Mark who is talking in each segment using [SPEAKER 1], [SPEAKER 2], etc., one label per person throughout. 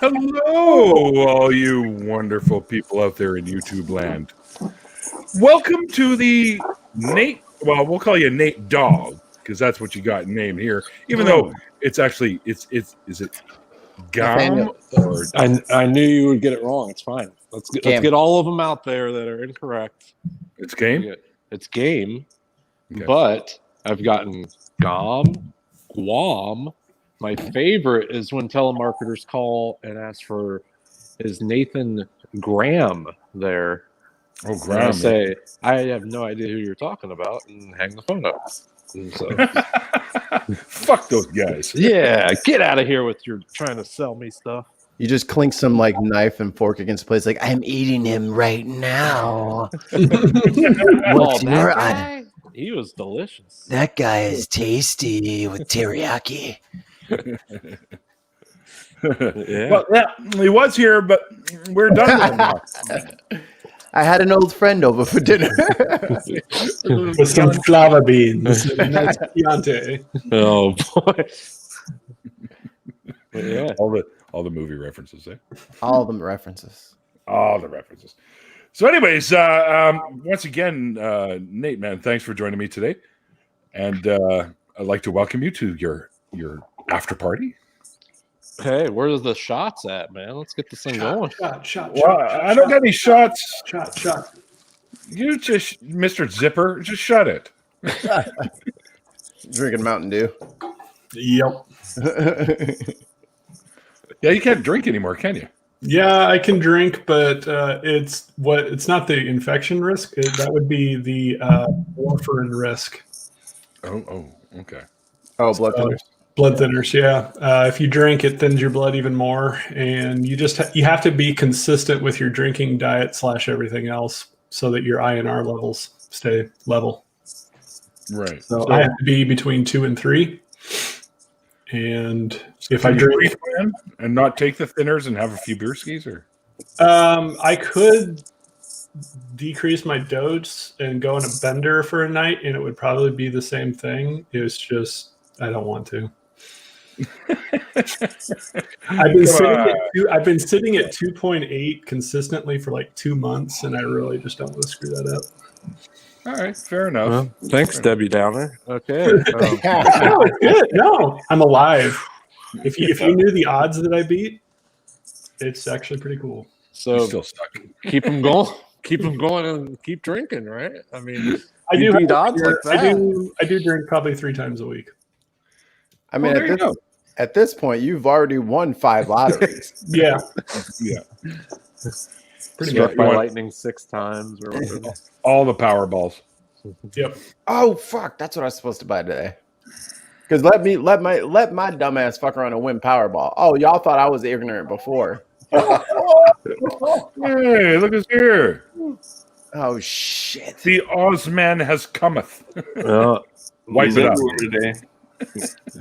[SPEAKER 1] Hello, all you wonderful people out there in YouTube land. Welcome to the Nate. Well, we'll call you Nate Dog because that's what you got named here. Even though it's actually is it Gahm or
[SPEAKER 2] I knew you would get it wrong. It's fine. Let's get all of them out there that are incorrect.
[SPEAKER 1] It's Game.
[SPEAKER 2] It's Game,
[SPEAKER 1] Okay.
[SPEAKER 2] but I've gotten Gahm, Guam. My favorite is when telemarketers call and ask for, is Nathan Graham there?
[SPEAKER 1] Oh,
[SPEAKER 2] And I
[SPEAKER 1] Graham.
[SPEAKER 2] say, I have no idea who you're talking about, and hang the phone up. And so,
[SPEAKER 1] Fuck those guys.
[SPEAKER 2] yeah, get out of here with your trying to sell me stuff.
[SPEAKER 3] You just clink some like knife and fork against place, like I'm eating him right now. What's your item?
[SPEAKER 2] He was delicious.
[SPEAKER 3] That guy is tasty with teriyaki.
[SPEAKER 2] Yeah.
[SPEAKER 1] Well, yeah, he was here, but we're done with him now.
[SPEAKER 3] I had an old friend over for dinner.
[SPEAKER 4] With some flava beans. Nice Chianti.
[SPEAKER 2] Oh boy. But yeah.
[SPEAKER 1] All the movie references, eh?
[SPEAKER 3] All the references.
[SPEAKER 1] All the references. So, anyways, once again, Nate, man, thanks for joining me today, and I'd like to welcome you to your after party.
[SPEAKER 2] Hey, where's the shots at, man? Let's get this thing going.
[SPEAKER 4] Shot.
[SPEAKER 1] Well, I don't got any shots.
[SPEAKER 4] Shot.
[SPEAKER 1] You just, Mr. Zipper, just shut it.
[SPEAKER 3] Drinking Mountain Dew.
[SPEAKER 4] Yep.
[SPEAKER 1] Yeah, you can't drink anymore, can you?
[SPEAKER 4] Yeah, I can drink, but it's not the infection risk. That would be the warfarin risk.
[SPEAKER 1] Oh, okay.
[SPEAKER 3] Oh, blood thinners.
[SPEAKER 4] Blood thinners, yeah. If you drink, it thins your blood even more, and you just you have to be consistent with your drinking diet / everything else, so that your INR levels stay level.
[SPEAKER 1] Right.
[SPEAKER 4] So I have to be between 2 and 3, and if I drink
[SPEAKER 1] and not take the thinners and have a few beer skis, or
[SPEAKER 4] I could decrease my dose and go on a bender for a night, and it would probably be the same thing. It's just I don't want to. I've been sitting at 2.8 consistently for like 2 months, and I really just don't want to screw that up.
[SPEAKER 1] all right, fair enough.
[SPEAKER 2] Well, thanks, Debbie Downer. Okay.
[SPEAKER 4] No, it's good. No, I'm alive. If you knew the odds that I beat, it's actually pretty cool.
[SPEAKER 1] You're
[SPEAKER 2] So
[SPEAKER 1] still stuck.
[SPEAKER 2] keep them going. Keep them going and keep drinking, right? I mean,
[SPEAKER 4] I do
[SPEAKER 2] beat
[SPEAKER 4] have
[SPEAKER 2] odds like that.
[SPEAKER 4] I do drink probably 3 times a week.
[SPEAKER 3] I mean,
[SPEAKER 1] Well, there you go.
[SPEAKER 3] at this point, you've already won 5 lotteries.
[SPEAKER 4] Yeah,
[SPEAKER 1] Yeah,
[SPEAKER 4] pretty
[SPEAKER 2] Struck
[SPEAKER 4] much.
[SPEAKER 2] by
[SPEAKER 1] much.
[SPEAKER 2] lightning 6 times or whatever.
[SPEAKER 1] all the power balls.
[SPEAKER 4] Yep.
[SPEAKER 3] Oh fuck, that's what I was supposed to buy today. Because let my dumbass fuck around and win Powerball. Oh, y'all thought I was ignorant before.
[SPEAKER 1] Hey, look who's here.
[SPEAKER 3] Oh shit.
[SPEAKER 1] The Ozman has cometh.
[SPEAKER 2] Wipe
[SPEAKER 1] Wipe it up.
[SPEAKER 2] today.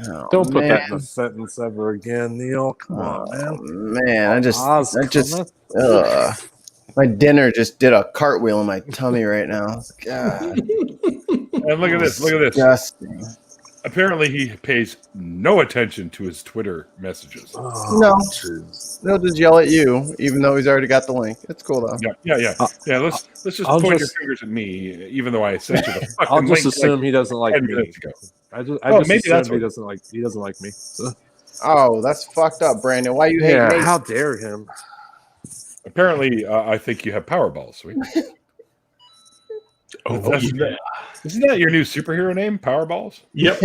[SPEAKER 3] Oh,
[SPEAKER 2] Don't put that in
[SPEAKER 3] man.
[SPEAKER 2] a sentence ever again, Neil. Come on, man.
[SPEAKER 3] Man, I just my dinner just did a cartwheel in my tummy right now. God,
[SPEAKER 1] And look at this. Look at this.
[SPEAKER 3] disgusting.
[SPEAKER 1] Apparently, he pays no attention to his Twitter messages.
[SPEAKER 3] No, they'll just yell at you, even though he's already got the link. It's cool though.
[SPEAKER 1] Yeah. Let's just
[SPEAKER 2] I'll
[SPEAKER 1] point
[SPEAKER 2] just-
[SPEAKER 1] your fingers at me, even though I sent you the fucking
[SPEAKER 2] I'll just
[SPEAKER 1] link
[SPEAKER 2] assume
[SPEAKER 1] like
[SPEAKER 2] he doesn't like
[SPEAKER 1] 10
[SPEAKER 2] me.
[SPEAKER 1] minutes ago.
[SPEAKER 2] I just
[SPEAKER 1] maybe
[SPEAKER 2] assume
[SPEAKER 1] that's
[SPEAKER 2] he
[SPEAKER 1] what-
[SPEAKER 2] doesn't like me. So,
[SPEAKER 3] Oh, that's fucked up, Brandon. Why you hate me?
[SPEAKER 2] how dare him?
[SPEAKER 1] Apparently, I think you have Powerballs. Sweet. Isn't that your new superhero name, Powerballs?
[SPEAKER 4] Yep.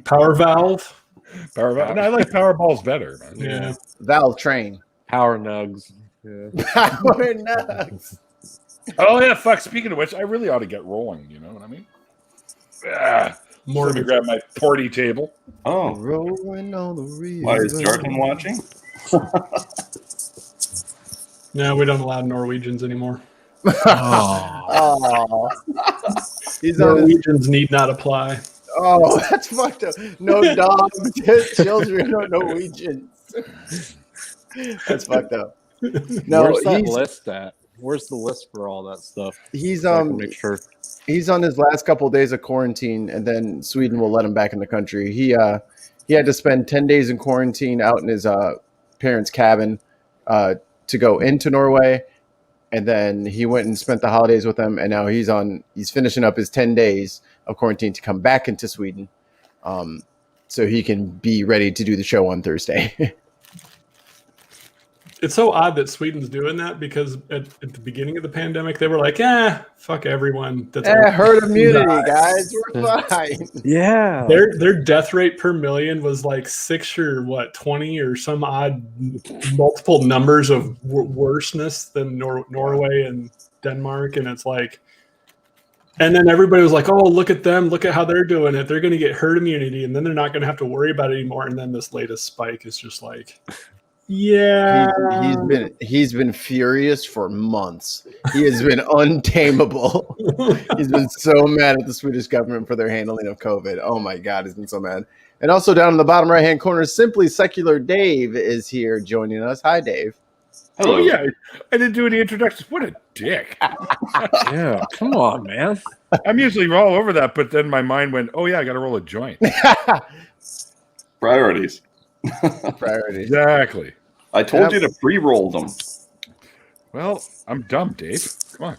[SPEAKER 4] Power valve.
[SPEAKER 1] Powerball. No, I like Powerballs better. Man.
[SPEAKER 4] Yeah.
[SPEAKER 3] Valve train.
[SPEAKER 2] Power nugs. Yeah.
[SPEAKER 3] Power nuts.
[SPEAKER 1] Oh yeah, fuck. Speaking of which, I really ought to get rolling. You know what I mean?
[SPEAKER 4] More
[SPEAKER 1] Let me grab my porty table.
[SPEAKER 5] Oh,
[SPEAKER 3] Rolling on the river.
[SPEAKER 5] why is Jordan watching?
[SPEAKER 4] No, we don't allow Norwegians anymore.
[SPEAKER 3] Oh, he's on his,
[SPEAKER 4] Norwegians need not apply.
[SPEAKER 3] oh, that's fucked up. No dogs, children, no Norwegians. That's fucked up. No,
[SPEAKER 2] Where's that list at? Where's the list for all that stuff?
[SPEAKER 3] he's
[SPEAKER 2] So I can make sure.
[SPEAKER 3] he's on his last couple of days of quarantine, and then Sweden will let him back in the country. He had he had to spend 10 days in quarantine out in his parents' cabin to go into Norway. And then he went and spent the holidays with them. And now he's finishing up his 10 days of quarantine to come back into Sweden. So he can be ready to do the show on Thursday.
[SPEAKER 4] It's so odd that Sweden's doing that because at the beginning of the pandemic, they were like, fuck everyone. That's
[SPEAKER 3] herd immunity, guys. We're fine.
[SPEAKER 2] Yeah.
[SPEAKER 4] Their death rate per million was like 6 or 20 or some odd multiple numbers of worseness than Norway and Denmark. And it's like, and then everybody was like, oh, look at them. Look at how they're doing it. They're going to get herd immunity and then they're not going to have to worry about it anymore. And then this latest spike is just like, yeah,
[SPEAKER 3] he's been furious for months. He has been untamable. He's been so mad at the Swedish government for their handling of COVID. Oh my God, he's been so mad. And also down in the bottom right hand corner, Simply Secular Dave is here joining us. Hi, Dave.
[SPEAKER 1] Hello. Oh yeah, I didn't do any introductions. What a dick!
[SPEAKER 2] Yeah, come on, man.
[SPEAKER 1] I'm usually all over that, but then my mind went, "Oh yeah, I got to roll a joint."
[SPEAKER 5] Priorities.
[SPEAKER 3] Priorities.
[SPEAKER 1] Exactly.
[SPEAKER 5] I told you to pre-roll them.
[SPEAKER 1] Well, I'm dumb, Dave. Come on.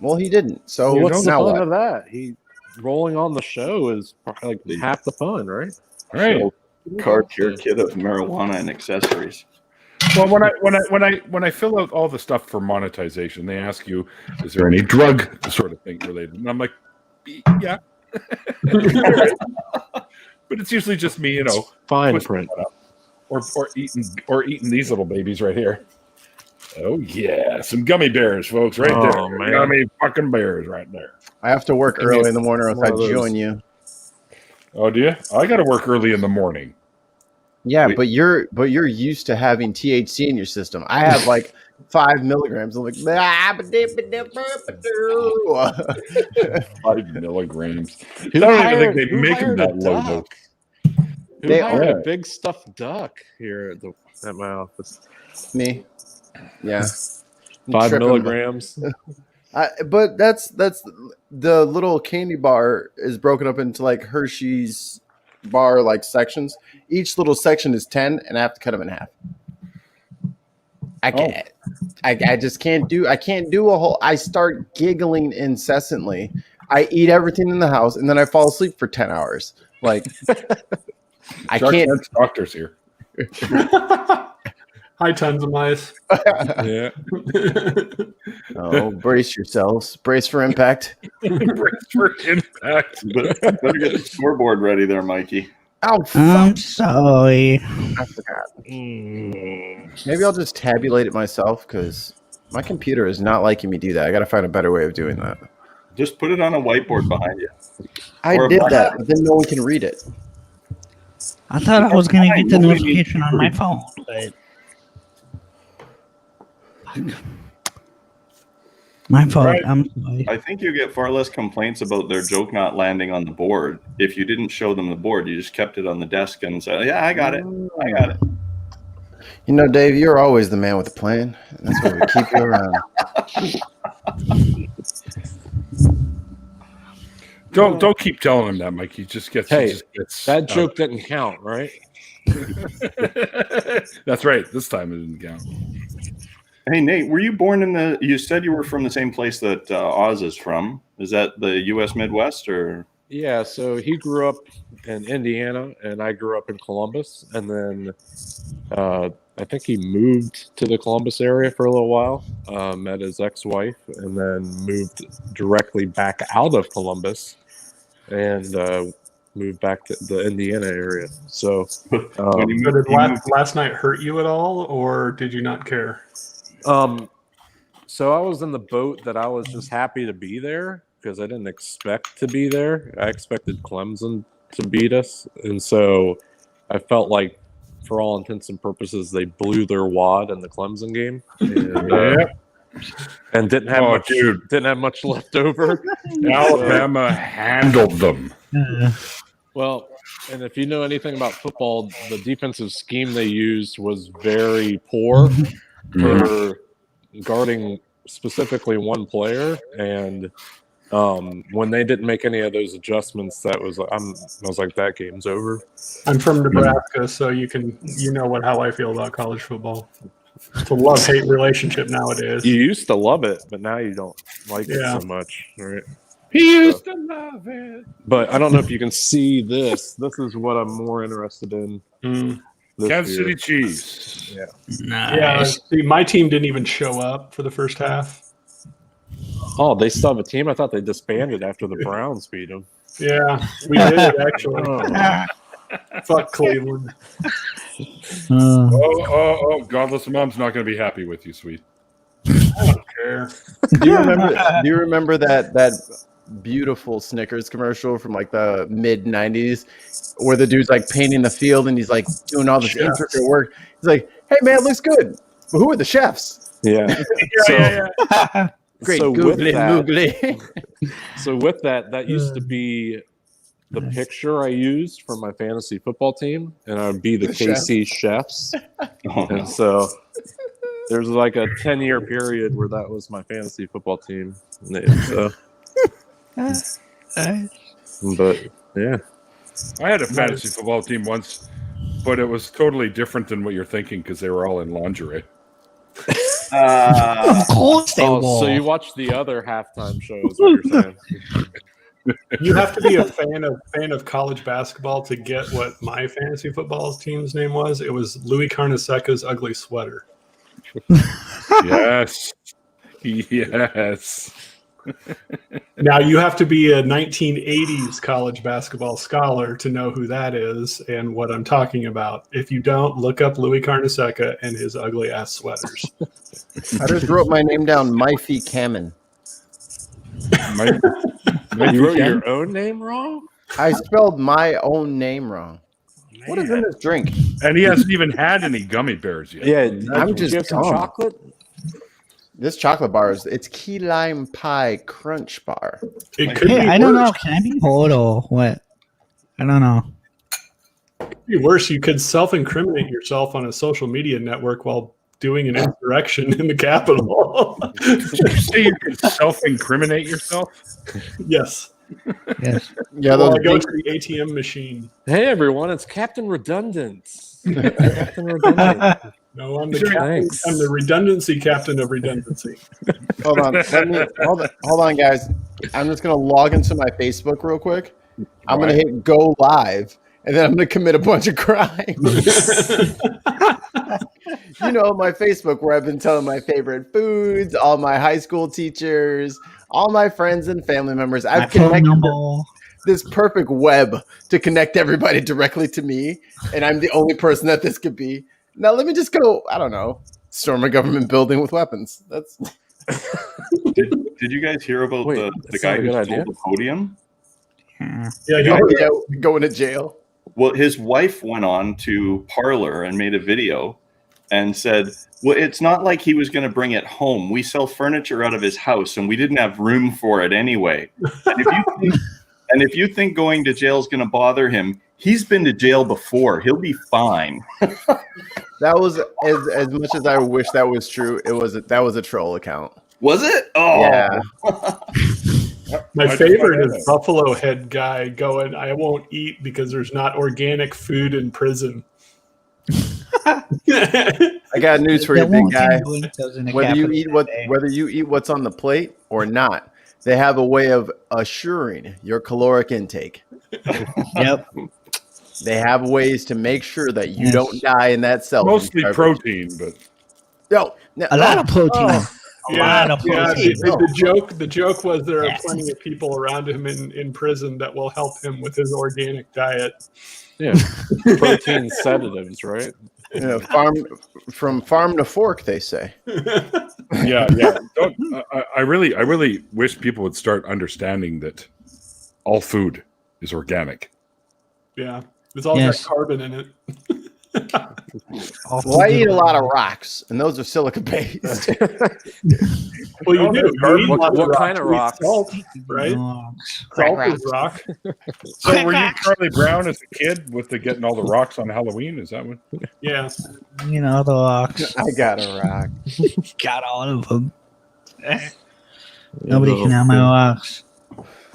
[SPEAKER 3] Well, he didn't. So
[SPEAKER 2] Well, what's the
[SPEAKER 3] now
[SPEAKER 2] fun
[SPEAKER 3] what?
[SPEAKER 2] of that? He rolling on the show is probably like half the fun, right?
[SPEAKER 1] All right.
[SPEAKER 5] So, cart your kit of marijuana and accessories.
[SPEAKER 1] Well, when I fill out all the stuff for monetization, they ask you, "Is there any drug sort of thing related?" And I'm like, "Yeah." But it's usually just me,
[SPEAKER 2] Fine print.
[SPEAKER 1] Or eating these little babies right here. Oh yeah, some gummy bears, folks, right there.
[SPEAKER 2] Man.
[SPEAKER 1] Gummy fucking bears right there.
[SPEAKER 3] I have to work early in the morning, or else I join you.
[SPEAKER 1] Oh, do you? I got to work early in the morning.
[SPEAKER 3] Yeah, but you're used to having THC in your system. I have like 5 milligrams. I'm like,
[SPEAKER 1] 5 milligrams.
[SPEAKER 2] Who
[SPEAKER 1] I don't
[SPEAKER 2] hired-
[SPEAKER 1] even think they
[SPEAKER 2] who
[SPEAKER 1] make them
[SPEAKER 2] hired a
[SPEAKER 1] that low. Though.
[SPEAKER 2] duck? Who
[SPEAKER 3] They
[SPEAKER 2] hired
[SPEAKER 3] are.
[SPEAKER 2] a big stuffed duck here at my office?
[SPEAKER 3] me. Yeah.
[SPEAKER 2] 5
[SPEAKER 3] Tripping.
[SPEAKER 2] milligrams.
[SPEAKER 3] But that's the little candy bar is broken up into like Hershey's bar like sections. Each little section is 10, and I have to cut them in half. I can't. I just can't do. I can't do a whole. I start giggling incessantly. I eat everything in the house, and then I fall asleep for 10 hours. Like I can't.
[SPEAKER 1] Doctors here.
[SPEAKER 4] Hi, tons of mice.
[SPEAKER 1] Yeah.
[SPEAKER 3] Oh, brace yourselves. Brace for impact.
[SPEAKER 1] Brace for impact.
[SPEAKER 5] Better get the scoreboard ready there, Mikey.
[SPEAKER 3] Oh, fuck.
[SPEAKER 6] I'm sorry.
[SPEAKER 3] I forgot. Maybe I'll just tabulate it myself because my computer is not liking me do that. I got to find a better way of doing that.
[SPEAKER 5] Just put it on a whiteboard behind you.
[SPEAKER 3] I
[SPEAKER 5] Or
[SPEAKER 3] did
[SPEAKER 5] black-
[SPEAKER 3] that, but then no one can read it.
[SPEAKER 6] I thought I was going to get the notification on my phone, but my fault.
[SPEAKER 1] Right.
[SPEAKER 6] I'm sorry.
[SPEAKER 5] I think you get far less complaints about their joke not landing on the board if you didn't show them the board. You just kept it on the desk and said, "Yeah, I got it. I got it."
[SPEAKER 3] You know, Dave, you're always the man with a plan. And that's why we keep you around.
[SPEAKER 1] Don't keep telling him that, Mike. He just gets.
[SPEAKER 2] Hey,
[SPEAKER 1] he just gets
[SPEAKER 2] That joke didn't count, right?
[SPEAKER 1] That's right. This time it didn't count.
[SPEAKER 5] Hey, Nate, were you born in the? You said you were from the same place that Oz is from. Is that the U.S. Midwest or?
[SPEAKER 2] Yeah, so he grew up in Indiana, and I grew up in Columbus, and then I think he moved to the Columbus area for a little while, met his ex-wife, and then moved directly back out of Columbus, and moved back to the Indiana area. So,
[SPEAKER 5] When
[SPEAKER 4] So
[SPEAKER 5] you
[SPEAKER 4] did
[SPEAKER 5] moved-
[SPEAKER 4] last night hurt you at all, or did you not care?
[SPEAKER 2] so I was in the boat that I was just happy to be there because I didn't expect to be there. I expected Clemson to beat us, and so I felt like, for all intents and purposes, they blew their wad in the Clemson game, and didn't have much left over.
[SPEAKER 1] Alabama handled them.
[SPEAKER 2] Well, and if you know anything about football, the defensive scheme they used was very poor for guarding specifically one player, and When they didn't make any of those adjustments, I was like, that game's over.
[SPEAKER 4] I'm from Nebraska, so you know how I feel about college football. It's a love-hate relationship nowadays.
[SPEAKER 2] You used to love it, but now you don't like it so much, right?
[SPEAKER 1] He used to love it.
[SPEAKER 2] But I don't know if you can see this. This is what I'm more interested in.
[SPEAKER 1] Kansas City Chiefs.
[SPEAKER 2] Yeah.
[SPEAKER 6] Nice.
[SPEAKER 4] Yeah, see, my team didn't even show up for the first half.
[SPEAKER 2] Oh, they still have a team? I thought they disbanded after the Browns beat them.
[SPEAKER 4] Yeah, we did actually. Fuck Cleveland.
[SPEAKER 1] Oh, Godless Mom's not going to be happy with you, sweet.
[SPEAKER 4] I don't care.
[SPEAKER 3] Do you remember that beautiful Snickers commercial from like the mid '90s, where the dude's like painting the field and he's like doing all this intricate work? He's like, "Hey man, it looks good, but who are the chefs?"
[SPEAKER 2] Yeah.
[SPEAKER 3] Great.
[SPEAKER 2] So
[SPEAKER 3] Googly.
[SPEAKER 2] So with that used to be the picture I used for my fantasy football team, and I would be the KC Chefs. And so there's like a 10-year period where that was my fantasy football team. So, but yeah,
[SPEAKER 1] I had a fantasy football team once, but it was totally different than what you're thinking because they were all in lingerie.
[SPEAKER 6] Of course they will.
[SPEAKER 2] so you watch the other halftime shows, what you're saying?
[SPEAKER 4] You have to be a fan of college basketball to get what my fantasy football team's name was. It was Louis Carnesecca's Ugly Sweater.
[SPEAKER 1] Yes. Yes.
[SPEAKER 4] Now you have to be a 1980s college basketball scholar to know who that is and what I'm talking about. If you don't, look up Louis Carnesecca and his ugly ass sweaters.
[SPEAKER 3] I just wrote my name down, Myfie Kamen.
[SPEAKER 2] You wrote your own name wrong?
[SPEAKER 3] I spelled my own name wrong.
[SPEAKER 6] Man.
[SPEAKER 3] What is in this drink?
[SPEAKER 1] And he hasn't even had any gummy bears yet.
[SPEAKER 2] Yeah,
[SPEAKER 3] I'm just
[SPEAKER 2] do you have some
[SPEAKER 3] dumb.
[SPEAKER 2] chocolate?
[SPEAKER 3] This chocolate bar it's key lime pie crunch bar.
[SPEAKER 4] It could
[SPEAKER 6] Hey,
[SPEAKER 4] be
[SPEAKER 6] I don't know.
[SPEAKER 4] worse.
[SPEAKER 6] Can I be bold or what? I don't know.
[SPEAKER 4] It could be worse. You could self-incriminate yourself on a social media network while doing an insurrection in the Capitol.
[SPEAKER 1] Did you say you could self-incriminate yourself?
[SPEAKER 4] Yes.
[SPEAKER 6] Yes.
[SPEAKER 3] Yeah,
[SPEAKER 4] Well,
[SPEAKER 3] those
[SPEAKER 4] I go
[SPEAKER 3] big,
[SPEAKER 4] to the ATM machine.
[SPEAKER 2] Hey everyone, it's Captain Redundant. Captain Redundant.
[SPEAKER 4] No, I'm the
[SPEAKER 1] Sure,
[SPEAKER 4] captain.
[SPEAKER 2] thanks.
[SPEAKER 4] I'm the redundancy captain of redundancy.
[SPEAKER 3] hold on. Hold on, guys. I'm just gonna log into my Facebook real quick. I'm gonna hit go live, and then I'm gonna commit a bunch of crimes. You know, my Facebook where I've been telling my favorite foods, all my high school teachers, all my friends and family members.
[SPEAKER 6] My
[SPEAKER 3] I've
[SPEAKER 6] phone
[SPEAKER 3] connected
[SPEAKER 6] number.
[SPEAKER 3] this perfect web to connect everybody directly to me, and I'm the only person that this could be. Now let me just go, I don't know, storm a government building with weapons. That's
[SPEAKER 5] Did you guys hear about
[SPEAKER 2] Wait,
[SPEAKER 5] the
[SPEAKER 2] that's
[SPEAKER 5] guy
[SPEAKER 2] not a
[SPEAKER 5] who
[SPEAKER 2] good
[SPEAKER 5] stole
[SPEAKER 2] idea.
[SPEAKER 5] the podium?
[SPEAKER 4] Yeah,
[SPEAKER 3] going to jail.
[SPEAKER 5] Well, his wife went on to Parlor and made a video and said, well, it's not like he was going to bring it home. We sell furniture out of his house and we didn't have room for it anyway. And if you think going to jail is going to bother him, he's been to jail before. He'll be fine.
[SPEAKER 3] That was as much as I wish that was true. That was a troll account.
[SPEAKER 5] Was it? Oh,
[SPEAKER 3] Yeah.
[SPEAKER 4] my favorite is Buffalo Head guy going, I won't eat because there's not organic food in prison.
[SPEAKER 3] I got news for you,
[SPEAKER 6] There
[SPEAKER 3] big
[SPEAKER 6] won't be
[SPEAKER 3] guy.
[SPEAKER 6] burritos in the
[SPEAKER 3] Whether you
[SPEAKER 6] Capitol
[SPEAKER 3] eat
[SPEAKER 6] that day.
[SPEAKER 3] whether you eat what's on the plate or not, they have a way of assuring your caloric intake.
[SPEAKER 6] Yep.
[SPEAKER 3] They have ways to make sure that you
[SPEAKER 6] Yes.
[SPEAKER 3] don't die in that cell.
[SPEAKER 1] Mostly protein, but
[SPEAKER 6] A lot of protein. A lot of
[SPEAKER 4] Yeah,
[SPEAKER 6] protein.
[SPEAKER 4] the joke was there are
[SPEAKER 6] Yes.
[SPEAKER 4] plenty of people around him in prison that will help him with his organic diet.
[SPEAKER 2] Yeah, protein sedatives, right?
[SPEAKER 3] From farm to fork, they say.
[SPEAKER 1] yeah. I really wish people would start understanding that all food is organic.
[SPEAKER 4] Yeah, there's all
[SPEAKER 6] Yes.
[SPEAKER 4] that carbon in it.
[SPEAKER 3] Well, I eat a lot of rocks, and those are silica based.
[SPEAKER 4] Well, you do. You eat
[SPEAKER 2] What-
[SPEAKER 4] lots
[SPEAKER 2] what
[SPEAKER 4] of
[SPEAKER 2] kind of
[SPEAKER 4] You eat
[SPEAKER 2] rocks?
[SPEAKER 4] Salt, right? Salt is rock.
[SPEAKER 1] So were you Charlie Brown as a kid with the getting all the rocks on Halloween? Is that what?
[SPEAKER 4] Yeah.
[SPEAKER 6] You know, the rocks.
[SPEAKER 3] I got a rock.
[SPEAKER 6] Got all of them. Nobody can have my rocks.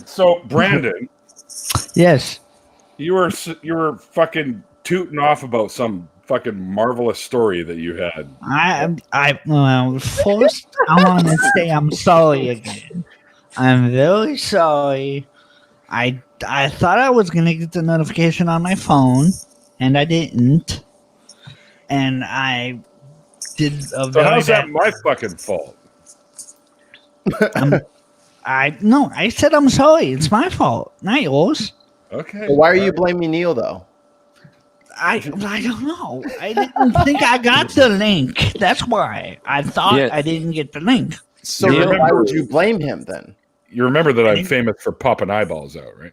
[SPEAKER 1] So, Brandon,
[SPEAKER 6] Yes.
[SPEAKER 1] you were fucking tooting off about some fucking marvelous story that you had.
[SPEAKER 6] First, I want to say I'm sorry again. I'm very sorry. I thought I was gonna get the notification on my phone, and I didn't. And I did a
[SPEAKER 1] So
[SPEAKER 6] very
[SPEAKER 1] how's that
[SPEAKER 6] bad.
[SPEAKER 1] my fucking fault?
[SPEAKER 6] I said I'm sorry. It's my fault, not yours.
[SPEAKER 1] Okay.
[SPEAKER 3] Why are you blaming Neil though?
[SPEAKER 6] I don't know. I didn't think I got the link. That's why I thought
[SPEAKER 2] Yeah.
[SPEAKER 6] I didn't get the link.
[SPEAKER 3] So
[SPEAKER 1] You
[SPEAKER 3] then why
[SPEAKER 1] remember-
[SPEAKER 3] would you blame him then?
[SPEAKER 1] You remember that I'm famous for popping eyeballs out, right?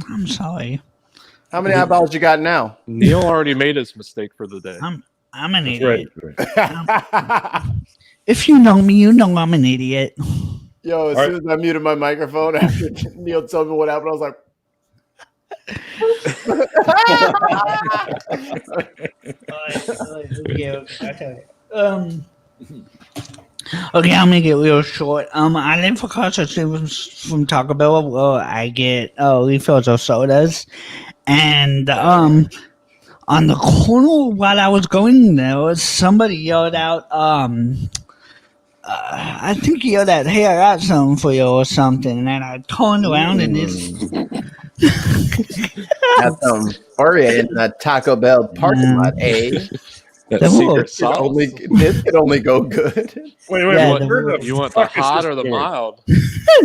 [SPEAKER 6] I'm sorry.
[SPEAKER 3] How many eyeballs you got now?
[SPEAKER 2] Neil already made his mistake for the day.
[SPEAKER 6] I'm an
[SPEAKER 1] That's
[SPEAKER 6] idiot.
[SPEAKER 1] right.
[SPEAKER 6] If you know me, you know I'm an idiot.
[SPEAKER 3] Yo, as
[SPEAKER 1] All
[SPEAKER 3] soon as I muted my microphone after Neil told me what happened, I was like,
[SPEAKER 6] Okay, I'll make it real short. I live across the street from Taco Bell. I get refills of sodas, and on the corner while I was going there, somebody yelled out, I think he yelled out, "Hey, I got something for you" or something, and I turned around and this.
[SPEAKER 3] got some furry in the Taco Bell parking lot, eh?
[SPEAKER 2] That
[SPEAKER 6] That
[SPEAKER 2] secret
[SPEAKER 6] was-
[SPEAKER 2] sauce.
[SPEAKER 3] This could only go good.
[SPEAKER 1] Wait,
[SPEAKER 6] Yeah,
[SPEAKER 1] where the
[SPEAKER 2] You want the
[SPEAKER 1] fuck is
[SPEAKER 2] hot
[SPEAKER 1] this
[SPEAKER 2] or the
[SPEAKER 1] going?
[SPEAKER 2] mild?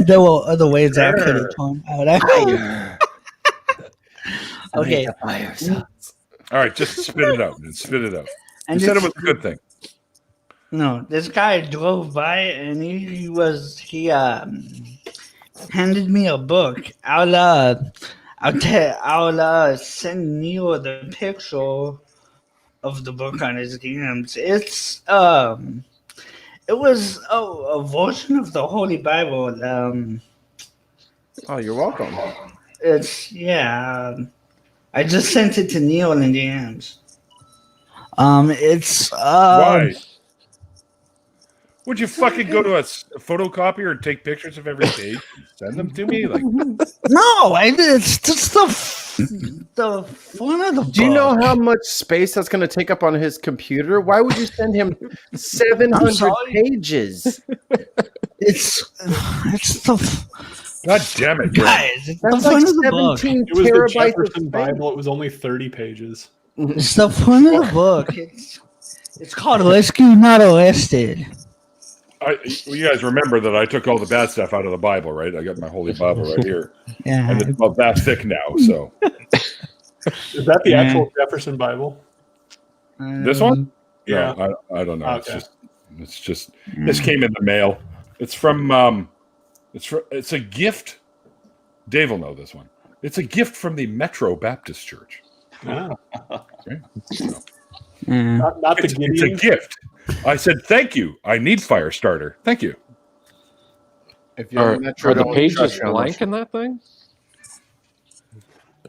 [SPEAKER 6] There were other ways I could have turned out. Okay,
[SPEAKER 1] All right, just spit it out. Spit it out.
[SPEAKER 6] and
[SPEAKER 1] You said it
[SPEAKER 6] this-
[SPEAKER 1] was a good thing.
[SPEAKER 6] No, this guy drove by and he handed me a book. I'll send Neil the picture of the book on his DMs. It was a version of the Holy Bible.
[SPEAKER 3] Oh, you're welcome.
[SPEAKER 6] I just sent it to Neil in DMs.
[SPEAKER 1] Why? Would you fucking go to a photocopier and take pictures of every page and send them to me? Like,
[SPEAKER 6] No, it's just the fun of the book.
[SPEAKER 3] Do you know how much space that's going to take up on his computer? Why would you send him 700
[SPEAKER 6] sorry.
[SPEAKER 3] pages?
[SPEAKER 6] It's the
[SPEAKER 1] God damn it, Brandon.
[SPEAKER 6] guys. It's the
[SPEAKER 3] That's
[SPEAKER 6] fun
[SPEAKER 3] like
[SPEAKER 6] of the book.
[SPEAKER 3] 17
[SPEAKER 4] It was the
[SPEAKER 3] terabytes of
[SPEAKER 4] Jefferson
[SPEAKER 3] space.
[SPEAKER 4] Bible. It was only 30 pages.
[SPEAKER 6] It's the fun of the book. It's called Rescue Not Arrested.
[SPEAKER 1] You guys remember that I took all the bad stuff out of the Bible, right? I got my Holy Bible right here.
[SPEAKER 6] Yeah.
[SPEAKER 1] And it's about that thick now, so.
[SPEAKER 4] Is that the
[SPEAKER 6] Yeah.
[SPEAKER 4] actual Jefferson Bible?
[SPEAKER 1] This one?
[SPEAKER 4] Yeah.
[SPEAKER 1] No, I don't know.
[SPEAKER 4] Okay.
[SPEAKER 1] It's just this came in the mail. It's from it's a gift. Dave will know this one. It's a gift from the Metro Baptist Church.
[SPEAKER 4] Ah.
[SPEAKER 1] Okay?
[SPEAKER 6] Yeah.
[SPEAKER 4] Not the
[SPEAKER 1] It's a
[SPEAKER 4] Gideon.
[SPEAKER 1] gift. I said thank you. I need fire starter. Thank you.
[SPEAKER 3] If you're
[SPEAKER 2] Are,
[SPEAKER 3] in Metro,
[SPEAKER 2] are the
[SPEAKER 3] don't
[SPEAKER 2] pages
[SPEAKER 3] trust you on
[SPEAKER 2] blank
[SPEAKER 3] this.
[SPEAKER 2] in that thing?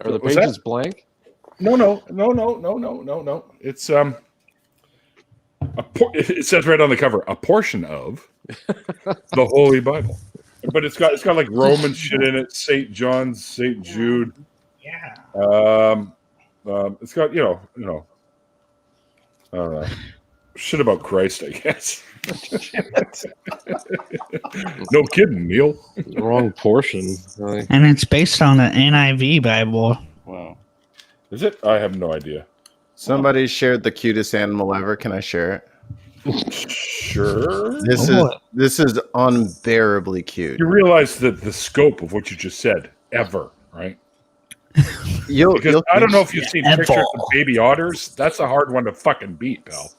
[SPEAKER 2] Are the
[SPEAKER 1] Was
[SPEAKER 2] pages blank?
[SPEAKER 1] No. It's it says right on the cover, a portion of the Holy Bible. But it's got like Roman shit in it, St. John's, St. Jude.
[SPEAKER 6] Yeah.
[SPEAKER 1] It's got, I don't know, shit about Christ, I guess. No kidding, Neil.
[SPEAKER 2] The wrong portion. Like,
[SPEAKER 6] And it's based on an NIV Bible.
[SPEAKER 5] Wow.
[SPEAKER 1] Is it? I have no idea.
[SPEAKER 3] Somebody shared the cutest animal ever. Can I share it?
[SPEAKER 1] Sure.
[SPEAKER 3] This is unbearably cute.
[SPEAKER 1] You realize that the scope of what you just said, ever, right? Because I don't know if you've seen pictures of baby otters. That's a hard one to fucking beat, pal.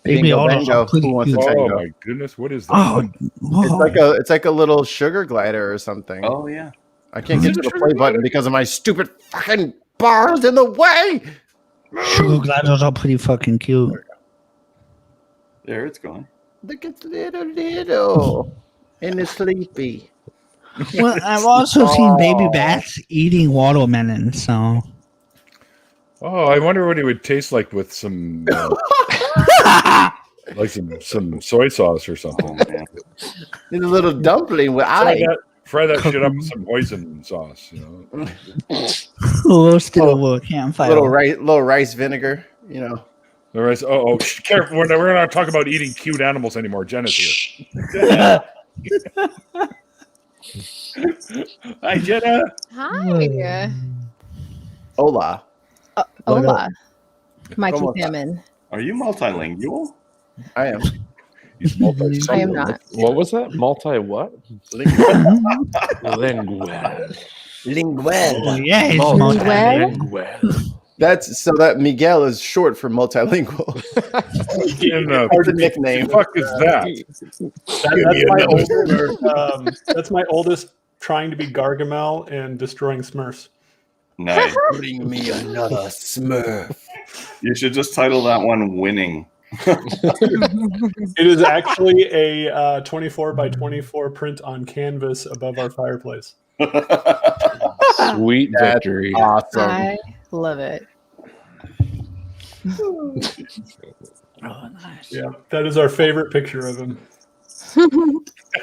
[SPEAKER 6] Baby
[SPEAKER 3] Bingo,
[SPEAKER 6] otters
[SPEAKER 3] bango.
[SPEAKER 6] are pretty
[SPEAKER 3] Who wants to
[SPEAKER 6] cute.
[SPEAKER 3] take
[SPEAKER 1] Oh
[SPEAKER 3] it?
[SPEAKER 1] my goodness, what is that?
[SPEAKER 6] Oh, whoa.
[SPEAKER 3] It's like a little sugar glider or something.
[SPEAKER 5] Oh yeah.
[SPEAKER 3] I can't
[SPEAKER 1] Is
[SPEAKER 3] get
[SPEAKER 1] it
[SPEAKER 3] to
[SPEAKER 1] a
[SPEAKER 3] the
[SPEAKER 1] sugar
[SPEAKER 3] play button because of my stupid fucking bars in the way.
[SPEAKER 6] Sugar gliders are pretty fucking cute.
[SPEAKER 5] There it's going.
[SPEAKER 3] Look at little and it's sleepy.
[SPEAKER 6] Well, I've also seen baby bats eating watermelon, so.
[SPEAKER 1] Oh, I wonder what it would taste like with some, like some soy sauce or something.
[SPEAKER 5] Oh, man.
[SPEAKER 3] It's a little dumpling with
[SPEAKER 1] Try
[SPEAKER 3] eyes.
[SPEAKER 1] that. Fry that shit up with some hoisin sauce,
[SPEAKER 6] Roasted over a campfire.
[SPEAKER 3] Little rice vinegar,
[SPEAKER 1] The rice. Careful. We're not talking about eating cute animals anymore. Jenna's here. Hi, Jenna.
[SPEAKER 7] Hi.
[SPEAKER 3] Hola.
[SPEAKER 7] Hola. Mikey
[SPEAKER 3] ¿Cómo está?
[SPEAKER 7] Salmon.
[SPEAKER 5] Are you multilingual?
[SPEAKER 3] I am.
[SPEAKER 1] He's multi-
[SPEAKER 7] I am not.
[SPEAKER 2] What was that? Multi what?
[SPEAKER 3] Lingual.
[SPEAKER 2] Lingual.
[SPEAKER 6] Oh, yeah, he's
[SPEAKER 7] Multilingual.
[SPEAKER 2] Multilingual.
[SPEAKER 3] That Miguel is short for multilingual.
[SPEAKER 1] In the
[SPEAKER 3] That's a nickname.
[SPEAKER 1] fuck is that?
[SPEAKER 4] That's my oldest trying to be Gargamel and destroying Smurfs.
[SPEAKER 5] Nice.
[SPEAKER 3] Bring me another Smurf.
[SPEAKER 5] You should just title that one "Winning."
[SPEAKER 4] It is actually a 24 by 24 print on canvas above our fireplace.
[SPEAKER 2] Sweet
[SPEAKER 3] That's
[SPEAKER 2] victory.
[SPEAKER 3] Awesome.
[SPEAKER 7] I love it.
[SPEAKER 6] Oh, nice.
[SPEAKER 4] Yeah, that is our favorite picture of him.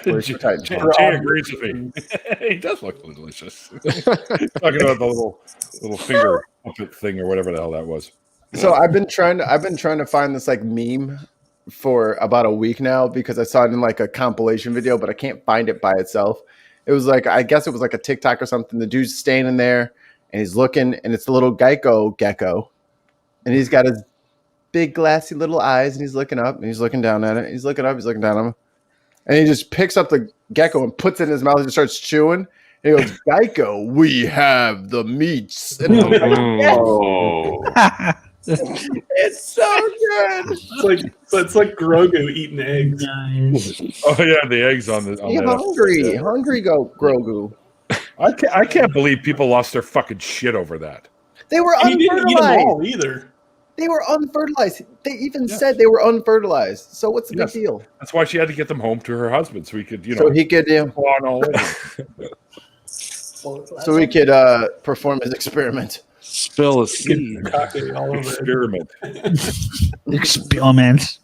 [SPEAKER 3] Where's your Titan?
[SPEAKER 1] Jay agrees with me. He does look delicious. Talking about the little finger puppet thing or whatever the hell that was.
[SPEAKER 3] So I've been trying to find this like meme for about a week now because I saw it in like a compilation video, but I can't find it by itself. It was like, I guess it was like a TikTok or something. The dude's standing there and he's looking, and it's the little Geico gecko, and he's got his big glassy little eyes, and he's looking up and he's looking down at it. He's looking up, he's looking down at him, and he just picks up the gecko and puts it in his mouth and starts chewing. And he goes, "Geico, we have the meats." And I'm like, yes.
[SPEAKER 5] Oh,
[SPEAKER 3] It's so good.
[SPEAKER 4] It's like Grogu eating eggs.
[SPEAKER 6] Nice.
[SPEAKER 1] Oh yeah, the eggs on the.
[SPEAKER 3] You're hungry. Hungry Grogu.
[SPEAKER 1] I can't believe people lost their fucking shit over that.
[SPEAKER 3] They were
[SPEAKER 4] And he didn't eat them
[SPEAKER 3] unfertilized.
[SPEAKER 4] all either.
[SPEAKER 3] They were unfertilized. They even said they were unfertilized. So what's the
[SPEAKER 1] Yes.
[SPEAKER 3] big deal?
[SPEAKER 1] That's why she had to get them home to her husband so he could,
[SPEAKER 3] So he could,
[SPEAKER 1] go on all over.
[SPEAKER 3] so he could perform his experiment.
[SPEAKER 2] Spill a seed.
[SPEAKER 4] Cocky all over it.
[SPEAKER 1] Experiment.
[SPEAKER 6] Experiments.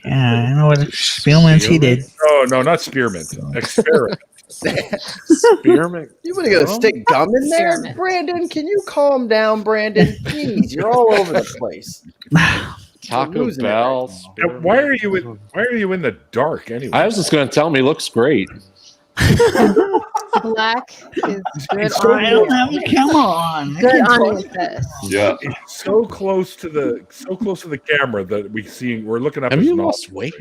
[SPEAKER 6] Yeah, I know what experiments he did.
[SPEAKER 1] No, not spearmint. Experiment.
[SPEAKER 2] Spearmint.
[SPEAKER 3] You want to get a stick gum in there,
[SPEAKER 7] Experiment.
[SPEAKER 3] Brandon? Can you calm down, Brandon? Please, you're all over the place.
[SPEAKER 2] Taco
[SPEAKER 3] losing it
[SPEAKER 2] Bell.
[SPEAKER 3] right now.
[SPEAKER 1] Now, why are you in the dark anyway?
[SPEAKER 2] I was just going to tell him he looks great.
[SPEAKER 7] Black is good
[SPEAKER 6] I don't
[SPEAKER 7] on
[SPEAKER 6] have the camera on. I
[SPEAKER 7] good
[SPEAKER 6] can't
[SPEAKER 7] on
[SPEAKER 6] talk.
[SPEAKER 7] this.
[SPEAKER 5] yeah.
[SPEAKER 1] It's so close to the camera that we're looking up.
[SPEAKER 2] Have
[SPEAKER 1] his
[SPEAKER 2] you
[SPEAKER 1] nostrils.
[SPEAKER 2] lost weight?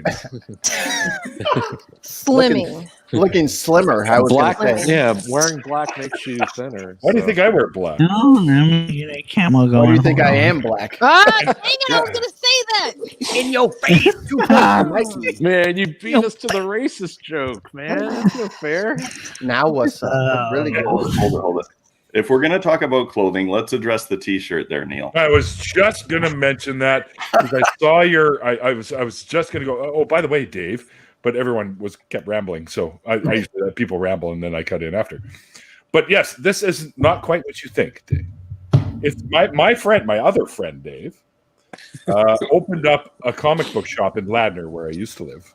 [SPEAKER 7] Slimming.
[SPEAKER 3] Looking slimmer, I was
[SPEAKER 2] Black,
[SPEAKER 3] going to say.
[SPEAKER 2] yeah, wearing black makes you thinner.
[SPEAKER 1] Why do you think I wear black?
[SPEAKER 6] No, I'm gonna get a camera going.
[SPEAKER 3] Why do you think
[SPEAKER 6] Hold
[SPEAKER 3] I
[SPEAKER 6] on.
[SPEAKER 3] am black?
[SPEAKER 7] Ah, dang it! I was gonna say that.
[SPEAKER 3] In your face.
[SPEAKER 2] Man, you beat us to the racist joke, man. That's no fair.
[SPEAKER 3] Now what's up? Really
[SPEAKER 5] Okay,
[SPEAKER 3] good.
[SPEAKER 5] hold it. If we're gonna talk about clothing, let's address the T-shirt there, Neil.
[SPEAKER 1] I was just gonna mention that because I saw your. I was just gonna go. Oh, by the way, Dave. But everyone kept rambling, so I used to let people ramble and then I cut in after. But yes, this is not quite what you think, Dave. It's my other friend, Dave, opened up a comic book shop in Ladner where I used to live,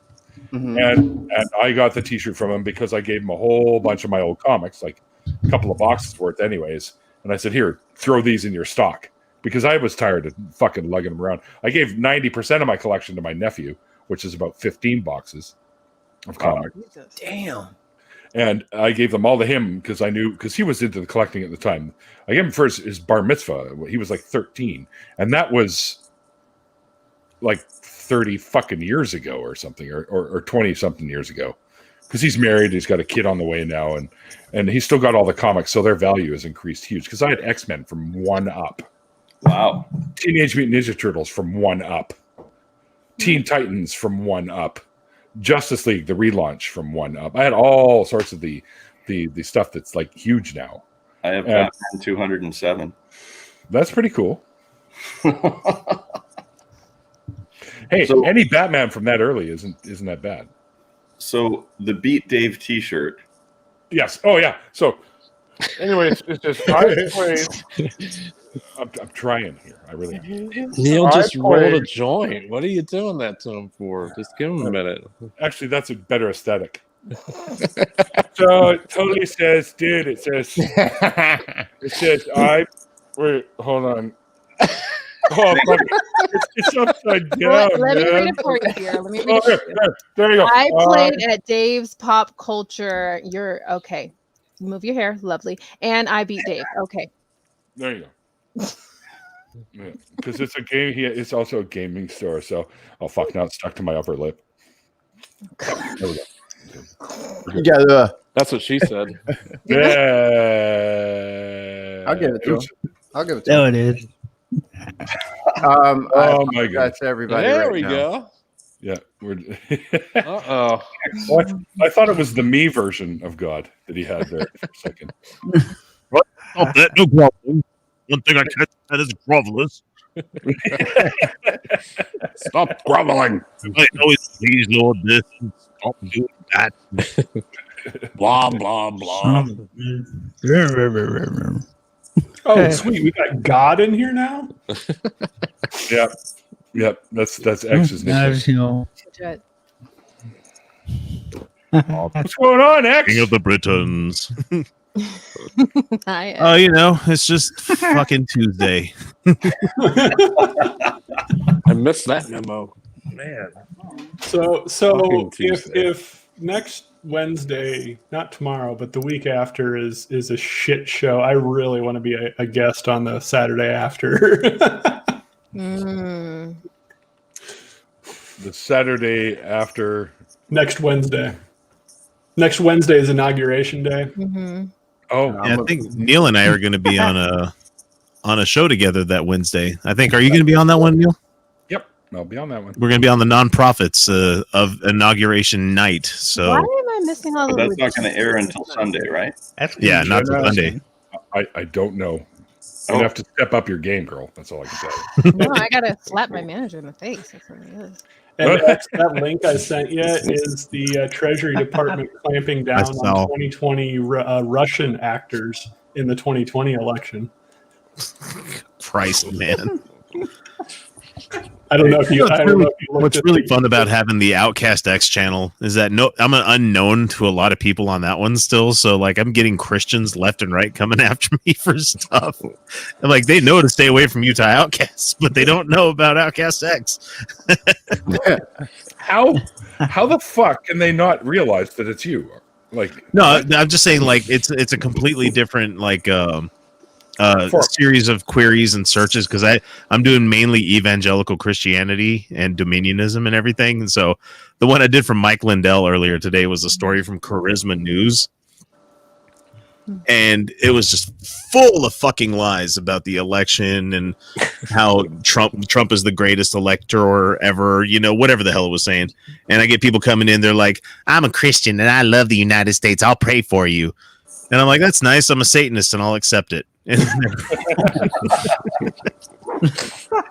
[SPEAKER 1] and I got the T-shirt from him because I gave him a whole bunch of my old comics, like a couple of boxes worth, anyways. And I said, "Here, throw these in your stock," because I was tired of fucking lugging them around. I gave 90% of my collection to my nephew, which is about 15 boxes of comics.
[SPEAKER 3] Damn.
[SPEAKER 1] And I gave them all to him because I knew, because he was into the collecting at the time. I gave him for his bar mitzvah. He was like 13. And that was like 30 fucking years ago or something, or 20 something years ago. Because he's married, he's got a kid on the way now, and he's still got all the comics, so their value has increased huge. Because I had X-Men from 1 up.
[SPEAKER 5] Wow.
[SPEAKER 1] Teenage Mutant Ninja Turtles from 1 up. Teen Titans from 1 up. Justice League, the relaunch from 1 up. I had all sorts of the stuff that's like huge now.
[SPEAKER 5] I have Batman 207.
[SPEAKER 1] That's pretty cool. Hey,
[SPEAKER 5] So-
[SPEAKER 1] any Batman from that early isn't that bad.
[SPEAKER 5] So the Beat Dave T-shirt.
[SPEAKER 1] Yes. Oh yeah. So anyway, it's just I'm trying here. I really am.
[SPEAKER 2] Neil just
[SPEAKER 1] I
[SPEAKER 2] rolled a
[SPEAKER 1] played-
[SPEAKER 2] joint. What are you doing that to him for? Just give him a minute.
[SPEAKER 1] Actually, that's a better aesthetic. So it totally says, dude. It says I. Wait, hold on. Oh, fuck. It's upside down.
[SPEAKER 7] Let me
[SPEAKER 1] man.
[SPEAKER 7] read it for you here. Let me read
[SPEAKER 1] Oh,
[SPEAKER 7] it for you.
[SPEAKER 1] there you go.
[SPEAKER 7] I played at Dave's Pop Culture. You're okay. Move your hair, lovely. And I beat Dave. Okay.
[SPEAKER 1] There you go. Because it's a game. It's also a gaming store. So, oh fuck! Now it's stuck to my upper lip. There we go.
[SPEAKER 3] You got
[SPEAKER 2] That's what she said.
[SPEAKER 1] Yeah.
[SPEAKER 3] I'll give it to him. I'll give it to
[SPEAKER 6] There
[SPEAKER 3] him.
[SPEAKER 6] it is.
[SPEAKER 1] Oh my god.
[SPEAKER 3] That's everybody.
[SPEAKER 2] There
[SPEAKER 3] right
[SPEAKER 2] we
[SPEAKER 3] now.
[SPEAKER 2] go.
[SPEAKER 1] Yeah. We're.
[SPEAKER 2] Uh-oh.
[SPEAKER 1] What? I thought it was the me version of God that he had there for a second.
[SPEAKER 8] Oh, that no groveling. One thing I can't that is grovelers.
[SPEAKER 1] Stop groveling.
[SPEAKER 8] I always please Lord this and stop doing that. Blah blah blah.
[SPEAKER 4] Oh, sweet. We got God in here now?
[SPEAKER 1] Yep. That's X's nickname. What's going on, X?
[SPEAKER 8] King of the Britons.
[SPEAKER 7] Hi.
[SPEAKER 8] Oh, it's just fucking Tuesday.
[SPEAKER 2] I missed that memo. Man.
[SPEAKER 4] So
[SPEAKER 2] Fucking Tuesday.
[SPEAKER 4] if next Wednesday, not tomorrow, but the week after is a shit show, I really want to be a guest on the Saturday after.
[SPEAKER 7] Mm.
[SPEAKER 1] The Saturday after.
[SPEAKER 4] Next Wednesday. Next Wednesday is inauguration day.
[SPEAKER 7] Mm-hmm.
[SPEAKER 1] Oh,
[SPEAKER 8] Yeah, I think Neil and I are going to be on a show together that Wednesday. I think. Are you going to be on that one, Neil?
[SPEAKER 1] yep. I'll be on that one.
[SPEAKER 8] We're going to be on the nonprofits of inauguration night. So
[SPEAKER 7] Why am I missing all
[SPEAKER 5] But
[SPEAKER 7] the
[SPEAKER 5] that's not going to air until Sunday, right?
[SPEAKER 8] yeah, not till Sunday.
[SPEAKER 1] I don't know.
[SPEAKER 5] Oh.
[SPEAKER 1] You have to step up your game, girl. That's all I can say.
[SPEAKER 7] No, I gotta slap my manager in the face. That's what it is.
[SPEAKER 4] And that link I sent you is the Treasury Department clamping down on 2020 Russian actors in the 2020 election.
[SPEAKER 8] Christ, man.
[SPEAKER 4] I don't know if you. I don't know if you looked
[SPEAKER 8] What's
[SPEAKER 4] at
[SPEAKER 8] really
[SPEAKER 4] the-
[SPEAKER 8] fun about having the Outcast X channel is that I'm an unknown to a lot of people on that one still. So like I'm getting Christians left and right coming after me for stuff. And like they know to stay away from Utah Outcasts, but they don't know about Outcast X.
[SPEAKER 1] How the fuck can they not realize that it's you? Like
[SPEAKER 8] No, I'm just saying like it's a completely different series of queries and searches because I'm doing mainly evangelical Christianity and dominionism and everything. And so the one I did from Mike Lindell earlier today was a story from Charisma News. And it was just full of fucking lies about the election and how Trump is the greatest elector ever, whatever the hell it was saying. And I get people coming in, they're like, I'm a Christian and I love the United States. I'll pray for you. And I'm like, that's nice. I'm a Satanist and I'll accept it.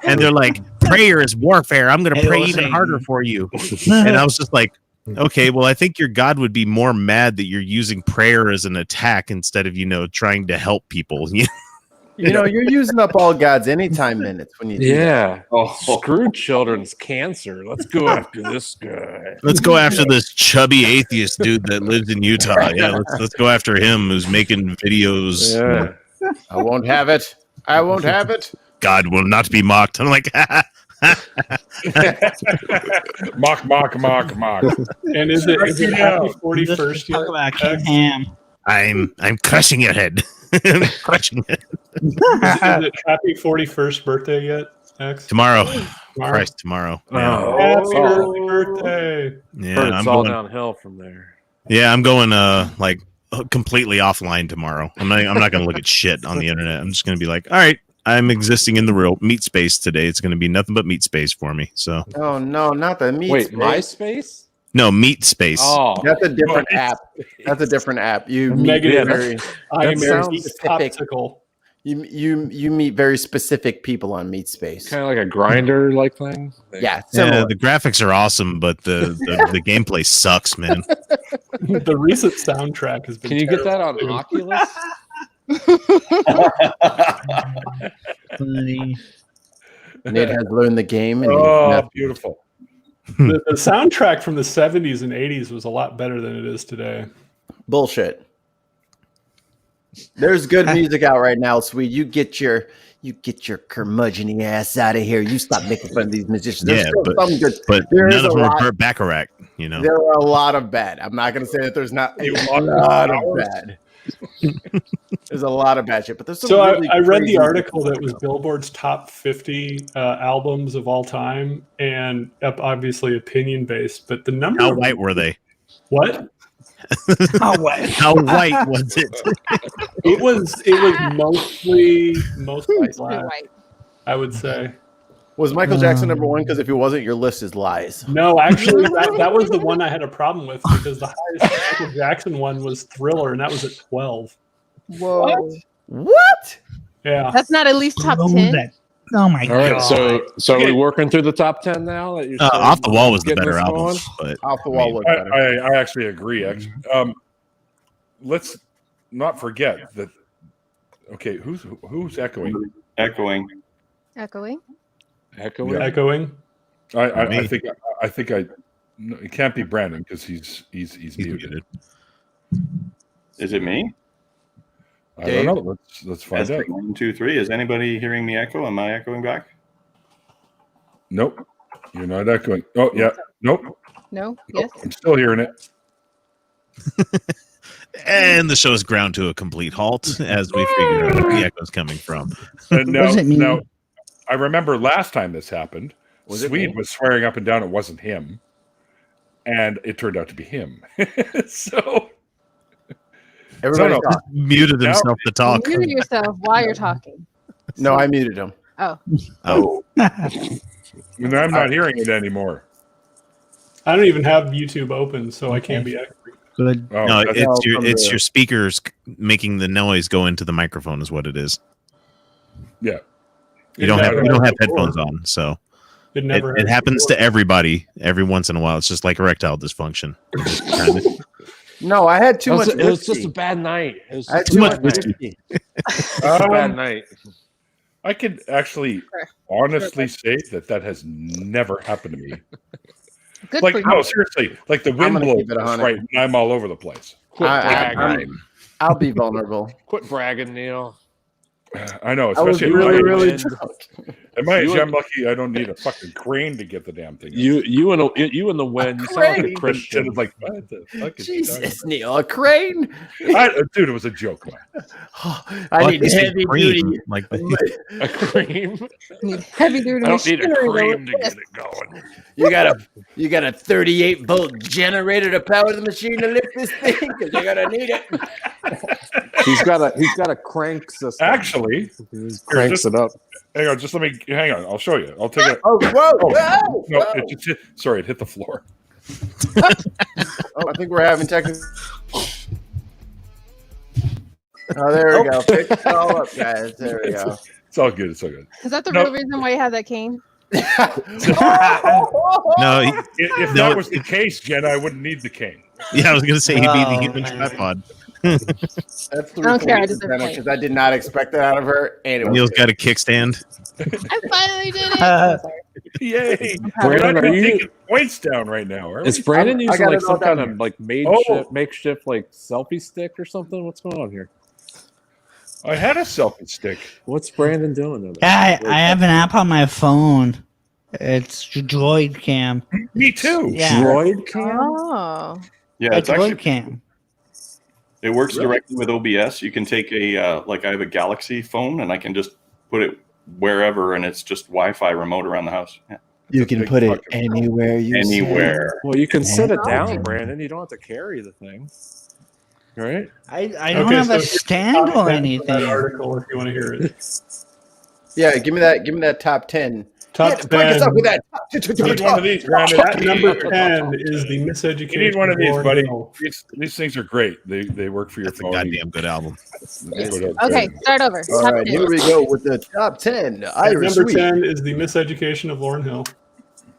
[SPEAKER 8] And they're like, prayer is warfare. I'm going to pray even harder for you. And I was just like, okay, well, I think your God would be more mad that you're using prayer as an attack instead of, trying to help people.
[SPEAKER 3] You're using up all God's anytime minutes when you do that.
[SPEAKER 2] Yeah. Oh, screw children's cancer. Let's go after this guy.
[SPEAKER 8] Let's go after this chubby atheist dude that lives in Utah. Yeah, let's go after him who's making videos.
[SPEAKER 2] Yeah.
[SPEAKER 3] I won't have it. I won't have it.
[SPEAKER 8] God will not be mocked. I'm like,
[SPEAKER 1] mock.
[SPEAKER 4] And is it happy 41st
[SPEAKER 6] Talk
[SPEAKER 4] yet?
[SPEAKER 6] about King Ham.
[SPEAKER 8] I'm crushing your head. I'm crushing it.
[SPEAKER 4] Is it happy 41st birthday yet, X?
[SPEAKER 8] Tomorrow.
[SPEAKER 4] Tomorrow?
[SPEAKER 8] Christ, tomorrow. Yeah,
[SPEAKER 2] Oh,
[SPEAKER 4] Happy early birthday.
[SPEAKER 8] yeah
[SPEAKER 2] Heard it's
[SPEAKER 8] I'm
[SPEAKER 2] all
[SPEAKER 8] going.
[SPEAKER 2] downhill from there.
[SPEAKER 8] Yeah, I'm going completely offline tomorrow. I'm not going to look at shit on the internet. I'm just going to be like, all right, I'm existing in the real meat space today. It's going to be nothing but meat space for me. So
[SPEAKER 3] Oh no, not the meat.
[SPEAKER 2] Wait,
[SPEAKER 3] space.
[SPEAKER 2] MySpace?
[SPEAKER 8] no meat space.
[SPEAKER 2] Oh,
[SPEAKER 3] That's a different app. That's a different app. You meet
[SPEAKER 4] Negative.
[SPEAKER 3] very,
[SPEAKER 4] I am
[SPEAKER 3] sounds
[SPEAKER 4] very
[SPEAKER 3] specific.
[SPEAKER 4] popsicle.
[SPEAKER 3] you meet very specific people on Meat Space.
[SPEAKER 2] kind of like a grinder like thing.
[SPEAKER 3] Yeah,
[SPEAKER 8] Yeah,
[SPEAKER 3] similar.
[SPEAKER 8] the graphics are awesome, but the gameplay sucks, man.
[SPEAKER 4] The recent soundtrack has been.
[SPEAKER 2] Can you get that on
[SPEAKER 4] terrible, too.
[SPEAKER 2] Oculus?
[SPEAKER 6] Funny.
[SPEAKER 3] Nate has learned the game, and
[SPEAKER 1] Oh, beautiful.
[SPEAKER 4] The soundtrack from the 70s and 80s was a lot better than it is today.
[SPEAKER 3] Bullshit. There's good music out right now, sweet. You get your curmudgeon ass out of here. You stop making fun of these musicians. There's still some good,
[SPEAKER 8] but
[SPEAKER 3] there
[SPEAKER 8] none
[SPEAKER 3] is
[SPEAKER 8] of
[SPEAKER 3] a
[SPEAKER 8] them
[SPEAKER 3] lot.
[SPEAKER 8] are Bacharach, you know.
[SPEAKER 3] There are a lot of bad. I'm not going to say that there's not a lot of bad. There's a lot of bad shit, but there's some.
[SPEAKER 4] So
[SPEAKER 3] really
[SPEAKER 4] I read the
[SPEAKER 3] crazy
[SPEAKER 4] article that was Billboard's top 50 albums of all time, and obviously opinion based. But the number.
[SPEAKER 8] How white were they?
[SPEAKER 4] What?
[SPEAKER 6] How white?
[SPEAKER 8] How white was it?
[SPEAKER 4] It was mostly
[SPEAKER 7] Pretty
[SPEAKER 4] black,
[SPEAKER 7] white.
[SPEAKER 4] I would say.
[SPEAKER 3] Was Michael Jackson number one? Because if he wasn't, your list is lies.
[SPEAKER 4] No, actually, that was the one I had a problem with because the highest Michael Jackson one was Thriller, and that was at 12.
[SPEAKER 7] Whoa.
[SPEAKER 3] What?
[SPEAKER 4] Yeah.
[SPEAKER 7] That's not at least top 10.
[SPEAKER 6] Oh my
[SPEAKER 2] All right,
[SPEAKER 6] god!
[SPEAKER 2] so are we working through the top 10 now? That you're
[SPEAKER 8] Off the Wall was the
[SPEAKER 2] getting
[SPEAKER 8] better
[SPEAKER 2] this
[SPEAKER 8] album,
[SPEAKER 2] going?
[SPEAKER 8] but
[SPEAKER 3] Off the Wall was better.
[SPEAKER 1] I actually agree. Actually, let's not forget that. Okay, who's echoing?
[SPEAKER 5] Echoing.
[SPEAKER 7] Echoing.
[SPEAKER 2] Echoing.
[SPEAKER 1] Yeah.
[SPEAKER 4] Echoing.
[SPEAKER 1] I think no, it can't be Brandon because he's muted.
[SPEAKER 5] Is it me?
[SPEAKER 1] I don't know. Let's find out.
[SPEAKER 5] 1, 2, 3. Is anybody hearing me echo? Am I echoing back?
[SPEAKER 1] Nope, you're not echoing. Oh yeah, nope.
[SPEAKER 7] No. Yes.
[SPEAKER 1] I'm still hearing it.
[SPEAKER 8] and the show's ground to a complete halt as we figure out where the echo's coming from.
[SPEAKER 1] And
[SPEAKER 6] What does it mean?
[SPEAKER 1] now, I remember last time this happened.
[SPEAKER 3] Was it
[SPEAKER 1] Swede
[SPEAKER 3] me?
[SPEAKER 1] was swearing up and down it wasn't him, and it turned out to be him. So
[SPEAKER 3] Everybody
[SPEAKER 1] No.
[SPEAKER 3] talk.
[SPEAKER 8] Muted himself to talk.
[SPEAKER 7] Mute yourself while you're talking.
[SPEAKER 3] No, I muted him.
[SPEAKER 7] Oh.
[SPEAKER 8] Oh,
[SPEAKER 1] and I'm not hearing it anymore.
[SPEAKER 4] I don't even have YouTube open, so I can't be echoing.
[SPEAKER 6] Good.
[SPEAKER 1] Oh,
[SPEAKER 8] no,
[SPEAKER 1] that's-
[SPEAKER 8] it's your speakers making the noise go into the microphone is what it is.
[SPEAKER 1] yeah.
[SPEAKER 8] You don't have headphones on, so
[SPEAKER 4] It never.
[SPEAKER 8] it happens to everybody every once in a while. It's just like erectile dysfunction. It just kinda-
[SPEAKER 3] No, I had too much.
[SPEAKER 2] It was just
[SPEAKER 3] whiskey.
[SPEAKER 2] a bad night. It was
[SPEAKER 3] I had
[SPEAKER 2] just
[SPEAKER 3] too
[SPEAKER 8] much
[SPEAKER 3] much
[SPEAKER 8] whiskey.
[SPEAKER 3] whiskey.
[SPEAKER 2] a bad night.
[SPEAKER 1] I could actually honestly say that has never happened to me.
[SPEAKER 7] Good
[SPEAKER 1] Like,
[SPEAKER 7] for you.
[SPEAKER 1] no, seriously. Like the wind
[SPEAKER 3] gonna
[SPEAKER 1] blows
[SPEAKER 3] keep it
[SPEAKER 1] just
[SPEAKER 3] 100.
[SPEAKER 1] right, and I'm all over the place.
[SPEAKER 2] Quit
[SPEAKER 3] I'm-
[SPEAKER 2] bragging.
[SPEAKER 3] I'll be vulnerable.
[SPEAKER 2] Quit bragging, Neil.
[SPEAKER 1] I know,
[SPEAKER 3] I was
[SPEAKER 1] especially
[SPEAKER 3] really,
[SPEAKER 1] at my
[SPEAKER 3] really
[SPEAKER 1] age.
[SPEAKER 3] drunk.
[SPEAKER 1] At my age,
[SPEAKER 2] You-
[SPEAKER 1] I'm lucky I don't need a fucking crane to get the damn thing.
[SPEAKER 2] You and the wind. You sound like a
[SPEAKER 3] Crane.
[SPEAKER 2] Christian.
[SPEAKER 1] It's like, what the fuck is he
[SPEAKER 3] Jesus, Neil, a crane.
[SPEAKER 1] dude, it was a joke, man.
[SPEAKER 3] I
[SPEAKER 8] Like
[SPEAKER 3] need
[SPEAKER 8] they say
[SPEAKER 3] heavy
[SPEAKER 8] cream,
[SPEAKER 3] duty.
[SPEAKER 8] like
[SPEAKER 2] A cream.
[SPEAKER 7] Need heavy duty
[SPEAKER 2] I don't need a
[SPEAKER 7] machinery
[SPEAKER 2] cream
[SPEAKER 7] to
[SPEAKER 2] to get it going.
[SPEAKER 3] You got a 38 volt generator to power the machine to lift this thing because you're gonna need it.
[SPEAKER 2] He's got a crank system.
[SPEAKER 1] Actually,
[SPEAKER 2] He cranks it up.
[SPEAKER 1] hang on, just let me hang on. I'll show you. I'll take it.
[SPEAKER 3] Oh, whoa!
[SPEAKER 1] No, it just hit, sorry, it hit the floor.
[SPEAKER 3] Oh, I think we're having technical. Oh, there we go. Pick it all up, guys. There we go.
[SPEAKER 1] It's all good. It's all good.
[SPEAKER 7] Is that the
[SPEAKER 1] No.
[SPEAKER 7] real reason why you have that cane?
[SPEAKER 8] no,
[SPEAKER 1] If
[SPEAKER 8] No.
[SPEAKER 1] that was the case, Jen, I wouldn't need the cane.
[SPEAKER 8] yeah, I was gonna say he'd be the
[SPEAKER 6] Oh,
[SPEAKER 8] human
[SPEAKER 6] man.
[SPEAKER 8] tripod.
[SPEAKER 3] That's the
[SPEAKER 7] I don't care, I
[SPEAKER 3] reason,
[SPEAKER 7] deserve
[SPEAKER 3] because I did not expect that out of her, and it was
[SPEAKER 8] Neil's
[SPEAKER 3] good.
[SPEAKER 8] got a kickstand.
[SPEAKER 7] I finally did it.
[SPEAKER 6] Uh,
[SPEAKER 1] Yay!
[SPEAKER 7] Brandon,
[SPEAKER 1] We're not
[SPEAKER 2] are
[SPEAKER 1] even
[SPEAKER 2] you-
[SPEAKER 1] taking points down right now, are we?
[SPEAKER 2] Is Brandon
[SPEAKER 3] I
[SPEAKER 2] using
[SPEAKER 3] got
[SPEAKER 2] like
[SPEAKER 3] it all
[SPEAKER 2] some kind
[SPEAKER 3] down
[SPEAKER 2] of like
[SPEAKER 1] Oh.
[SPEAKER 2] makeshift like selfie stick or something? What's going on here?
[SPEAKER 1] I had a selfie stick.
[SPEAKER 2] What's Brandon doing? Over there?
[SPEAKER 6] yeah, I have an app on my phone. It's Droid Cam.
[SPEAKER 1] Me too.
[SPEAKER 6] Yeah,
[SPEAKER 2] Droid cam?
[SPEAKER 7] Oh.
[SPEAKER 5] Yeah,
[SPEAKER 6] it's
[SPEAKER 5] it's actually
[SPEAKER 6] Droid Cam.
[SPEAKER 5] it works directly with OBS. You can take a like I have a Galaxy phone and I can just put it wherever and it's just Wi-Fi remote around the house. Yeah.
[SPEAKER 3] You
[SPEAKER 1] a
[SPEAKER 3] can
[SPEAKER 1] big
[SPEAKER 3] put it
[SPEAKER 1] fucking phone.
[SPEAKER 3] anywhere you
[SPEAKER 5] Anywhere.
[SPEAKER 2] Well, you can sit it
[SPEAKER 7] Yeah.
[SPEAKER 2] down, Brandon. You don't have to carry the thing. Right?
[SPEAKER 6] I don't
[SPEAKER 4] Okay,
[SPEAKER 6] have
[SPEAKER 4] so
[SPEAKER 6] a
[SPEAKER 4] here's the
[SPEAKER 6] stand
[SPEAKER 4] top
[SPEAKER 6] or
[SPEAKER 4] 10 for that
[SPEAKER 6] anything.
[SPEAKER 4] article if you want to hear it.
[SPEAKER 3] Yeah, give me that top 10.
[SPEAKER 4] Top
[SPEAKER 3] Yeah, break us
[SPEAKER 4] 10.
[SPEAKER 3] up with that.
[SPEAKER 1] You need one of these, Brandon.
[SPEAKER 4] At number 10 is the Miseducation.
[SPEAKER 1] You need one of these,
[SPEAKER 4] Lauren
[SPEAKER 1] buddy.
[SPEAKER 4] Hill.
[SPEAKER 1] These things are great. They work for your
[SPEAKER 8] That's a
[SPEAKER 1] phone.
[SPEAKER 8] goddamn good album.
[SPEAKER 7] Okay, start over.
[SPEAKER 3] All
[SPEAKER 7] Top
[SPEAKER 3] right,
[SPEAKER 7] 10.
[SPEAKER 3] here we go with the top 10.
[SPEAKER 4] At
[SPEAKER 3] Irish
[SPEAKER 4] number
[SPEAKER 3] Sweet.
[SPEAKER 4] 10 is the Miseducation of Lauren Hill.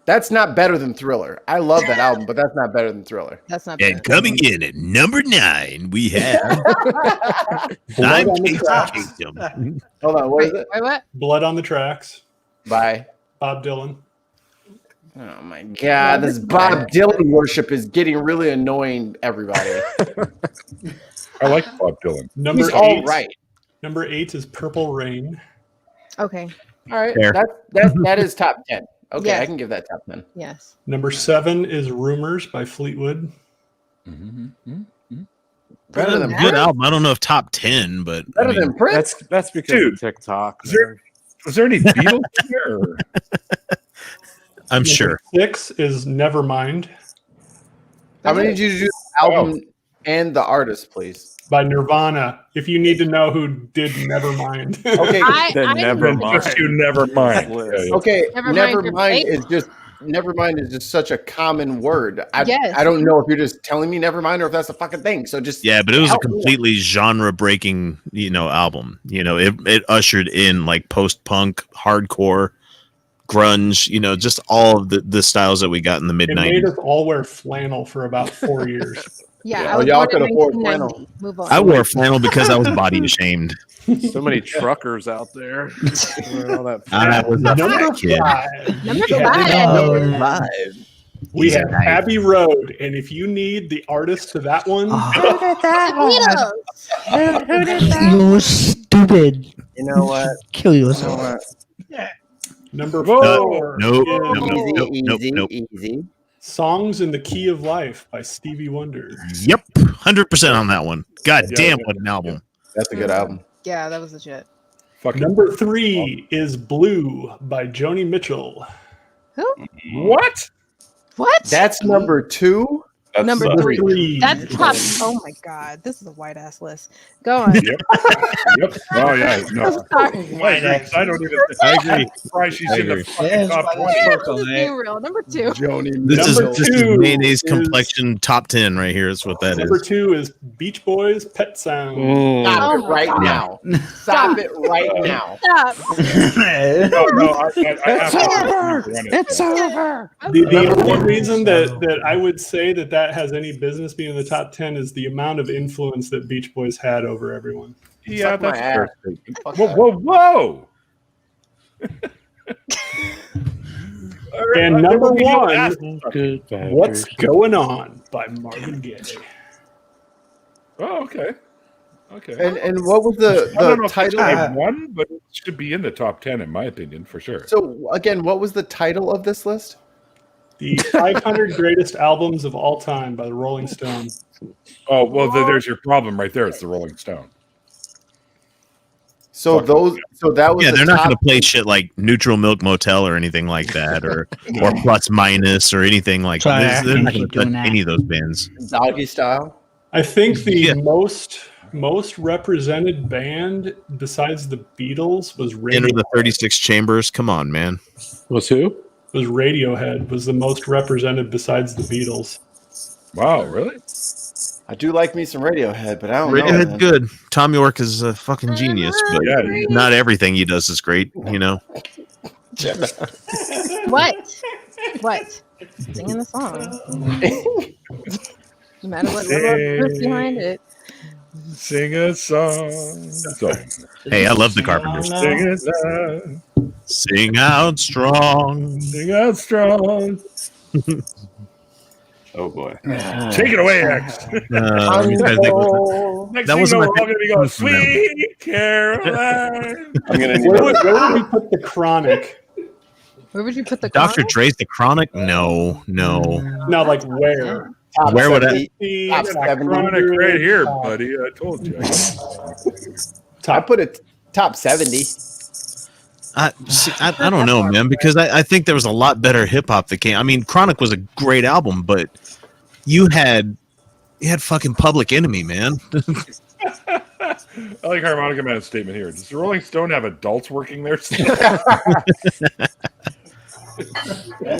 [SPEAKER 3] That's not better than Thriller. I love that album, but that's not better than Thriller.
[SPEAKER 7] That's not bad.
[SPEAKER 8] And coming in at number 9, we have I'm
[SPEAKER 4] on the
[SPEAKER 8] Casey
[SPEAKER 4] Tracks.
[SPEAKER 8] Kingdom.
[SPEAKER 3] Hold on, what is it?
[SPEAKER 7] Wait, what?
[SPEAKER 4] Blood on the Tracks.
[SPEAKER 3] Bye.
[SPEAKER 4] Bob Dylan.
[SPEAKER 3] Oh my god, this Bob Dylan worship is getting really annoying, everybody.
[SPEAKER 1] I like Bob Dylan.
[SPEAKER 4] Number
[SPEAKER 3] He's
[SPEAKER 4] 8.
[SPEAKER 3] all right.
[SPEAKER 4] Number 8 is Purple Rain.
[SPEAKER 7] Okay.
[SPEAKER 3] All right.
[SPEAKER 8] Fair.
[SPEAKER 3] That is top 10. Okay,
[SPEAKER 7] Yes.
[SPEAKER 3] I can give that top 10.
[SPEAKER 7] Yes.
[SPEAKER 4] Number 7 is Rumors by Fleetwood.
[SPEAKER 3] Better than
[SPEAKER 8] Good
[SPEAKER 3] Prince.
[SPEAKER 8] album. I don't know if top 10, but I
[SPEAKER 3] Better
[SPEAKER 8] mean,
[SPEAKER 3] than Prince.
[SPEAKER 2] That's because
[SPEAKER 1] Dude,
[SPEAKER 2] of TikTok.
[SPEAKER 1] is there-
[SPEAKER 2] man.
[SPEAKER 1] Was there any Beatles here? Or-
[SPEAKER 8] I'm
[SPEAKER 4] Number
[SPEAKER 8] sure.
[SPEAKER 4] 6 is Nevermind
[SPEAKER 3] How many did you do the album and the artist, please?
[SPEAKER 4] by Nirvana. If you need to know who did Nevermind.
[SPEAKER 3] Okay.
[SPEAKER 2] Then
[SPEAKER 7] I
[SPEAKER 2] never
[SPEAKER 1] Then
[SPEAKER 2] mind.
[SPEAKER 1] just you never mind.
[SPEAKER 2] That
[SPEAKER 1] Yeah, yeah.
[SPEAKER 3] Okay.
[SPEAKER 7] Nevermind, your
[SPEAKER 3] Nevermind is just such a common word.
[SPEAKER 7] Yes.
[SPEAKER 3] I don't know if you're just telling me nevermind or if that's a fucking thing. So just
[SPEAKER 8] Yeah, but it was a
[SPEAKER 3] help me.
[SPEAKER 8] completely genre-breaking, album. It ushered in like post-punk, hardcore, grunge. Just all of the styles that we got in the mid
[SPEAKER 4] It made
[SPEAKER 8] '90s.
[SPEAKER 4] us all wear flannel for about 4 years.
[SPEAKER 7] Yeah,
[SPEAKER 3] Yeah.
[SPEAKER 7] I was
[SPEAKER 3] Y'all
[SPEAKER 7] born
[SPEAKER 3] could
[SPEAKER 7] in
[SPEAKER 3] afford
[SPEAKER 7] 1990. Move on.
[SPEAKER 8] I wore flannel because I was body ashamed.
[SPEAKER 2] So many truckers out there. Wearing all that
[SPEAKER 8] I was a
[SPEAKER 4] Number
[SPEAKER 8] fat kid.
[SPEAKER 4] 5.
[SPEAKER 7] Number
[SPEAKER 4] we have-
[SPEAKER 7] 5.
[SPEAKER 3] Number 5.
[SPEAKER 4] We
[SPEAKER 8] He's
[SPEAKER 4] have
[SPEAKER 8] a knight.
[SPEAKER 4] Abbey Road, and if you need the artist to that one,
[SPEAKER 7] The
[SPEAKER 6] You stupid.
[SPEAKER 3] You know what?
[SPEAKER 6] Kill
[SPEAKER 3] You know
[SPEAKER 6] yourself.
[SPEAKER 3] what?
[SPEAKER 4] number
[SPEAKER 8] No,
[SPEAKER 4] 4
[SPEAKER 8] nope,
[SPEAKER 4] is
[SPEAKER 8] nope. Nope.
[SPEAKER 3] Easy.
[SPEAKER 4] Songs in the Key of Life by Stevie Wonder.
[SPEAKER 8] Yep, 100% on that one. God
[SPEAKER 1] Yeah,
[SPEAKER 8] damn,
[SPEAKER 1] yeah,
[SPEAKER 8] what an album!
[SPEAKER 3] That's a good album.
[SPEAKER 7] Yeah, that was legit.
[SPEAKER 1] Fucking
[SPEAKER 4] Number 3 is Blue by Joni Mitchell.
[SPEAKER 7] Who?
[SPEAKER 1] what?
[SPEAKER 7] What?
[SPEAKER 3] That's number 2.
[SPEAKER 5] That's
[SPEAKER 7] Number
[SPEAKER 4] Number
[SPEAKER 7] 3.
[SPEAKER 4] 3.
[SPEAKER 7] That's top. Oh my god, this is a white ass list. Go on.
[SPEAKER 1] Yep. Yep. Oh yeah. No.
[SPEAKER 7] Sorry.
[SPEAKER 1] I don't even.
[SPEAKER 8] I agree.
[SPEAKER 1] Surprised she's
[SPEAKER 8] I
[SPEAKER 1] in the
[SPEAKER 8] agree.
[SPEAKER 1] fucking top 20.
[SPEAKER 7] Just being real. Number 2.
[SPEAKER 3] Joni
[SPEAKER 8] This is
[SPEAKER 4] Number
[SPEAKER 8] just a
[SPEAKER 4] 2
[SPEAKER 8] mayonnaise
[SPEAKER 4] is-
[SPEAKER 8] complexion top 10 right here. Is what that
[SPEAKER 4] Number
[SPEAKER 8] is.
[SPEAKER 4] 2 is Beach Boys Pet Sound.
[SPEAKER 3] Stop
[SPEAKER 7] Oh
[SPEAKER 3] it
[SPEAKER 7] my
[SPEAKER 3] right
[SPEAKER 7] God.
[SPEAKER 3] now. Stop it right now.
[SPEAKER 7] Stop.
[SPEAKER 1] No, I have to.
[SPEAKER 2] It's over.
[SPEAKER 4] The only reason that I would say that has any business being in the top 10 is the amount of influence that Beach Boys had over everyone.
[SPEAKER 1] Yeah,
[SPEAKER 3] Suck my
[SPEAKER 1] that's
[SPEAKER 3] ass.
[SPEAKER 1] fair.
[SPEAKER 3] Fuck
[SPEAKER 1] Whoa,
[SPEAKER 3] that.
[SPEAKER 1] whoa, whoa! All right,
[SPEAKER 4] And
[SPEAKER 1] I
[SPEAKER 4] number
[SPEAKER 1] never even
[SPEAKER 4] 1,
[SPEAKER 1] asked.
[SPEAKER 4] What's Going On by Marvin Gaye.
[SPEAKER 1] Oh, okay. Okay.
[SPEAKER 3] And what was the
[SPEAKER 1] I don't know if it's
[SPEAKER 3] title?
[SPEAKER 1] top 1, but it should be in the top 10 in my opinion, for sure.
[SPEAKER 3] So again, what was the title of this list?
[SPEAKER 4] The 500 Greatest Albums of All Time by the Rolling Stones.
[SPEAKER 1] Oh well, there's your problem right there. It's the Rolling Stone.
[SPEAKER 3] So
[SPEAKER 1] Fuck
[SPEAKER 3] that was
[SPEAKER 8] Yeah,
[SPEAKER 3] the
[SPEAKER 8] they're not
[SPEAKER 3] top-
[SPEAKER 8] going to play shit like Neutral Milk Motel or anything like that, or Plus Minus or anything like
[SPEAKER 6] Sorry,
[SPEAKER 8] that.
[SPEAKER 6] I
[SPEAKER 8] They're not
[SPEAKER 6] keep
[SPEAKER 8] going to
[SPEAKER 6] doing
[SPEAKER 8] touch
[SPEAKER 6] that.
[SPEAKER 8] any of those bands.
[SPEAKER 3] Doggy Style.
[SPEAKER 4] I think the
[SPEAKER 8] Yeah.
[SPEAKER 4] most represented band besides the Beatles was
[SPEAKER 8] Enter
[SPEAKER 4] Radiohead.
[SPEAKER 8] the 36 Chambers. Come on, man.
[SPEAKER 2] Was who?
[SPEAKER 4] Was Radiohead was the most represented besides the Beatles.
[SPEAKER 1] Wow, really?
[SPEAKER 3] I do like me some Radiohead, but I don't
[SPEAKER 8] Radiohead's
[SPEAKER 3] know.
[SPEAKER 8] good. Tom York is a fucking genius, but
[SPEAKER 1] Yeah.
[SPEAKER 8] not everything he does is great.
[SPEAKER 7] What? What? Singing the song. No matter what level behind it.
[SPEAKER 1] Sing a song.
[SPEAKER 8] Hey, I love the Carpenters.
[SPEAKER 1] Sing it loud.
[SPEAKER 8] Sing out strong.
[SPEAKER 1] Sing out strong.
[SPEAKER 5] Oh boy.
[SPEAKER 1] Take it away, X.
[SPEAKER 8] Let me try to think what
[SPEAKER 1] Next
[SPEAKER 8] That
[SPEAKER 1] thing
[SPEAKER 8] wasn't
[SPEAKER 1] we're
[SPEAKER 8] my
[SPEAKER 1] all going to be going,
[SPEAKER 8] from them.
[SPEAKER 1] Sweet Caroline.
[SPEAKER 5] I'm gonna need
[SPEAKER 4] Where would we put the Chronic?
[SPEAKER 7] Where would you put the
[SPEAKER 8] Dr.
[SPEAKER 7] Chronic?
[SPEAKER 8] Dre's The Chronic? No.
[SPEAKER 4] No, like where?
[SPEAKER 3] Top
[SPEAKER 8] Where would
[SPEAKER 3] 70.
[SPEAKER 4] The
[SPEAKER 3] Top 70.
[SPEAKER 1] Chronic right here, buddy. I told you.
[SPEAKER 3] I put it top 70.
[SPEAKER 8] I don't know, man, because I think there was a lot better hip hop that came. I mean, Chronic was a great album, but you had fucking Public Enemy, man.
[SPEAKER 1] I like Harmonica Man's statement here. Does the Rolling Stone have adults working there still?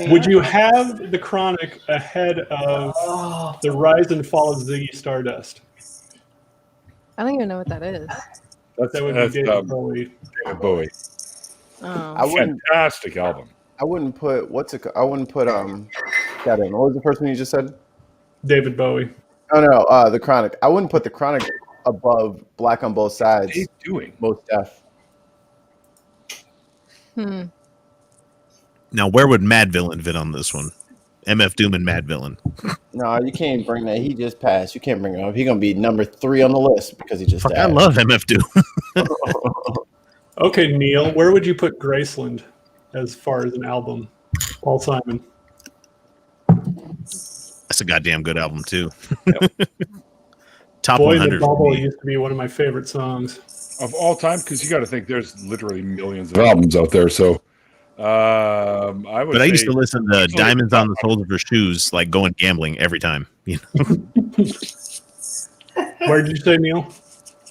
[SPEAKER 4] Would you have the Chronic ahead of the Rise and Fall of Ziggy Stardust?
[SPEAKER 7] I don't even know what that is.
[SPEAKER 4] That would be David Bowie.
[SPEAKER 1] David Bowie.
[SPEAKER 7] Oh.
[SPEAKER 3] I wouldn't.
[SPEAKER 1] Fantastic album.
[SPEAKER 3] I wouldn't put I wouldn't put Got it. What was the first one you just said?
[SPEAKER 4] David Bowie.
[SPEAKER 3] Oh no, the Chronic. I wouldn't put the Chronic above Black on Both Sides.
[SPEAKER 1] What are you doing?
[SPEAKER 3] Most Def.
[SPEAKER 8] Now, where would Mad Villain fit on this one? MF Doom and Mad Villain.
[SPEAKER 3] No, you can't bring that. He just passed. You can't bring him up. He's gonna be number 3 on the list because he just
[SPEAKER 8] Fuck,
[SPEAKER 3] died.
[SPEAKER 8] I love MF Doom.
[SPEAKER 4] Okay, Neil, where would you put Graceland as far as an album? Paul Simon.
[SPEAKER 8] That's a goddamn good album too. Top
[SPEAKER 4] Boy in
[SPEAKER 8] 100.
[SPEAKER 4] the Bubble used to be one of my favorite songs.
[SPEAKER 1] Of all time, because you got to think there's literally millions of albums out there. So I would.
[SPEAKER 8] But I used
[SPEAKER 1] say-
[SPEAKER 8] to listen to Diamonds on the Soles of Her Shoes, like going gambling every time. You know?
[SPEAKER 4] Where did you say, Neil?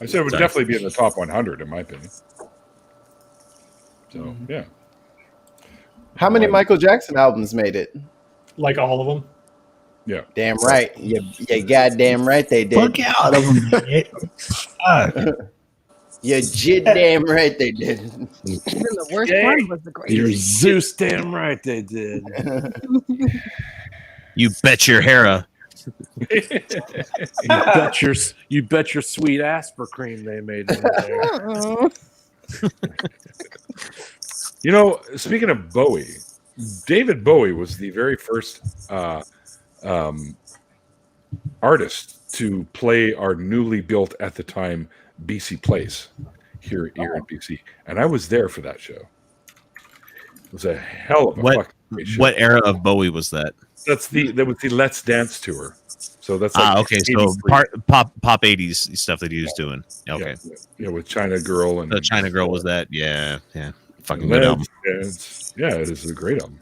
[SPEAKER 1] I said it would
[SPEAKER 8] Sorry.
[SPEAKER 1] definitely be in the top 100 in my opinion. So yeah.
[SPEAKER 3] How many Michael Jackson albums made it?
[SPEAKER 4] Like all of them?
[SPEAKER 3] Damn right. You goddamn right they did.
[SPEAKER 6] Fuck yeah, all of them did it. Fuck.
[SPEAKER 3] You jid damn right they did.
[SPEAKER 7] Even the worst one was the greatest.
[SPEAKER 2] You're Zeus, damn right they did.
[SPEAKER 8] You bet your Hera.
[SPEAKER 2] You bet your sweet Asper cream they made in there.
[SPEAKER 1] You know, speaking of Bowie, David Bowie was the very first artist to play our newly built at the time BC Place here in BC, and I was there for that show. It was a hell of a fucking great show.
[SPEAKER 8] What era of Bowie was that?
[SPEAKER 1] That was the Let's Dance tour. So that's like
[SPEAKER 8] Okay. So
[SPEAKER 1] 83.
[SPEAKER 8] pop 80s stuff that he was doing. Okay.
[SPEAKER 1] Yeah, with China Girl and
[SPEAKER 8] The China Girl was that? Yeah. Fucking good album.
[SPEAKER 1] Dance. Yeah, it is a great album.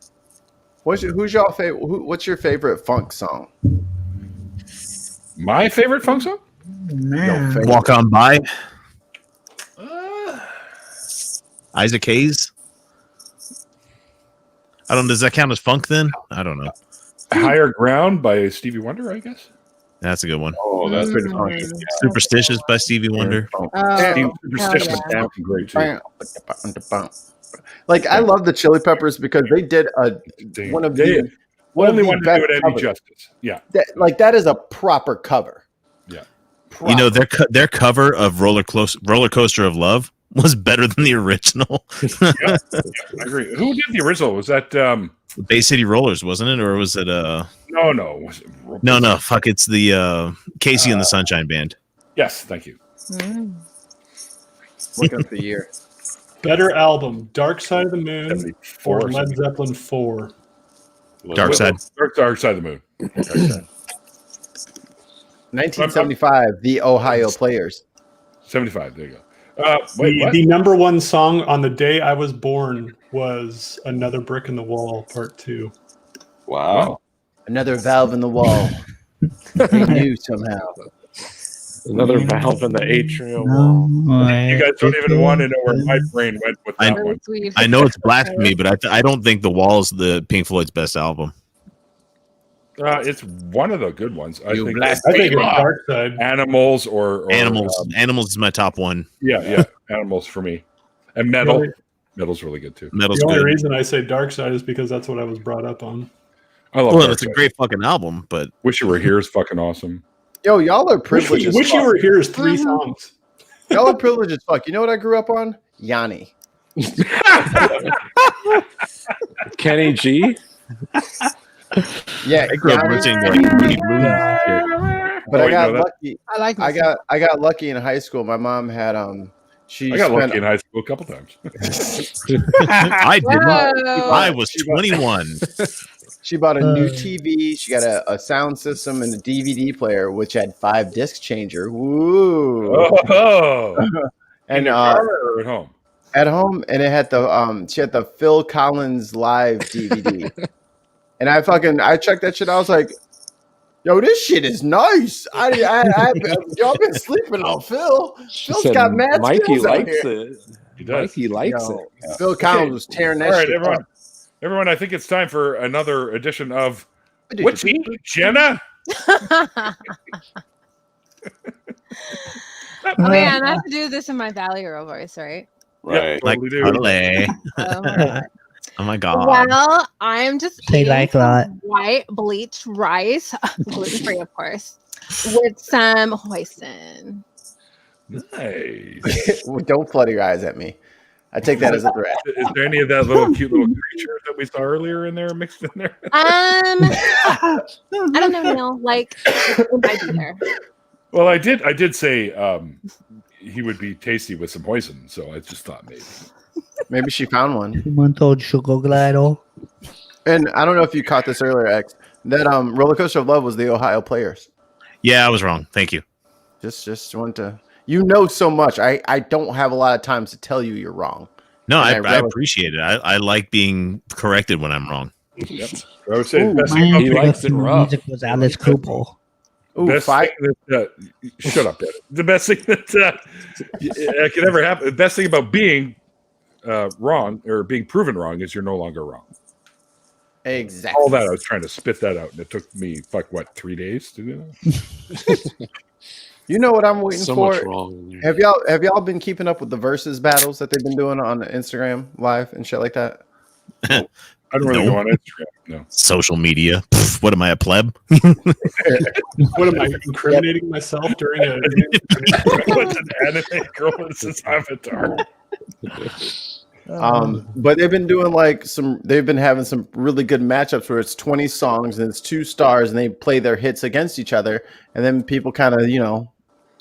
[SPEAKER 3] What's your favorite funk song?
[SPEAKER 1] My favorite funk song?
[SPEAKER 6] Man.
[SPEAKER 3] favorite.
[SPEAKER 8] Walk On By. Isaac Hayes. I don't. Does that count as funk then? I don't know.
[SPEAKER 1] Higher Ground by Stevie Wonder, I guess.
[SPEAKER 8] That's a good one.
[SPEAKER 3] Oh, that's pretty funky.
[SPEAKER 8] Superstitious by Stevie Wonder.
[SPEAKER 7] Oh,
[SPEAKER 1] Steve
[SPEAKER 7] hell
[SPEAKER 1] Superstition
[SPEAKER 7] yeah.
[SPEAKER 1] was great too.
[SPEAKER 3] Like I love the Chili Peppers because they did one of
[SPEAKER 1] They
[SPEAKER 3] the one
[SPEAKER 1] only
[SPEAKER 3] of the
[SPEAKER 1] one to
[SPEAKER 3] best
[SPEAKER 1] do it any
[SPEAKER 3] covers.
[SPEAKER 1] justice. Yeah.
[SPEAKER 3] That is a proper cover.
[SPEAKER 1] Yeah.
[SPEAKER 8] You know their cover of Roller Coaster of Love was better than the original.
[SPEAKER 1] Yeah, I agree. Who did the original? Was that
[SPEAKER 8] Bay City Rollers, wasn't it, or was it?
[SPEAKER 1] no? Was it,
[SPEAKER 8] No. Fuck, it's the Casey and the Sunshine Band.
[SPEAKER 1] Yes, thank you.
[SPEAKER 3] Look up the year.
[SPEAKER 4] Better album, Dark Side of the Moon
[SPEAKER 1] 74
[SPEAKER 4] or
[SPEAKER 1] or
[SPEAKER 4] Led
[SPEAKER 1] something.
[SPEAKER 4] Zeppelin 4?
[SPEAKER 8] Dark Side.
[SPEAKER 1] Dark Side of the Moon.
[SPEAKER 3] 1975, the Ohio Players.
[SPEAKER 1] 75. There you go. Wait, what?
[SPEAKER 4] The number one song on the day I was born was Another Brick in the Wall, Part 2.
[SPEAKER 5] Wow.
[SPEAKER 3] Another valve in the wall. They knew somehow.
[SPEAKER 2] Another valve in the atrium wall.
[SPEAKER 1] You guys don't even want to know where my brain went with that
[SPEAKER 7] Really
[SPEAKER 1] one.
[SPEAKER 7] sweet.
[SPEAKER 8] I know it's blasphemy, but I don't think The Wall is the Pink Floyd's best album.
[SPEAKER 1] It's one of the good ones. I think
[SPEAKER 4] I think it's Dark Side.
[SPEAKER 1] Animals or
[SPEAKER 8] Animals. Animals is my top one.
[SPEAKER 1] Yeah, Animals for me. And Metal. Metal's really good too.
[SPEAKER 8] Metal's
[SPEAKER 4] The only
[SPEAKER 8] good.
[SPEAKER 4] reason I say Dark Side is because that's what I was brought up on.
[SPEAKER 1] I love
[SPEAKER 8] Well,
[SPEAKER 1] Dark
[SPEAKER 8] it's a
[SPEAKER 1] Side.
[SPEAKER 8] great fucking album, but
[SPEAKER 1] Wish You Were Here is fucking awesome.
[SPEAKER 3] Yo, y'all are
[SPEAKER 4] Wish
[SPEAKER 3] privileged as
[SPEAKER 4] You
[SPEAKER 3] fuck.
[SPEAKER 4] Were Here is 3 songs.
[SPEAKER 3] Y'all are privileged as fuck. You know what I grew up on? Yanni.
[SPEAKER 2] Kenny G.
[SPEAKER 3] Yeah,
[SPEAKER 8] I grew up
[SPEAKER 3] Yanni.
[SPEAKER 8] listening to like Moody Blues and shit.
[SPEAKER 3] But
[SPEAKER 1] Oh,
[SPEAKER 3] I
[SPEAKER 1] you
[SPEAKER 3] got
[SPEAKER 1] know that?
[SPEAKER 3] lucky.
[SPEAKER 7] I like
[SPEAKER 3] I got lucky in high school. My mom had she
[SPEAKER 1] I got
[SPEAKER 3] spent
[SPEAKER 1] lucky in high school a couple times.
[SPEAKER 8] I did not.
[SPEAKER 7] Whoa.
[SPEAKER 8] I was 21.
[SPEAKER 3] she bought a new TV. She got a sound system and a DVD player, which had 5 disc changer. Woo!
[SPEAKER 1] Oh,
[SPEAKER 3] And
[SPEAKER 1] or at home.
[SPEAKER 3] at home, and it had the she had the Phil Collins live DVD. And I checked that shit. I was like, yo, this shit is nice. Y'all been sleeping on Phil.
[SPEAKER 2] She
[SPEAKER 3] Phil's
[SPEAKER 2] said
[SPEAKER 3] got mad
[SPEAKER 2] Mikey
[SPEAKER 3] skills out
[SPEAKER 2] likes
[SPEAKER 3] here.
[SPEAKER 2] it.
[SPEAKER 1] He does.
[SPEAKER 2] Mikey likes
[SPEAKER 3] Yo,
[SPEAKER 2] it.
[SPEAKER 3] Phil Collins was tearing that
[SPEAKER 1] All right,
[SPEAKER 3] shit
[SPEAKER 1] everyone.
[SPEAKER 3] up.
[SPEAKER 1] Everyone, I think it's time for another edition of What's Eat, Jenna?
[SPEAKER 7] Oh man, I have to do this in my Valley Girl voice, right?
[SPEAKER 5] Right.
[SPEAKER 8] Like,
[SPEAKER 1] Totally do.
[SPEAKER 8] Olé.
[SPEAKER 7] Oh my God.
[SPEAKER 8] Oh my god.
[SPEAKER 7] Well, I'm just
[SPEAKER 6] They
[SPEAKER 7] eating
[SPEAKER 6] like
[SPEAKER 7] some
[SPEAKER 6] that.
[SPEAKER 7] white bleached rice, gluten free, of course, with some hoisin.
[SPEAKER 1] Nice.
[SPEAKER 3] Don't flood your eyes at me. I take that as a threat.
[SPEAKER 1] Is there any of that cute little creature that we saw earlier in there mixed in there?
[SPEAKER 7] I don't know, Neil. Like, it might be there.
[SPEAKER 1] Well, I did say he would be tasty with some poison, so I just thought maybe.
[SPEAKER 3] Maybe she found one.
[SPEAKER 6] Month-old sugar glider.
[SPEAKER 3] And I don't know if you caught this earlier, X. That Roller Coaster of Love was the Ohio Players.
[SPEAKER 8] Yeah, I was wrong. Thank you.
[SPEAKER 3] Just want to. You know so much. I don't have a lot of times to tell you you're wrong.
[SPEAKER 8] No,
[SPEAKER 3] And
[SPEAKER 8] I appreciate it. I like being corrected when I'm wrong.
[SPEAKER 1] Yep. I would say
[SPEAKER 6] Ooh,
[SPEAKER 1] the best
[SPEAKER 6] my
[SPEAKER 1] thing about
[SPEAKER 2] He
[SPEAKER 6] favorite
[SPEAKER 2] likes it rough.
[SPEAKER 6] music was Alice Cooper.
[SPEAKER 3] Ooh,
[SPEAKER 1] best
[SPEAKER 3] five.
[SPEAKER 1] thing that shut up, Ed. The best thing that could ever happen. The best thing about being wrong or being proven wrong is you're no longer wrong.
[SPEAKER 3] Exactly.
[SPEAKER 1] All that I was trying to spit that out, and it took me 3 days to do that.
[SPEAKER 3] You know what I'm waiting
[SPEAKER 2] So
[SPEAKER 3] for?
[SPEAKER 2] much wrong in there.
[SPEAKER 3] Have y'all been keeping up with the versus battles that they've been doing on Instagram Live and shit like that?
[SPEAKER 1] I don't really
[SPEAKER 8] No.
[SPEAKER 1] go on Instagram. No.
[SPEAKER 8] Social media. Pff, what am I, a pleb?
[SPEAKER 4] What am I incriminating myself during a?
[SPEAKER 1] What's an anime girl with this avatar?
[SPEAKER 3] But they've been doing they've been having some really good matchups where it's 20 songs and it's 2 stars and they play their hits against each other, and then people kind of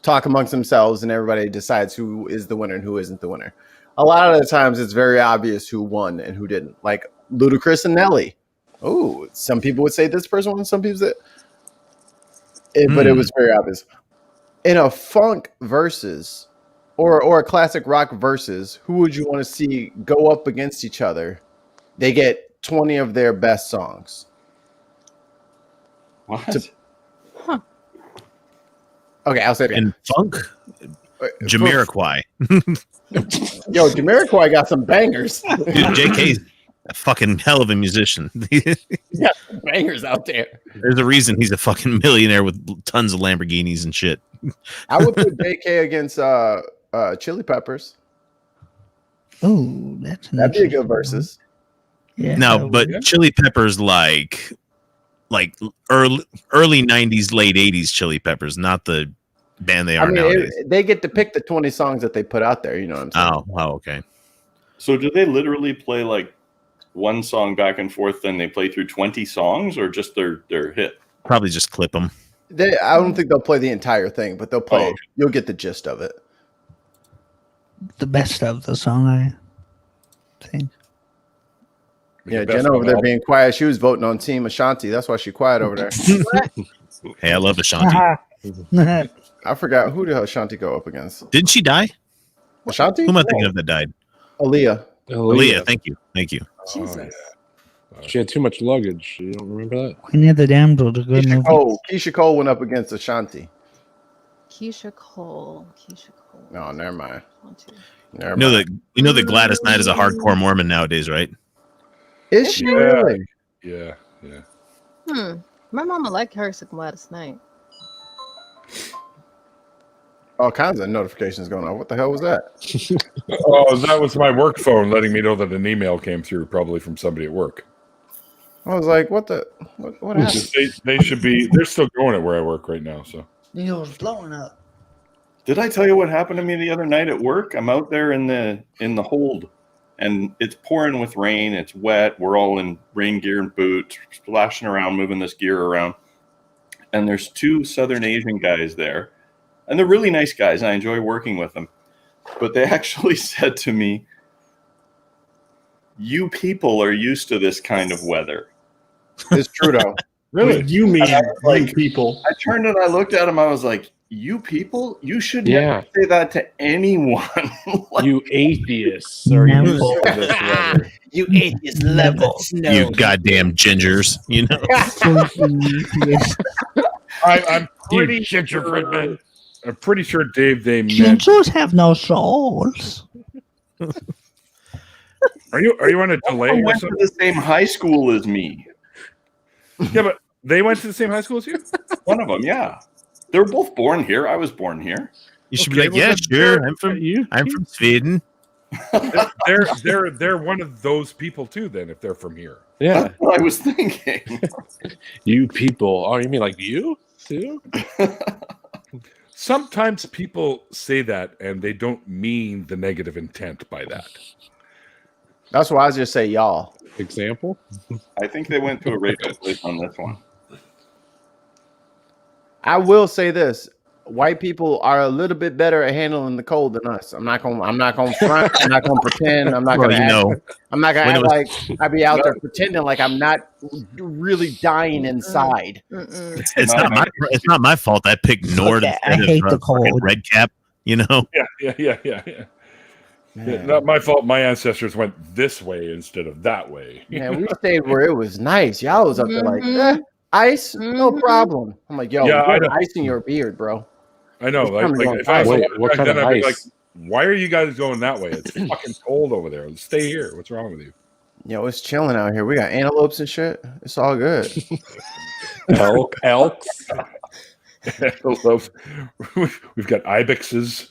[SPEAKER 3] talk amongst themselves and everybody decides who is the winner and who isn't the winner. A lot of the times it's very obvious who won and who didn't, like Ludacris and Nelly. Oh, some people would say this person won, some people say but it was very obvious. In a funk versus or a classic rock versus, who would you want to see go up against each other? They get 20 of their best songs.
[SPEAKER 5] What?
[SPEAKER 3] Okay, I'll say it again.
[SPEAKER 8] In funk, Jamiroquai.
[SPEAKER 3] Yo, Jamiroquai got some bangers.
[SPEAKER 8] Dude, JK's a fucking hell of a musician.
[SPEAKER 3] Yeah, bangers out there.
[SPEAKER 8] There's a reason he's a fucking millionaire with tons of Lamborghinis and shit.
[SPEAKER 3] I would put JK against Chili Peppers.
[SPEAKER 6] Oh, that's
[SPEAKER 3] That'd be a good versus.
[SPEAKER 6] Yeah.
[SPEAKER 8] No, but
[SPEAKER 1] Yeah.
[SPEAKER 8] Chili Peppers like early 90s, late 80s Chili Peppers, not the band they are nowadays.
[SPEAKER 3] They get to pick the 20 songs that they put out there. You know what I'm saying?
[SPEAKER 8] Oh, okay.
[SPEAKER 5] So do they literally play like one song back and forth, then they play through 20 songs, or just their hit?
[SPEAKER 8] Probably just clip them.
[SPEAKER 3] I don't think they'll play the entire thing, but they'll play.
[SPEAKER 5] Oh, okay.
[SPEAKER 3] You'll get the gist of it.
[SPEAKER 6] the best of the song, I think.
[SPEAKER 3] Yeah,
[SPEAKER 1] Best
[SPEAKER 3] Jenna over
[SPEAKER 1] of
[SPEAKER 3] there
[SPEAKER 1] all.
[SPEAKER 3] being quiet. She was voting on Team Ashanti. That's why she's quiet over there.
[SPEAKER 8] Hey, I love Ashanti.
[SPEAKER 3] I forgot who did Ashanti go up against.
[SPEAKER 8] Didn't she die?
[SPEAKER 3] Ashanti?
[SPEAKER 8] Who am I thinking of that died?
[SPEAKER 3] Aaliyah.
[SPEAKER 8] Aaliyah. Thank you.
[SPEAKER 7] Jesus.
[SPEAKER 2] She had too much luggage. You don't remember that?
[SPEAKER 6] Queen of the Damsel, the good movie.
[SPEAKER 3] Keisha Cole went up against Ashanti.
[SPEAKER 7] Keisha Cole.
[SPEAKER 3] No, never mind.
[SPEAKER 7] One, two.
[SPEAKER 3] Never
[SPEAKER 8] You know
[SPEAKER 3] mind.
[SPEAKER 8] that Gladys Knight is a hardcore Mormon nowadays, right?
[SPEAKER 3] Is she
[SPEAKER 1] Yeah.
[SPEAKER 3] really?
[SPEAKER 1] Yeah.
[SPEAKER 7] My mama liked her some Gladys Knight.
[SPEAKER 3] All kinds of notifications going on. What the hell was that?
[SPEAKER 1] Oh, that was my work phone letting me know that an email came through, probably from somebody at work.
[SPEAKER 3] I was like, what happened?
[SPEAKER 1] They should be. They're still going at where I work right now. So
[SPEAKER 6] Neil's blowing up.
[SPEAKER 5] Did I tell you what happened to me the other night at work? I'm out there in the hold, and it's pouring with rain. It's wet. We're all in rain gear and boots, splashing around, moving this gear around. And there's 2 Southern Asian guys there, and they're really nice guys. And I enjoy working with them. But they actually said to me, "You people are used to this kind of weather."
[SPEAKER 3] It's Trudeau.
[SPEAKER 4] Really? You mean
[SPEAKER 5] Like-
[SPEAKER 4] you people?
[SPEAKER 5] I turned and I looked at him. I was like, "You people? You should
[SPEAKER 2] Yeah.
[SPEAKER 5] never say that to anyone." Like,
[SPEAKER 2] You atheists are
[SPEAKER 6] Never.
[SPEAKER 2] used to this weather.
[SPEAKER 3] You atheist
[SPEAKER 6] Never.
[SPEAKER 8] You goddamn gingers. You know.
[SPEAKER 1] I'm pretty sure. I'm pretty sure, Dave. They meant.
[SPEAKER 6] Gingers have no souls.
[SPEAKER 1] Are you on a delay
[SPEAKER 5] I
[SPEAKER 1] or
[SPEAKER 5] went to
[SPEAKER 1] something?
[SPEAKER 5] the same high school as me.
[SPEAKER 1] Yeah, but they went to the same high school as you.
[SPEAKER 5] One of them, yeah. They were both born here. I was born here.
[SPEAKER 8] You should
[SPEAKER 1] Okay,
[SPEAKER 8] be like,
[SPEAKER 1] well,
[SPEAKER 8] yeah,
[SPEAKER 1] then
[SPEAKER 8] sure.
[SPEAKER 1] they're-
[SPEAKER 8] I'm from Sweden.
[SPEAKER 1] They're one of those people too. Then, if they're from here,
[SPEAKER 2] Yeah.
[SPEAKER 5] That's what I was thinking.
[SPEAKER 2] You people. Oh, you mean like you too?
[SPEAKER 1] sometimes people say that and they don't mean the negative intent by that.
[SPEAKER 3] That's why I was just say y'all.
[SPEAKER 2] Example?
[SPEAKER 5] I think they went to a radio place on this one.
[SPEAKER 3] I will say this: white people are a little bit better at handling the cold than us. I'm not gonna front. I'm not gonna pretend. I'm not
[SPEAKER 8] Well,
[SPEAKER 3] gonna. I'm not gonna
[SPEAKER 8] when
[SPEAKER 3] act like I be out there pretending like I'm not really dying inside.
[SPEAKER 8] It's not my fault. I picked Nord
[SPEAKER 6] Okay, I
[SPEAKER 8] instead
[SPEAKER 6] hate
[SPEAKER 8] of
[SPEAKER 6] the cold.
[SPEAKER 8] Red Cap. You know.
[SPEAKER 1] Yeah. Not my fault. My ancestors went this way instead of that way.
[SPEAKER 3] Man, we stayed where it was nice. Y'all was up there like ice, no problem. I'm like, yo,
[SPEAKER 1] Yeah,
[SPEAKER 3] you
[SPEAKER 1] I
[SPEAKER 3] got
[SPEAKER 1] know.
[SPEAKER 3] ice in your beard, bro.
[SPEAKER 1] I know.
[SPEAKER 3] It's time to go
[SPEAKER 1] If I was
[SPEAKER 2] Wait,
[SPEAKER 1] alive
[SPEAKER 2] what
[SPEAKER 1] back
[SPEAKER 2] kind of
[SPEAKER 1] then, I'd be like,
[SPEAKER 2] ice?
[SPEAKER 1] why are you guys going that way? It's fucking cold over there. Stay here. What's wrong with you?
[SPEAKER 3] Yo, it's chilling out here. We got antelopes and shit. It's all good.
[SPEAKER 2] Elks.
[SPEAKER 1] We've got ibexes.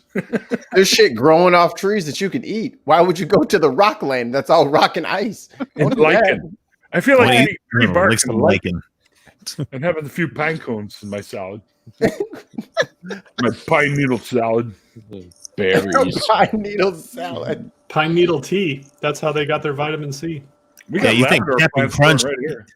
[SPEAKER 3] There's shit growing off trees that you can eat. Why would you go to the rock land that's all rock and ice?
[SPEAKER 1] And
[SPEAKER 3] Don't do that.
[SPEAKER 1] lichen. I feel like eating tree bark
[SPEAKER 8] Like some
[SPEAKER 1] and lichen
[SPEAKER 8] lichen.
[SPEAKER 1] and having a few pine cones in my salad. My pine needle salad.
[SPEAKER 2] Berries.
[SPEAKER 3] Pine needle salad.
[SPEAKER 4] Pine needle tea. That's how they got their vitamin C.
[SPEAKER 1] We
[SPEAKER 8] Yeah,
[SPEAKER 1] got
[SPEAKER 8] you think
[SPEAKER 1] Labrador
[SPEAKER 8] Captain
[SPEAKER 1] plants growing
[SPEAKER 8] Crunch-
[SPEAKER 1] right here.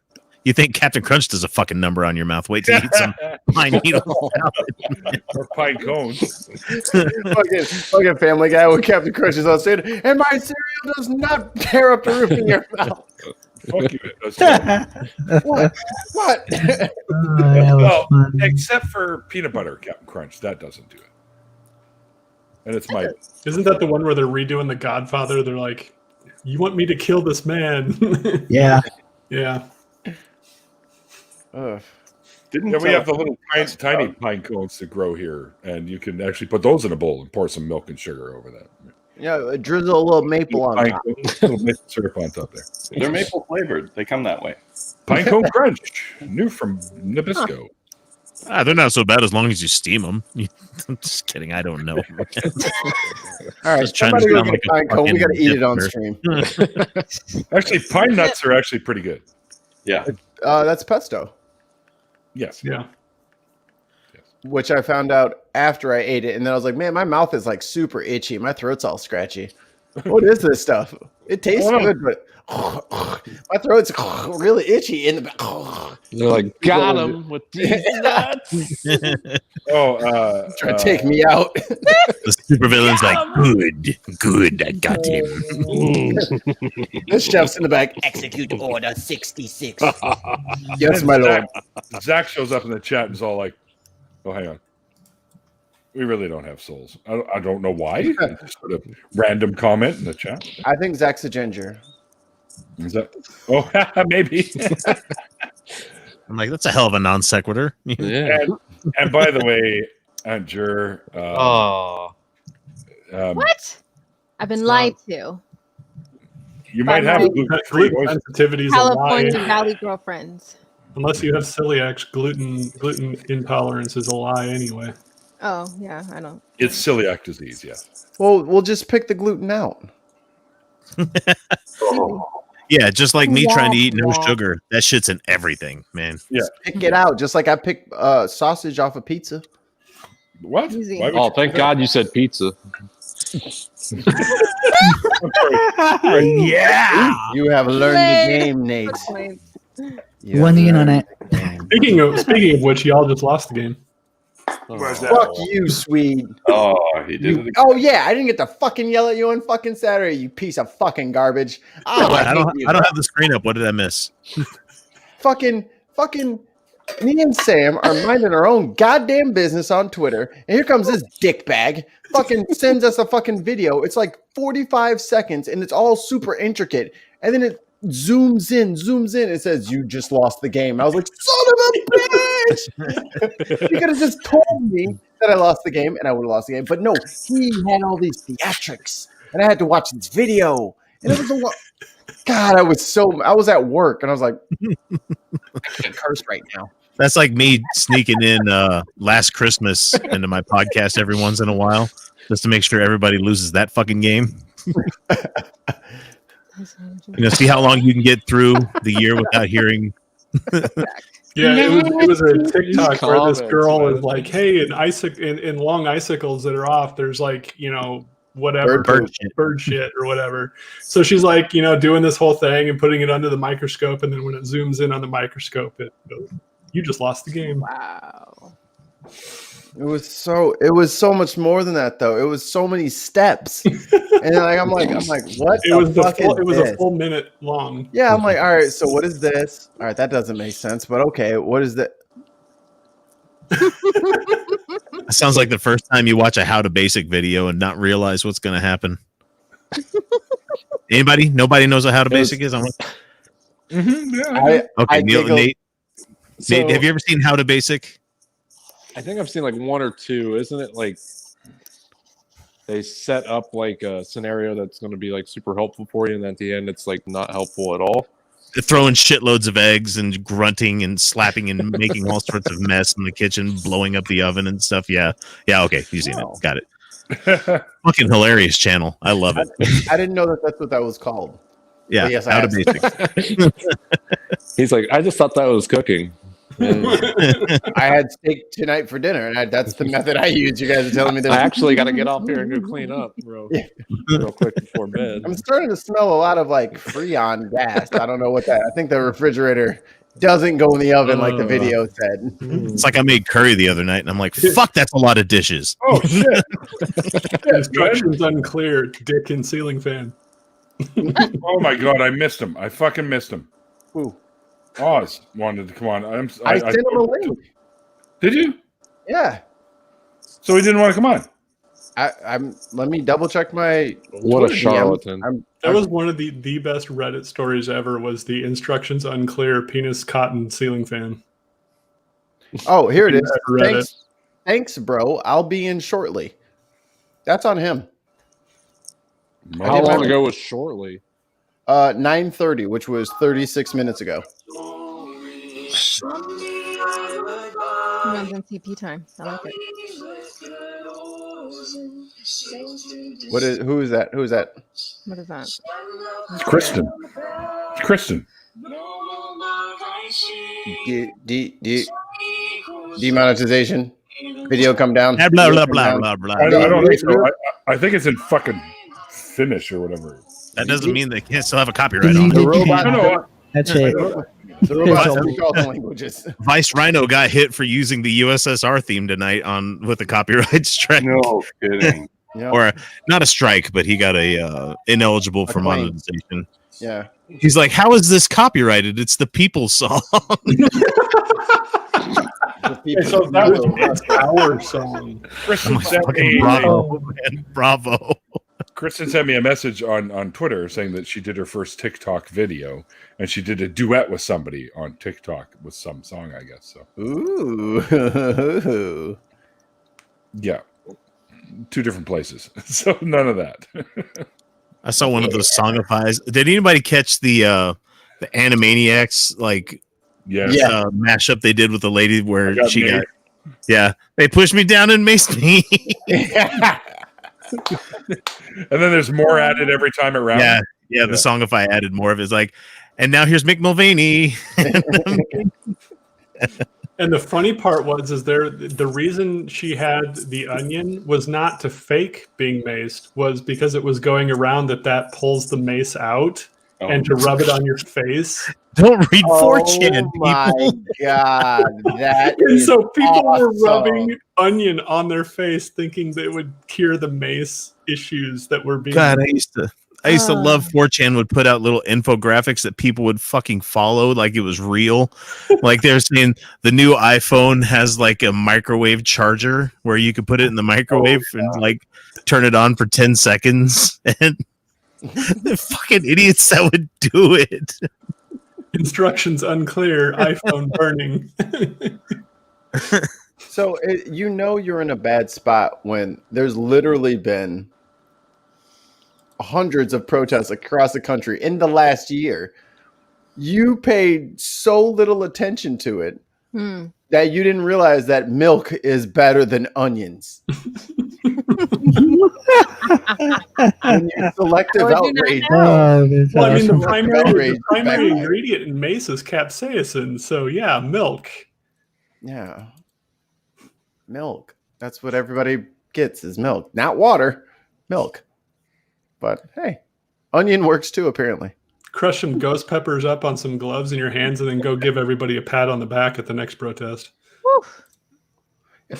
[SPEAKER 8] You think Captain Crunch does a fucking number on your mouth? Wait till you eat some pine needle salad.
[SPEAKER 1] Or pine cones.
[SPEAKER 3] fucking Family Guy with Captain Crunch is on stage, and my cereal does not tear up the roof in your mouth.
[SPEAKER 1] Fuck you. It does.
[SPEAKER 3] What?
[SPEAKER 6] That was
[SPEAKER 1] Well,
[SPEAKER 6] funny.
[SPEAKER 1] except for peanut butter Captain Crunch. That doesn't do it. And it's my
[SPEAKER 4] Isn't that the one where they're redoing The Godfather? They're like, "You want me to kill this man?"
[SPEAKER 6] Yeah.
[SPEAKER 4] Yeah.
[SPEAKER 3] Ugh.
[SPEAKER 5] Didn't
[SPEAKER 1] we have the little tiny pine cones that grow here, and you can actually put those in a bowl and pour some milk and sugar over that.
[SPEAKER 3] Yeah, drizzle a little maple on
[SPEAKER 1] Pine
[SPEAKER 3] top.
[SPEAKER 1] cones, little maple syrup on top there.
[SPEAKER 5] They're maple flavored. They come that way.
[SPEAKER 1] Pine cone crunch, new from Nabisco.
[SPEAKER 8] They're not so bad as long as you steam them. I'm just kidding. I don't know.
[SPEAKER 3] All right,
[SPEAKER 8] Just trying to
[SPEAKER 3] somebody go
[SPEAKER 8] sound
[SPEAKER 3] get
[SPEAKER 8] like
[SPEAKER 3] a pine
[SPEAKER 8] a
[SPEAKER 3] cone. We got to
[SPEAKER 8] fucking
[SPEAKER 3] eat it on
[SPEAKER 8] hipster.
[SPEAKER 3] stream.
[SPEAKER 1] Actually, pine nuts are actually pretty good.
[SPEAKER 5] Yeah.
[SPEAKER 3] That's pesto,
[SPEAKER 1] Yes.
[SPEAKER 4] Yeah.
[SPEAKER 3] which I found out after I ate it, and then I was like, man, my mouth is like super itchy. My throat's all scratchy. What is this stuff? It tastes good, but my throat's really itchy in the back.
[SPEAKER 2] They're like, got him with these nuts.
[SPEAKER 1] Oh,
[SPEAKER 3] Trying to take me out.
[SPEAKER 8] The supervillain's like, good, I got him.
[SPEAKER 3] The chef's in the back. Execute order 66. Yes, my lord.
[SPEAKER 1] Zach shows up in the chat and is all like, "Oh, hang on, we really don't have souls." I don't know why. Just sort of random comment in the chat.
[SPEAKER 3] I think Zach's a ginger.
[SPEAKER 1] Is that? Oh, maybe.
[SPEAKER 8] I'm like, that's a hell of a non sequitur.
[SPEAKER 2] Yeah.
[SPEAKER 1] And by the way, Aunt Jur,
[SPEAKER 2] Oh.
[SPEAKER 7] What? I've been lied to.
[SPEAKER 1] you might have gluten-free
[SPEAKER 4] Gluten
[SPEAKER 1] oysters.
[SPEAKER 4] sensitivity is a
[SPEAKER 7] California
[SPEAKER 4] lie.
[SPEAKER 7] Valley girlfriends.
[SPEAKER 4] Unless you have celiac, gluten intolerance is a lie anyway.
[SPEAKER 7] Oh yeah, I don't.
[SPEAKER 1] It's celiac disease. Yes.
[SPEAKER 3] Well, we'll just pick the gluten out.
[SPEAKER 8] Yeah, just like me trying to eat no
[SPEAKER 7] Wah, wah.
[SPEAKER 8] sugar. That shit's in everything, man.
[SPEAKER 3] Pick it out, just like I pick sausage off a pizza.
[SPEAKER 1] What?
[SPEAKER 7] Easy.
[SPEAKER 1] Why would
[SPEAKER 2] Oh,
[SPEAKER 1] you
[SPEAKER 2] thank
[SPEAKER 1] do
[SPEAKER 2] God you said pizza.
[SPEAKER 6] Yeah.
[SPEAKER 3] You have learned the game, Nate.
[SPEAKER 7] Good point.
[SPEAKER 3] You
[SPEAKER 6] Won
[SPEAKER 3] have
[SPEAKER 6] the
[SPEAKER 3] learned
[SPEAKER 6] internet.
[SPEAKER 3] the game.
[SPEAKER 4] Speaking of which, y'all just lost the game.
[SPEAKER 1] Where's that?
[SPEAKER 3] Fuck you, Swede.
[SPEAKER 5] Oh, he did it again.
[SPEAKER 3] Oh yeah, I didn't get to fucking yell at you on fucking Saturday, you piece of fucking garbage. Oh,
[SPEAKER 8] I
[SPEAKER 3] hate
[SPEAKER 8] don't
[SPEAKER 3] you.
[SPEAKER 8] have the screen up. What did I miss?
[SPEAKER 3] fucking me and Sam are minding our own goddamn business on Twitter, and here comes this dickbag fucking sends us a fucking video. It's like 45 seconds, and it's all super intricate, and then it zooms in. It says, "You just lost the game." I was like, "Son of a bitch!" You could have just told me that I lost the game, and I would have lost the game. But no, he had all these theatrics, and I had to watch this video, and it was a lot. God, I was at work, and I was like, I can't curse right now.
[SPEAKER 8] That's like me sneaking in Last Christmas into my podcast every once in a while, just to make sure everybody loses that fucking game. See how long you can get through the year without hearing
[SPEAKER 4] Yeah, it was a TikTok where this
[SPEAKER 2] comments,
[SPEAKER 4] girl
[SPEAKER 2] man.
[SPEAKER 4] is like, "Hey, in long icicles that are off, there's like whatever bird shit or whatever." So she's like doing this whole thing and putting it under the microscope, and then when it zooms in on the microscope, it goes, "You just lost the game."
[SPEAKER 7] Wow.
[SPEAKER 3] It was so much more than that though. It was so many steps, and then I'm like, what?
[SPEAKER 4] It was a full minute long.
[SPEAKER 3] Yeah, I'm like, all right. So what is this? All right, that doesn't make sense. But okay, what is that?
[SPEAKER 8] That sounds like the first time you watch a How to Basic video and not realize what's going to happen. Anybody? Nobody knows what How to Basic is?
[SPEAKER 1] Yeah.
[SPEAKER 8] Okay, Nate,
[SPEAKER 2] So,
[SPEAKER 8] have you ever seen How to Basic?
[SPEAKER 2] I think I've seen like one or two. Isn't it like they set up like a scenario that's going to be like super helpful for you, and at the end it's like not helpful at all?
[SPEAKER 8] Throwing shitloads of eggs and grunting and slapping and making all sorts of mess in the kitchen, blowing up the oven and stuff. Yeah. Okay, you've seen it. Got it. Fucking hilarious channel. I love it.
[SPEAKER 3] I didn't know that's what that was called.
[SPEAKER 8] Yeah,
[SPEAKER 3] But yes,
[SPEAKER 8] How to Basic.
[SPEAKER 2] He's like, I just thought that was cooking.
[SPEAKER 3] I had steak tonight for dinner, and that's the method I use. You guys are telling me
[SPEAKER 2] I
[SPEAKER 3] that.
[SPEAKER 2] actually got to get off here and go clean up, bro.
[SPEAKER 3] Yeah.
[SPEAKER 2] Real quick before bed.
[SPEAKER 3] I'm starting to smell a lot of like Freon gas. I don't know what that. I think the refrigerator doesn't go in the oven like the video said.
[SPEAKER 8] It's like I made curry the other night, and I'm like, fuck, that's a lot of dishes.
[SPEAKER 1] Oh shit!
[SPEAKER 4] Instructions unclear. Dick and ceiling fan.
[SPEAKER 1] Oh my god, I missed him. I fucking missed him.
[SPEAKER 3] Ooh.
[SPEAKER 1] Oz wanted to come on.
[SPEAKER 3] I sent him a link.
[SPEAKER 1] Did you?
[SPEAKER 3] Yeah.
[SPEAKER 1] So he didn't want to come on.
[SPEAKER 3] I'm. Let me double check my.
[SPEAKER 2] What a
[SPEAKER 3] Twitter
[SPEAKER 2] charlatan.
[SPEAKER 4] That was one of the best Reddit stories ever. Was the instructions unclear penis cotton ceiling fan?
[SPEAKER 3] Oh, here it is.
[SPEAKER 4] Reddit.
[SPEAKER 3] Thanks, bro. I'll be in shortly. That's on him.
[SPEAKER 2] How long ago was shortly?
[SPEAKER 3] 9:30, which was 36 minutes ago.
[SPEAKER 7] Runs in CP time. I like it.
[SPEAKER 3] Who is that? Who is that?
[SPEAKER 7] What is that?
[SPEAKER 1] It's Kristen. It's Kristen.
[SPEAKER 3] Demonetization. Video come down.
[SPEAKER 8] Blah, blah, blah, blah, blah.
[SPEAKER 1] I don't think so. I think it's in fucking Finnish or whatever.
[SPEAKER 8] That doesn't mean they can't still have a copyright on
[SPEAKER 3] The
[SPEAKER 8] it.
[SPEAKER 3] robot.
[SPEAKER 1] No,
[SPEAKER 6] That's it.
[SPEAKER 3] The robot speak all the languages.
[SPEAKER 8] Vice Rhino got hit for using the USSR theme tonight with a copyright strike.
[SPEAKER 5] No kidding.
[SPEAKER 3] Yeah.
[SPEAKER 8] Or not a strike, but he got a ineligible for
[SPEAKER 3] claim.
[SPEAKER 8] monetization.
[SPEAKER 3] Yeah.
[SPEAKER 8] He's like, how is this copyrighted? It's the people's song.
[SPEAKER 4] So that was our song.
[SPEAKER 1] Kristen
[SPEAKER 8] I'm like,
[SPEAKER 1] sent
[SPEAKER 8] fucking
[SPEAKER 1] me.
[SPEAKER 8] bravo, man. Bravo.
[SPEAKER 1] Kristen sent me a message on Twitter saying that she did her first TikTok video and she did a duet with somebody on TikTok with some song, I guess. So
[SPEAKER 3] Ooh.
[SPEAKER 1] yeah, 2 different places. So none of that.
[SPEAKER 8] I saw one of those songifies. Did anybody catch the Animaniacs
[SPEAKER 1] Yes.
[SPEAKER 8] mashup they did with the lady where
[SPEAKER 1] got
[SPEAKER 8] she
[SPEAKER 1] me.
[SPEAKER 8] got? Yeah, they pushed me down and maced me.
[SPEAKER 1] And then there's more added every time it rounds.
[SPEAKER 8] Yeah. The songify added more of it. It's like, and now here's Mick Mulvaney.
[SPEAKER 4] And the funny part was the reason she had the onion was not to fake being maced, was because it was going around that pulls the mace out and to rub it on your face.
[SPEAKER 8] Don't read 4chan,
[SPEAKER 3] my
[SPEAKER 8] people.
[SPEAKER 3] God, that
[SPEAKER 4] And
[SPEAKER 3] is
[SPEAKER 4] so people were
[SPEAKER 3] awesome.
[SPEAKER 4] rubbing onion on their face thinking that it would cure the mace issues that were being.
[SPEAKER 8] God, I used to love 4chan would put out little infographics that people would fucking follow like it was real. Like they're saying the new iPhone has like a microwave charger where you could put it in the microwave and like turn it on for 10 seconds. And the fucking idiots that would do it.
[SPEAKER 4] Instructions unclear, iPhone burning.
[SPEAKER 3] So you're in a bad spot when there's literally been hundreds of protests across the country in the last year. You paid so little attention to it that you didn't realize that milk is better than onions. When you selective
[SPEAKER 7] I would do not
[SPEAKER 3] outrage.
[SPEAKER 7] know.
[SPEAKER 4] Well, I mean, the
[SPEAKER 3] That's
[SPEAKER 4] primary
[SPEAKER 3] outrage.
[SPEAKER 4] ingredient in mace is capsaicin, so yeah, milk.
[SPEAKER 3] Yeah. Milk. That's what everybody gets is milk. Not water, milk. But hey, onion works too, apparently.
[SPEAKER 4] Crush some ghost peppers up on some gloves in your hands and then go give everybody a pat on the back at the next protest.
[SPEAKER 7] Woo.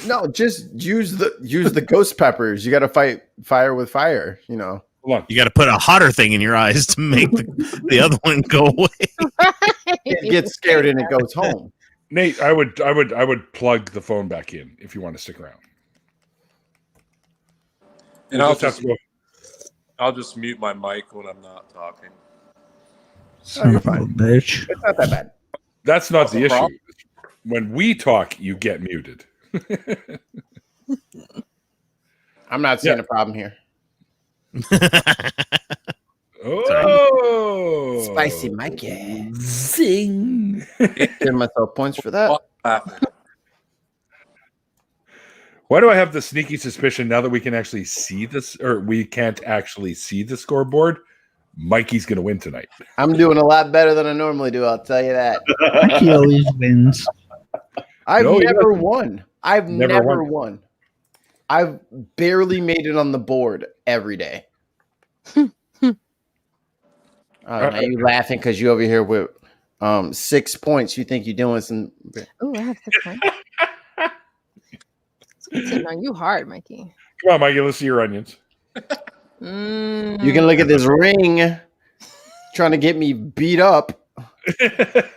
[SPEAKER 3] No, just use the ghost peppers. You got to fight fire with fire, you know.
[SPEAKER 1] Hold on.
[SPEAKER 8] You got to put a hotter thing in your eyes to make the other one go away.
[SPEAKER 3] It gets scared and it goes home.
[SPEAKER 1] Nate, I would plug the phone back in if you want to stick around.
[SPEAKER 2] And
[SPEAKER 1] We'll
[SPEAKER 2] I'll
[SPEAKER 1] just have to go.
[SPEAKER 2] I'll just mute my mic when I'm not talking.
[SPEAKER 3] Oh, you're fine.
[SPEAKER 6] Bitch.
[SPEAKER 3] It's not that bad.
[SPEAKER 1] That's not the issue.
[SPEAKER 2] problem.
[SPEAKER 1] When we talk, you get muted.
[SPEAKER 3] I'm not seeing a problem here.
[SPEAKER 1] Oh,
[SPEAKER 3] Spicy Mikey.
[SPEAKER 6] Zing.
[SPEAKER 3] Give myself points for that.
[SPEAKER 1] Why do I have the sneaky suspicion now that we can actually see this, or we can't actually see the scoreboard? Mikey's going to win tonight.
[SPEAKER 3] I'm doing a lot better than I normally do. I'll tell you that.
[SPEAKER 6] He always wins.
[SPEAKER 3] I've
[SPEAKER 1] No, he
[SPEAKER 3] never
[SPEAKER 1] doesn't.
[SPEAKER 3] won. I've
[SPEAKER 1] Never
[SPEAKER 3] never won. I've barely made it on the board every day. Now you laughing because you over here with 6 points. You think you're doing some?
[SPEAKER 7] Oh, I have 6 points. It's hitting on you hard, Mikey.
[SPEAKER 1] Come on, Mikey, let's see your onions.
[SPEAKER 3] You can look at this ring, trying to get me beat up. The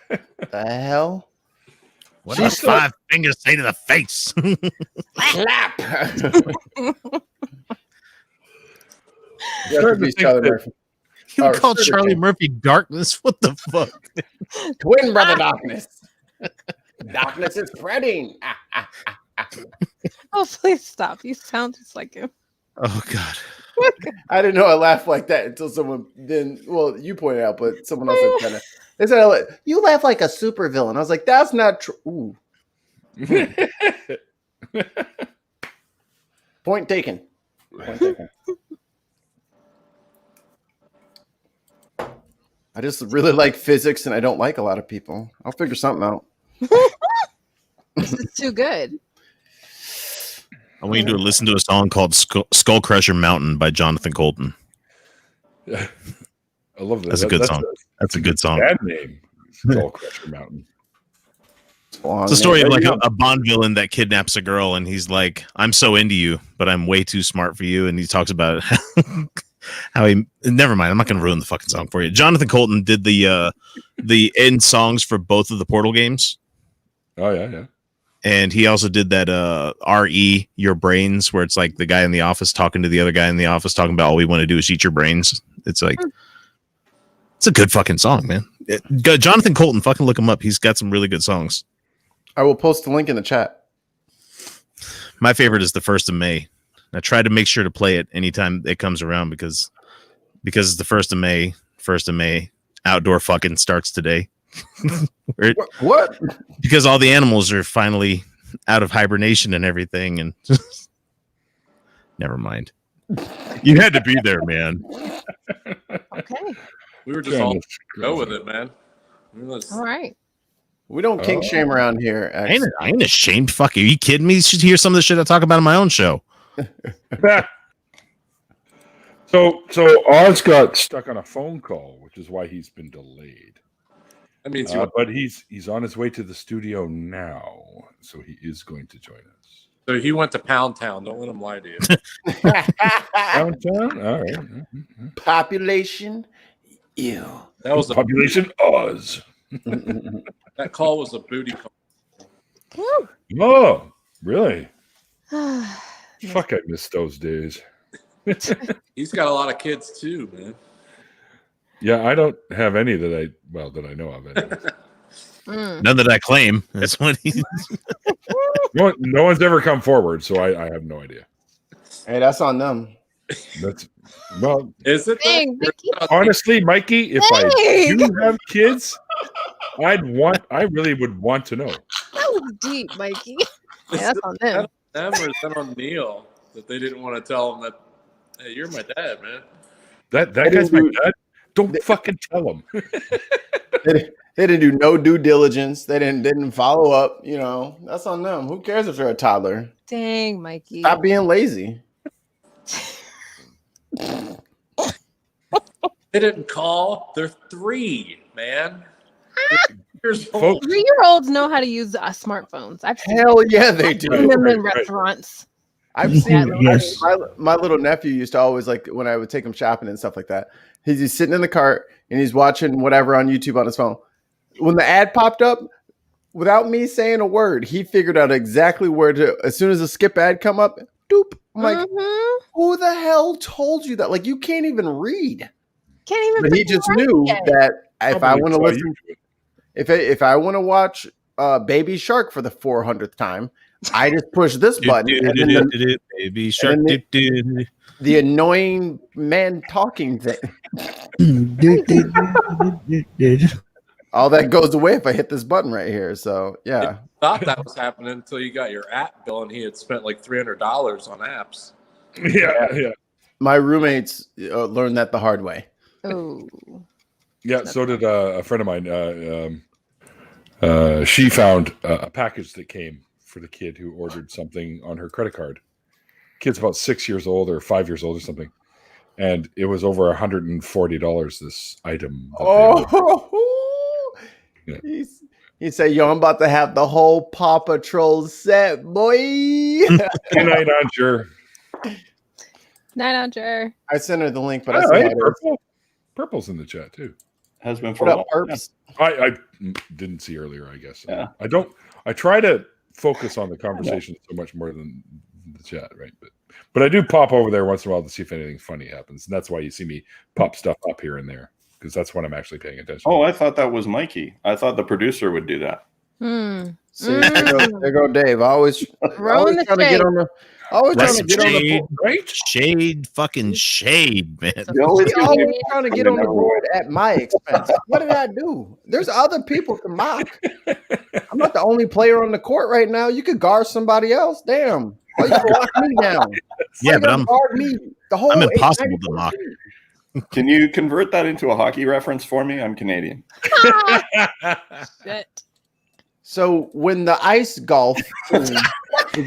[SPEAKER 3] hell?
[SPEAKER 8] What does 5 fingers say to the face?
[SPEAKER 3] Clap.
[SPEAKER 1] Starting to think that-
[SPEAKER 8] You
[SPEAKER 3] Or
[SPEAKER 8] called
[SPEAKER 3] Sugar
[SPEAKER 8] Charlie
[SPEAKER 3] King.
[SPEAKER 8] Murphy darkness? What the fuck?
[SPEAKER 3] Twin brother darkness. Darkness is spreading.
[SPEAKER 7] Oh, please stop. You sound just like him.
[SPEAKER 8] Oh God.
[SPEAKER 3] I didn't know I laughed like that until someone then. Well, you pointed out, but someone else said kind of. They said, "You laugh like a supervillain." I was like, "That's not true." Ooh. Point taken. Point taken. I just really like physics, and I don't like a lot of people. I'll figure something out.
[SPEAKER 7] This is too good.
[SPEAKER 8] I want you to listen to a song called Skull Crusher Mountain by Jonathan Colton.
[SPEAKER 1] I love that.
[SPEAKER 8] That's a good song. That's a good song.
[SPEAKER 1] Bad name. Skull Crusher Mountain.
[SPEAKER 8] It's a story of like a Bond villain that kidnaps a girl, and he's like, "I'm so into you, but I'm way too smart for you." And he talks about how he. Never mind, I'm not going to ruin the fucking song for you. Jonathan Colton did the end songs for both of the Portal games,
[SPEAKER 1] Oh yeah.
[SPEAKER 8] and he also did that "R.E. Your Brains," where it's like the guy in the office talking to the other guy in the office, talking about all we want to do is eat your brains. It's like it's a good fucking song, man. Jonathan Colton, fucking look him up. He's got some really good songs.
[SPEAKER 3] I will post a link in the chat.
[SPEAKER 8] My favorite is the 1st of May. I try to make sure to play it anytime it comes around because it's the 1st of May. 1st of May, outdoor fucking starts today.
[SPEAKER 3] What?
[SPEAKER 8] Because all the animals are finally out of hibernation and everything, and never mind. You had to be there, man.
[SPEAKER 7] Okay.
[SPEAKER 2] We were just all go with it, man.
[SPEAKER 7] All right.
[SPEAKER 3] We don't kink shame around here.
[SPEAKER 8] I ain't ashamed. Fuck, are you kidding me? You should hear some of the shit I talk about on my own show.
[SPEAKER 1] So Oz got stuck on a phone call, which is why he's been delayed.
[SPEAKER 2] That means
[SPEAKER 1] But he's on his way to the studio now, so he is going to join us.
[SPEAKER 2] So he went to Pound Town. Don't let him lie to you.
[SPEAKER 1] Downtown? All right.
[SPEAKER 3] Population. Ew.
[SPEAKER 2] That was
[SPEAKER 1] Population Oz.
[SPEAKER 2] that call was a booty call.
[SPEAKER 7] Woo.
[SPEAKER 1] Oh, really? Fuck, I miss those days.
[SPEAKER 2] He's got a lot of kids too, man.
[SPEAKER 1] Yeah, I don't have any that I know of. Anyway.
[SPEAKER 8] None that I claim. That's what he.
[SPEAKER 1] No one's ever come forward, so I have no idea.
[SPEAKER 3] Hey, that's on them.
[SPEAKER 1] That's well.
[SPEAKER 2] Is it?
[SPEAKER 7] Dang, Mickey.
[SPEAKER 1] Honestly, Mikey, if I
[SPEAKER 7] Dang.
[SPEAKER 1] do have kids, I really would want to know.
[SPEAKER 7] That was deep, Mikey. Yeah, that's on them.
[SPEAKER 2] Them or is that on Neil that they didn't want to tell him that Hey, you're my dad, man.
[SPEAKER 1] That guy's my dad. Don't fucking tell him.
[SPEAKER 3] They didn't do no due diligence. They didn't follow up. You know, that's on them. Who cares if they're a toddler?
[SPEAKER 7] Dang, Mikey.
[SPEAKER 3] Stop being lazy.
[SPEAKER 2] They didn't call. They're 3, man. Years old.
[SPEAKER 1] Folks,
[SPEAKER 7] 3-year-olds know how to use smartphones. I've seen
[SPEAKER 3] Hell yeah, they do.
[SPEAKER 7] them in
[SPEAKER 1] Right.
[SPEAKER 7] restaurants.
[SPEAKER 3] I've seen
[SPEAKER 6] Yes.
[SPEAKER 3] my little nephew used to always, like, when I would take him shopping and stuff like that. He's just sitting in the cart and he's watching whatever on YouTube on his phone. When the ad popped up, without me saying a word, he figured out exactly where to. As soon as the skip ad come up, doop. I'm like,
[SPEAKER 7] Mhm.
[SPEAKER 3] who the hell told you that? Like, you can't even read.
[SPEAKER 7] Can't even.
[SPEAKER 3] But he
[SPEAKER 7] freaking
[SPEAKER 3] just
[SPEAKER 7] write
[SPEAKER 3] knew
[SPEAKER 7] yet.
[SPEAKER 3] that if I
[SPEAKER 1] probably
[SPEAKER 3] want to
[SPEAKER 1] saw
[SPEAKER 3] listen,
[SPEAKER 1] you do it.
[SPEAKER 3] if I want to watch Baby Shark for the 400th time, I just push this button, and then
[SPEAKER 8] Baby shark.
[SPEAKER 3] and then
[SPEAKER 8] do-do.
[SPEAKER 3] the annoying man talking thing, all that goes away if I hit this button right here. So yeah,
[SPEAKER 2] Thought that was happening until you got your app bill and he had spent like $300 on apps.
[SPEAKER 1] Yeah.
[SPEAKER 3] my roommates learned that the hard way.
[SPEAKER 7] Oh.
[SPEAKER 1] Yeah, so did a friend of mine. She found a package that came for the kid who ordered something on her credit card. Kid's about 6 years old or 5 years old or something. And it was over $140, this item. that they ordered.
[SPEAKER 3] Oh,
[SPEAKER 1] Yeah.
[SPEAKER 3] he said, "Yo, I'm about to have the whole Paw Patrol set, boy."
[SPEAKER 1] Good night, Aunt Jer.
[SPEAKER 7] Night on Jer.
[SPEAKER 3] I sent her the link, but I
[SPEAKER 1] Oh,
[SPEAKER 3] said,
[SPEAKER 1] hey, Purple. Purple's in the chat, too.
[SPEAKER 5] Has been for
[SPEAKER 3] "What
[SPEAKER 5] a
[SPEAKER 3] up,
[SPEAKER 5] while.
[SPEAKER 3] perps?"
[SPEAKER 1] I didn't see earlier, I guess.
[SPEAKER 5] Yeah.
[SPEAKER 1] I try to focus on the conversation so much more than the chat, right? But I do pop over there once in a while to see if anything funny happens. And that's why you see me pop stuff up here and there, because that's when I'm actually paying attention.
[SPEAKER 5] Oh, I thought that was Mikey. I thought the producer would do that.
[SPEAKER 3] See, there go Dave. Always
[SPEAKER 7] Throwing the
[SPEAKER 3] trying to get
[SPEAKER 7] shade.
[SPEAKER 3] on the. Always trying
[SPEAKER 8] That's
[SPEAKER 3] to get on the
[SPEAKER 8] shade,
[SPEAKER 3] board.
[SPEAKER 1] Right?
[SPEAKER 8] shade, fucking shade, man.
[SPEAKER 5] You always
[SPEAKER 3] You're always
[SPEAKER 5] give me-
[SPEAKER 3] trying to get on the board at my expense. What did I do? There's other people to mock. I'm not the only player on the court right now. You could guard somebody else. Damn. Why you gotta lock me down? Why
[SPEAKER 8] Yeah,
[SPEAKER 3] you
[SPEAKER 8] but
[SPEAKER 3] gotta guard me the whole
[SPEAKER 8] I'm impossible
[SPEAKER 3] 894
[SPEAKER 8] to mock.
[SPEAKER 3] team?
[SPEAKER 5] Can you convert that into a hockey reference for me? I'm Canadian.
[SPEAKER 7] Shit.
[SPEAKER 3] So when the ice golf team is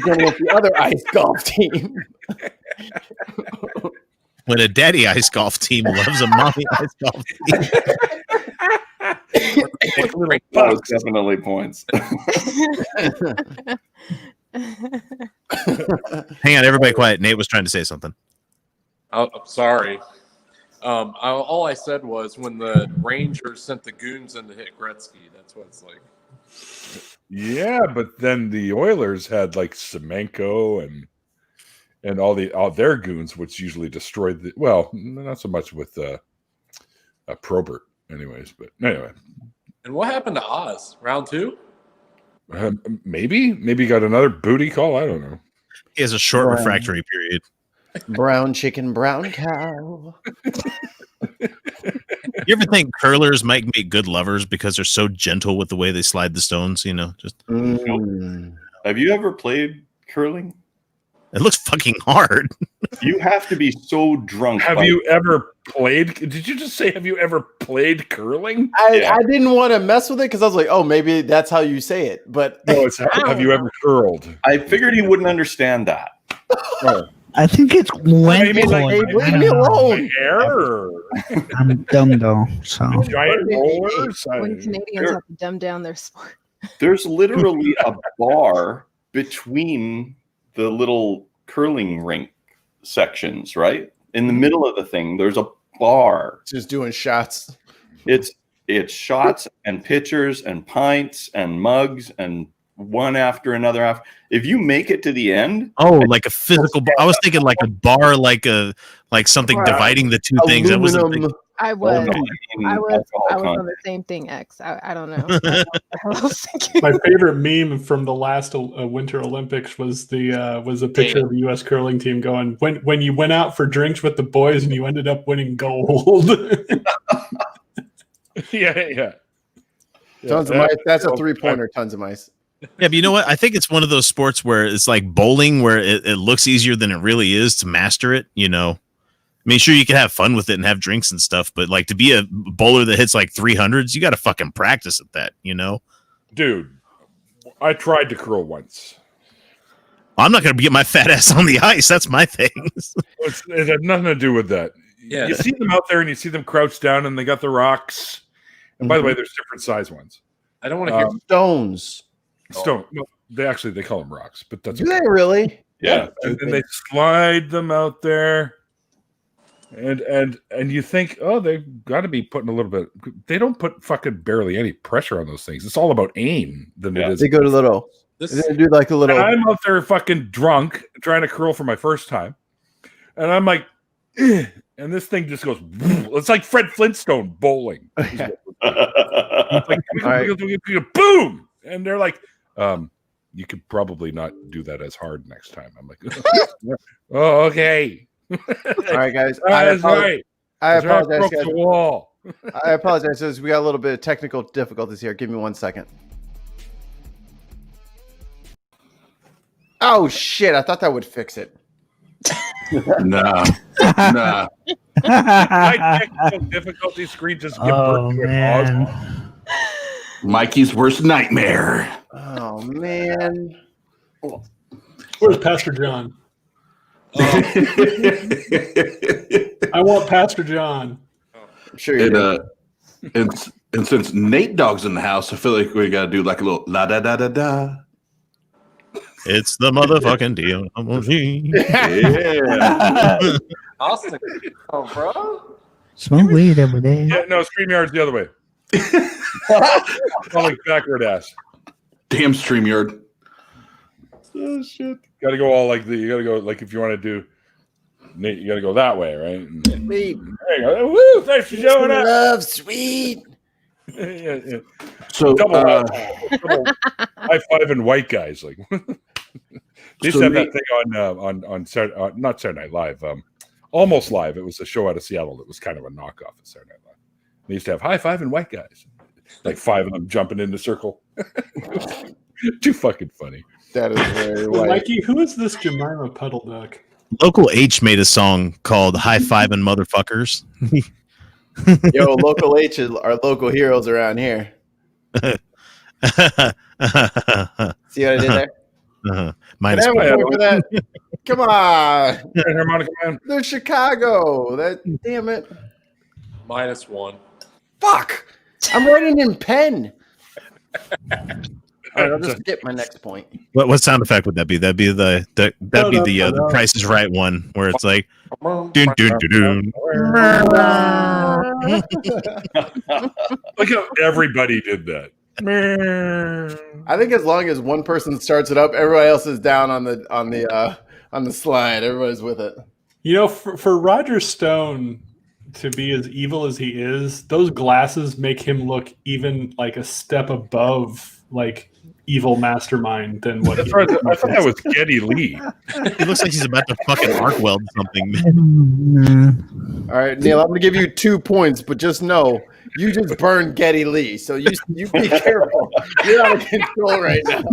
[SPEAKER 3] going with the other ice golf team,
[SPEAKER 8] When a daddy ice golf team loves a mommy ice golf team.
[SPEAKER 5] That was definitely points.
[SPEAKER 8] Hang on, everybody quiet. Nate was trying to say something.
[SPEAKER 2] Oh, I'm sorry. All I said was when the Rangers sent the goons in to hit Gretzky. That's what it's like.
[SPEAKER 1] Yeah, but then the Oilers had like Semenko and all their goons, which usually destroyed the. Well, not so much with Probert, anyways. But anyway,
[SPEAKER 2] And what happened to Oz? Round 2?
[SPEAKER 1] maybe got another booty call. I don't know.
[SPEAKER 8] He has a short
[SPEAKER 3] Right.
[SPEAKER 8] refractory period.
[SPEAKER 3] brown chicken, brown cow.
[SPEAKER 8] You ever think curlers might make good lovers because they're so gentle with the way they slide the stones? You know, just
[SPEAKER 5] Have you ever played curling?
[SPEAKER 8] it looks fucking hard.
[SPEAKER 5] You have to be so drunk.
[SPEAKER 1] Have
[SPEAKER 5] by-
[SPEAKER 1] you ever played? Did you just say have you ever played curling?
[SPEAKER 5] Yeah.
[SPEAKER 3] I didn't want to mess with it because I was like, oh, maybe that's how you say it. But
[SPEAKER 1] No, it's have you ever curled?
[SPEAKER 5] I figured he wouldn't understand that.
[SPEAKER 1] Oh,
[SPEAKER 6] I think it's when
[SPEAKER 1] I mean, like,
[SPEAKER 3] hey, leave me
[SPEAKER 1] my
[SPEAKER 3] alone.
[SPEAKER 1] hair or
[SPEAKER 6] I'm dumb though, so
[SPEAKER 1] giant rollers?
[SPEAKER 7] When Canadians have to dumb down their sport.
[SPEAKER 5] There's literally a bar between the little curling rink sections, right? In the middle of the thing, there's a bar.
[SPEAKER 3] just doing shots.
[SPEAKER 5] It's shots and pitchers and pints and mugs and one after another. After if you make it to the end,
[SPEAKER 8] Oh, like a physical bar. I was thinking like a bar, like something
[SPEAKER 3] Wow.
[SPEAKER 8] dividing the two things. I wasn't
[SPEAKER 3] Aluminum.
[SPEAKER 8] thinking,
[SPEAKER 7] I was.
[SPEAKER 5] in
[SPEAKER 7] I was
[SPEAKER 5] alcohol
[SPEAKER 7] on
[SPEAKER 5] content.
[SPEAKER 7] the same thing, X. I don't know. I don't know what the hell I was thinking.
[SPEAKER 4] My favorite meme from the last Winter Olympics was a picture of the U.S. curling team going when you went out for drinks with the boys and you ended up winning gold.
[SPEAKER 1] Yeah.
[SPEAKER 3] Tons of mice. That's a 3-pointer. Tons of mice.
[SPEAKER 8] yeah, but you know what? I think it's one of those sports where it's like bowling, where it looks easier than it really is to master it. You know, mean, sure, you can have fun with it and have drinks and stuff, but like to be a bowler that hits like 300s, you got to fucking practice at that, you know?
[SPEAKER 1] Dude, I tried to curl once.
[SPEAKER 8] I'm not going to get my fat ass on the ice. That's my thing.
[SPEAKER 1] It had nothing to do with that.
[SPEAKER 9] Yeah.
[SPEAKER 1] You see them out there and you see them crouched down and they got the rocks. And by the way, there's different size ones.
[SPEAKER 9] I don't want to hear.
[SPEAKER 3] Stones.
[SPEAKER 1] Stone. No, they call them rocks, but that's
[SPEAKER 3] Do they really?
[SPEAKER 1] yeah. And they slide them out there. And you think, oh, they've got to be putting a little bit. They don't put fucking barely any pressure on those things. It's all about aim than it is.
[SPEAKER 3] They go to little. They do like a little.
[SPEAKER 1] And I'm out there fucking drunk trying to curl for my first time. And I'm like, "Ugh," and this thing just goes, it's like Fred Flintstone bowling. It's like, boom. And they're like, you could probably not do that as hard next time. I'm like, oh, okay.
[SPEAKER 3] All right, guys.
[SPEAKER 1] That's right.
[SPEAKER 3] I apologize,
[SPEAKER 1] Broke
[SPEAKER 3] guys.
[SPEAKER 1] the wall.
[SPEAKER 3] I apologize. We got a little bit of technical difficulties here. Give me 1 second. Oh shit! I thought that would fix it.
[SPEAKER 10] Nah.
[SPEAKER 1] My technical difficulty screen just give birth to an Oswald.
[SPEAKER 10] Mikey's worst nightmare.
[SPEAKER 3] Oh man.
[SPEAKER 4] Where's Pastor John? I want Pastor John.
[SPEAKER 3] I'm sure you do.
[SPEAKER 10] And since Nate Dogg's in the house, I feel like we got to do like a little la da da da da.
[SPEAKER 8] It's the motherfucking deal.
[SPEAKER 10] Yeah.
[SPEAKER 9] Austin, oh, bro.
[SPEAKER 6] Smoke weed every day.
[SPEAKER 1] Yeah, no, StreamYard's the other way. Calling backward ass.
[SPEAKER 10] Damn StreamYard.
[SPEAKER 3] Oh shit.
[SPEAKER 1] Got to go all like you got to go like if you want to do Nate, you got to go that way, right?
[SPEAKER 3] Sweet.
[SPEAKER 1] There you go. Woo! Thanks for showing up.
[SPEAKER 3] Love, sweet.
[SPEAKER 1] Yeah.
[SPEAKER 10] So,
[SPEAKER 1] Double high five and white guys like. They used to have that thing on Saturday, not Saturday Night Live, Almost Live. It was a show out of Seattle that was kind of a knockoff of Saturday Night Live. They used to have high five and white guys, like 5 of them jumping in the circle. Too fucking funny.
[SPEAKER 3] That is very white.
[SPEAKER 4] Mikey, who is this Jemima Puddle Duck?
[SPEAKER 8] Local H made a song called High Five and Motherfuckers.
[SPEAKER 3] Yo, Local H is our local heroes around here. See what I did there?
[SPEAKER 8] Minus
[SPEAKER 3] Can I have a point for that? Come on.
[SPEAKER 1] Harmonica Man.
[SPEAKER 3] They're Chicago. Damn it.
[SPEAKER 9] -1.
[SPEAKER 3] Fuck. I'm writing in pen. All right, I'll just get my next point.
[SPEAKER 8] What sound effect would that be? That'd be the Price is Right one, where it's like dun, dun, dun, dun.
[SPEAKER 1] Look how everybody did that.
[SPEAKER 3] I think as long as one person starts it up, everybody else is down on the slide. Everybody's with it.
[SPEAKER 4] You know, for Roger Stone to be as evil as he is, those glasses make him look even like a step above like evil mastermind than what
[SPEAKER 1] That's right. I thought that was Geddy Lee.
[SPEAKER 8] He looks like he's about to fucking arc weld something.
[SPEAKER 3] All right, Neil, I'm going to give you 2 points, but just know you just burned Geddy Lee, so you be careful. You're out of control right now.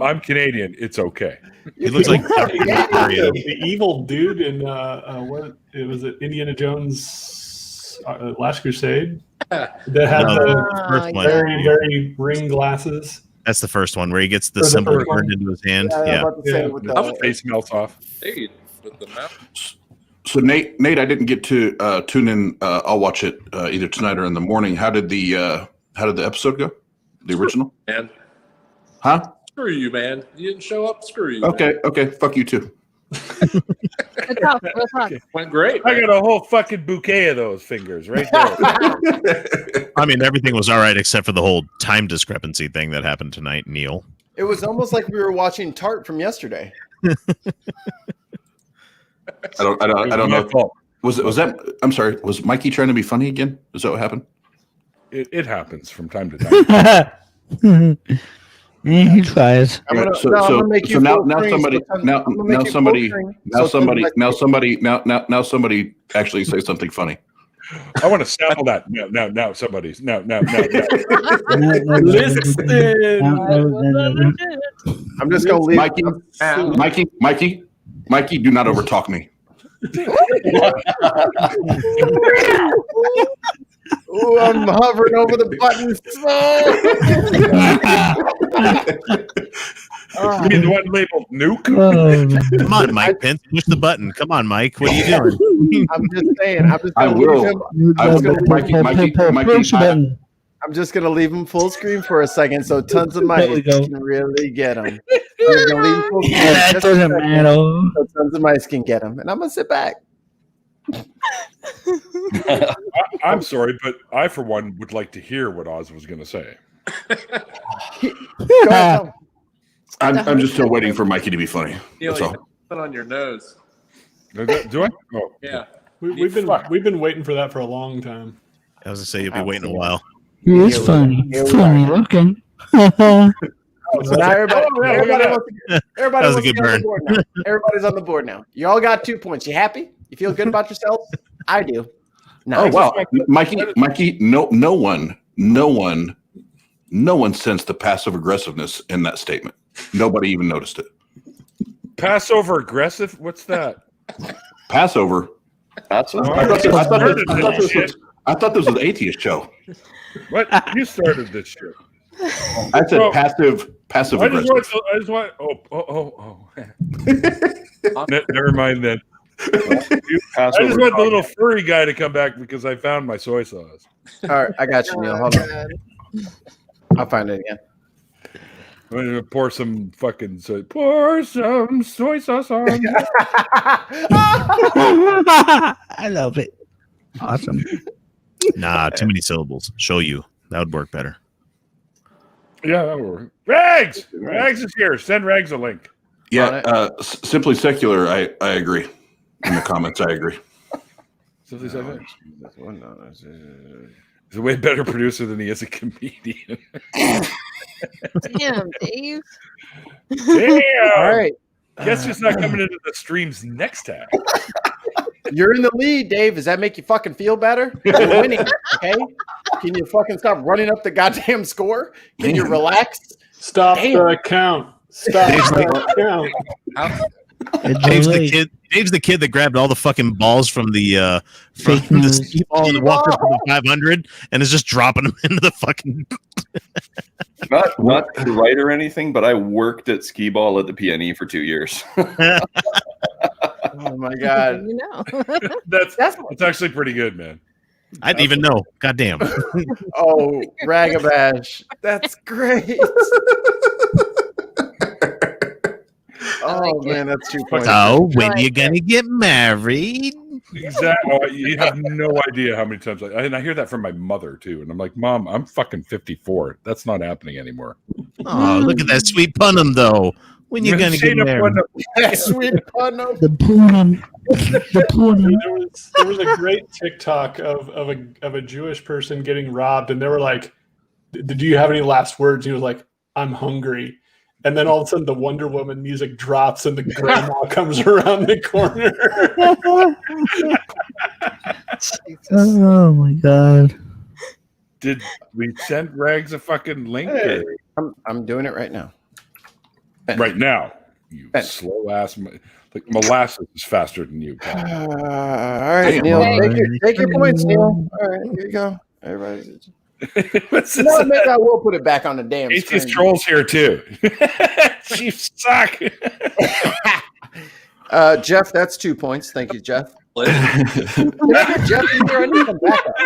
[SPEAKER 1] I'm Canadian. It's okay.
[SPEAKER 8] He looks like
[SPEAKER 4] the evil dude in what it was it Indiana Jones Last Crusade that had the
[SPEAKER 8] first one.
[SPEAKER 4] very ring glasses.
[SPEAKER 8] That's the first one where he gets the symbol turned into his hand.
[SPEAKER 3] Yeah.
[SPEAKER 1] Face melts off.
[SPEAKER 9] Hey, with the mouth.
[SPEAKER 10] So Nate, I didn't get to tune in. I'll watch it either tonight or in the morning. How did the episode go? The original?
[SPEAKER 9] Man.
[SPEAKER 10] Huh?
[SPEAKER 9] Screw you, man. You didn't show up. Screw you.
[SPEAKER 10] Okay. Fuck you too.
[SPEAKER 7] Good talk. Good talk.
[SPEAKER 9] Went great.
[SPEAKER 1] I got a whole fucking bouquet of those fingers right there.
[SPEAKER 8] I mean, everything was all right except for the whole time discrepancy thing that happened tonight, Neil.
[SPEAKER 3] It was almost like we were watching Tart from yesterday.
[SPEAKER 10] I don't know. Was that? I'm sorry. Was Mikey trying to be funny again? Is that what happened?
[SPEAKER 1] It happens from time to time.
[SPEAKER 6] He tries.
[SPEAKER 10] Now somebody actually say something funny.
[SPEAKER 1] I want to sample that. Now, somebody's. No.
[SPEAKER 3] I'm just going to leave.
[SPEAKER 10] Mikey, do not overtalk me.
[SPEAKER 3] Ooh, I'm hovering over the button.
[SPEAKER 1] You mean the one labeled nuke?
[SPEAKER 8] Come on, Mike Pence, push the button. Come on, Mike. What are you doing?
[SPEAKER 3] I'm just saying. I'm just
[SPEAKER 10] I
[SPEAKER 3] gonna
[SPEAKER 10] will.
[SPEAKER 3] leave him.
[SPEAKER 10] I will. Mikey,
[SPEAKER 3] I'm just gonna leave him full screen for a second, so tons of mice
[SPEAKER 6] we go.
[SPEAKER 3] can really get him. I'm just gonna leave him full screen
[SPEAKER 6] That
[SPEAKER 3] just a
[SPEAKER 6] doesn't
[SPEAKER 3] second,
[SPEAKER 6] matter.
[SPEAKER 3] so tons of mice can get him, and I'm gonna sit back.
[SPEAKER 1] I'm sorry, but I, for one, would like to hear what Oz was going to say.
[SPEAKER 3] Go ahead, Tom.
[SPEAKER 10] I'm just still waiting for Mikey to be funny.
[SPEAKER 9] Neil,
[SPEAKER 10] That's
[SPEAKER 9] you
[SPEAKER 10] all.
[SPEAKER 9] have to put on your nose.
[SPEAKER 1] Do I? Oh.
[SPEAKER 9] Yeah.
[SPEAKER 4] We've been waiting for that for a long time.
[SPEAKER 8] I was gonna say you'll be waiting a while.
[SPEAKER 6] It's funny.
[SPEAKER 3] Here we
[SPEAKER 6] Funny
[SPEAKER 3] are.
[SPEAKER 6] looking.
[SPEAKER 3] So now everybody
[SPEAKER 1] yeah.
[SPEAKER 3] everybody
[SPEAKER 8] That was a
[SPEAKER 3] wants to
[SPEAKER 8] good
[SPEAKER 3] get on the
[SPEAKER 8] burn.
[SPEAKER 3] board now. Everybody's on the board now. You all got 2 points. You happy? You feel good about yourselves? I do.
[SPEAKER 10] Oh
[SPEAKER 3] Nice.
[SPEAKER 10] wow, Mikey! No one sensed the passive aggressiveness in that statement. Nobody even noticed it.
[SPEAKER 1] Passover aggressive? What's that?
[SPEAKER 10] Passover.
[SPEAKER 5] That's
[SPEAKER 1] Oh,
[SPEAKER 10] I thought this was an atheist show.
[SPEAKER 1] What? You started this shit.
[SPEAKER 10] I said
[SPEAKER 1] Well,
[SPEAKER 10] passive
[SPEAKER 1] I just
[SPEAKER 10] aggressive.
[SPEAKER 1] want. Never mind then. I just want the little furry guy to come back because I found my soy sauce.
[SPEAKER 3] All right, I got you, Neil. Hold on. I'll find it again.
[SPEAKER 1] I'm gonna pour some soy sauce on.
[SPEAKER 6] I love it. Awesome.
[SPEAKER 8] Nah, too many syllables. Show you. That would work better.
[SPEAKER 1] Yeah, that would work. Rags! Rags is here. Send Rags a link.
[SPEAKER 10] Yeah, simply secular. I agree. In the comments, I agree.
[SPEAKER 1] Simply secular. He's a way better producer than he is a comedian.
[SPEAKER 7] Damn, Dave.
[SPEAKER 1] Damn!
[SPEAKER 3] All right.
[SPEAKER 1] Guess who's not coming into the streams next time?
[SPEAKER 3] You're in the lead, Dave. Does that make you fucking feel better? You're winning, okay? Can you fucking stop running up the goddamn score? Can you relax?
[SPEAKER 4] Stop
[SPEAKER 3] Damn.
[SPEAKER 4] the count. Stop the count.
[SPEAKER 8] Dave's the kid that grabbed all the fucking balls from the
[SPEAKER 6] Fake
[SPEAKER 8] from the
[SPEAKER 6] news.
[SPEAKER 8] skee ball and walked up to the 500 and is just dropping them into the fucking.
[SPEAKER 5] Not to write or anything, but I worked at skee ball at the PNE for 2 years.
[SPEAKER 3] Oh my god.
[SPEAKER 7] You know.
[SPEAKER 1] That's actually pretty good, man.
[SPEAKER 8] I didn't even know. Goddamn.
[SPEAKER 3] Oh, Ragabash. That's great. Oh man, that's 2 points.
[SPEAKER 8] So when you gonna get married?
[SPEAKER 1] Exactly. Oh, you have no idea how many times I hear that from my mother too, and I'm like, Mom, I'm fucking 54. That's not happening anymore.
[SPEAKER 8] Oh, look at that sweet punum though. When you gonna get married?
[SPEAKER 3] Sweet pun.
[SPEAKER 6] The punum. The punum.
[SPEAKER 4] There was a great TikTok of a Jewish person getting robbed, and they were like, "Do you have any last words?" He was like, "I'm hungry." And then all of a sudden, the Wonder Woman music drops, and the grandma comes around the corner.
[SPEAKER 6] Oh my god.
[SPEAKER 1] Did we send Rags a fucking link?
[SPEAKER 3] Hey, I'm doing it right now.
[SPEAKER 1] Right now, you slow ass. Like molasses is faster than you.
[SPEAKER 3] All right,
[SPEAKER 10] Damn.
[SPEAKER 3] Neil. Take your points, Neil. All right, here you go. Everybody's.
[SPEAKER 1] What's this?
[SPEAKER 3] No, maybe I will put it back on the damn
[SPEAKER 1] Atheist
[SPEAKER 3] screen.
[SPEAKER 1] trolls here too. You suck.
[SPEAKER 3] Jeff, that's 2 points. Thank you, Jeff. Can I get Jeff in here? I need some backup.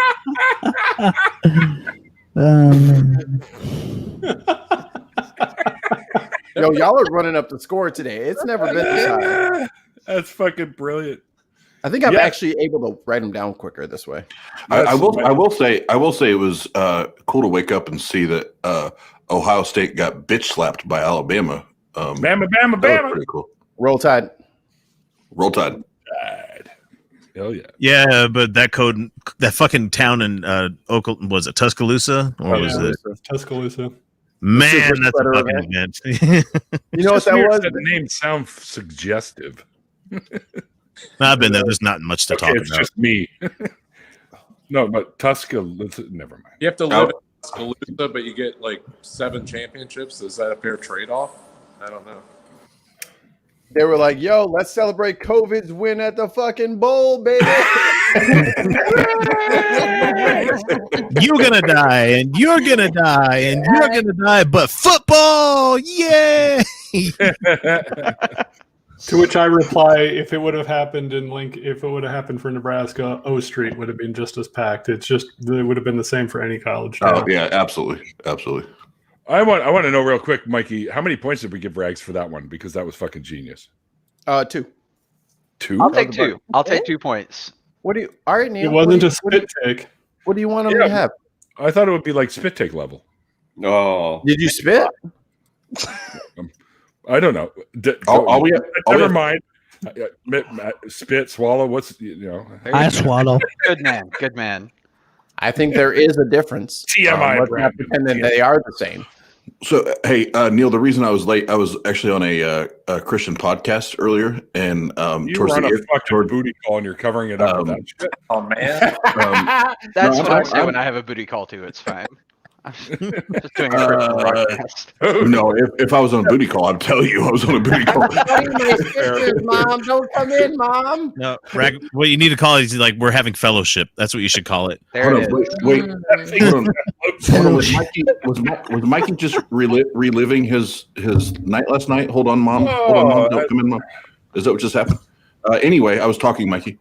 [SPEAKER 3] Yo, y'all are running up the score today. It's never been this high.
[SPEAKER 1] That's fucking brilliant.
[SPEAKER 3] I think I'm actually able to write them down quicker this way.
[SPEAKER 10] I will say it was cool to wake up and see that Ohio State got bitch slapped by Alabama.
[SPEAKER 1] Bama, Bama,
[SPEAKER 10] That was
[SPEAKER 1] Bama.
[SPEAKER 10] pretty cool.
[SPEAKER 3] Roll Tide.
[SPEAKER 10] Roll Tide.
[SPEAKER 1] Hell yeah.
[SPEAKER 8] Yeah, but that fucking town in Oakland, was it Tuscaloosa or was it
[SPEAKER 4] Tuscaloosa?
[SPEAKER 8] Man, that's a
[SPEAKER 3] Spreader
[SPEAKER 8] fucking
[SPEAKER 3] event.
[SPEAKER 8] event.
[SPEAKER 3] You know what that was?
[SPEAKER 1] The name sounds suggestive.
[SPEAKER 8] I've been there. There's not much to talk
[SPEAKER 1] It's
[SPEAKER 8] about.
[SPEAKER 1] just me. No, but Tuscaloosa. Never mind.
[SPEAKER 9] You have to live in Tuscaloosa, but you get like 7 championships. Is that a fair trade-off? I don't know.
[SPEAKER 3] They were like, "Yo, let's celebrate COVID's win at the fucking bowl, baby."
[SPEAKER 8] You're gonna die, and you're gonna die, and you're gonna die, but football, yeah.
[SPEAKER 4] To which I reply, if it would have happened if it would have happened for Nebraska, O Street would have been just as packed. It would have been the same for any college.
[SPEAKER 10] Oh yeah, absolutely.
[SPEAKER 1] I want to know real quick, Mikey, how many points did we give Rags for that one? Because that was fucking genius.
[SPEAKER 3] 2.
[SPEAKER 1] 2?
[SPEAKER 11] I'll take 2. I'll take 2 points.
[SPEAKER 3] What do you? All right, Neil.
[SPEAKER 4] It wasn't a spit take.
[SPEAKER 3] What do you want them to have?
[SPEAKER 1] I thought it would be like spit take level.
[SPEAKER 5] Oh,
[SPEAKER 3] Did you spit?
[SPEAKER 1] I don't know. Never mind. Spit, swallow. What's
[SPEAKER 6] I swallow.
[SPEAKER 11] Good man. Good man.
[SPEAKER 3] I think there is a difference.
[SPEAKER 1] TMI,
[SPEAKER 3] Let's not pretend that they are the same.
[SPEAKER 10] So, hey, Neil, the reason I was late, I was actually on a Christian podcast earlier, and
[SPEAKER 1] you were on a fucking booty call, and you're covering it up with that shit.
[SPEAKER 9] Oh man,
[SPEAKER 11] That's what I say when I have a booty call too. It's fine. I'm just doing a broadcast.
[SPEAKER 10] No, if I was on a booty call, I'd tell you I was on a booty call.
[SPEAKER 3] My sisters, Mom, don't come in, Mom.
[SPEAKER 8] No, what you need to call it is like we're having fellowship. That's what you should call it.
[SPEAKER 11] There it is.
[SPEAKER 10] Wait. Hold on. Was Mikey just reliving his night last night? Hold on, Mom. Don't come in, Mom. Is that what just happened? Anyway, I was talking, Mikey.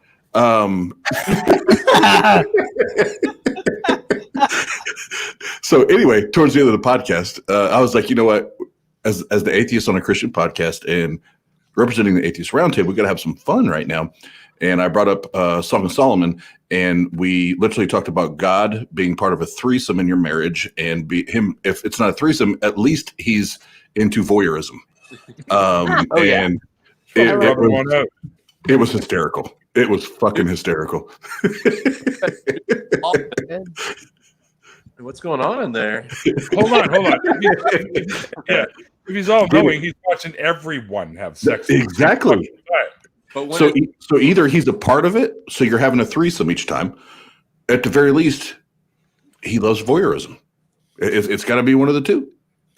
[SPEAKER 10] So anyway, towards the end of the podcast, I was like, you know what? As the atheist on a Christian podcast and representing the Atheist Roundtable, we got to have some fun right now. And I brought up Song of Solomon, and we literally talked about God being part of a threesome in your marriage, and if it's not a threesome, at least he's into voyeurism. And it was hysterical. It was fucking hysterical.
[SPEAKER 9] what's going on in there?
[SPEAKER 1] Hold on. Yeah, if he's all knowing, he's watching everyone have sex.
[SPEAKER 10] Exactly.
[SPEAKER 9] But
[SPEAKER 10] So either he's a part of it, so you're having a threesome each time. At the very least, he loves voyeurism. It's got to be one of the two.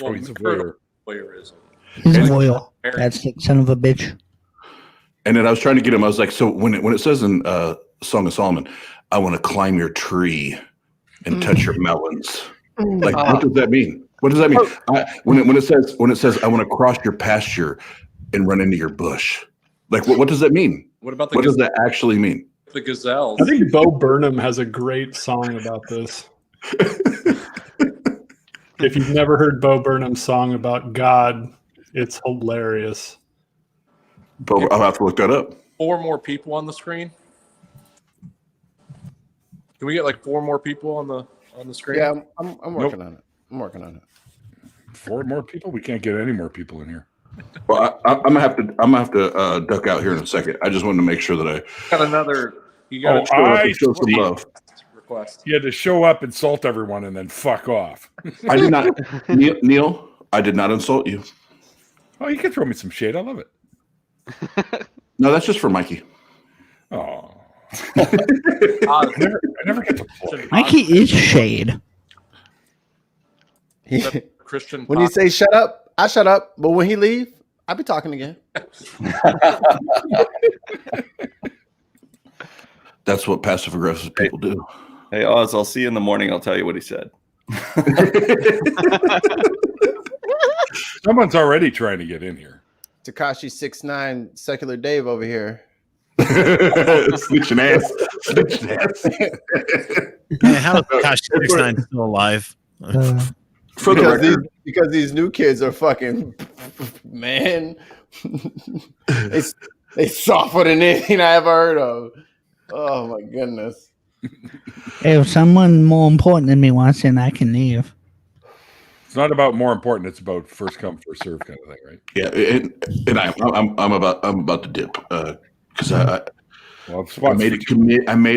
[SPEAKER 1] Oh, he's a voyeur.
[SPEAKER 9] Voyeurism.
[SPEAKER 6] He's loyal. That's the son of a bitch.
[SPEAKER 10] And then I was trying to get him. I was like, so when it says in Song of Solomon, I want to climb your tree and touch your melons. Like, what does that mean? What does that mean? When it says I want to cross your pasture and run into your bush. Like, what does that mean?
[SPEAKER 9] What about
[SPEAKER 10] what does that actually mean?
[SPEAKER 9] The gazelles?
[SPEAKER 4] I think Bo Burnham has a great song about this. If you've never heard Bo Burnham's song about God, it's hilarious.
[SPEAKER 10] I'll have to look that up.
[SPEAKER 9] 4 more people on the screen. Can we get like 4 more people on the screen?
[SPEAKER 3] Yeah, I'm working on it. I'm working on it.
[SPEAKER 1] 4 more people? We can't get any more people in here.
[SPEAKER 10] Well, I'm gonna have to duck out here in a second. I just wanted to make sure that I
[SPEAKER 9] got another. You got
[SPEAKER 10] show some love.
[SPEAKER 9] Request.
[SPEAKER 1] You had to show up, insult everyone, and then fuck off.
[SPEAKER 10] I did not, Neil. I did not insult you.
[SPEAKER 1] Oh, you can throw me some shade. I love it.
[SPEAKER 10] No, that's just for Mikey.
[SPEAKER 1] Oh, I never get to play.
[SPEAKER 6] Mikey is shade.
[SPEAKER 9] Christian.
[SPEAKER 3] When you say shut up, I shut up. But when he leave, I be talking again.
[SPEAKER 10] That's what passive aggressive people do.
[SPEAKER 5] Hey Oz, I'll see you in the morning. I'll tell you what he said.
[SPEAKER 1] Someone's already trying to get in here.
[SPEAKER 3] Tekashi 6ix9ine, secular Dave over here.
[SPEAKER 10] Snitching ass.
[SPEAKER 8] Man, how is Kashi 6ix9ine still alive?
[SPEAKER 10] For the record,
[SPEAKER 3] because these new kids are fucking man. they softer than anything I ever heard of. Oh my goodness.
[SPEAKER 6] If someone more important than me wants in, I can leave.
[SPEAKER 1] It's not about more important. It's about first come, first serve kind of thing, right?
[SPEAKER 10] Yeah, and I'm about to dip because I made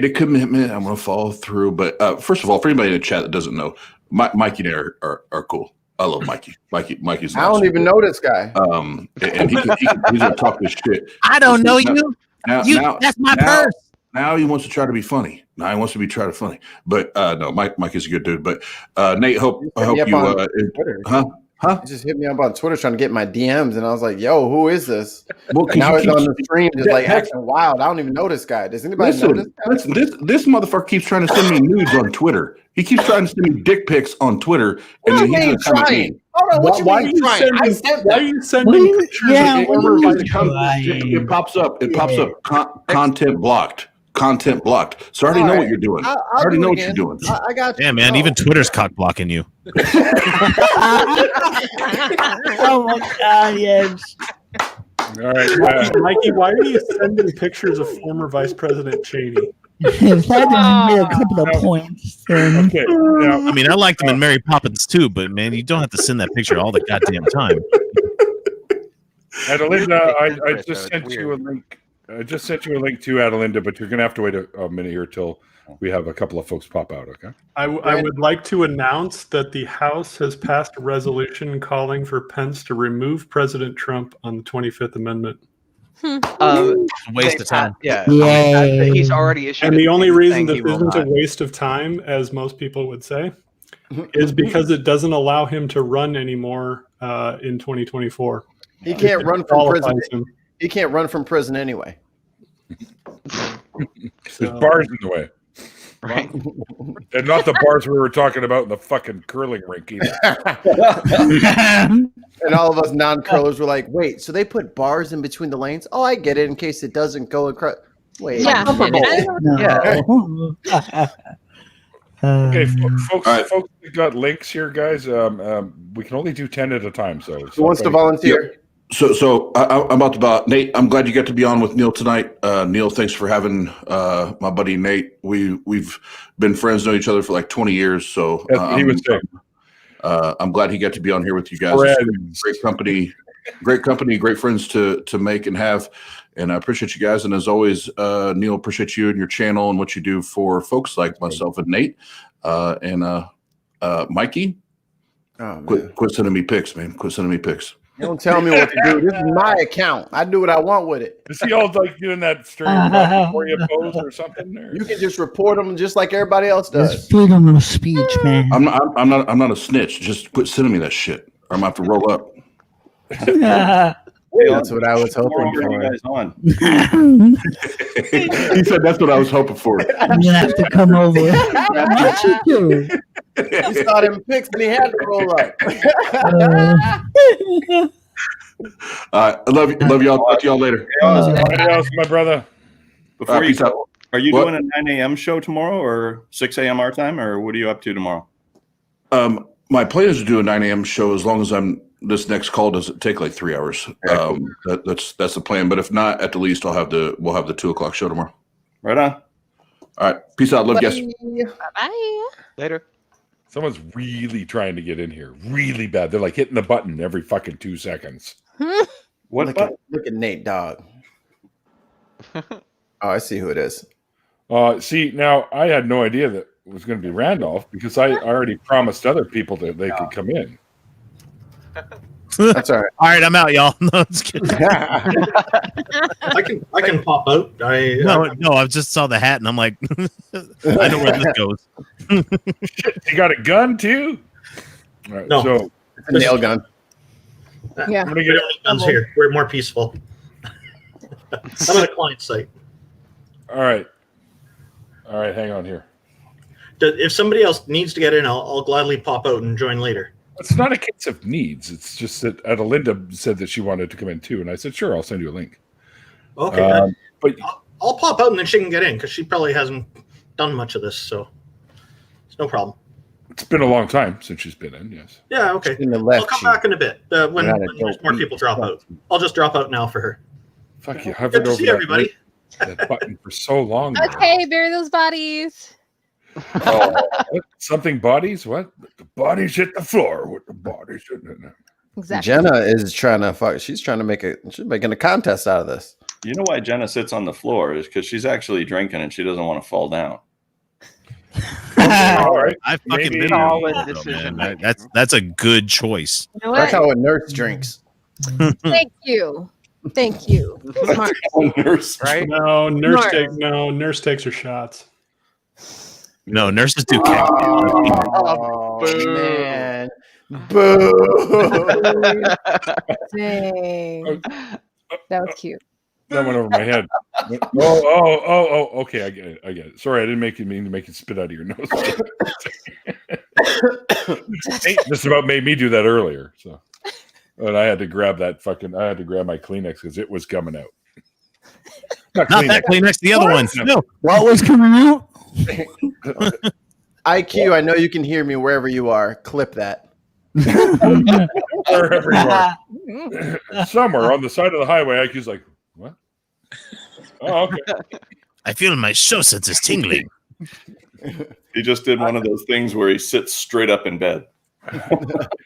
[SPEAKER 10] a commitment. I'm going to follow through. But first of all, for anybody in the chat that doesn't know, Mikey and I are cool. I love Mikey. Mikey's.
[SPEAKER 3] I don't even know this guy.
[SPEAKER 10] And he's gonna talk this shit.
[SPEAKER 8] I don't know you. That's my purse.
[SPEAKER 10] Now he wants to try to be funny. Now he wants to be try to funny. But no, Mike is a good dude. But Nate, I hope you. Huh?
[SPEAKER 3] He just hit me up on Twitter trying to get my DMs, and I was like, "Yo, who is this?"
[SPEAKER 10] Well,
[SPEAKER 3] And now he's on the stream, just like acting wild. I don't even know this guy. Does anybody know this guy?
[SPEAKER 10] Listen, this motherfucker keeps trying to send me nudes on Twitter. He keeps trying to send me dick pics on Twitter, and then he's
[SPEAKER 3] trying. Hold on, what you mean trying? I sent
[SPEAKER 4] Why are
[SPEAKER 3] that.
[SPEAKER 4] you sending pictures of former vice
[SPEAKER 10] it pops up. It pops up. Content blocked. Content blocked. So I already know what you're doing. I already know what you're doing.
[SPEAKER 3] I got you.
[SPEAKER 8] Yeah, man. Even Twitter's cock blocking you.
[SPEAKER 6] Oh my god, yes.
[SPEAKER 1] All right,
[SPEAKER 4] Mikey, why are you sending pictures of former Vice President Cheney?
[SPEAKER 6] If that didn't get a couple of points, then
[SPEAKER 1] okay. Now,
[SPEAKER 8] I mean, I liked them in Mary Poppins too, but man, you don't have to send that picture all the goddamn time.
[SPEAKER 1] Adelinda, I just sent you a link. I just sent you a link to Adelinda, but you're going to have to wait a minute here till we have a couple of folks pop out, okay?
[SPEAKER 4] I would like to announce that the House has passed a resolution calling for Pence to remove President Trump on the 25th Amendment.
[SPEAKER 8] Waste of time.
[SPEAKER 11] Yeah.
[SPEAKER 6] Yay.
[SPEAKER 11] He's already issued.
[SPEAKER 4] And the only reason
[SPEAKER 11] that
[SPEAKER 4] this isn't a waste of time, as most people would say, is because it doesn't allow him to run anymore in 2024.
[SPEAKER 3] He can't run from prison. He can't run from prison anyway.
[SPEAKER 1] There's bars in the way.
[SPEAKER 11] Right.
[SPEAKER 1] And not the bars we were talking about in the fucking curling rink either.
[SPEAKER 3] And all of us non-curlers were like, wait, so they put bars in between the lanes? Oh, I get it, in case it doesn't go across. Wait.
[SPEAKER 7] Yeah.
[SPEAKER 1] Okay, folks that got links here, guys. We can only do 10 at a time. So
[SPEAKER 3] who wants to volunteer?
[SPEAKER 10] Yeah. So I'm about Nate. I'm glad you got to be on with Neil tonight. Neil, thanks for having my buddy Nate. We've been friends, know each other for like 20 years. So
[SPEAKER 1] he was saying.
[SPEAKER 10] I'm glad he got to be on here with you guys. Great company, great friends to make and have. And I appreciate you guys. And as always, Neil, appreciate you and your channel and what you do for folks like myself and Nate. And Mikey, quit sending me pics, man. Quit sending me pics.
[SPEAKER 3] You don't tell me what to do. This is my account. I do what I want with it.
[SPEAKER 1] Is he all like doing that straight before you pose or something? Or?
[SPEAKER 3] You can just report them just like everybody else does.
[SPEAKER 6] It's freedom of speech, man.
[SPEAKER 10] I'm not a snitch. Just quit sending me that shit, or I'm gonna have to roll up.
[SPEAKER 3] That's what I was hoping for.
[SPEAKER 5] You guys on?
[SPEAKER 10] He said that's what I was hoping for.
[SPEAKER 6] I'm gonna have to come over. What you do?
[SPEAKER 3] He saw them pics and he had to roll up.
[SPEAKER 10] I love y'all. Talk to y'all later.
[SPEAKER 1] Adios, my brother.
[SPEAKER 5] Before you
[SPEAKER 10] peace out.
[SPEAKER 5] go, are you
[SPEAKER 10] What?
[SPEAKER 5] doing a 9 a.m. show tomorrow or 6 a.m. our time, or what are you up to tomorrow?
[SPEAKER 10] My plan is to do a 9 a.m. show as long as this next call doesn't take like 3 hours. That's the plan. But if not, at the least we'll have the 2:00 show tomorrow.
[SPEAKER 5] Right on.
[SPEAKER 10] All right. Peace out. Love you guys.
[SPEAKER 7] Bye.
[SPEAKER 11] Later.
[SPEAKER 1] Someone's really trying to get in here, really bad. They're like hitting the button every fucking 2 seconds.
[SPEAKER 5] What?
[SPEAKER 3] Look at Nate, dog. Oh, I see who it is.
[SPEAKER 1] See, now I had no idea that it was going to be Randolph because I already promised other people that they could come in.
[SPEAKER 3] That's all right.
[SPEAKER 8] All right, I'm out, y'all. No, I'm just kidding.
[SPEAKER 12] I can pop out.
[SPEAKER 8] No, I just saw the hat and I'm like, I know where this goes.
[SPEAKER 1] Shit, you got a gun too? All right,
[SPEAKER 12] No.
[SPEAKER 1] so
[SPEAKER 3] It's a nail gun.
[SPEAKER 7] Yeah.
[SPEAKER 1] I'm gonna
[SPEAKER 12] We
[SPEAKER 1] get
[SPEAKER 12] don't need guns here. We're more peaceful. I'm at a client site.
[SPEAKER 1] all right, hang on here.
[SPEAKER 12] If somebody else needs to get in, I'll gladly pop out and join later.
[SPEAKER 1] It's not a case of needs. It's just that Adelinda said that she wanted to come in too, and I said, sure, I'll send you a link.
[SPEAKER 12] Okay.
[SPEAKER 1] But
[SPEAKER 12] I'll pop out and then she can get in because she probably hasn't done much of this, so it's no problem.
[SPEAKER 1] it's been a long time since she's been in, yes.
[SPEAKER 12] Yeah, okay.
[SPEAKER 3] In the
[SPEAKER 12] I'll
[SPEAKER 3] left
[SPEAKER 12] come
[SPEAKER 3] cheek.
[SPEAKER 12] back in a bit when
[SPEAKER 3] Not a
[SPEAKER 12] there's
[SPEAKER 3] dope
[SPEAKER 12] more
[SPEAKER 3] beat.
[SPEAKER 12] people drop out. I'll just drop out now for her.
[SPEAKER 1] Fuck, you
[SPEAKER 12] Good
[SPEAKER 1] hovered
[SPEAKER 12] to
[SPEAKER 1] over
[SPEAKER 12] see everybody.
[SPEAKER 1] that button for so long. now.
[SPEAKER 7] Okay, bury those bodies.
[SPEAKER 1] Oh, what? Something bodies? What? The bodies hit the floor. What the bodies? No.
[SPEAKER 7] Exactly.
[SPEAKER 3] Jenna is trying to fuck. She's trying to she's making a contest out of this.
[SPEAKER 5] You know why Jenna sits on the floor is because she's actually drinking and she doesn't want to fall down.
[SPEAKER 1] All right.
[SPEAKER 8] I've fucking
[SPEAKER 1] Maybe
[SPEAKER 8] been
[SPEAKER 11] solid
[SPEAKER 8] on
[SPEAKER 11] decision
[SPEAKER 8] man.
[SPEAKER 11] making.
[SPEAKER 8] That's a good choice.
[SPEAKER 7] You know
[SPEAKER 3] That's
[SPEAKER 7] what?
[SPEAKER 3] how a nurse drinks.
[SPEAKER 7] Thank you. Thank you. Smart.
[SPEAKER 5] Nurse.
[SPEAKER 11] Right?
[SPEAKER 4] No,
[SPEAKER 7] Smart.
[SPEAKER 4] nurse takes her shots.
[SPEAKER 8] No, nurses do cake.
[SPEAKER 3] Oh,
[SPEAKER 11] Boo.
[SPEAKER 3] man. Boo!
[SPEAKER 7] Dang. That was cute.
[SPEAKER 1] That went over my head. Oh, okay, I get it. Sorry, I didn't mean to make it spit out of your nose. Hey, just about made me do that earlier. So, but I had to grab my Kleenex because it was coming out.
[SPEAKER 8] Not that Kleenex, the other one. No.
[SPEAKER 6] What was coming out?
[SPEAKER 3] IQ, I know you can hear me wherever you are. Clip that.
[SPEAKER 1] Wherever you are. Somewhere on the side of the highway, IQ's like, what? Oh, okay.
[SPEAKER 8] I feel my show senses tingling.
[SPEAKER 5] He just did one of those things where he sits straight up in bed.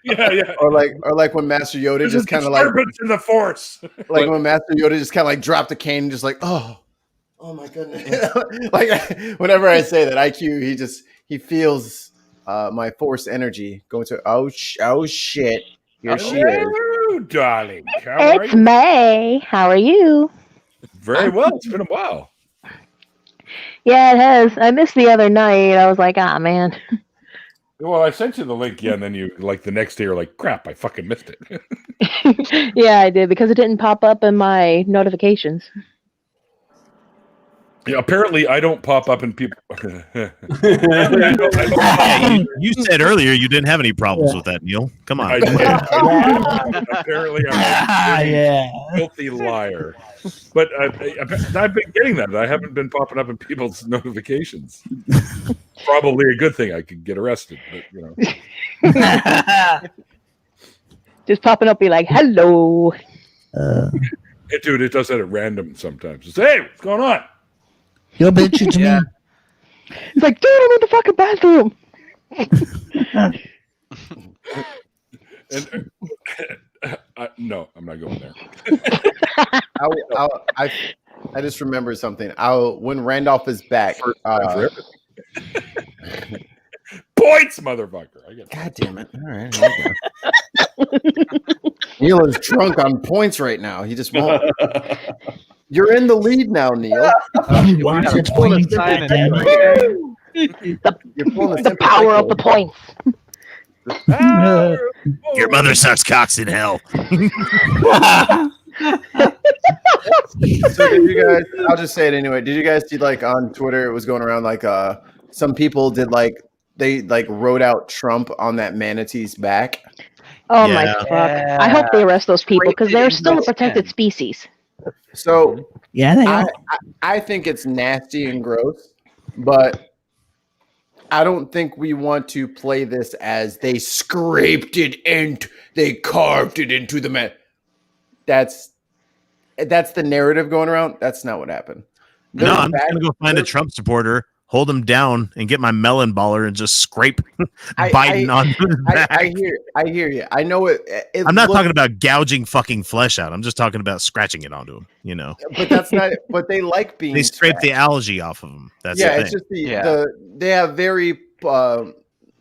[SPEAKER 1] Yeah.
[SPEAKER 3] Or like when Master Yoda
[SPEAKER 1] There's
[SPEAKER 3] just
[SPEAKER 1] a
[SPEAKER 3] kind of like
[SPEAKER 1] disturbance in the force.
[SPEAKER 3] like when Master Yoda just kind of like dropped a cane and just like, oh my goodness. Like whenever I say that, IQ, he feels my force energy going to oh shit. Here she is.
[SPEAKER 1] Hello, darling. How are
[SPEAKER 13] It's
[SPEAKER 1] you?
[SPEAKER 13] May. How are you?
[SPEAKER 1] Very well. It's been a while.
[SPEAKER 13] Yeah, it has. I missed the other night. I was like, ah, man.
[SPEAKER 1] Well, I sent you the link, and then you like the next day you're like, crap, I fucking missed it.
[SPEAKER 13] Yeah, I did because it didn't pop up in my notifications.
[SPEAKER 1] Yeah, apparently I don't pop up in people.
[SPEAKER 8] Yeah, you said earlier you didn't have any problems with that, Neil. Come on.
[SPEAKER 1] I did. Apparently I'm a filthy liar. But I've been getting that. I haven't been popping up in people's notifications. Probably a good thing. I could get arrested, but you know.
[SPEAKER 13] Just popping up, be like, hello.
[SPEAKER 1] Dude, it does that at random sometimes. It's, hey, what's going on?
[SPEAKER 6] Yo, bitch, it's me.
[SPEAKER 13] He's like, dude, I'm in the fucking bathroom.
[SPEAKER 1] No, I'm not going there.
[SPEAKER 3] I just remembered something. When Randolph is back.
[SPEAKER 1] Points, motherfucker. I get
[SPEAKER 3] God damn it. All right. Neil is drunk on points right now. He just won't. You're in the lead now, Neil.
[SPEAKER 6] Watch it point.
[SPEAKER 13] The power of the points.
[SPEAKER 8] Your mother sucks cocks in hell.
[SPEAKER 3] So did you guys? I'll just say it anyway. Did you guys see like on Twitter? It was going around like some people did like they like wrote out Trump on that manatee's back.
[SPEAKER 13] Oh my fuck! I hope they arrest those people because they're still a protected species.
[SPEAKER 3] So
[SPEAKER 6] yeah, they are.
[SPEAKER 3] I think it's nasty and gross, but I don't think we want to play this as they scraped it and they carved it into the man. That's the narrative going around. That's not what happened.
[SPEAKER 8] No, I'm just gonna go find a Trump supporter, hold him down, and get my melon baller and just scrape Biden on his back.
[SPEAKER 3] I hear you. I know it.
[SPEAKER 8] I'm not talking about gouging fucking flesh out. I'm just talking about scratching it onto him. You know.
[SPEAKER 3] But that's not. But they like being.
[SPEAKER 8] They scrape the algae off of them. That's the thing.
[SPEAKER 3] It's just they have very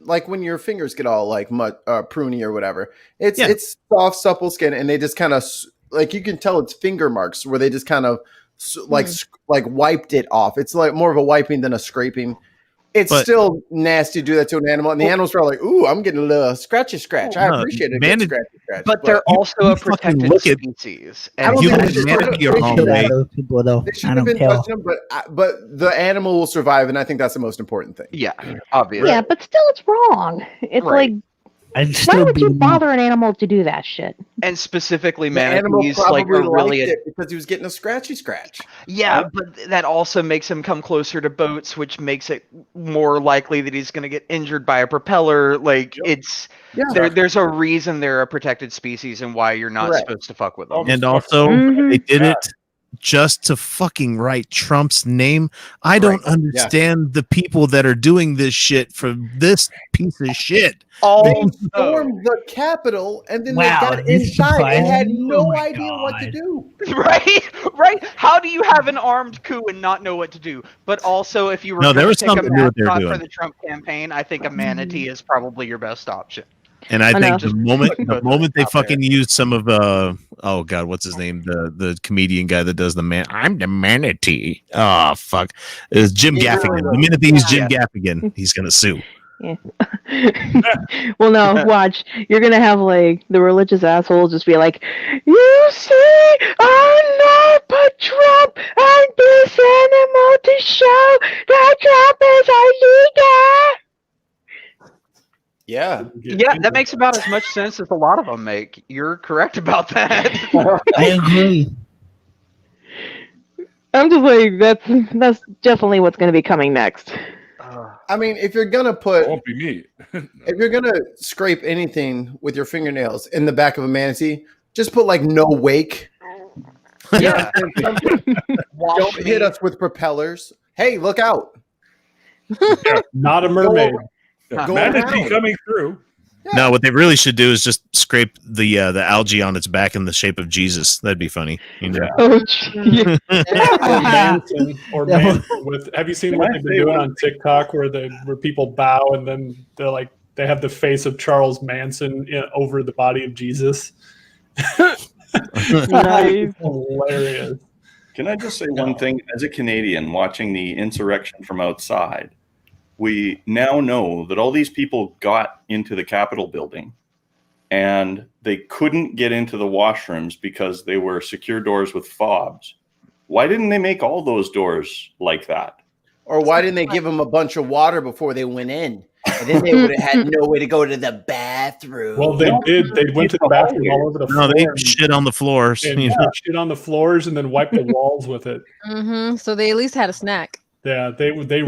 [SPEAKER 3] like when your fingers get all like pruny or whatever. It's soft, supple skin, and they just kind of like you can tell it's finger marks where they just kind of like wiped it off. It's like more of a wiping than a scraping. It's still nasty to do that to an animal, and the animals are like, "Ooh, I'm getting a little scratchy scratch. I appreciate it, scratchy scratch."
[SPEAKER 11] But they're also a protected species.
[SPEAKER 3] I don't think they should have been
[SPEAKER 6] care.
[SPEAKER 3] touching them, but the animal will survive, and I think that's the most important thing.
[SPEAKER 11] Yeah, obviously.
[SPEAKER 13] Yeah, but still, it's wrong. It's like, why would you bother an animal to do that shit?
[SPEAKER 11] And specifically,
[SPEAKER 3] the animal
[SPEAKER 11] manatees
[SPEAKER 3] probably
[SPEAKER 11] like are really
[SPEAKER 3] liked it because he was getting a scratchy scratch.
[SPEAKER 11] Yeah, but that also makes him come closer to boats, which makes it more likely that he's going to get injured by a propeller. Like there's a reason they're a protected species and why you're not supposed to fuck with them.
[SPEAKER 8] And also, they did it just to fucking write Trump's name. I don't understand the people that are doing this shit for this piece of shit.
[SPEAKER 3] They stormed the Capitol and then they got inside and had no idea what to do.
[SPEAKER 11] Right? How do you have an armed coup and not know what to do? But also, if you were
[SPEAKER 8] there
[SPEAKER 11] to
[SPEAKER 8] was
[SPEAKER 11] take a
[SPEAKER 8] something new what they were
[SPEAKER 11] mascot
[SPEAKER 8] doing.
[SPEAKER 11] for the Trump campaign, I think a manatee is probably your best option.
[SPEAKER 8] And I think the moment they fucking used some of oh god, what's his name? The comedian guy that does I'm the manatee. Oh fuck. It's Jim Gaffigan. The minute they use Jim Gaffigan, he's gonna sue.
[SPEAKER 13] Yeah. Well, no, watch. You're gonna have like the religious assholes just be like, "You see, I know put Trump and this animal to show that Trump is illegal."
[SPEAKER 3] Yeah.
[SPEAKER 11] Yeah, that makes about as much sense as a lot of them make. You're correct about that.
[SPEAKER 6] I agree.
[SPEAKER 13] I'm just like, that's definitely what's gonna be coming next.
[SPEAKER 3] I mean, if you're gonna put,
[SPEAKER 1] It won't be me.
[SPEAKER 3] if you're gonna scrape anything with your fingernails in the back of a manatee, just put like no wake.
[SPEAKER 11] Yeah.
[SPEAKER 3] Don't hit us with propellers. Hey, look out!
[SPEAKER 4] Not a mermaid.
[SPEAKER 3] Go
[SPEAKER 1] Manatee
[SPEAKER 3] around.
[SPEAKER 1] coming through.
[SPEAKER 8] No, what they really should do is just scrape the algae on its back in the shape of Jesus. That'd be funny. You know?
[SPEAKER 13] Oh, gee.
[SPEAKER 4] Or Manson with. Have you seen what they've been doing on TikTok, where people bow and then they're like they have the face of Charles Manson over the body of Jesus?
[SPEAKER 13] Nice.
[SPEAKER 4] Hilarious.
[SPEAKER 5] Can I just say one thing? As a Canadian watching the insurrection from outside, we now know that all these people got into the Capitol building and they couldn't get into the washrooms because they were secure doors with fobs. Why didn't they make all those doors like that?
[SPEAKER 3] Or why didn't they give them a bunch of water before they went in? And then they would have had no way to go to the bathroom.
[SPEAKER 4] Well, they did. They went to the bathroom all over the floor.
[SPEAKER 8] No, they shit on the floors.
[SPEAKER 4] And
[SPEAKER 8] You know?
[SPEAKER 4] shit on the floors and then wiped the walls with it.
[SPEAKER 7] Mm-hmm. So they at least had a snack.
[SPEAKER 4] Yeah, they really did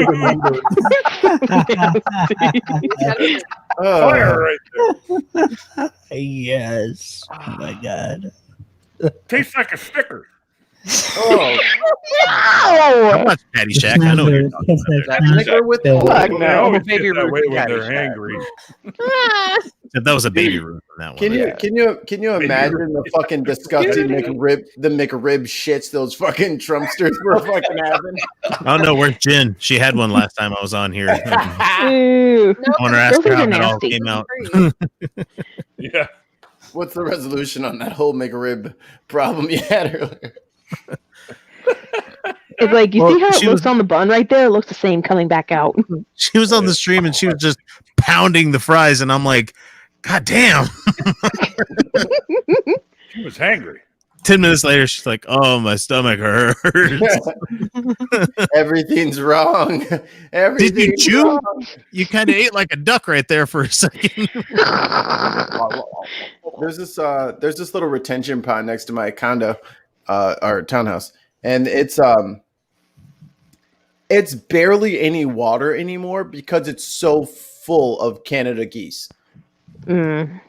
[SPEAKER 4] remember.
[SPEAKER 1] Fire right there.
[SPEAKER 6] Yes. Oh my god.
[SPEAKER 1] Tastes like a sticker.
[SPEAKER 3] Oh,
[SPEAKER 8] I watch Caddyshack. I know what you're talking about.
[SPEAKER 3] that liquor with the
[SPEAKER 11] Fuck
[SPEAKER 1] They
[SPEAKER 11] no.
[SPEAKER 1] always
[SPEAKER 11] Baby
[SPEAKER 1] get that
[SPEAKER 11] Ruth
[SPEAKER 1] way when they're
[SPEAKER 11] Caddyshack.
[SPEAKER 1] hangry.
[SPEAKER 8] That was a baby room on that one.
[SPEAKER 3] Can you imagine the fucking disgusting the McRib shits those fucking Trumpsters were fucking having?
[SPEAKER 8] Oh no, where's Jen? She had one last time I was on here.
[SPEAKER 13] Ew.
[SPEAKER 8] I want to ask
[SPEAKER 13] Those
[SPEAKER 8] her how
[SPEAKER 13] are
[SPEAKER 8] that all
[SPEAKER 13] nasty.
[SPEAKER 8] came out.
[SPEAKER 1] Yeah.
[SPEAKER 3] What's the resolution on that whole McRib problem you had earlier?
[SPEAKER 13] It's like, you
[SPEAKER 8] Well,
[SPEAKER 13] see how it
[SPEAKER 8] she
[SPEAKER 13] looks
[SPEAKER 8] was-
[SPEAKER 13] on the bun right there? It looks the same coming back out.
[SPEAKER 8] She was on the stream and she was just pounding the fries, and I'm like, God damn.
[SPEAKER 1] She was hangry.
[SPEAKER 8] 10 minutes later, she's like, oh, my stomach hurts.
[SPEAKER 3] Everything's wrong.
[SPEAKER 8] Did you
[SPEAKER 3] Everything's
[SPEAKER 8] chew?
[SPEAKER 3] wrong.
[SPEAKER 8] You kind of ate like a duck right there for a second.
[SPEAKER 3] There's this little retention pond next to my condo or townhouse, and it's barely any water anymore because it's so full of Canada geese.
[SPEAKER 13] Mm.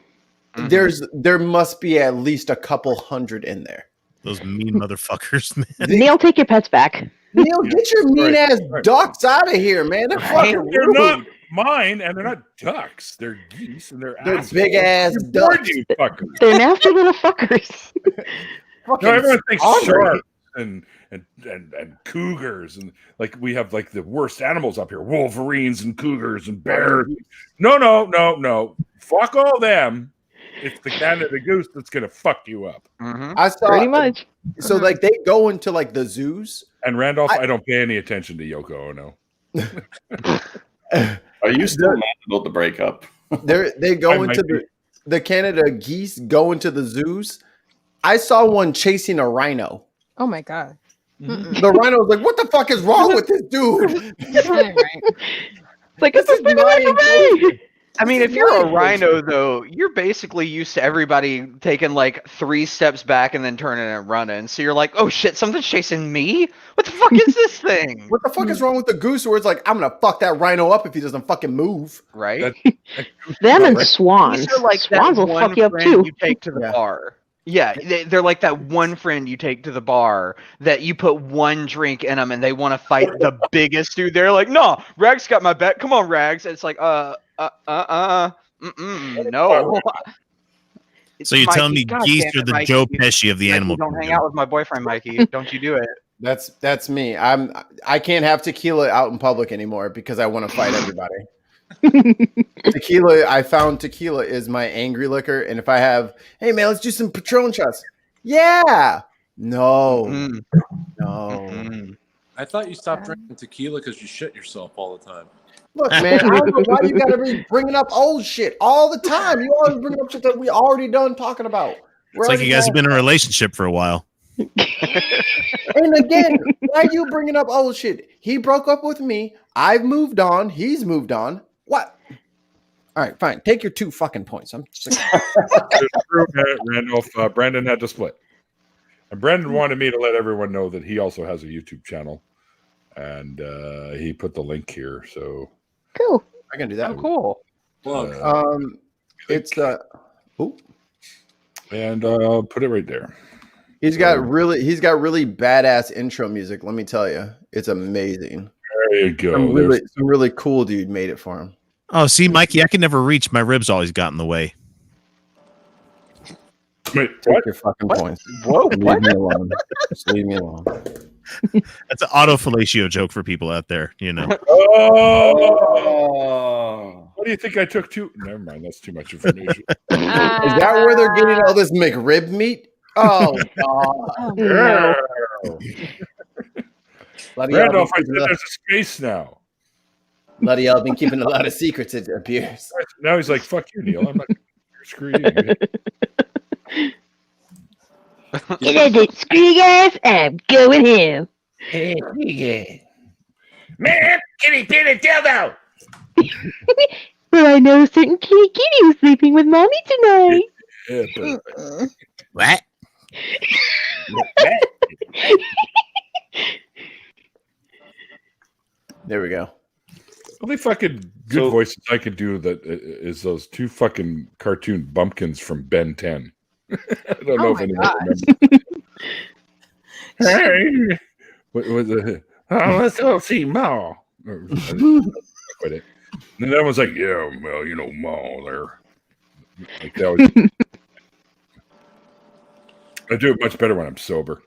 [SPEAKER 3] There must be at least a couple hundred in there.
[SPEAKER 8] Those mean motherfuckers, man.
[SPEAKER 13] Neil, take your pets back.
[SPEAKER 3] Neil, get your mean ass
[SPEAKER 1] Right.
[SPEAKER 3] ducks out of here, man. They're fucking
[SPEAKER 1] They're
[SPEAKER 3] rude.
[SPEAKER 1] not mine, and they're not ducks. They're geese, and they're
[SPEAKER 3] They're
[SPEAKER 1] assholes.
[SPEAKER 3] big ass
[SPEAKER 1] You bored,
[SPEAKER 3] ducks.
[SPEAKER 1] you fuckers.
[SPEAKER 13] They're nasty little fuckers.
[SPEAKER 3] Fucking
[SPEAKER 1] No, everyone thinks
[SPEAKER 3] hungry.
[SPEAKER 1] sharks and cougars, and like we have like the worst animals up here: wolverines and cougars and bears. No. Fuck all them. It's the Canada goose that's gonna fuck you up.
[SPEAKER 3] I saw
[SPEAKER 13] Pretty much.
[SPEAKER 3] So like they go into like the zoos.
[SPEAKER 1] And Randolph, I don't pay any attention to Yoko Ono.
[SPEAKER 5] Are you still mad about the breakup?
[SPEAKER 3] They
[SPEAKER 1] I
[SPEAKER 3] go
[SPEAKER 1] might
[SPEAKER 3] into
[SPEAKER 1] be.
[SPEAKER 3] the Canada geese go into the zoos. I saw one chasing a rhino.
[SPEAKER 7] Oh my god.
[SPEAKER 3] The rhino was like, "What the fuck is wrong with this dude?"
[SPEAKER 13] It's like,
[SPEAKER 3] This is my
[SPEAKER 13] me.
[SPEAKER 11] I mean, if you're a rhino, though, you're basically used to everybody taking like 3 steps back and then turning and running. So you're like, oh shit, something's chasing me? What the fuck is this thing?
[SPEAKER 3] What the fuck is wrong with the goose? Where it's like, I'm gonna fuck that rhino up if he doesn't fucking move.
[SPEAKER 11] Right?
[SPEAKER 13] Them and swans.
[SPEAKER 11] These are like
[SPEAKER 13] Swans
[SPEAKER 11] that
[SPEAKER 13] will
[SPEAKER 11] one
[SPEAKER 13] fuck you up
[SPEAKER 11] friend
[SPEAKER 13] too.
[SPEAKER 11] you take to the bar. Yeah, they're like that one friend you take to the bar that you put one drink in them and they want to fight the biggest dude. They're like, no, Rags got my back. Come on, Rags. And it's like, no.
[SPEAKER 8] So you're telling me
[SPEAKER 11] God
[SPEAKER 8] geese
[SPEAKER 11] damn
[SPEAKER 8] are
[SPEAKER 11] it,
[SPEAKER 8] the
[SPEAKER 11] Mikey.
[SPEAKER 8] Joe Pesci of the
[SPEAKER 11] Mikey,
[SPEAKER 8] animal
[SPEAKER 11] don't hang
[SPEAKER 8] kingdom.
[SPEAKER 11] out with my boyfriend, Mikey. Don't you do it.
[SPEAKER 3] That's me. I can't have tequila out in public anymore because I want to fight everybody. I found tequila is my angry liquor, and if I have, hey man, let's do some Patron shots. Yeah. No. No.
[SPEAKER 9] I thought you stopped drinking tequila because you shit yourself all the time.
[SPEAKER 3] Look, man, I don't know why you gotta be bringing up old shit all the time. You always bringing up shit that we already done talking about.
[SPEAKER 8] It's like you guys have been in a relationship for a while.
[SPEAKER 3] And again, why are you bringing up old shit? He broke up with me. I've moved on. He's moved on. What? All right, fine. Take your 2 fucking points. I'm just
[SPEAKER 1] Randolph. Brandon had to split. And Brandon wanted me to let everyone know that he also has a YouTube channel. And he put the link here. So
[SPEAKER 13] cool.
[SPEAKER 3] I can do that.
[SPEAKER 11] Oh, cool.
[SPEAKER 3] It's
[SPEAKER 1] and I'll put it right there.
[SPEAKER 3] He's got really badass intro music. Let me tell you, it's amazing.
[SPEAKER 1] There you go.
[SPEAKER 3] Some really cool dude made it for him.
[SPEAKER 8] Oh, see, Mikey, I can never reach. My ribs always got in the way.
[SPEAKER 1] Wait,
[SPEAKER 3] take your fucking points.
[SPEAKER 11] Whoa,
[SPEAKER 3] leave me alone. Just leave me alone.
[SPEAKER 8] That's an autofellatio joke for people out there, you know.
[SPEAKER 1] Oh, what do you think I took too? Never mind, that's too much information.
[SPEAKER 3] Is that where they're getting all this McRib meat? Oh God!
[SPEAKER 13] No.
[SPEAKER 1] Randolph, I said there's a space now.
[SPEAKER 3] Bloody hell, I've been keeping a lot of secrets. It appears.
[SPEAKER 1] Now he's like, "Fuck you, Neil. I'm not screw you."
[SPEAKER 13] You know, screw you guys. I'm going him.
[SPEAKER 1] Man, kitty, pin a dildo.
[SPEAKER 13] Well, I know a certain kitty who's sleeping with mommy tonight.
[SPEAKER 8] What?
[SPEAKER 3] There we go.
[SPEAKER 1] Only fucking good voices I could do that is those 2 fucking cartoon bumpkins from Ben 10. I don't know if anyone remembers. Hey, what was it? Oh, let's go see Ma. Quit it. And then everyone's like, "Yeah, well, you know, Ma there." Like that was, I do it much better when I'm sober.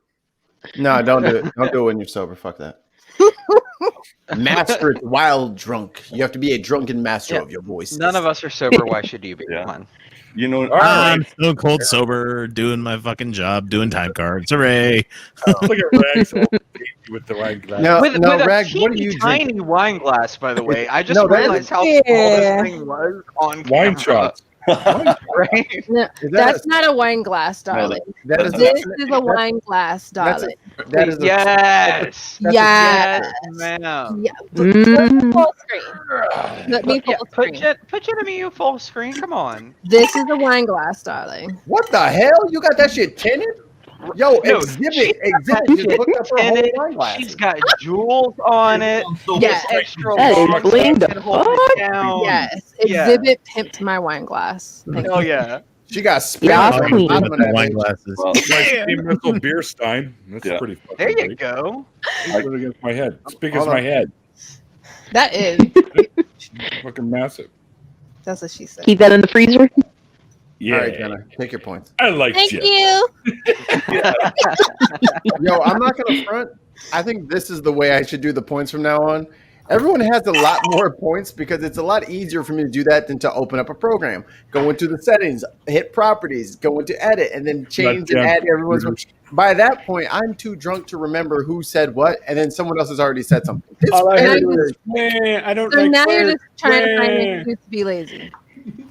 [SPEAKER 3] No, don't do it. Don't do it when you're sober. Fuck that. Master it while drunk. You have to be a drunken master of your voice.
[SPEAKER 11] None of us are sober. Why should you be? Come on.
[SPEAKER 5] You know,
[SPEAKER 8] I'm so cold sober, doing my fucking job, doing time cards. Hooray!
[SPEAKER 1] Look at Rags with the wine glass.
[SPEAKER 11] With a
[SPEAKER 3] Rag, what are
[SPEAKER 11] teeny
[SPEAKER 3] you
[SPEAKER 11] tiny
[SPEAKER 3] drinking?
[SPEAKER 11] wine glass, by the way. I just
[SPEAKER 3] No, that
[SPEAKER 11] realized
[SPEAKER 3] is-
[SPEAKER 11] how small this thing was on camera.
[SPEAKER 1] Wine shots.
[SPEAKER 11] Right?
[SPEAKER 7] No, that's not a wine glass, darling.
[SPEAKER 3] That is
[SPEAKER 7] This is a wine glass, darling.
[SPEAKER 3] That is
[SPEAKER 11] Yes.
[SPEAKER 7] Yes.
[SPEAKER 11] Ma'am.
[SPEAKER 7] Yeah.
[SPEAKER 13] Mm.
[SPEAKER 7] Full screen. Let me full screen.
[SPEAKER 11] Put it to me, you full screen. Come on.
[SPEAKER 7] This is a wine glass, darling.
[SPEAKER 3] What the hell? You got that shit tinted? Yo,
[SPEAKER 11] No,
[SPEAKER 3] exhibit just hooked up her whole wine glass.
[SPEAKER 11] She's got jewels on it.
[SPEAKER 7] Yes.
[SPEAKER 11] Extra
[SPEAKER 13] That is
[SPEAKER 11] long
[SPEAKER 13] bling
[SPEAKER 11] that
[SPEAKER 13] the
[SPEAKER 11] hold it
[SPEAKER 13] fuck?
[SPEAKER 11] down.
[SPEAKER 7] Yes.
[SPEAKER 11] Yeah.
[SPEAKER 7] Exhibit pimped my wine glass. Thank
[SPEAKER 11] Oh
[SPEAKER 7] you.
[SPEAKER 11] yeah.
[SPEAKER 3] She got
[SPEAKER 13] Yeah,
[SPEAKER 3] spilled on
[SPEAKER 13] queen.
[SPEAKER 3] the bottom of that
[SPEAKER 8] Wine
[SPEAKER 3] bitch.
[SPEAKER 8] glasses.
[SPEAKER 5] well,
[SPEAKER 1] Nice little beer stein. That's
[SPEAKER 5] Yeah.
[SPEAKER 1] pretty fucking
[SPEAKER 11] There you
[SPEAKER 1] big.
[SPEAKER 11] go.
[SPEAKER 1] Put it against my head. It's big as
[SPEAKER 3] Hold
[SPEAKER 1] my
[SPEAKER 3] on.
[SPEAKER 1] head.
[SPEAKER 7] That is.
[SPEAKER 1] Fucking massive.
[SPEAKER 7] That's what she said.
[SPEAKER 13] Keep that in the freezer.
[SPEAKER 1] Yeah.
[SPEAKER 3] All right, Jenna, take your points.
[SPEAKER 1] I like
[SPEAKER 7] Thank
[SPEAKER 1] Jen.
[SPEAKER 7] you.
[SPEAKER 3] Yo, I'm not gonna front. I think this is the way I should do the points from now on. Everyone has a lot more points because it's a lot easier for me to do that than to open up a program, go into the settings, hit properties, go into edit, and then change and add everyone's. By that point, I'm too drunk to remember who said what, and then someone else has already said something. It's
[SPEAKER 4] All I heard
[SPEAKER 3] very-
[SPEAKER 4] was, "Man, I don't
[SPEAKER 7] So
[SPEAKER 4] like
[SPEAKER 7] now you're
[SPEAKER 4] work.
[SPEAKER 7] just trying to find an
[SPEAKER 4] Man."
[SPEAKER 7] excuse to be lazy.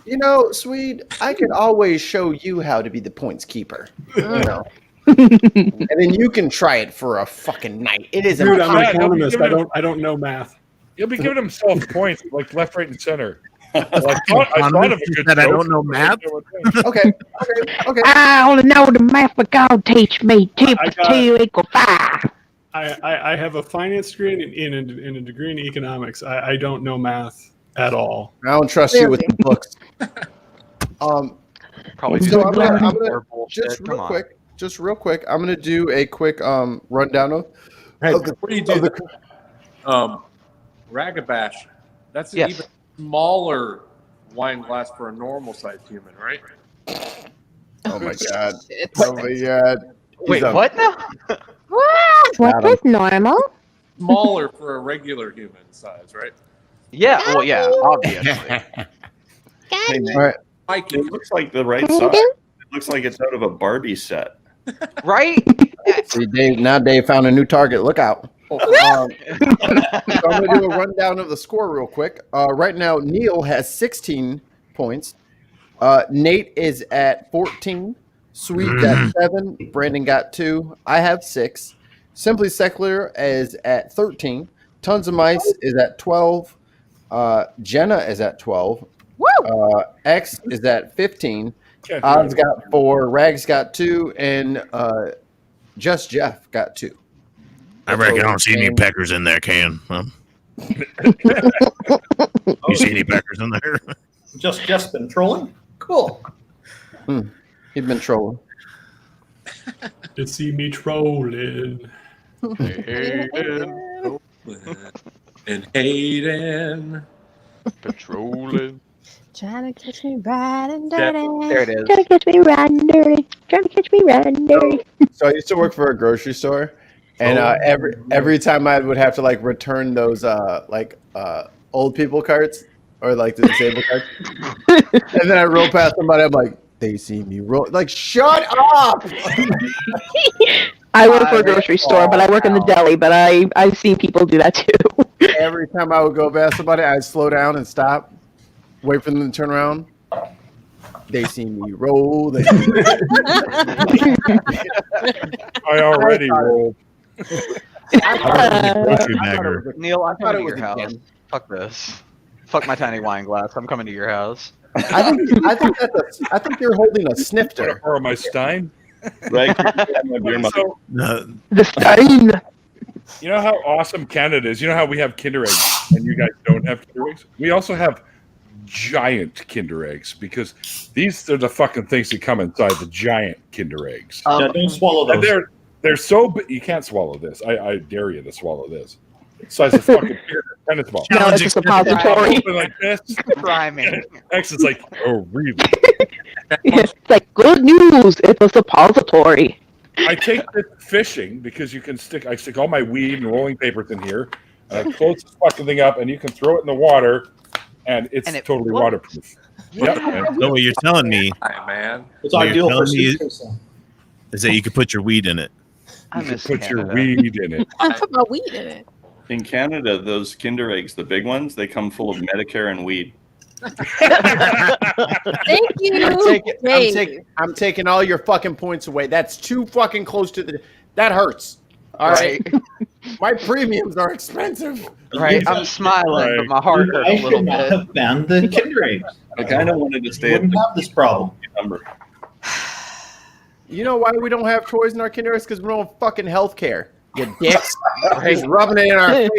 [SPEAKER 3] You know, Swede, I could always show you how to be the points keeper. You know. And then you can try it for a fucking night. It is
[SPEAKER 4] Dude, I'm an
[SPEAKER 1] Yeah,
[SPEAKER 4] economist.
[SPEAKER 1] nobody-
[SPEAKER 4] I don't know math.
[SPEAKER 1] He'll be giving himself points like left, right, and center. Well, I thought of a good
[SPEAKER 8] That I
[SPEAKER 1] joke.
[SPEAKER 8] don't know math.
[SPEAKER 3] okay.
[SPEAKER 13] I only know the math but God teach me. 2
[SPEAKER 4] I
[SPEAKER 13] plus
[SPEAKER 4] got-
[SPEAKER 13] 2 equals 5.
[SPEAKER 4] I have a finance degree and a degree in economics. I don't know math at all.
[SPEAKER 3] I don't trust you with the books.
[SPEAKER 11] Probably
[SPEAKER 3] So I'm gonna
[SPEAKER 11] more bullshit.
[SPEAKER 3] just
[SPEAKER 11] Come
[SPEAKER 3] real
[SPEAKER 11] on.
[SPEAKER 3] quick. I'm gonna do a quick rundown of.
[SPEAKER 9] Hey,
[SPEAKER 3] of the-
[SPEAKER 9] before you do
[SPEAKER 3] of the-
[SPEAKER 9] that, Ragabash, that's an
[SPEAKER 11] Yes.
[SPEAKER 9] even smaller wine glass for a normal sized human, right?
[SPEAKER 3] Oh my god!
[SPEAKER 7] Shit.
[SPEAKER 3] Oh my god!
[SPEAKER 11] Wait, what now?
[SPEAKER 13] What is normal?
[SPEAKER 9] Smaller for a regular human size, right?
[SPEAKER 11] Yeah. Well, yeah. Obviously.
[SPEAKER 5] hey,
[SPEAKER 3] All right.
[SPEAKER 9] Mikey,
[SPEAKER 5] it looks like the right size. It looks like it's out of a Barbie set.
[SPEAKER 11] Right?
[SPEAKER 3] See, Dave. Now Dave found a new target. Look out! So I'm going to do a rundown of the score real quick. Right now, Neil has 16 points. Nate is at 14. Sweet at 7. Brandon got 2. I have 6. Simply Secular is at 13. Tons of Mice is at 12. Jenna is at 12. X is at 15. Oz got 4. Rags got 2. And Just Jeff got 2.
[SPEAKER 8] I reckon I don't see any peckers in there, Can. Huh? You see any peckers in there?
[SPEAKER 12] Just been trolling? Cool.
[SPEAKER 3] He's been trolling.
[SPEAKER 4] To see me trolling.
[SPEAKER 2] And Hayden.
[SPEAKER 9] Patrolling.
[SPEAKER 7] Trying to catch me riding dirty.
[SPEAKER 11] There it is.
[SPEAKER 13] Trying to catch me riding dirty. Trying to catch me riding dirty.
[SPEAKER 3] So I used to work for a grocery store, and every time I would have to like return those old people carts or like the disabled carts, and then I roll past somebody, I'm like, they see me roll. Like, shut up!
[SPEAKER 13] I work for a grocery store, but I work in the deli. But I've seen people do that too.
[SPEAKER 3] Every time I would go past somebody, I'd slow down and stop, wait for them to turn around. They see me roll. I
[SPEAKER 1] already rolled.
[SPEAKER 11] Neil, I'm coming to your house. Fuck this. Fuck my tiny wine glass. I'm coming to your house.
[SPEAKER 3] I think you're holding a snifter.
[SPEAKER 1] Or my Stein.
[SPEAKER 5] Right.
[SPEAKER 1] So,
[SPEAKER 13] The Stein.
[SPEAKER 1] you know how awesome Canada is? You know how we have Kinder Eggs and you guys don't have Kinder Eggs? We also have giant Kinder Eggs because these are the fucking things that come inside the giant Kinder Eggs.
[SPEAKER 12] Don't swallow those.
[SPEAKER 1] And they're so big. You can't swallow this. I dare you to swallow this. It's the size of fucking tennis ball.
[SPEAKER 13] No, it's a suppository.
[SPEAKER 1] Open like this.
[SPEAKER 11] Priming.
[SPEAKER 1] X is like, oh, really?
[SPEAKER 13] It's like, good news. It's a suppository.
[SPEAKER 1] I take this fishing because you can I stick all my weed and rolling papers in here. And I close this fucking thing up, and you can throw it in the water, and it's totally waterproof. Yep.
[SPEAKER 8] So what you're telling me,
[SPEAKER 9] Hi, man.
[SPEAKER 12] It's ideal for
[SPEAKER 8] is that you could put your weed in it.
[SPEAKER 11] I
[SPEAKER 1] You can
[SPEAKER 11] miss
[SPEAKER 1] put
[SPEAKER 11] Canada.
[SPEAKER 1] your weed in it.
[SPEAKER 7] I put my weed in it.
[SPEAKER 5] In Canada, those Kinder Eggs, the big ones, they come full of Medicare and weed.
[SPEAKER 7] Thank you.
[SPEAKER 3] I'm taking all your fucking points away. That's too fucking close to the. That hurts. All right. My premiums are expensive.
[SPEAKER 11] Right. I'm smiling, but my heart hurt a little bit.
[SPEAKER 12] Have banned the Kinder Eggs.
[SPEAKER 5] I kind of wanted to stay at
[SPEAKER 12] Wouldn't have this problem.
[SPEAKER 5] number.
[SPEAKER 3] You know why we don't have toys in our Kinder Eggs? Because we don't have fucking health care. You dicks. He's rubbing it in our face.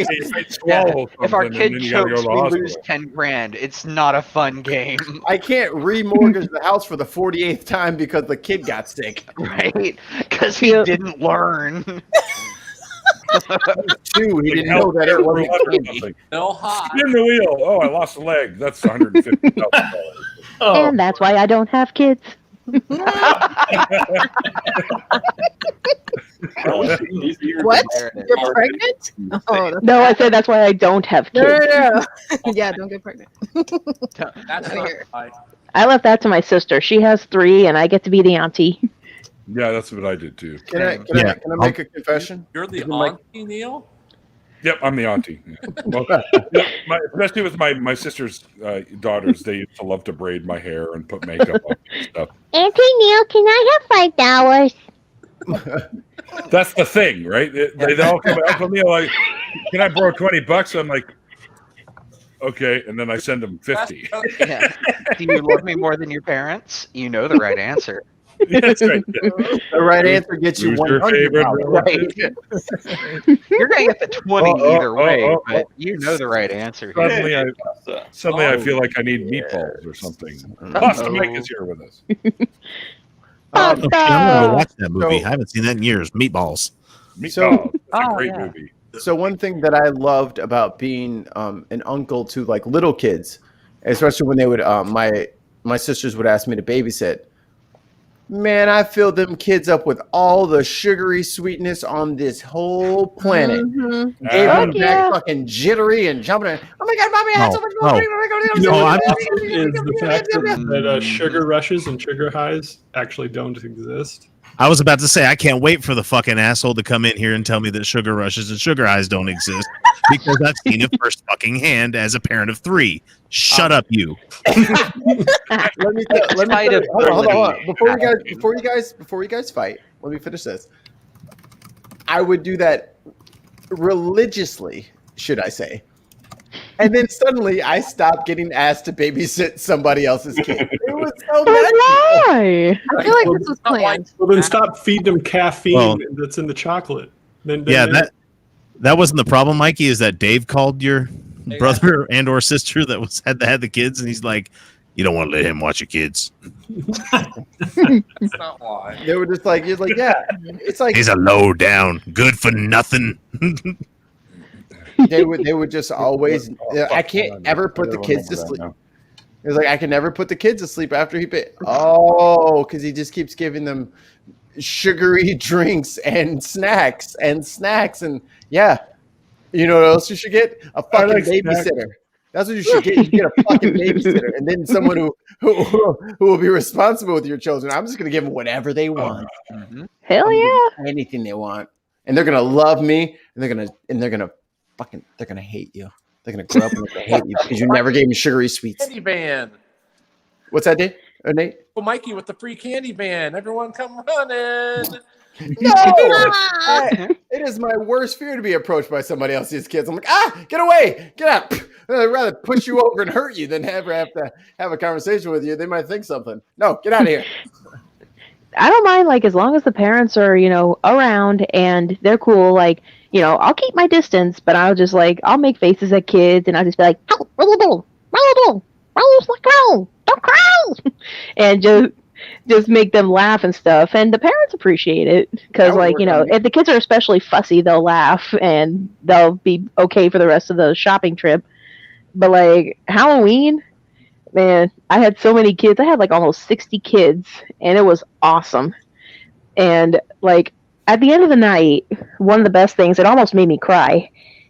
[SPEAKER 11] If our kid chokes, we lose 10 grand. It's not a fun game.
[SPEAKER 3] I can't remortgage the house for the 48th time because the kid got sick.
[SPEAKER 11] Right? Because he didn't learn.
[SPEAKER 3] Two, he didn't know that it wasn't
[SPEAKER 1] something.
[SPEAKER 9] No hot.
[SPEAKER 1] Spin the wheel. Oh, I lost a leg. That's $150,000.
[SPEAKER 13] And that's why I don't have kids.
[SPEAKER 7] What? You're pregnant? Oh,
[SPEAKER 13] No, I said that's why I don't have kids.
[SPEAKER 7] no. Yeah, don't get pregnant.
[SPEAKER 9] That's not right.
[SPEAKER 13] I left that to my sister. She has 3, and I get to be the auntie.
[SPEAKER 1] Yeah, that's what I did too.
[SPEAKER 3] Can I make a confession?
[SPEAKER 9] You're the auntie, Neil?
[SPEAKER 1] Yep, I'm the auntie. Well, especially with my sister's daughters, they used to love to braid my hair and put makeup on and stuff.
[SPEAKER 14] Auntie Neil, can I have $5?
[SPEAKER 1] That's the thing, right? They all come up to me like, "Can I borrow $20?" I'm like, "Okay," and then I send them 50.
[SPEAKER 11] Yeah. Do you love me more than your parents? You know the right answer.
[SPEAKER 1] That's right.
[SPEAKER 3] The right answer gets you
[SPEAKER 1] Who's your
[SPEAKER 3] $100.
[SPEAKER 1] favorite
[SPEAKER 11] Right. You're gonna get the 20 either way, but you know the right answer. Here.
[SPEAKER 1] Suddenly, I feel like I need meatballs or something. Pasta Mike is here with us.
[SPEAKER 8] I'm gonna go watch that movie. I haven't seen that in years. Meatballs.
[SPEAKER 1] Meatballs. It's a great movie.
[SPEAKER 3] So one thing that I loved about being an uncle to like little kids, especially when they would my sisters would ask me to babysit. Man, I filled them kids up with all the sugary sweetness on this whole planet.
[SPEAKER 7] Mm-hmm.
[SPEAKER 3] Gave them back fucking jittery and jumping. Oh my God, Mommy, I had so much more.
[SPEAKER 4] You know what is the fact that sugar rushes and sugar highs actually don't exist.
[SPEAKER 8] I was about to say, I can't wait for the fucking asshole to come in here and tell me that sugar rushes and sugar highs don't exist because I've seen it first fucking hand as a parent of 3. Shut up, you.
[SPEAKER 3] Let me hold on. Before you guys fight, let me finish this. I would do that religiously, should I say. And then suddenly I stopped getting asked to babysit somebody else's kid. It was so messy.
[SPEAKER 13] Why?
[SPEAKER 7] I feel like this was planned.
[SPEAKER 4] Well, then stop feeding them caffeine that's in the chocolate. Then
[SPEAKER 8] that wasn't the problem, Mikey. Is that Dave called your brother and or sister that had the kids, and he's like, "You don't want to let him watch your kids."
[SPEAKER 9] That's not why.
[SPEAKER 3] They were just like, you're like, yeah. It's like
[SPEAKER 8] he's a low down, good for nothing.
[SPEAKER 3] they would just always. I can't ever put the kids to sleep. It was like I can never put the kids to sleep after he bit. Oh, because he just keeps giving them sugary drinks and snacks and yeah. You know what else you should get? A fucking babysitter. That's what you should get. You get a fucking babysitter, and then someone who will be responsible with your children. I'm just gonna give them whatever they want.
[SPEAKER 13] Hell yeah,
[SPEAKER 3] anything they want, and they're gonna love me, and they're gonna hate you. They're gonna grow up and they're gonna hate you because you never gave them sugary sweets.
[SPEAKER 9] Candy van.
[SPEAKER 3] What's that, Dave? Nate?
[SPEAKER 9] Well, Mikey with the free candy van. Everyone come running.
[SPEAKER 3] No! It is my worst fear to be approached by somebody else's kids. I'm like, get away, get out. I'd rather push you over and hurt you than ever have to have a conversation with you. They might think something. No, get out of here.
[SPEAKER 13] I don't mind, like, as long as the parents are, around and they're cool, like, I'll keep my distance, but I'll make faces at kids and I'll just be like, don't cry, and just make them laugh and stuff, and the parents appreciate it because, if the kids are especially fussy, they'll laugh and they'll be okay for the rest of the shopping trip. But like Halloween, man, I had so many kids. I had like almost 60 kids, and it was awesome. And like at the end of the night, one of the best things, it almost made me cry.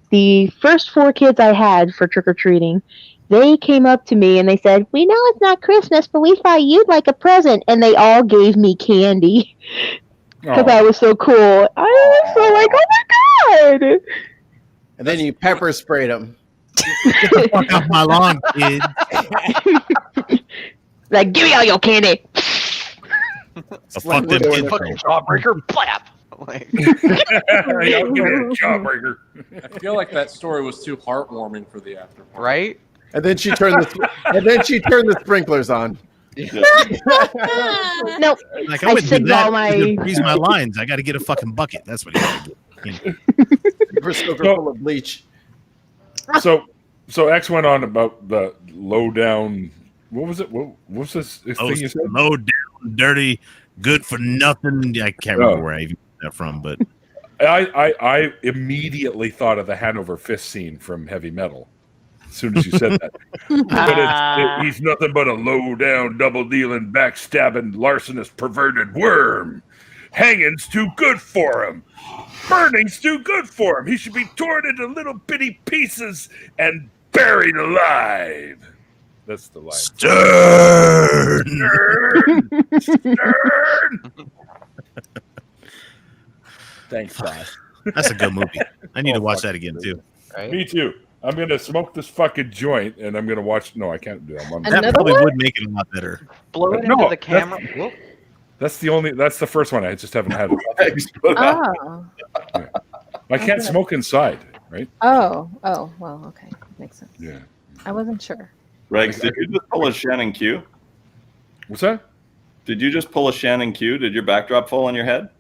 [SPEAKER 13] The first 4 kids I had for trick-or-treating, they came up to me and they said, "We know it's not Christmas, but we thought you'd like a present." And they all gave me candy because I was so cool. I was so like, oh my God.
[SPEAKER 3] And then you pepper sprayed them.
[SPEAKER 8] Get the fuck off my lawn, kid.
[SPEAKER 13] Like, give me all your candy.
[SPEAKER 8] Fuck them kids.
[SPEAKER 11] Fucking jawbreaker, blap. Like,
[SPEAKER 1] jawbreaker.
[SPEAKER 9] I feel like that story was too heartwarming for the after party.
[SPEAKER 11] Right?
[SPEAKER 3] And then she turned the sprinklers on.
[SPEAKER 13] Nope.
[SPEAKER 8] Like, I wouldn't do that. Freeze my lines. I got to get a fucking bucket. That's what you got to do.
[SPEAKER 3] Full of bleach.
[SPEAKER 1] So X went on about the low down. What was it? What was this thing you said?
[SPEAKER 8] Low down, dirty, good for nothing. I can't remember where I even got that from, but
[SPEAKER 1] I immediately thought of the Hanover Fist scene from Heavy Metal. As soon as you said that, but he's nothing but a low down, double dealing, backstabbing, larcenous, perverted worm. Hanging's too good for him. Burning's too good for him. He should be torn into little bitty pieces and buried alive. That's the line. Stern. Thanks, guys.
[SPEAKER 8] That's a good movie. I need to watch that again too.
[SPEAKER 11] Right?
[SPEAKER 1] Me too. I'm gonna smoke this fucking joint, and I'm gonna watch. No, I can't do that.
[SPEAKER 8] That probably would make it a lot better.
[SPEAKER 11] Blow it into the camera.
[SPEAKER 1] That's the first one. I just haven't had it.
[SPEAKER 7] Oh.
[SPEAKER 1] Yeah. I can't smoke inside, right?
[SPEAKER 7] Oh, well, okay. Makes sense.
[SPEAKER 1] Yeah.
[SPEAKER 7] I wasn't sure.
[SPEAKER 5] Rex, did you just pull a Shannon Q?
[SPEAKER 1] What's that?
[SPEAKER 5] Did you just pull a Shannon Q? Did your backdrop fall on your head?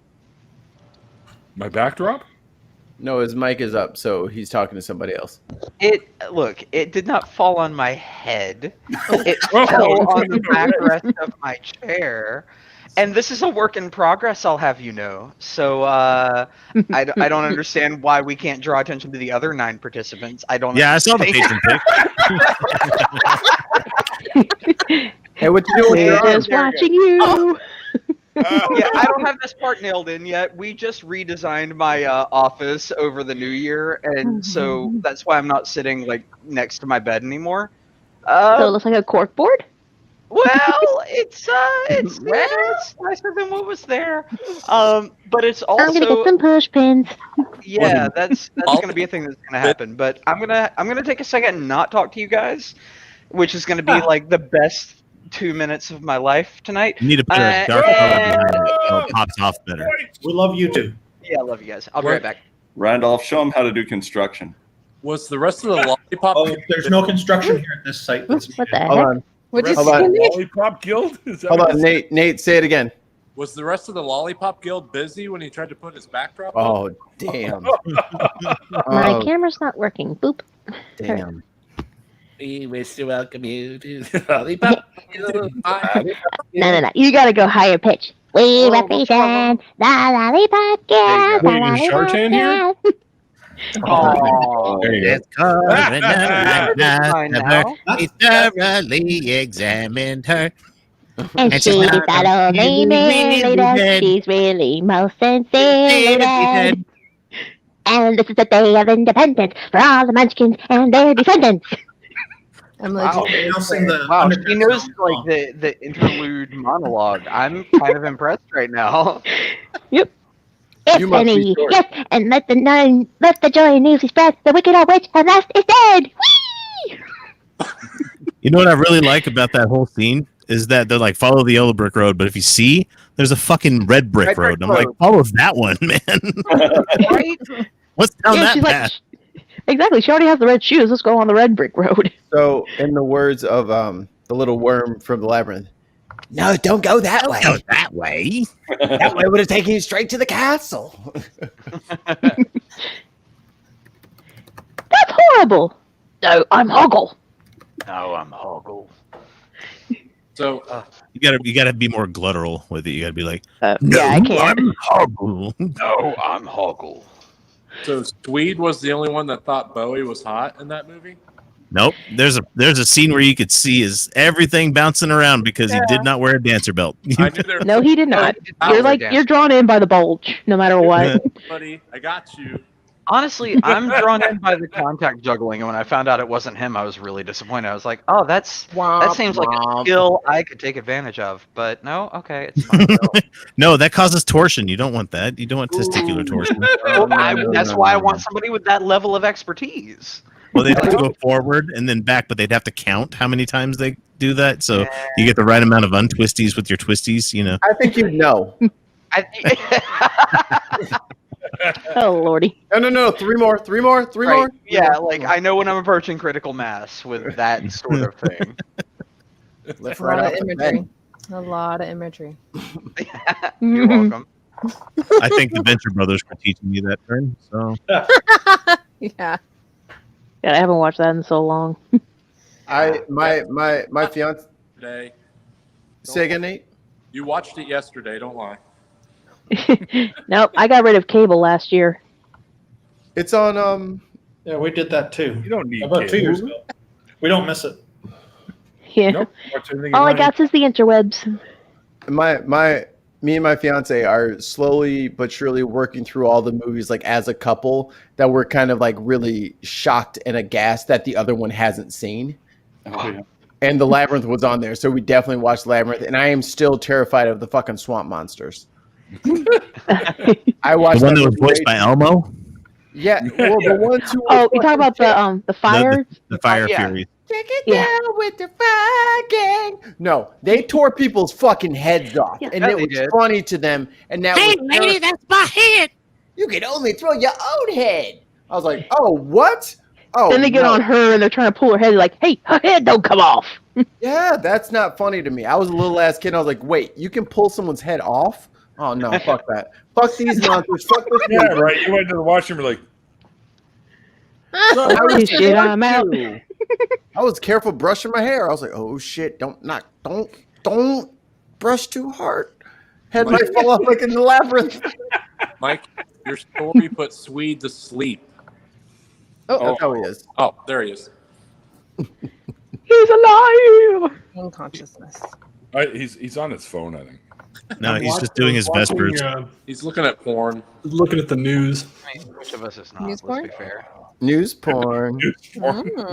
[SPEAKER 1] My backdrop?
[SPEAKER 3] No, his mic is up, so he's talking to somebody else.
[SPEAKER 11] It did not fall on my head. It fell on the backrest of my chair. And this is a work in progress, I'll have you know. So I don't understand why we can't draw attention to the other 9 participants. I don't.
[SPEAKER 8] Yeah, I saw the patient pic.
[SPEAKER 3] Hey, what you doing?
[SPEAKER 13] Just watching you.
[SPEAKER 11] Yeah, I don't have this part nailed in yet. We just redesigned my office over the new year, and so that's why I'm not sitting like next to my bed anymore.
[SPEAKER 13] So it looks like a cork board?
[SPEAKER 11] Well, it's nicer than what was there. But it's also
[SPEAKER 14] I'm gonna get some push pins.
[SPEAKER 11] yeah, that's gonna be a thing that's gonna happen. But I'm gonna take a second and not talk to you guys, which is gonna be like the best 2 minutes of my life tonight.
[SPEAKER 8] You need to put a dark color behind it so it pops off better.
[SPEAKER 12] We love you too.
[SPEAKER 11] Yeah, I love you guys. I'll be right back.
[SPEAKER 5] Randolph, show them how to do construction.
[SPEAKER 9] Was the rest of the lollipop?
[SPEAKER 12] Oh, there's no construction here at this site.
[SPEAKER 13] What the heck?
[SPEAKER 3] Hold on.
[SPEAKER 7] What'd you
[SPEAKER 3] Hold
[SPEAKER 7] say,
[SPEAKER 3] on.
[SPEAKER 7] Nick?
[SPEAKER 1] Lollipop Guild? Is that
[SPEAKER 3] Hold
[SPEAKER 1] what
[SPEAKER 3] on,
[SPEAKER 1] you said?
[SPEAKER 3] Nate, say it again.
[SPEAKER 9] Was the rest of the lollipop guild busy when he tried to put his backdrop? up?
[SPEAKER 3] Oh, damn.
[SPEAKER 14] My
[SPEAKER 3] Oh,
[SPEAKER 14] camera's not working. Boop.
[SPEAKER 3] damn.
[SPEAKER 15] We wish to welcome you to the Lollipop Guild.
[SPEAKER 14] No. You gotta go higher pitch. We represent the Lollipop Guild.
[SPEAKER 4] Wait, is Shartan here?
[SPEAKER 11] Oh,
[SPEAKER 1] There you go.
[SPEAKER 8] It's covering up
[SPEAKER 11] Fine
[SPEAKER 8] never.
[SPEAKER 11] now.
[SPEAKER 8] He thoroughly examined her.
[SPEAKER 14] And she's not only merely that she's really most sincerely dead. And this is the day of independence for all the Munchkins and their descendants.
[SPEAKER 7] I'm
[SPEAKER 11] Wow.
[SPEAKER 7] legit.
[SPEAKER 12] Now sing the
[SPEAKER 11] Wow, she
[SPEAKER 12] underground
[SPEAKER 11] knows
[SPEAKER 12] song.
[SPEAKER 11] like the interlude monologue. I'm kind of impressed right now.
[SPEAKER 14] If
[SPEAKER 3] You must be
[SPEAKER 14] any,
[SPEAKER 3] short.
[SPEAKER 14] yes, and let the joy and news be spread. The wicked old witch at last is dead. Whee!
[SPEAKER 8] You know what I really like about that whole scene is that they're like, follow the yellow brick road, but if you see, there's a fucking red brick road. I'm like, follow that one, man.
[SPEAKER 11] Right?
[SPEAKER 8] What's down
[SPEAKER 13] Yeah,
[SPEAKER 8] that
[SPEAKER 13] she's
[SPEAKER 8] path?
[SPEAKER 13] like, exactly. She already has the red shoes. Let's go on the red brick road.
[SPEAKER 3] So, in the words of the little worm from the labyrinth, no, don't go that way.
[SPEAKER 8] Go that way.
[SPEAKER 3] That way would have taken you straight to the castle.
[SPEAKER 13] That's horrible. No, I'm Hoggle.
[SPEAKER 11] No, I'm Hoggle.
[SPEAKER 9] So
[SPEAKER 8] You gotta be more gluttural with it. You gotta be like,
[SPEAKER 13] Yeah, I can't.
[SPEAKER 8] I'm Hoggle.
[SPEAKER 11] No, I'm Hoggle.
[SPEAKER 9] So Swede was the only one that thought Bowie was hot in that movie?
[SPEAKER 8] Nope. There's a scene where you could see is everything bouncing around because he did not wear a dancer belt.
[SPEAKER 9] I knew there was
[SPEAKER 13] No, he did not.
[SPEAKER 11] not
[SPEAKER 13] You're
[SPEAKER 11] wear
[SPEAKER 13] like
[SPEAKER 11] dance.
[SPEAKER 13] you're drawn in by the bulge, no matter what.
[SPEAKER 9] buddy. I got you.
[SPEAKER 11] Honestly, I'm drawn in by the contact juggling, and when I found out it wasn't him, I was really disappointed. I was like, "Oh, that seems like a skill I could take advantage of." But no, okay, it's fine.
[SPEAKER 8] No, that causes torsion. You don't want that. You don't want testicular torsion.
[SPEAKER 11] That's why I want somebody with that level of expertise.
[SPEAKER 8] Well, they'd have to go forward and then back, but they'd have to count how many times they do that. So you get the right amount of untwisties with your twisties, you know.
[SPEAKER 3] I think you'd know.
[SPEAKER 13] Oh lordy.
[SPEAKER 3] No. Three more.
[SPEAKER 11] Right. Yeah, like I know when I'm approaching critical mass with that sort of thing.
[SPEAKER 3] Lift
[SPEAKER 7] A
[SPEAKER 3] right
[SPEAKER 7] lot
[SPEAKER 3] off
[SPEAKER 7] of
[SPEAKER 3] the
[SPEAKER 7] imagery.
[SPEAKER 3] bed.
[SPEAKER 7] A lot of imagery.
[SPEAKER 11] You're welcome.
[SPEAKER 8] I think the Venture Brothers were teaching me that turn. So
[SPEAKER 7] Yeah.
[SPEAKER 13] Yeah, I haven't watched that in so long.
[SPEAKER 3] My fiance.
[SPEAKER 9] Today.
[SPEAKER 3] Say again, Nate.
[SPEAKER 9] You watched it yesterday, don't lie.
[SPEAKER 13] Nope, I got rid of cable last year.
[SPEAKER 3] It's on.
[SPEAKER 12] Yeah, we did that too.
[SPEAKER 1] You don't need
[SPEAKER 12] About 2 years
[SPEAKER 1] cable.
[SPEAKER 12] ago. We don't miss it.
[SPEAKER 13] Yeah.
[SPEAKER 1] Nope. Watch anything you
[SPEAKER 13] All I
[SPEAKER 1] want.
[SPEAKER 13] got is the interwebs.
[SPEAKER 3] Me and my fiance are slowly but surely working through all the movies like as a couple that we're kind of like really shocked and aghast that the other one hasn't seen.
[SPEAKER 5] Oh, yeah.
[SPEAKER 3] And the Labyrinth was on there, so we definitely watched Labyrinth. And I am still terrified of the fucking swamp monsters. I watched
[SPEAKER 8] the one that was
[SPEAKER 3] movie
[SPEAKER 8] voiced
[SPEAKER 3] way-
[SPEAKER 8] by Elmo,
[SPEAKER 3] Yeah, well, the one too.
[SPEAKER 13] Oh, you talking about the fire?
[SPEAKER 8] the Fire
[SPEAKER 11] yeah.
[SPEAKER 8] Fury.
[SPEAKER 3] Take it
[SPEAKER 13] Yeah.
[SPEAKER 3] down with the fire gang. No, they tore people's fucking heads off,
[SPEAKER 13] Yeah.
[SPEAKER 3] and
[SPEAKER 11] Yeah,
[SPEAKER 3] it
[SPEAKER 11] they
[SPEAKER 3] was
[SPEAKER 11] did.
[SPEAKER 3] funny to them. And that
[SPEAKER 15] Hey,
[SPEAKER 3] was
[SPEAKER 15] lady, that's my head.
[SPEAKER 3] you can only throw your own head. I was like, oh, what? Oh,
[SPEAKER 13] Then they get
[SPEAKER 3] no.
[SPEAKER 13] on her and they're trying to pull her head. Like, hey, her head don't come off.
[SPEAKER 3] Yeah, that's not funny to me. I was a little ass kid. And I was like, wait, you can pull someone's head off? Oh no, fuck that. Fuck these monsters. Fuck this
[SPEAKER 1] Yeah,
[SPEAKER 3] movie.
[SPEAKER 1] right. You went to the washroom. You're like,
[SPEAKER 13] Oh, shit, I'm out.
[SPEAKER 3] I was careful brushing my hair. I was like, oh shit, don't brush too hard. Head might fall off like in the labyrinth.
[SPEAKER 9] Mike, your story put Swede to sleep.
[SPEAKER 3] Oh, that's how he is.
[SPEAKER 9] Oh, there he is.
[SPEAKER 13] He's alive.
[SPEAKER 7] Unconsciousness.
[SPEAKER 1] he's on his phone, I think.
[SPEAKER 8] No, he's just doing his Vespers.
[SPEAKER 9] He's looking at porn.
[SPEAKER 4] Looking at the news.
[SPEAKER 11] Which of us is not?
[SPEAKER 7] News
[SPEAKER 11] Let's
[SPEAKER 7] porn?
[SPEAKER 11] be fair.
[SPEAKER 3] News porn.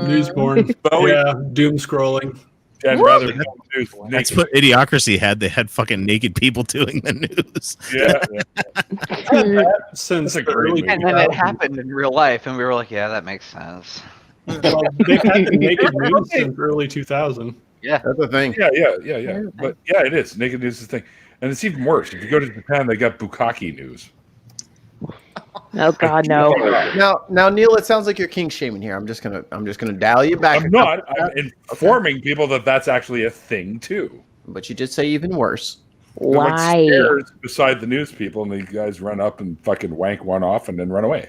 [SPEAKER 4] News porn.
[SPEAKER 9] Bowie.
[SPEAKER 4] Yeah, doom scrolling.
[SPEAKER 1] I'd rather do news
[SPEAKER 8] That's
[SPEAKER 1] naked.
[SPEAKER 8] what Idiocracy had. They had fucking naked people doing the news.
[SPEAKER 1] Yeah.
[SPEAKER 4] Since
[SPEAKER 1] That's a
[SPEAKER 4] the
[SPEAKER 1] great
[SPEAKER 4] early
[SPEAKER 1] movie.
[SPEAKER 11] And then it
[SPEAKER 4] 2000s.
[SPEAKER 11] happened in real life, and we were like, "Yeah, that makes sense."
[SPEAKER 4] Well, they've had the naked news since early 2000.
[SPEAKER 11] Yeah,
[SPEAKER 3] That's the thing.
[SPEAKER 1] Yeah. But yeah, it is. Naked news is the thing. And it's even worse. If you go to Japan, they got bukkake news.
[SPEAKER 13] Oh God, no.
[SPEAKER 3] Now, Neil, it sounds like you're king shaming here. I'm just gonna dial you back.
[SPEAKER 1] I'm not. I'm informing people that that's actually a thing too.
[SPEAKER 3] But you did say even worse.
[SPEAKER 1] They're like
[SPEAKER 13] Why?
[SPEAKER 1] stairs beside the news people, and the guys run up and fucking wank one off and then run away.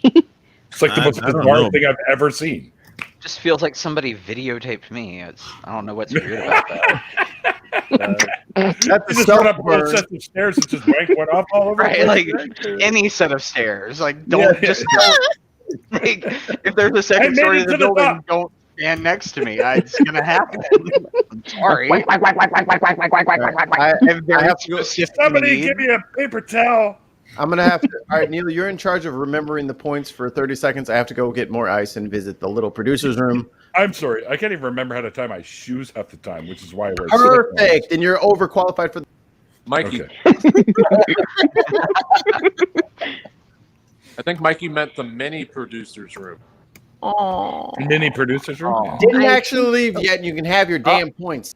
[SPEAKER 1] It's like the most
[SPEAKER 8] I don't
[SPEAKER 1] bizarre
[SPEAKER 8] know.
[SPEAKER 1] thing I've ever seen.
[SPEAKER 11] just feels like somebody videotaped me. I don't know what's weird about that.
[SPEAKER 3] That's
[SPEAKER 1] You
[SPEAKER 3] the
[SPEAKER 1] just run up
[SPEAKER 3] stuff
[SPEAKER 1] both
[SPEAKER 3] where
[SPEAKER 1] sets of stairs and just wank one off all over.
[SPEAKER 11] Right,
[SPEAKER 1] the
[SPEAKER 11] like
[SPEAKER 1] place.
[SPEAKER 11] any set of stairs. Like don't
[SPEAKER 1] Yeah.
[SPEAKER 11] like, if there's a
[SPEAKER 1] I
[SPEAKER 11] second
[SPEAKER 1] made
[SPEAKER 11] story
[SPEAKER 1] it
[SPEAKER 11] of the
[SPEAKER 1] to the
[SPEAKER 11] building,
[SPEAKER 1] top.
[SPEAKER 11] don't stand next to me. It's gonna happen. I'm sorry.
[SPEAKER 3] I have to go.
[SPEAKER 1] Somebody give me a paper towel.
[SPEAKER 3] I'm gonna have to. All right, Neil, you're in charge of remembering the points for 30 seconds. I have to go get more ice and visit the little producer's room.
[SPEAKER 1] I'm sorry. I can't even remember how to tie my shoes half the time, which is why I wear
[SPEAKER 3] Perfect, and you're overqualified for.
[SPEAKER 9] Mikey.
[SPEAKER 1] Okay.
[SPEAKER 9] I think Mikey meant the mini producer's room.
[SPEAKER 7] Oh.
[SPEAKER 1] Mini producer's room. Yeah.
[SPEAKER 3] Didn't actually leave yet, and you can have your damn points.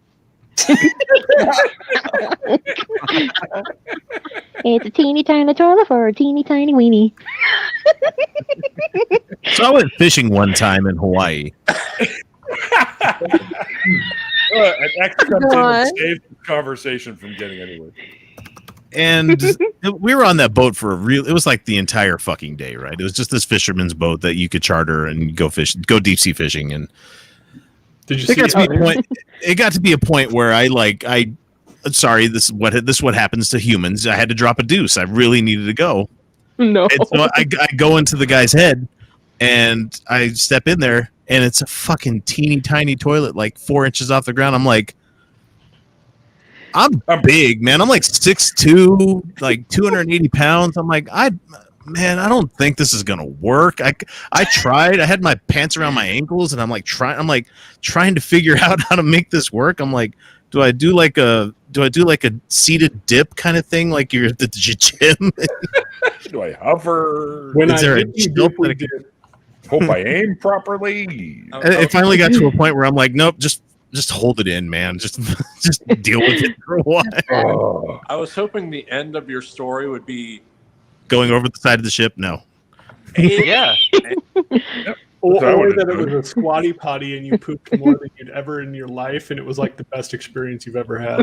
[SPEAKER 13] It's a teeny tiny toilet for a teeny tiny weenie.
[SPEAKER 8] So I went fishing one time in Hawaii.
[SPEAKER 1] An X comes in and saves the conversation from getting anywhere.
[SPEAKER 8] And we were on that boat for it was like the entire fucking day, right? It was just this fisherman's boat that you could charter and go deep sea fishing. And
[SPEAKER 4] Did you
[SPEAKER 8] it got
[SPEAKER 4] see
[SPEAKER 8] to be a point. It got to be a point where sorry, this is what happens to humans. I had to drop a deuce. I really needed to go.
[SPEAKER 13] No.
[SPEAKER 8] And so I go into the guy's head and I step in there and it's a fucking teeny tiny toilet, like 4 inches off the ground. I'm like, I'm big, man. I'm like 6'2", like 280 pounds. I'm like, I don't think this is gonna work. I tried. I had my pants around my ankles, and I'm like trying to figure out how to make this work. I'm like, do I do like a seated dip kind of thing, like you're at the gym?
[SPEAKER 1] Do I hover?
[SPEAKER 4] When
[SPEAKER 8] Is there a
[SPEAKER 1] hope I aim properly?
[SPEAKER 8] It finally got to a point where I'm like, nope, just hold it in, man. Just deal with it for a while.
[SPEAKER 1] Oh.
[SPEAKER 9] I was hoping the end of your story would be
[SPEAKER 8] Going over the side of the ship? No.
[SPEAKER 11] Yeah.
[SPEAKER 4] Or
[SPEAKER 1] So I would've
[SPEAKER 4] that it
[SPEAKER 1] done
[SPEAKER 4] was a squatty potty and you pooped more than you'd ever in your life, and it was like the best experience you've ever had.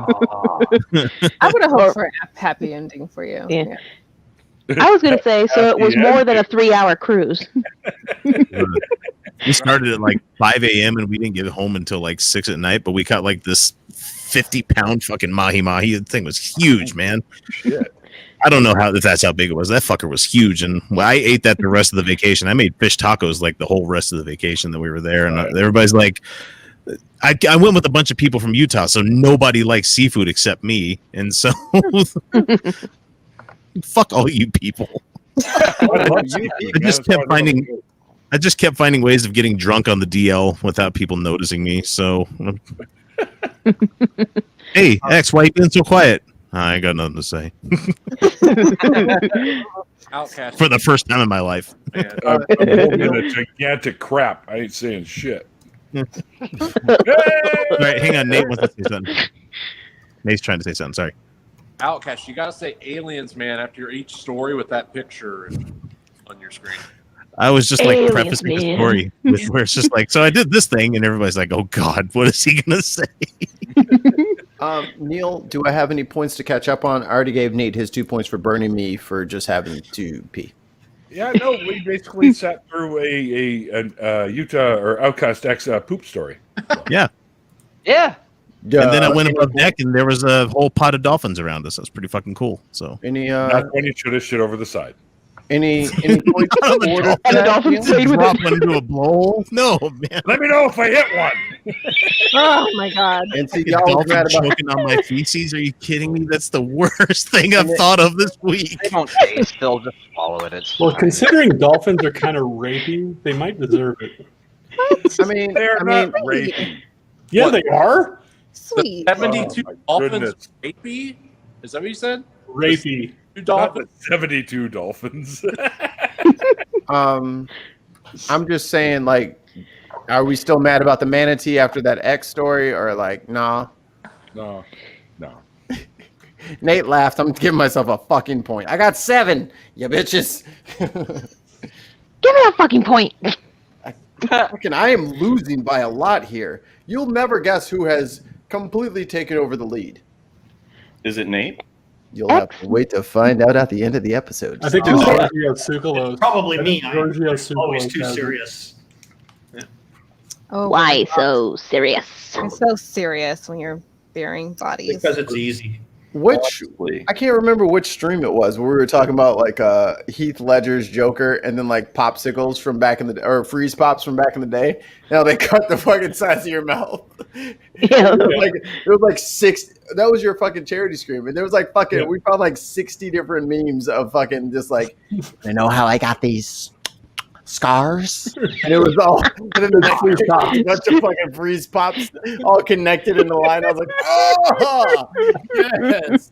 [SPEAKER 7] I would have hoped for a happy ending for you.
[SPEAKER 13] Yeah. I was gonna say, so it was more than a 3-hour cruise.
[SPEAKER 8] We started at like 5 a.m. and we didn't get home until like 6 at night, but we caught like this 50-pound fucking mahi-mahi. The thing was huge, man.
[SPEAKER 1] Shit.
[SPEAKER 8] I don't know if that's how big it was. That fucker was huge, and I ate that the rest of the vacation. I made fish tacos like the whole rest of the vacation that we were there, and everybody's like, I went with a bunch of people from Utah, so nobody likes seafood except me, and so fuck all you people. I just kept finding ways of getting drunk on the DL without people noticing me. So, hey, X, why you being so quiet? I ain't got nothing to say.
[SPEAKER 9] Outcast.
[SPEAKER 8] For the first time in my life.
[SPEAKER 1] I'm holding a gigantic crap. I ain't saying shit.
[SPEAKER 8] All right, hang on. Nate wants to say something. Nate's trying to say something. Sorry.
[SPEAKER 9] Outcast, you gotta say aliens, man, after each story with that picture on your screen.
[SPEAKER 8] I was just like
[SPEAKER 13] Aliens,
[SPEAKER 8] prefacing the
[SPEAKER 13] man.
[SPEAKER 8] story with where it's just like, so I did this thing, and everybody's like, oh God, what is he gonna say?
[SPEAKER 3] Neil, do I have any points to catch up on? I already gave Nate his 2 points for burning me for just having to pee.
[SPEAKER 1] Yeah, no, we basically sat through a Utah or Outcast X poop story.
[SPEAKER 8] Yeah.
[SPEAKER 11] Yeah.
[SPEAKER 8] And then I went above deck, and there was a whole pot of dolphins around us. That's pretty fucking cool. So
[SPEAKER 3] Any
[SPEAKER 1] That's when you should have shit over the side.
[SPEAKER 3] any points
[SPEAKER 8] And
[SPEAKER 3] awarded
[SPEAKER 13] And the
[SPEAKER 3] to that,
[SPEAKER 13] dolphins
[SPEAKER 3] Neil?
[SPEAKER 13] stayed with
[SPEAKER 8] drop
[SPEAKER 13] it.
[SPEAKER 8] one into a bowl. No, man.
[SPEAKER 1] Let me know if I hit one.
[SPEAKER 7] Oh my god!
[SPEAKER 3] And see,
[SPEAKER 8] A
[SPEAKER 3] y'all was
[SPEAKER 8] dolphin
[SPEAKER 3] mad about
[SPEAKER 8] choking on my feces? Are you kidding me? That's the worst thing I've
[SPEAKER 3] And it-
[SPEAKER 8] thought of this week.
[SPEAKER 11] They don't taste. They'll just swallow it. It's
[SPEAKER 4] Well,
[SPEAKER 11] fine.
[SPEAKER 4] considering dolphins are kind of rapey, they might deserve it.
[SPEAKER 3] I mean,
[SPEAKER 1] They're not rapey.
[SPEAKER 4] Yeah,
[SPEAKER 5] What?
[SPEAKER 4] they are
[SPEAKER 7] Sweet.
[SPEAKER 9] 72
[SPEAKER 1] Oh, my
[SPEAKER 9] dolphins
[SPEAKER 1] goodness.
[SPEAKER 9] rapey? Is that what you said?
[SPEAKER 4] rapey.
[SPEAKER 9] Two
[SPEAKER 1] Not
[SPEAKER 9] dolphins?
[SPEAKER 1] the 72 dolphins.
[SPEAKER 3] I'm just saying, like, are we still mad about the manatee after that X story, or like, nah?
[SPEAKER 1] No.
[SPEAKER 3] Nate laughed. I'm giving myself a fucking point. I got 7. You bitches.
[SPEAKER 13] Give me a fucking point.
[SPEAKER 3] Fucking, I am losing by a lot here. You'll never guess who has completely taken over the lead.
[SPEAKER 5] Is it Nate?
[SPEAKER 3] You'll have to wait to find out at the end of the episode.
[SPEAKER 4] I think it's Giorgio Tsoukalos.
[SPEAKER 12] Probably me.
[SPEAKER 4] Giorgio
[SPEAKER 12] I'm
[SPEAKER 4] Tsoukalos
[SPEAKER 12] always too
[SPEAKER 4] has it.
[SPEAKER 12] serious.
[SPEAKER 7] Oh,
[SPEAKER 13] Why so serious?
[SPEAKER 7] You're so serious when you're burying bodies.
[SPEAKER 12] Because it's easy.
[SPEAKER 3] Which
[SPEAKER 5] Possibly.
[SPEAKER 3] I can't remember which stream it was where we were talking about like Heath Ledger's Joker and then like popsicles from back in the or freeze pops from back in the day. Now they cut the fucking size of your mouth.
[SPEAKER 13] Yeah.
[SPEAKER 3] It was like 6. That was your fucking charity stream, and there was like fucking.
[SPEAKER 4] Yeah.
[SPEAKER 3] We found like 60 different memes of fucking just like, you know how I got these scars, and it was all. And then the freeze pops, a bunch of fucking freeze pops, all connected in the line. I was like, oh yes.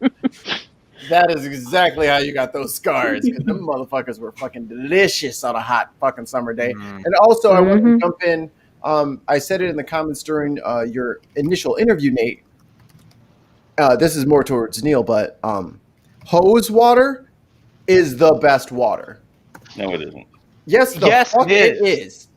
[SPEAKER 3] That is exactly how you got those scars, because them motherfuckers were fucking delicious on a hot fucking summer day. And also, I want to jump in. I said it in the comments during your initial interview, Nate. This is more towards Neil, but hose water is the best water.
[SPEAKER 5] No, it isn't.
[SPEAKER 3] Yes, fuck it is.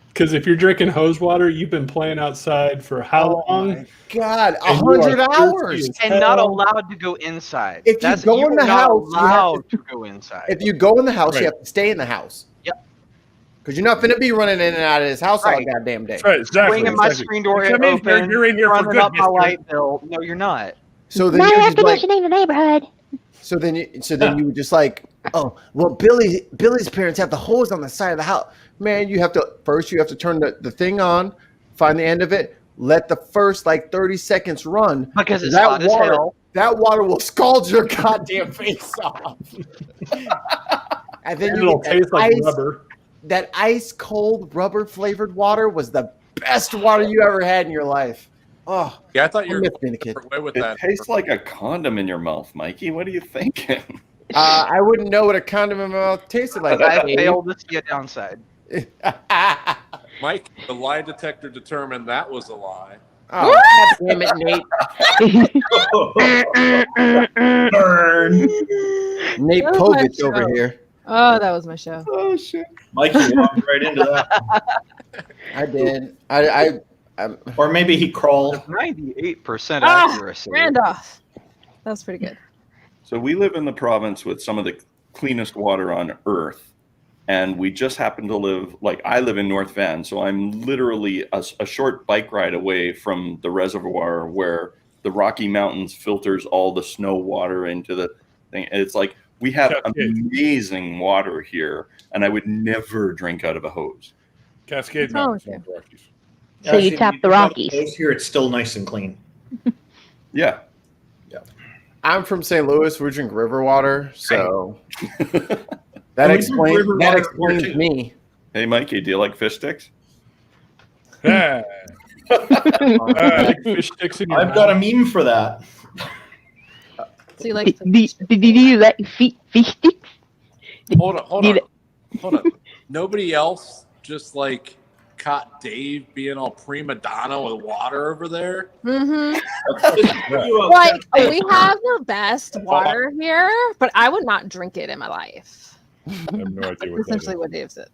[SPEAKER 4] Because if you're drinking hose water, you've been playing outside for how long?
[SPEAKER 3] God,
[SPEAKER 4] And you are
[SPEAKER 3] 100
[SPEAKER 4] thirsty
[SPEAKER 3] hours.
[SPEAKER 4] as
[SPEAKER 11] And not
[SPEAKER 4] hell.
[SPEAKER 11] allowed to go inside.
[SPEAKER 3] If you go
[SPEAKER 11] you
[SPEAKER 3] in
[SPEAKER 11] are
[SPEAKER 3] the
[SPEAKER 11] not
[SPEAKER 3] house, you have
[SPEAKER 11] allowed to go inside.
[SPEAKER 3] If you go in the house,
[SPEAKER 1] Right.
[SPEAKER 3] you have to stay in the house.
[SPEAKER 11] Yep.
[SPEAKER 3] Because you're not going to be running in and out of this house all
[SPEAKER 11] Right.
[SPEAKER 3] goddamn day.
[SPEAKER 1] Right, exactly.
[SPEAKER 11] Swinging my
[SPEAKER 1] exactly.
[SPEAKER 11] screen door
[SPEAKER 1] Come in here,
[SPEAKER 11] open,
[SPEAKER 1] you're in here for
[SPEAKER 11] running
[SPEAKER 1] good,
[SPEAKER 11] up my
[SPEAKER 1] mister.
[SPEAKER 11] light bill. No, you're not.
[SPEAKER 3] So then
[SPEAKER 13] Now
[SPEAKER 3] you're
[SPEAKER 13] you're
[SPEAKER 3] just like,
[SPEAKER 13] conditioning the neighborhood.
[SPEAKER 3] so then you were just like, oh, well, Billy's parents have the hose on the side of the house. Man, you have to turn the thing on, find the end of it, let the first like 30 seconds run.
[SPEAKER 11] Because it's hot as hell.
[SPEAKER 3] That water will scald your goddamn face off. And then
[SPEAKER 4] It'll taste like rubber.
[SPEAKER 3] That ice cold rubber flavored water was the best water you ever had in your life. Oh,
[SPEAKER 9] Yeah, I thought you
[SPEAKER 3] I
[SPEAKER 9] were
[SPEAKER 3] miss
[SPEAKER 9] going
[SPEAKER 3] being a kid.
[SPEAKER 9] away with
[SPEAKER 5] It
[SPEAKER 9] that.
[SPEAKER 5] tastes like a condom in your mouth, Mikey. What are you thinking?
[SPEAKER 3] I wouldn't know what a condom in my mouth tasted like.
[SPEAKER 11] I failed to see a downside.
[SPEAKER 9] Mike, the lie detector determined that was a lie.
[SPEAKER 3] Oh, God damn it, Nate.
[SPEAKER 12] Burn.
[SPEAKER 3] Nate
[SPEAKER 7] That was my
[SPEAKER 3] Povich over
[SPEAKER 7] show.
[SPEAKER 3] here.
[SPEAKER 7] Oh, that was my show.
[SPEAKER 5] Oh shit!
[SPEAKER 12] Mikey walked right into that.
[SPEAKER 3] I did. I'm
[SPEAKER 12] Or maybe he crawled.
[SPEAKER 11] 98%
[SPEAKER 7] Ah,
[SPEAKER 11] accuracy.
[SPEAKER 7] Randolph. That was pretty good.
[SPEAKER 5] So we live in the province with some of the cleanest water on earth, and we just happen to live, like I live in North Van, so I'm literally a short bike ride away from the reservoir where the Rocky Mountains filters all the snow water into the thing. And it's like we have amazing water here, and I would never drink out of a hose.
[SPEAKER 1] Cascade
[SPEAKER 7] What's
[SPEAKER 1] Mountains,
[SPEAKER 7] wrong
[SPEAKER 1] not the Rockies.
[SPEAKER 13] So you tap the Rockies.
[SPEAKER 12] Here, it's still nice and clean.
[SPEAKER 5] Yeah.
[SPEAKER 3] I'm from St. Louis. We drink river water, so that
[SPEAKER 12] And we drink
[SPEAKER 3] explains
[SPEAKER 12] river water
[SPEAKER 3] explains
[SPEAKER 12] here, too.
[SPEAKER 3] me.
[SPEAKER 5] Hey, Mikey, do you like fish sticks?
[SPEAKER 1] Ah.
[SPEAKER 4] Fish sticks in your
[SPEAKER 12] I've got a
[SPEAKER 4] mouth.
[SPEAKER 12] meme for that.
[SPEAKER 7] So you like
[SPEAKER 13] Did you like fish sticks?
[SPEAKER 9] Hold on. Nobody else just like caught Dave being all prima donna with water over there.
[SPEAKER 7] Mm-hmm. Like we have the best water here, but I would not drink it in my life.
[SPEAKER 1] I have no idea what that is.
[SPEAKER 7] Essentially, what Dave said.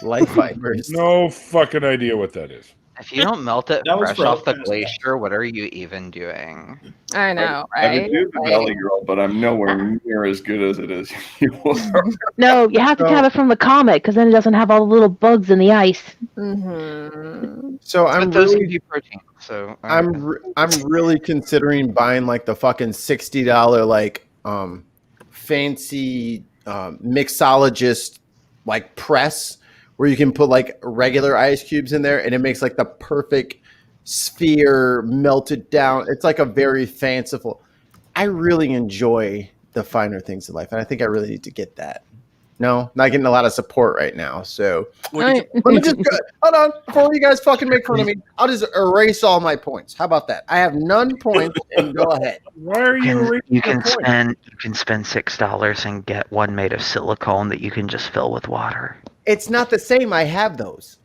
[SPEAKER 3] Life fibers.
[SPEAKER 1] No fucking idea what that is.
[SPEAKER 11] If you don't melt it
[SPEAKER 12] That was
[SPEAKER 11] fresh
[SPEAKER 12] for
[SPEAKER 11] off the
[SPEAKER 12] Elvis.
[SPEAKER 11] glacier, what are you even doing?
[SPEAKER 7] I know,
[SPEAKER 5] I
[SPEAKER 7] right?
[SPEAKER 5] would do the Valley Girl, but I'm nowhere near as good as it is. You are.
[SPEAKER 13] No, you have to tap it from the comet because then it doesn't have all the little bugs in the ice.
[SPEAKER 7] Mm-hmm.
[SPEAKER 3] So I'm
[SPEAKER 11] But those
[SPEAKER 3] really
[SPEAKER 11] give you protein. So
[SPEAKER 3] I'm really considering buying like the fucking $60 like fancy mixologist like press where you can put like regular ice cubes in there and it makes like the perfect sphere melted down. It's like a very fanciful. I really enjoy the finer things in life, and I think I really need to get that. No, not getting a lot of support right now. So let me just hold on before you guys fucking make fun of me. I'll just erase all my points. How about that? I have none points, and go ahead.
[SPEAKER 1] Why are
[SPEAKER 11] You can spend $6 and get one made of silicone that you can just fill with water.
[SPEAKER 3] It's not the same. I have those.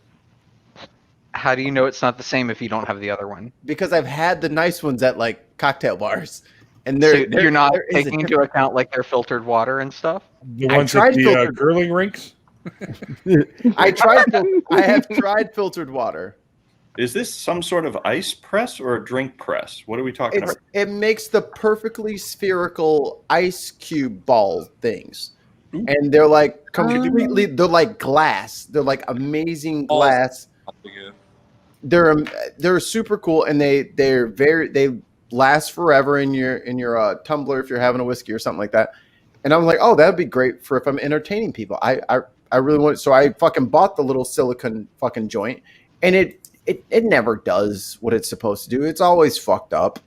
[SPEAKER 11] How do you know it's not the same if you don't have the other one?
[SPEAKER 3] Because I've had the nice ones at like cocktail bars, and
[SPEAKER 11] you're not taking into account like their filtered water and stuff.
[SPEAKER 1] The ones at the curling rinks.
[SPEAKER 3] I have tried filtered water.
[SPEAKER 5] Is this some sort of ice press or a drink press? What are we talking about?
[SPEAKER 3] It makes the perfectly spherical ice cube ball things. Ooh. And they're like completely, they're like glass. They're like amazing glass. They're super cool, and they last forever in your tumbler if you're having a whiskey or something like that. And I'm like, oh, that'd be great for if I'm entertaining people. I really want it. So I fucking bought the little silicone fucking joint, and it never does what it's supposed to do. It's always fucked up.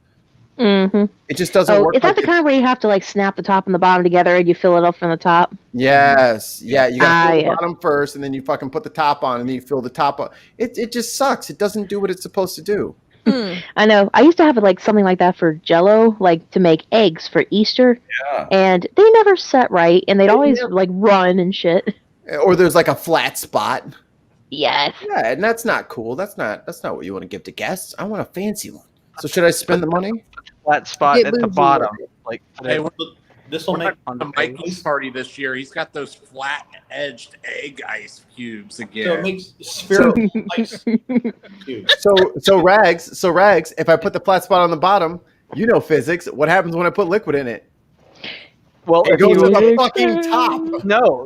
[SPEAKER 13] Mm-hmm.
[SPEAKER 3] It just doesn't work.
[SPEAKER 13] Is that the kind where you have to like snap the top and the bottom together and you fill it up from the top?
[SPEAKER 3] Yes. Yeah, you got to fill the bottom first, and then you fucking put the top on, and then you fill the top up. It just sucks. It doesn't do what it's supposed to do.
[SPEAKER 13] I know. I used to have it like something like that for Jell-O, like to make eggs for Easter.
[SPEAKER 5] Yeah.
[SPEAKER 13] And they never set right, and they'd always like run and shit.
[SPEAKER 3] Or there's like a flat spot.
[SPEAKER 13] Yes.
[SPEAKER 3] Yeah, and that's not cool. That's not what you want to give to guests. I want a fancy one. So should I spend the money?
[SPEAKER 11] Flat spot at the bottom. Like
[SPEAKER 12] this will make
[SPEAKER 9] on the Mikey's party this year. He's got those flat-edged egg ice cubes again.
[SPEAKER 12] So it makes spherical ice cubes.
[SPEAKER 3] So Rags, if I put the flat spot on the bottom, you know physics. What happens when I put liquid in it?
[SPEAKER 11] Well,
[SPEAKER 3] it goes to the fucking top.
[SPEAKER 11] No,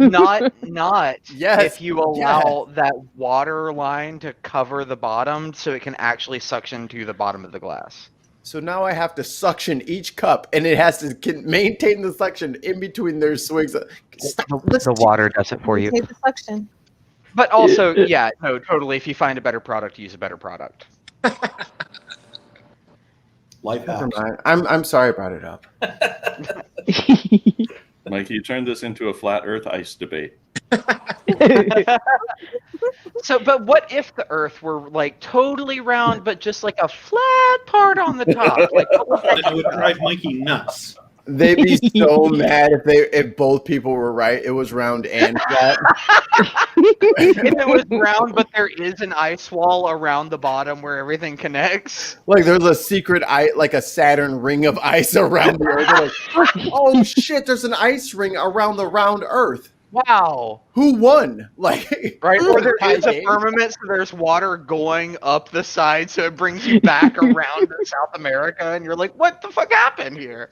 [SPEAKER 11] not.
[SPEAKER 3] Yes.
[SPEAKER 11] If you allow that water line to cover the bottom, so it can actually suction to the bottom of the glass.
[SPEAKER 3] So now I have to suction each cup, and it has to maintain the suction in between their swigs.
[SPEAKER 11] The water does it for you.
[SPEAKER 7] Take the suction.
[SPEAKER 11] But also, yeah, no, totally. If you find a better product, use a better product.
[SPEAKER 12] Life
[SPEAKER 3] hacks. I'm sorry I brought it up.
[SPEAKER 5] Mikey, you turned this into a flat Earth ice debate.
[SPEAKER 11] But what if the Earth were like totally round, but just like a flat part on the top? Like,
[SPEAKER 12] that would drive Mikey nuts.
[SPEAKER 3] They'd be so mad if both people were right. It was round and flat.
[SPEAKER 11] If it was round, but there is an ice wall around the bottom where everything connects.
[SPEAKER 3] Like there's a secret like a Saturn ring of ice around the Earth. Like, oh shit! There's an ice ring around the round Earth.
[SPEAKER 11] Wow.
[SPEAKER 3] Who won? Like
[SPEAKER 11] right, or there is a firmament, so there's water going up the side, so it brings you back around to South America, and you're like, what the fuck happened here?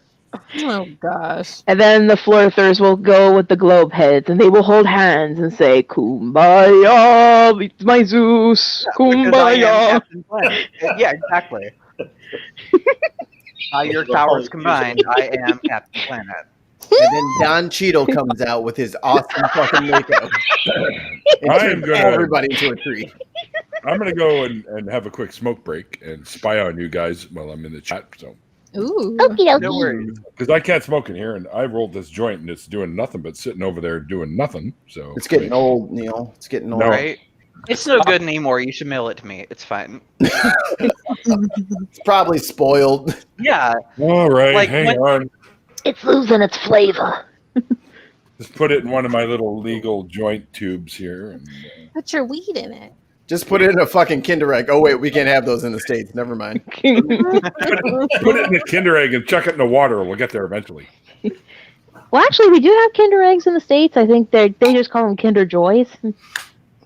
[SPEAKER 7] Oh gosh.
[SPEAKER 13] And then the Flirthers will go with the globe heads, and they will hold hands and say, "Kumbaya, it's my Zeus, Kumbaya."
[SPEAKER 11] Yeah, exactly. Your towers combined, I am Captain Planet.
[SPEAKER 3] And then Don Cheadle comes out with his awesome fucking makeup. And turns everybody into a tree.
[SPEAKER 1] I'm gonna go and have a quick smoke break and spy on you guys while I'm in the chat. So.
[SPEAKER 7] Ooh.
[SPEAKER 11] No worries.
[SPEAKER 1] Because I can't smoke in here, and I rolled this joint, and it's doing nothing but sitting over there doing nothing. So
[SPEAKER 3] it's getting old, Neil. It's getting old.
[SPEAKER 11] Right? It's no good anymore. You should mail it to me. It's fine.
[SPEAKER 3] It's probably spoiled.
[SPEAKER 11] Yeah.
[SPEAKER 1] All right, hang on.
[SPEAKER 14] It's losing its flavor.
[SPEAKER 1] Just put it in one of my little legal joint tubes here. And,
[SPEAKER 7] put your weed in it.
[SPEAKER 3] Just put it in a fucking Kinder Egg. Oh, wait, we can't have those in the States. Never mind.
[SPEAKER 1] put it in a Kinder Egg and chuck it in the water. We'll get there eventually.
[SPEAKER 13] Well, actually, we do have Kinder Eggs in the States. I think they just call them Kinder Joys.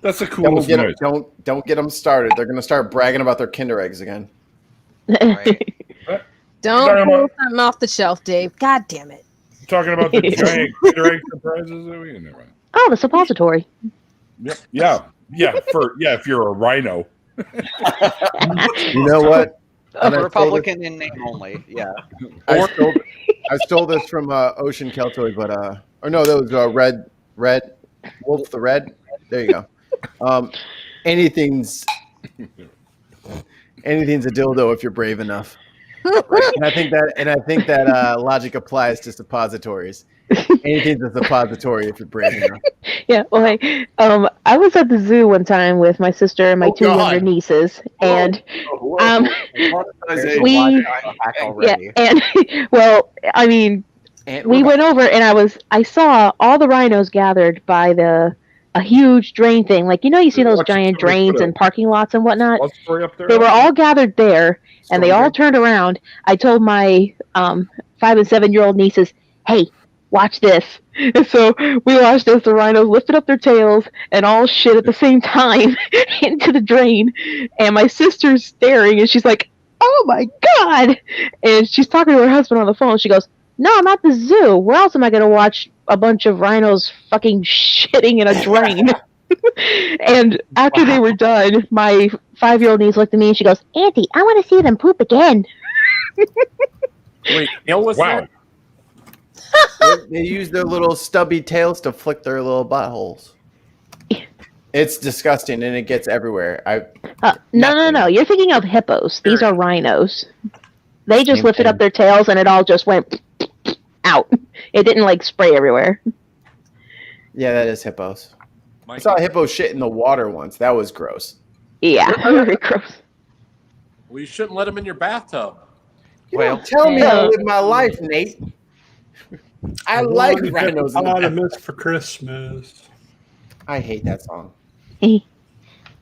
[SPEAKER 1] That's the coolest noise.
[SPEAKER 3] Don't get them started. They're going to start bragging about their Kinder Eggs again.
[SPEAKER 11] Right.
[SPEAKER 7] Don't pull something off the shelf, Dave. God damn it.
[SPEAKER 1] I'm talking about the giant Kinder Egg surprises.
[SPEAKER 13] Oh, the suppository.
[SPEAKER 1] Yep. Yeah. If you're a rhino.
[SPEAKER 3] You know what?
[SPEAKER 11] A Republican in name only. Yeah.
[SPEAKER 3] I stole this from Ocean Keltoy, but or no, that was Red Wolf the Red. There you go. Anything's a dildo if you're brave enough. Right? And I think that logic applies to suppositories. Anything's a suppository if you're brave enough.
[SPEAKER 13] Yeah, well, hey, I was at the zoo one time with my sister and my two younger nieces, and well, I mean, we went over and I saw all the rhinos gathered by a huge drain thing. Like, you see those giant drains and parking lots and whatnot. They were all gathered there, and they all turned around. I told my 5 and 7-year-old nieces, "Hey, watch this." And so we watched as the rhinos lifted up their tails and all shit at the same time into the drain. And my sister's staring, and she's like, "Oh my God!" And she's talking to her husband on the phone. She goes, "No, I'm at the zoo. Where else am I going to watch a bunch of rhinos fucking shitting in a drain?" And after they were done, my 5-year-old niece looked at me and she goes, "Auntie, I want to see them poop again."
[SPEAKER 9] Wait, Neil was there?
[SPEAKER 3] They use their little stubby tails to flick their little buttholes. It's disgusting and it gets everywhere.
[SPEAKER 13] No. You're thinking of hippos. These are rhinos. They just lifted up their tails and it all just went out. It didn't like spray everywhere.
[SPEAKER 3] Yeah, that is hippos. I saw a hippo shit in the water once. That was gross.
[SPEAKER 13] Yeah, very gross.
[SPEAKER 9] Well, you shouldn't let them in your bathtub.
[SPEAKER 3] Tell me how to live my life, Nate. I like rhinos.
[SPEAKER 4] Hippopotamus for Christmas.
[SPEAKER 3] I hate that song.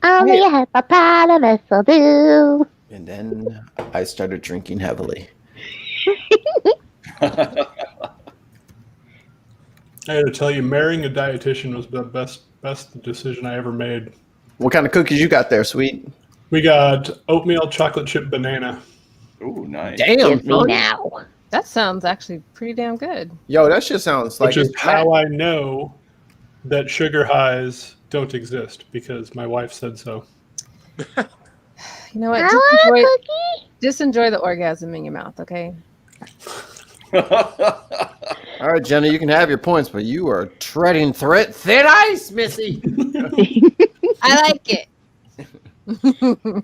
[SPEAKER 14] Only a hippopotamus will do.
[SPEAKER 3] And then I started drinking heavily.
[SPEAKER 4] I had to tell you, marrying a dietitian was the best decision I ever made.
[SPEAKER 3] What kind of cookies you got there, sweet?
[SPEAKER 4] We got oatmeal chocolate chip banana.
[SPEAKER 5] Ooh, nice.
[SPEAKER 3] Damn,
[SPEAKER 14] now.
[SPEAKER 7] That sounds actually pretty damn good.
[SPEAKER 3] Yo, that shit sounds like...
[SPEAKER 4] Which is how I know that sugar highs don't exist, because my wife said so.
[SPEAKER 7] You know what? Just enjoy the orgasm in your mouth, okay?
[SPEAKER 3] All right, Jenna, you can have your points, but you are treading thin ice, Missy.
[SPEAKER 7] I like it.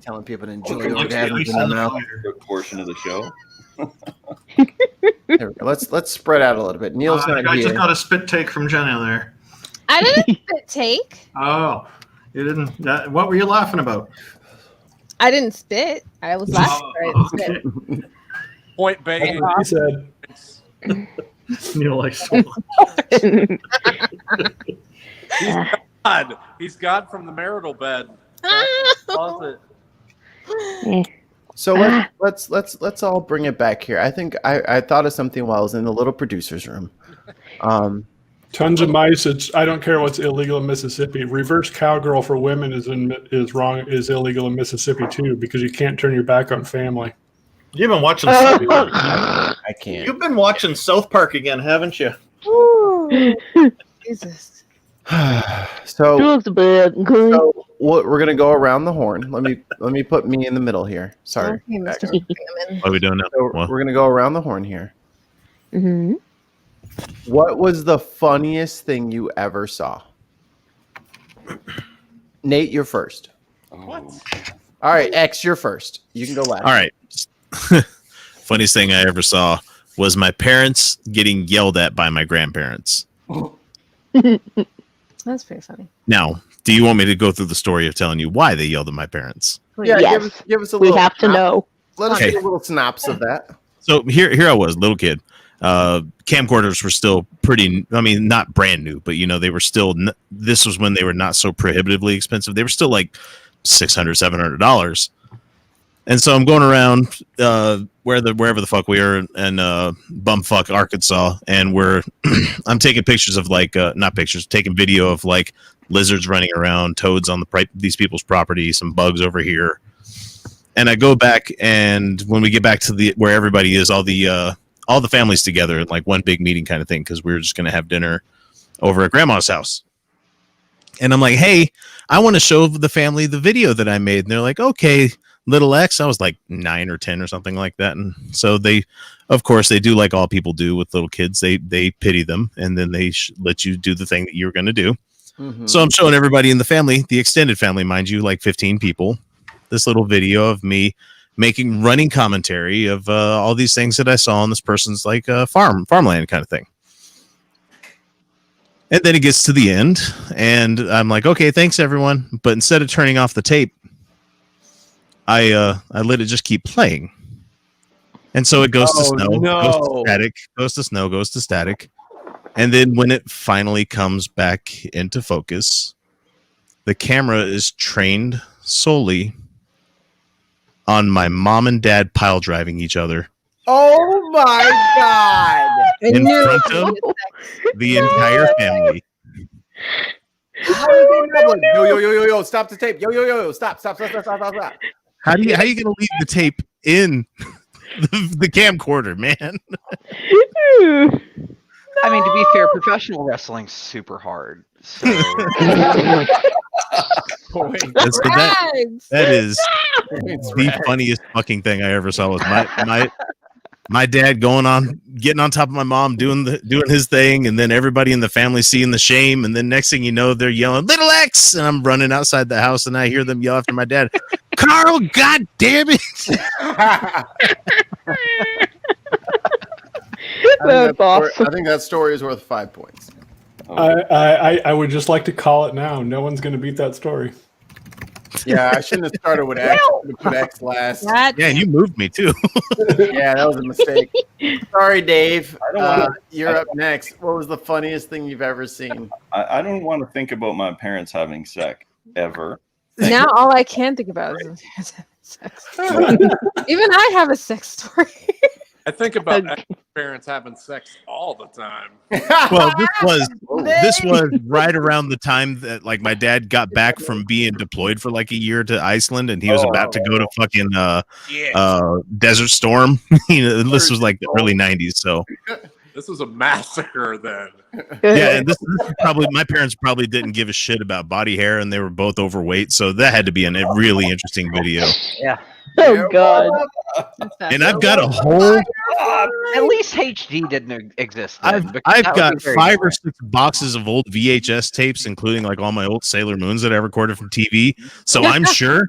[SPEAKER 3] Telling people to enjoy the orgasms in their mouth.
[SPEAKER 5] Good portion of the show.
[SPEAKER 3] There we go. Let's spread out a little bit. Neil's not
[SPEAKER 12] I
[SPEAKER 3] here.
[SPEAKER 12] just got a spit take from Jenna there.
[SPEAKER 7] I didn't spit take.
[SPEAKER 12] Oh, you didn't? What were you laughing about?
[SPEAKER 7] I didn't spit. I was laughing.
[SPEAKER 12] Okay.
[SPEAKER 9] Point banging.
[SPEAKER 4] He said.
[SPEAKER 12] Neil likes
[SPEAKER 9] He's gone from the marital bed. Closet.
[SPEAKER 3] So let's all bring it back here. I think I thought of something while I was in the little producer's room.
[SPEAKER 4] Tons of mice. I don't care what's illegal in Mississippi. Reverse cowgirl for women is illegal in Mississippi too, because you can't turn your back on family.
[SPEAKER 12] You've been watching.
[SPEAKER 3] I can't.
[SPEAKER 12] You've been watching South Park again, haven't you?
[SPEAKER 7] Jesus.
[SPEAKER 3] So what we're gonna go around the horn. Let me put me in the middle here. Sorry.
[SPEAKER 7] Okay, Mr.
[SPEAKER 8] What are we doing now?
[SPEAKER 3] So we're gonna go around the horn here.
[SPEAKER 13] Mm-hmm.
[SPEAKER 3] What was the funniest thing you ever saw? Nate, you're first.
[SPEAKER 9] What?
[SPEAKER 3] All right, X, you're first. You can go last.
[SPEAKER 8] All right. Funniest thing I ever saw was my parents getting yelled at by my grandparents.
[SPEAKER 7] That's pretty funny.
[SPEAKER 8] Now, do you want me to go through the story of telling you why they yelled at my parents?
[SPEAKER 3] Yeah,
[SPEAKER 13] yes.
[SPEAKER 3] give us a
[SPEAKER 13] We
[SPEAKER 3] little.
[SPEAKER 13] have to know.
[SPEAKER 3] Let us
[SPEAKER 8] Okay.
[SPEAKER 3] get a little synopsis of that.
[SPEAKER 8] So here I was, little kid. Camcorders were still pretty, I mean, not brand new, but they were still, this was when they were not so prohibitively expensive. They were still like $600, $700. And so I'm going around wherever the fuck we are in bumfuck Arkansas, and I'm taking pictures of taking video of like lizards running around, toads on these people's property, some bugs over here. And I go back, and when we get back to where everybody is, all the families together in like one big meeting kind of thing, because we were just gonna have dinner over at grandma's house. And I'm like, hey, I want to show the family the video that I made. And they're like, okay, little X. I was like 9 or 10 or something like that. And so they, of course, they do like all people do with little kids. They pity them, and then they let you do the thing that you were going to do. So I'm showing everybody in the family, the extended family, mind you, like 15 people, this little video of me making running commentary of all these things that I saw on this person's like farmland kind of thing. And then it gets to the end, and I'm like, okay, thanks everyone. But instead of turning off the tape, I let it just keep playing. And so it goes to snow, goes to static, goes to snow, goes to static. And then when it finally comes back into focus, the camera is trained solely on my mom and dad pile driving each other
[SPEAKER 3] Oh my god!
[SPEAKER 8] in front of the entire family.
[SPEAKER 3] How did they not like, yo, stop the tape. Yo, stop. How
[SPEAKER 8] How you gonna leave the tape in the camcorder, man?
[SPEAKER 11] I mean, to be fair, professional wrestling's super hard. So
[SPEAKER 8] that is the funniest fucking thing I ever saw. Was my dad getting on top of my mom, doing his thing, and then everybody in the family seeing the shame, and then next thing you know, they're yelling "Little X," and I'm running outside the house, and I hear them yell after my dad, "Carl, God damn it!"
[SPEAKER 3] That's awesome. I think that story is worth 5 points.
[SPEAKER 4] I would just like to call it now. No one's going to beat that story.
[SPEAKER 3] Yeah, I shouldn't have started with X. I put X last.
[SPEAKER 8] Yeah, you moved me too.
[SPEAKER 3] Yeah, that was a mistake. Sorry, Dave. You're up next. What was the funniest thing you've ever seen?
[SPEAKER 5] I don't want to think about my parents having sex ever.
[SPEAKER 7] Now all I can think about is sex. Even I have a sex story.
[SPEAKER 9] I think about parents having sex all the time.
[SPEAKER 8] Well, this was right around the time that like my dad got back from being deployed for like a year to Iceland, and he was about to go to fucking Desert Storm. This was like the early '90s, so
[SPEAKER 9] this was a massacre then.
[SPEAKER 8] Yeah, and this is probably my parents probably didn't give a shit about body hair, and they were both overweight, so that had to be a really interesting video.
[SPEAKER 11] Yeah.
[SPEAKER 13] Oh god.
[SPEAKER 8] And I've got a whole.
[SPEAKER 11] At least HD didn't exist.
[SPEAKER 8] I've got 5 or 6 boxes of old VHS tapes, including like all my old Sailor Moons that I recorded from TV. So I'm sure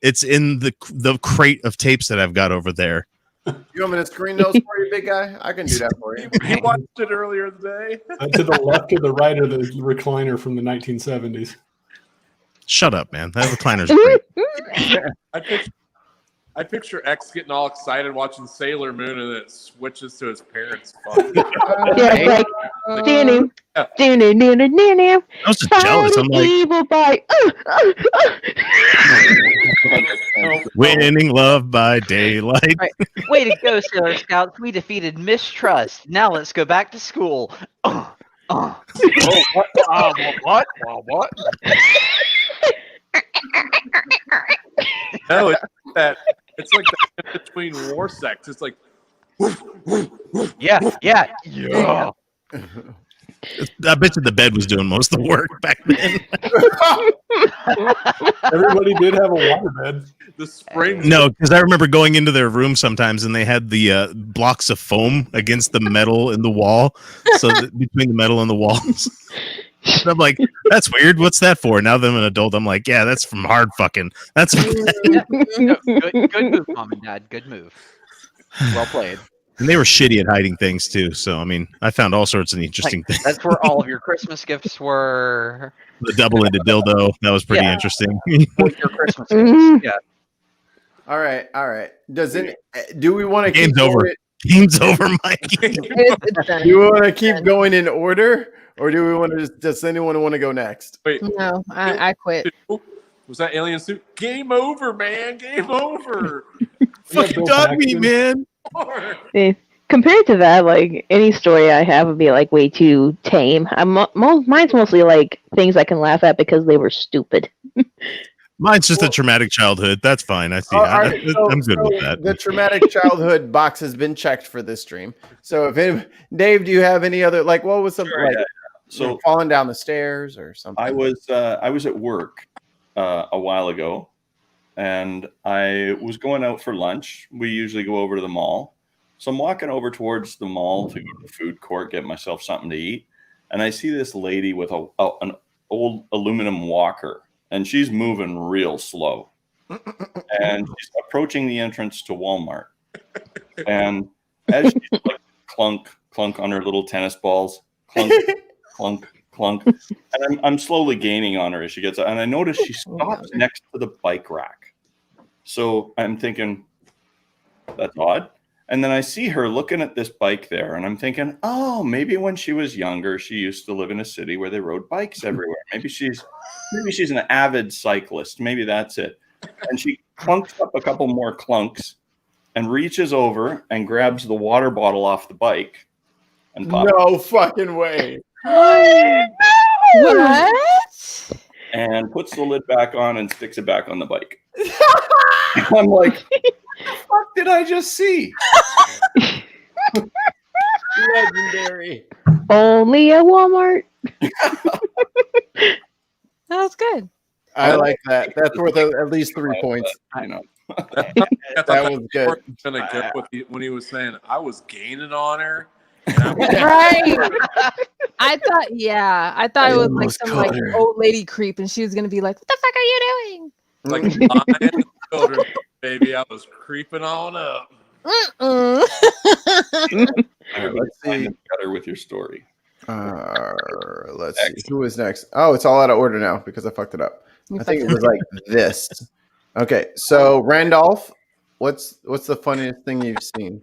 [SPEAKER 8] it's in the crate of tapes that I've got over there.
[SPEAKER 3] You want me to screen those for you, big guy? I can do that for you.
[SPEAKER 9] You watched it earlier today.
[SPEAKER 4] To the left or the right of the recliner from the 1970s.
[SPEAKER 8] Shut up, man. That recliner's great.
[SPEAKER 9] I picture X getting all excited watching Sailor Moon, and then it switches to his parents.
[SPEAKER 13] Yeah, like dinner.
[SPEAKER 8] I was just jealous. I'm like,
[SPEAKER 13] evil by
[SPEAKER 8] winning love by daylight.
[SPEAKER 11] Right. Way to go, Sailor Scouts. We defeated mistrust. Now let's go back to school.
[SPEAKER 9] What? No, it's like that in between war sex. It's like,
[SPEAKER 11] yeah.
[SPEAKER 8] I bet you the bed was doing most of the work back then.
[SPEAKER 4] Everybody did have a waterbed.
[SPEAKER 9] The spring.
[SPEAKER 8] No, because I remember going into their room sometimes, and they had the blocks of foam against the metal in the wall, so between the metal and the walls. And I'm like, that's weird. What's that for? Now that I'm an adult, I'm like, yeah, that's from hard fucking. That's
[SPEAKER 11] good move, Mom and Dad. Good move. Well played.
[SPEAKER 8] And they were shitty at hiding things too. So I mean, I found all sorts of interesting things.
[SPEAKER 11] That's where all of your Christmas gifts were.
[SPEAKER 8] The double-ended dildo, that was pretty interesting.
[SPEAKER 11] With your Christmas gifts. Yeah.
[SPEAKER 3] All right. Do we want to keep
[SPEAKER 8] Game's over? Game's over, Mike.
[SPEAKER 3] Do you want to keep going in order? Or do we want to? Does anyone want to go next?
[SPEAKER 9] Wait,
[SPEAKER 7] no, I quit.
[SPEAKER 9] Was that alien suit? Game over, man. Game over.
[SPEAKER 8] Fucking got me, man.
[SPEAKER 13] Compared to that, like any story I have would be like way too tame. Mine's mostly like things I can laugh at because they were stupid.
[SPEAKER 8] Mine's just a traumatic childhood. That's fine. I see. I'm good with that.
[SPEAKER 3] The traumatic childhood box has been checked for this stream. So Dave, do you have any other what was something so falling down the stairs or something?
[SPEAKER 5] I was at work a while ago, and I was going out for lunch. We usually go over to the mall. So I'm walking over towards the mall to go to the food court, get myself something to eat. and I see this lady with an old aluminum walker, and she's moving real slow. And she's approaching the entrance to Walmart. And as she's like clunk, clunk on her little tennis balls, clunk, clunk, clunk. And I'm slowly gaining on her as she gets out. And I notice she stops next to the bike rack. So I'm thinking, that's odd. And then I see her looking at this bike there, and I'm thinking, oh, maybe when she was younger, she used to live in a city where they rode bikes everywhere. Maybe she's an avid cyclist. Maybe that's it. And she clunks up a couple more clunks and reaches over and grabs the water bottle off the bike and pops
[SPEAKER 3] No fucking way.
[SPEAKER 7] What?
[SPEAKER 5] and puts the lid back on and sticks it back on the bike. I'm like, what the fuck did I just see?
[SPEAKER 3] Legendary.
[SPEAKER 13] Only at Walmart.
[SPEAKER 7] That was good.
[SPEAKER 3] I like that. That's worth at least 3 points.
[SPEAKER 5] I know.
[SPEAKER 3] That was good.
[SPEAKER 9] Gonna get when he was saying I was gaining on her.
[SPEAKER 7] Right. I thought it was like some like old lady creep, and she was gonna be like, "What the fuck are you doing?"
[SPEAKER 9] Like lion children, baby, I was creeping on up.
[SPEAKER 5] All right, let's find the better with your story.
[SPEAKER 3] Let's see. Who is next? Oh, it's all out of order now because I fucked it up. I think it was like this. Okay, so Randolph, what's the funniest thing you've seen?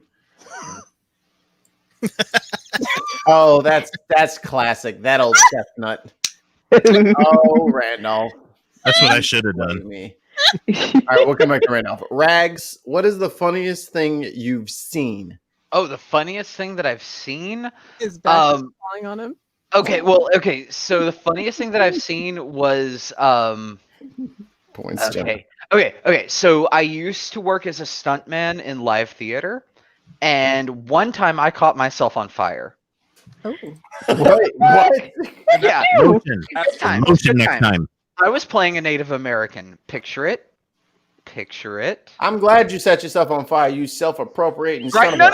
[SPEAKER 3] Oh, that's classic. That old chestnut. Oh, Randolph.
[SPEAKER 8] That's what I should have done.
[SPEAKER 3] Me. All right, we'll come back to Randolph. Rags, what is the funniest thing you've seen?
[SPEAKER 11] Oh, the funniest thing that I've seen
[SPEAKER 7] is back falling on him.
[SPEAKER 11] Okay. So the funniest thing that I've seen was
[SPEAKER 3] points.
[SPEAKER 11] Okay. So I used to work as a stuntman in live theater, and one time I caught myself on fire.
[SPEAKER 7] Oh.
[SPEAKER 3] What?
[SPEAKER 11] Yeah.
[SPEAKER 8] Motion.
[SPEAKER 11] Good time.
[SPEAKER 8] Motion next time.
[SPEAKER 11] I was playing a Native American. Picture it.
[SPEAKER 3] I'm glad you set yourself on fire. You self-appropriating.
[SPEAKER 11] Right? No.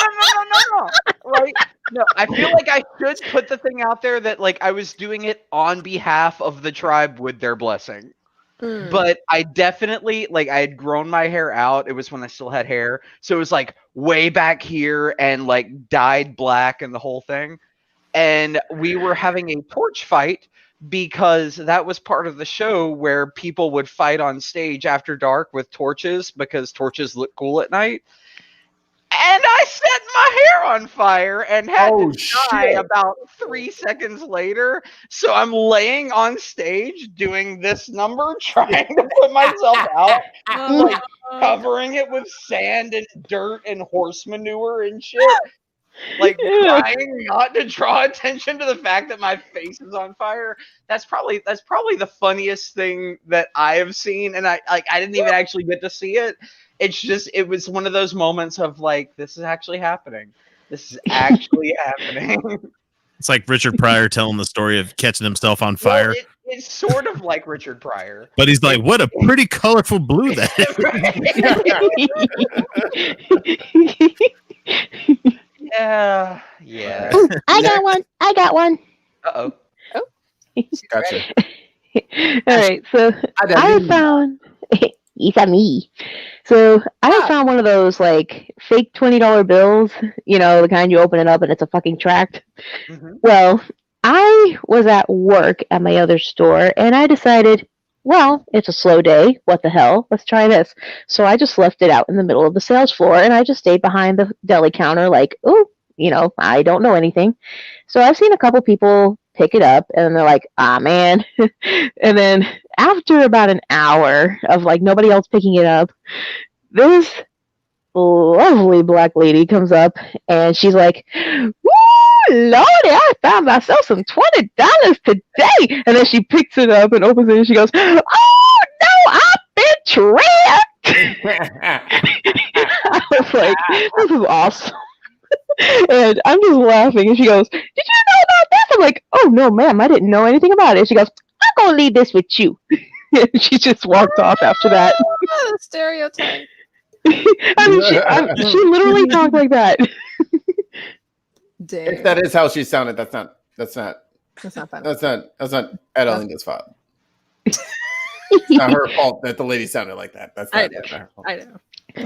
[SPEAKER 11] Right? No, I feel like I should put the thing out there that like I was doing it on behalf of the tribe with their blessing. But I definitely I had grown my hair out. It was when I still had hair. So it was like way back here and like dyed black and the whole thing. And we were having a torch fight because that was part of the show where people would fight on stage after dark with torches because torches look cool at night. And I set my hair on fire and had to die about 3 seconds later. So I'm laying on stage doing this number, trying to put myself out, like covering it with sand and dirt and horse manure and shit. Like trying not to draw attention to the fact that my face is on fire. That's probably the funniest thing that I have seen, and I didn't even actually get to see it. It's just it was one of those moments of like, this is actually happening. This is actually happening.
[SPEAKER 8] It's like Richard Pryor telling the story of catching himself on fire.
[SPEAKER 11] Well, it's sort of like Richard Pryor.
[SPEAKER 8] But he's like, what a pretty colorful blue that is.
[SPEAKER 11] Yeah.
[SPEAKER 14] Ooh, I got one.
[SPEAKER 11] Uh-oh.
[SPEAKER 3] Gotcha.
[SPEAKER 13] All right, so I found it's me. So I found one of those like fake $20 bills, you know, the kind you open it up and it's a fucking tract. Well, I was at work at my other store and I decided, well, it's a slow day. What the hell? Let's try this. So I just left it out in the middle of the sales floor and I just stayed behind the deli counter like, oh, you know, I don't know anything. So I've seen a couple people pick it up and they're like, ah, man. And then after about an hour of like nobody else picking it up, this lovely black lady comes up and she's like, woo, Lordy, I found myself some $20 today. And then she picks it up and opens it and she goes, oh no, I've been tricked. I was like, this is awesome. And I'm just laughing and she goes, did you know about this? I'm like, oh no ma'am, I didn't know anything about it. She goes, I'm gonna leave this with you. And she just walked off after that.
[SPEAKER 7] The stereotype.
[SPEAKER 13] I mean, she literally talked like that.
[SPEAKER 3] If that is how she sounded, that's not
[SPEAKER 7] That's not funny.
[SPEAKER 3] That's not Adelinda's fault. It's not her fault that the lady sounded like that. That's not her fault.
[SPEAKER 7] I know.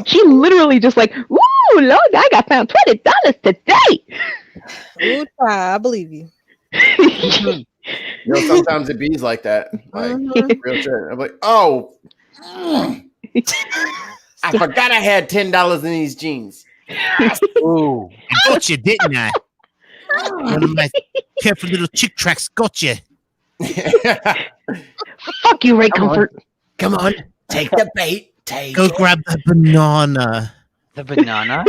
[SPEAKER 13] She literally just like, "Ooh, Lord, I got found $20 today."
[SPEAKER 7] Ooh, I believe you.
[SPEAKER 3] You know, sometimes it bees like that. Like real shit. I'm like, oh, I forgot I had $10 in these jeans.
[SPEAKER 8] Ooh, I got you, didn't I? One of my careful little chick tracks got you.
[SPEAKER 13] Fuck you, Ray Comfort.
[SPEAKER 15] Come on, take the bait. Take
[SPEAKER 8] Go
[SPEAKER 15] it.
[SPEAKER 8] grab the banana.
[SPEAKER 11] The banana?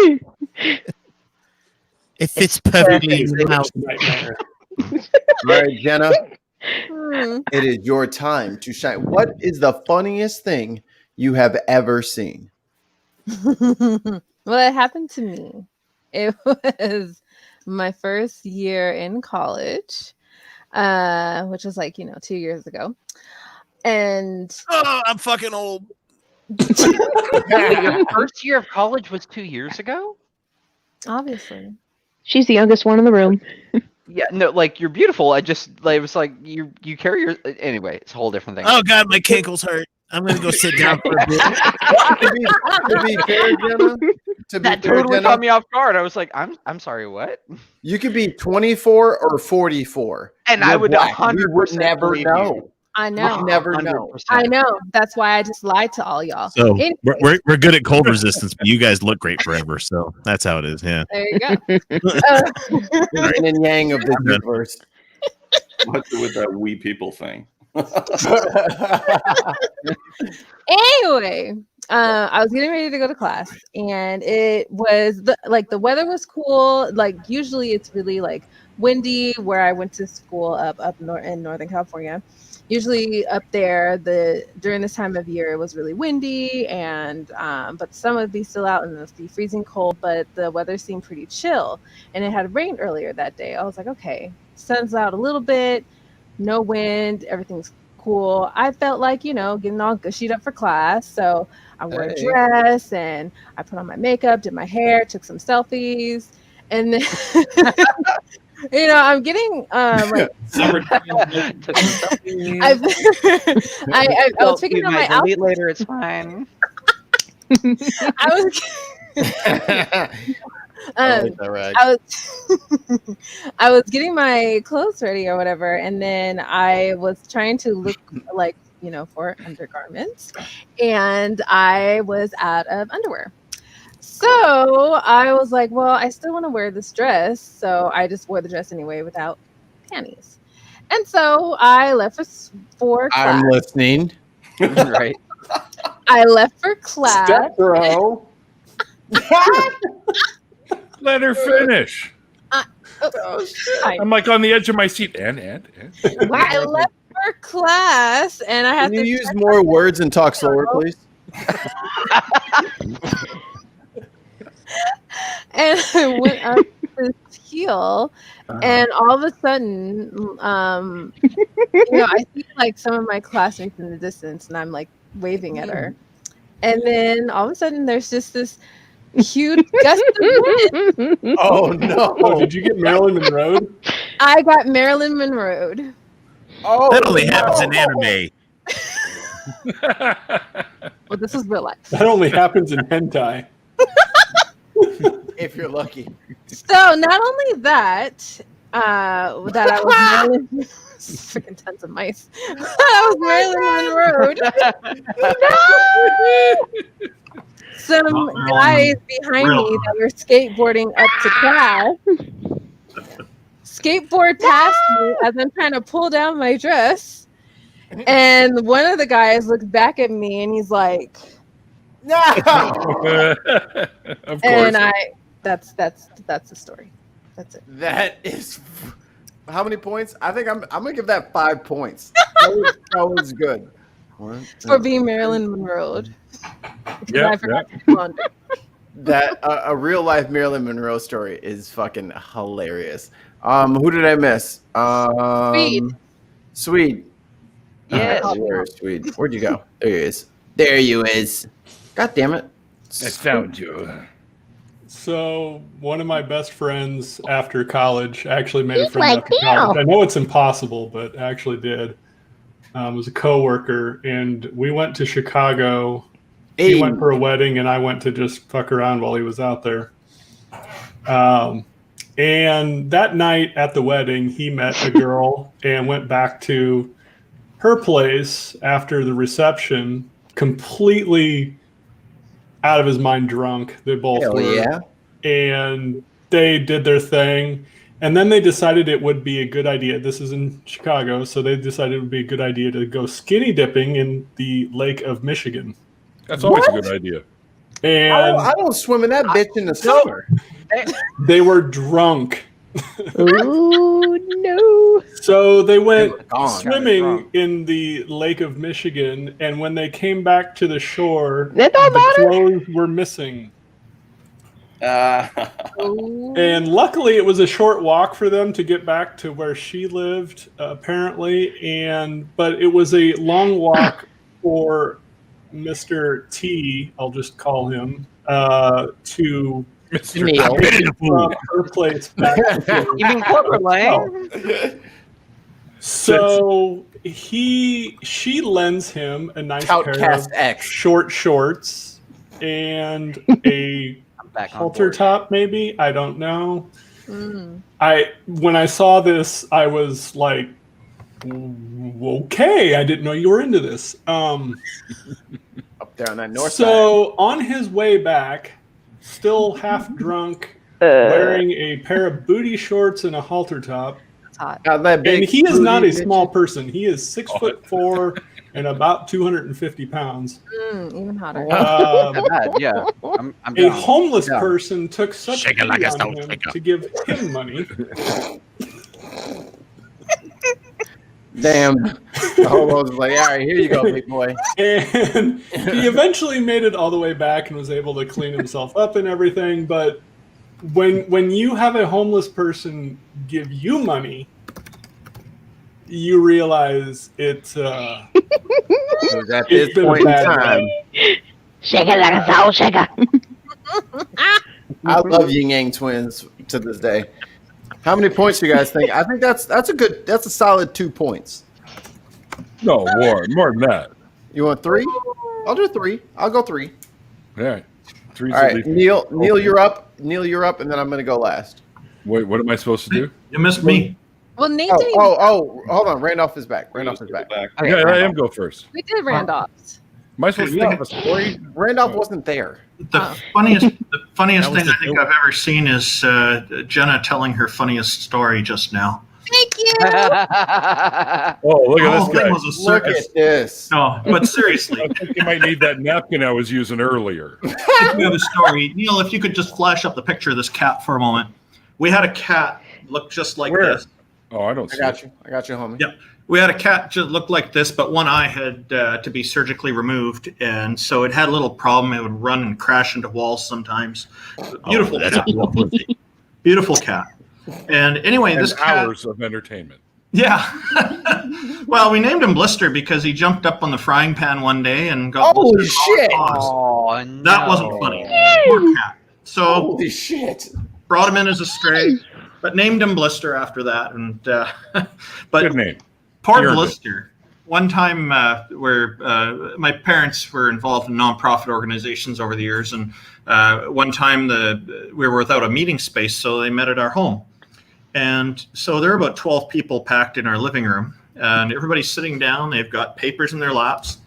[SPEAKER 8] It fits perfectly in your mouth.
[SPEAKER 3] All right, Jenna. It is your time to shine. What is the funniest thing you have ever seen?
[SPEAKER 7] Well, it happened to me. It was my first year in college, which was like 2 years ago, and
[SPEAKER 8] I'm fucking old.
[SPEAKER 11] Your first year of college was 2 years ago?
[SPEAKER 7] Obviously.
[SPEAKER 13] She's the youngest one in the room.
[SPEAKER 11] Yeah, no, like you're beautiful. It was like you carry your anyway. It's a whole different thing.
[SPEAKER 8] Oh God, my cankles hurt. I'm gonna go sit down for a bit.
[SPEAKER 3] To be fair, Jenna,
[SPEAKER 11] that totally caught me off guard. I was like, I'm sorry, what?
[SPEAKER 3] You could be 24 or 44,
[SPEAKER 11] and I would 100%
[SPEAKER 3] we would never know.
[SPEAKER 7] I know.
[SPEAKER 3] We'd never know.
[SPEAKER 7] I know. That's why I just lied to all y'all.
[SPEAKER 8] So
[SPEAKER 7] Anyway,
[SPEAKER 8] we're good at cold resistance, but you guys look great forever. So that's how it is. Yeah.
[SPEAKER 7] there you go.
[SPEAKER 3] Yin and yang of the universe.
[SPEAKER 5] What's with that we people thing?
[SPEAKER 7] Anyway, I was getting ready to go to class, and it was the weather was cool. Like usually, it's really like windy where I went to school up in Northern California. Usually up there, during this time of year, it was really windy, and but the sun would be still out and it would be freezing cold. But the weather seemed pretty chill, and it had rained earlier that day. I was like, okay, sun's out a little bit, no wind, everything's cool. I felt like getting all gushied up for class, so I wore a dress and I put on my makeup, did my hair, took some selfies, and then. I'm getting I was picking up my outfit
[SPEAKER 11] later. It's fine.
[SPEAKER 7] I was getting my clothes ready or whatever, and then I was trying to look like for undergarments, and I was out of underwear. So I was like, well, I still want to wear this dress. So I just wore the dress anyway without panties. And so I left for class.
[SPEAKER 3] I'm listening.
[SPEAKER 11] Right.
[SPEAKER 7] I left for class.
[SPEAKER 3] Step bro.
[SPEAKER 1] Let her finish. I'm like on the edge of my seat. And.
[SPEAKER 7] I left for class, and I had
[SPEAKER 3] Can
[SPEAKER 7] to
[SPEAKER 3] you use more words and talk slower, please?
[SPEAKER 7] And I went up this hill, and all of a sudden, I see like some of my classmates in the distance, and I'm like waving at her. And then all of a sudden, there's just this huge gust of wind.
[SPEAKER 3] Oh no!
[SPEAKER 4] Oh, did you get Marilyn Monroe?
[SPEAKER 7] I got Marilyn Monroe.
[SPEAKER 3] Oh,
[SPEAKER 8] That only happens in anime.
[SPEAKER 7] Well, this is real life.
[SPEAKER 4] That only happens in hentai.
[SPEAKER 3] If you're lucky.
[SPEAKER 7] So not only that I was Marilyn, freaking tons of mice. I was Marilyn Monroe. Some guys behind me that were skateboarding up to class skateboard past me as I'm trying to pull down my dress, and one of the guys looks back at me and he's like, "No!"
[SPEAKER 1] Of course.
[SPEAKER 7] And that's the story. That's it.
[SPEAKER 3] That is how many points? I think I'm gonna give that 5 points. That was good.
[SPEAKER 7] For being Marilyn Monroe.
[SPEAKER 1] Yeah,
[SPEAKER 7] I forgot to blonde.
[SPEAKER 3] That a real life Marilyn Monroe story is fucking hilarious. Who did I miss? Swede.
[SPEAKER 11] Yes.
[SPEAKER 3] Where's Swede? Where'd you go? There he is. There you is. God damn it.
[SPEAKER 1] I found you.
[SPEAKER 4] So one of my best friends after college actually made a
[SPEAKER 14] He's
[SPEAKER 4] friend
[SPEAKER 14] like
[SPEAKER 4] after college. I know it's impossible, but actually did. Was a coworker, and we went to Chicago. He went for a wedding, and I went to just fuck around while he was out there. And that night at the wedding, he met a girl and went back to her place after the reception, completely out of his mind drunk. They both
[SPEAKER 3] Hell
[SPEAKER 4] were.
[SPEAKER 3] yeah.
[SPEAKER 4] And they did their thing. And then they decided it would be a good idea. This is in Chicago, so they decided it would be a good idea to go skinny dipping in the Lake of Michigan.
[SPEAKER 1] That's always a good idea.
[SPEAKER 4] And
[SPEAKER 3] I don't swim in that bitch in the summer.
[SPEAKER 4] they were drunk.
[SPEAKER 13] Oh no!
[SPEAKER 4] So they went
[SPEAKER 3] gone.
[SPEAKER 4] swimming in the Lake of Michigan, and when they came back to the shore,
[SPEAKER 13] That's all
[SPEAKER 4] the
[SPEAKER 13] about it?
[SPEAKER 4] clothes were missing. And luckily, it was a short walk for them to get back to where she lived, apparently. But it was a long walk for Mr. T, I'll just call him, to
[SPEAKER 11] Mr.
[SPEAKER 4] from her place back to
[SPEAKER 11] You mean Clover Lane?
[SPEAKER 4] So she lends him a nice pair of
[SPEAKER 3] Outcast X.
[SPEAKER 4] short shorts and a halter top, maybe. I don't know. When I saw this, I was like, okay, I didn't know you were into this.
[SPEAKER 3] Up there on that north side.
[SPEAKER 4] So on his way back, still half drunk, wearing a pair of booty shorts and a halter top. And he is not a small person. He is 6'4" and about 250 pounds.
[SPEAKER 7] Even hotter.
[SPEAKER 11] Yeah.
[SPEAKER 4] A homeless person took such pity on him to give him money.
[SPEAKER 3] Damn. The hobo was like, all right, here you go, big boy.
[SPEAKER 4] And he eventually made it all the way back and was able to clean himself up and everything. But when you have a homeless person give you money, you realize it's
[SPEAKER 3] at
[SPEAKER 4] it's
[SPEAKER 3] this
[SPEAKER 4] been
[SPEAKER 3] point
[SPEAKER 4] a bad
[SPEAKER 3] in time.
[SPEAKER 4] day.
[SPEAKER 13] Shake it like a soul shaker.
[SPEAKER 3] I love Yin Yang twins to this day. How many points do you guys think? I think that's a solid 2 points.
[SPEAKER 1] No, more than that.
[SPEAKER 3] You want 3? I'll do 3. I'll go 3.
[SPEAKER 1] All right.
[SPEAKER 3] All right, Neil, you're up. Neil, you're up, and then I'm going to go last.
[SPEAKER 1] Wait, what am I supposed to do?
[SPEAKER 12] You missed me.
[SPEAKER 7] Well, Nate
[SPEAKER 3] Oh,
[SPEAKER 7] didn't.
[SPEAKER 3] hold on. Randolph is back. Randolph is back.
[SPEAKER 7] Okay,
[SPEAKER 1] Yeah, I
[SPEAKER 7] Randolph.
[SPEAKER 1] am go first.
[SPEAKER 7] We did Randolph's.
[SPEAKER 1] Am I supposed to think of a story?
[SPEAKER 3] Randolph wasn't there.
[SPEAKER 12] The funniest
[SPEAKER 8] That was
[SPEAKER 12] thing
[SPEAKER 8] the
[SPEAKER 12] I think I've ever seen is Jenna telling her funniest story just now.
[SPEAKER 7] Thank you.
[SPEAKER 1] Oh, look
[SPEAKER 12] The
[SPEAKER 1] at
[SPEAKER 12] whole
[SPEAKER 1] this guy.
[SPEAKER 12] thing was a
[SPEAKER 3] Look
[SPEAKER 12] circus.
[SPEAKER 3] at this.
[SPEAKER 12] No, but seriously,
[SPEAKER 1] I think you might need that napkin I was using earlier.
[SPEAKER 12] we have a story. Neil, if you could just flash up the picture of this cat for a moment. We had a cat look just like
[SPEAKER 3] Where?
[SPEAKER 12] this.
[SPEAKER 1] Oh, I don't see
[SPEAKER 3] I got
[SPEAKER 1] it.
[SPEAKER 3] you. I got you, homie.
[SPEAKER 12] Yep. We had a cat just look like this, but one eye had to be surgically removed, and so it had a little problem. It would run and crash into walls sometimes. Beautiful cat. Beautiful cat. And anyway,
[SPEAKER 1] And
[SPEAKER 12] this cat.
[SPEAKER 1] hours of entertainment.
[SPEAKER 12] Yeah. Well, we named him Blister because he jumped up on the frying pan one day and got
[SPEAKER 3] Holy
[SPEAKER 12] blistered all
[SPEAKER 3] shit.
[SPEAKER 12] across.
[SPEAKER 11] Oh, no.
[SPEAKER 12] That wasn't funny. Poor cat. So
[SPEAKER 3] Holy shit.
[SPEAKER 12] brought him in as a stray, but named him Blister after that. And but
[SPEAKER 1] Good name.
[SPEAKER 12] poor
[SPEAKER 1] You're
[SPEAKER 12] Blister. One time where my parents were involved in nonprofit organizations over the years, and one time we were without a meeting space, so they met at our home. And so there are about 12 people packed in our living room, and everybody's sitting down. They've got papers in their laps.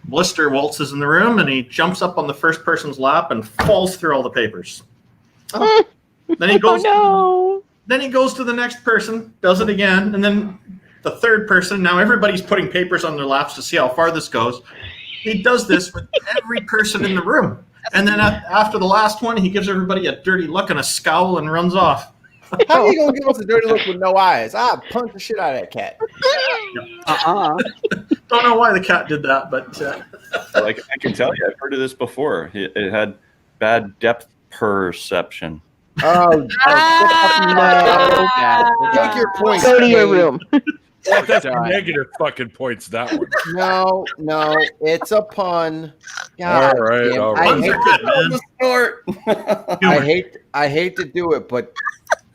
[SPEAKER 12] Blister waltzes in the room, and he jumps up on the first person's lap and falls through all the papers. Then he goes.
[SPEAKER 13] Oh
[SPEAKER 12] Then he goes to the next person, does it again, and then the third person. Now everybody's putting papers on their laps to see how far this goes. He does this with every person in the room. And then after the last one, he gives everybody a dirty look and a scowl and runs off.
[SPEAKER 3] How are you going to give us a dirty look with no eyes? I'll punch the shit out of that cat.
[SPEAKER 12] Don't know why the cat did that, but
[SPEAKER 5] Like I can tell you, I've heard of this before. It had bad depth perception.
[SPEAKER 3] Oh, no. Take your point.
[SPEAKER 13] Go to your room.
[SPEAKER 1] That's negative fucking points. That one.
[SPEAKER 3] No, it's a pun.
[SPEAKER 1] All right, all right.
[SPEAKER 3] I hate to do it, but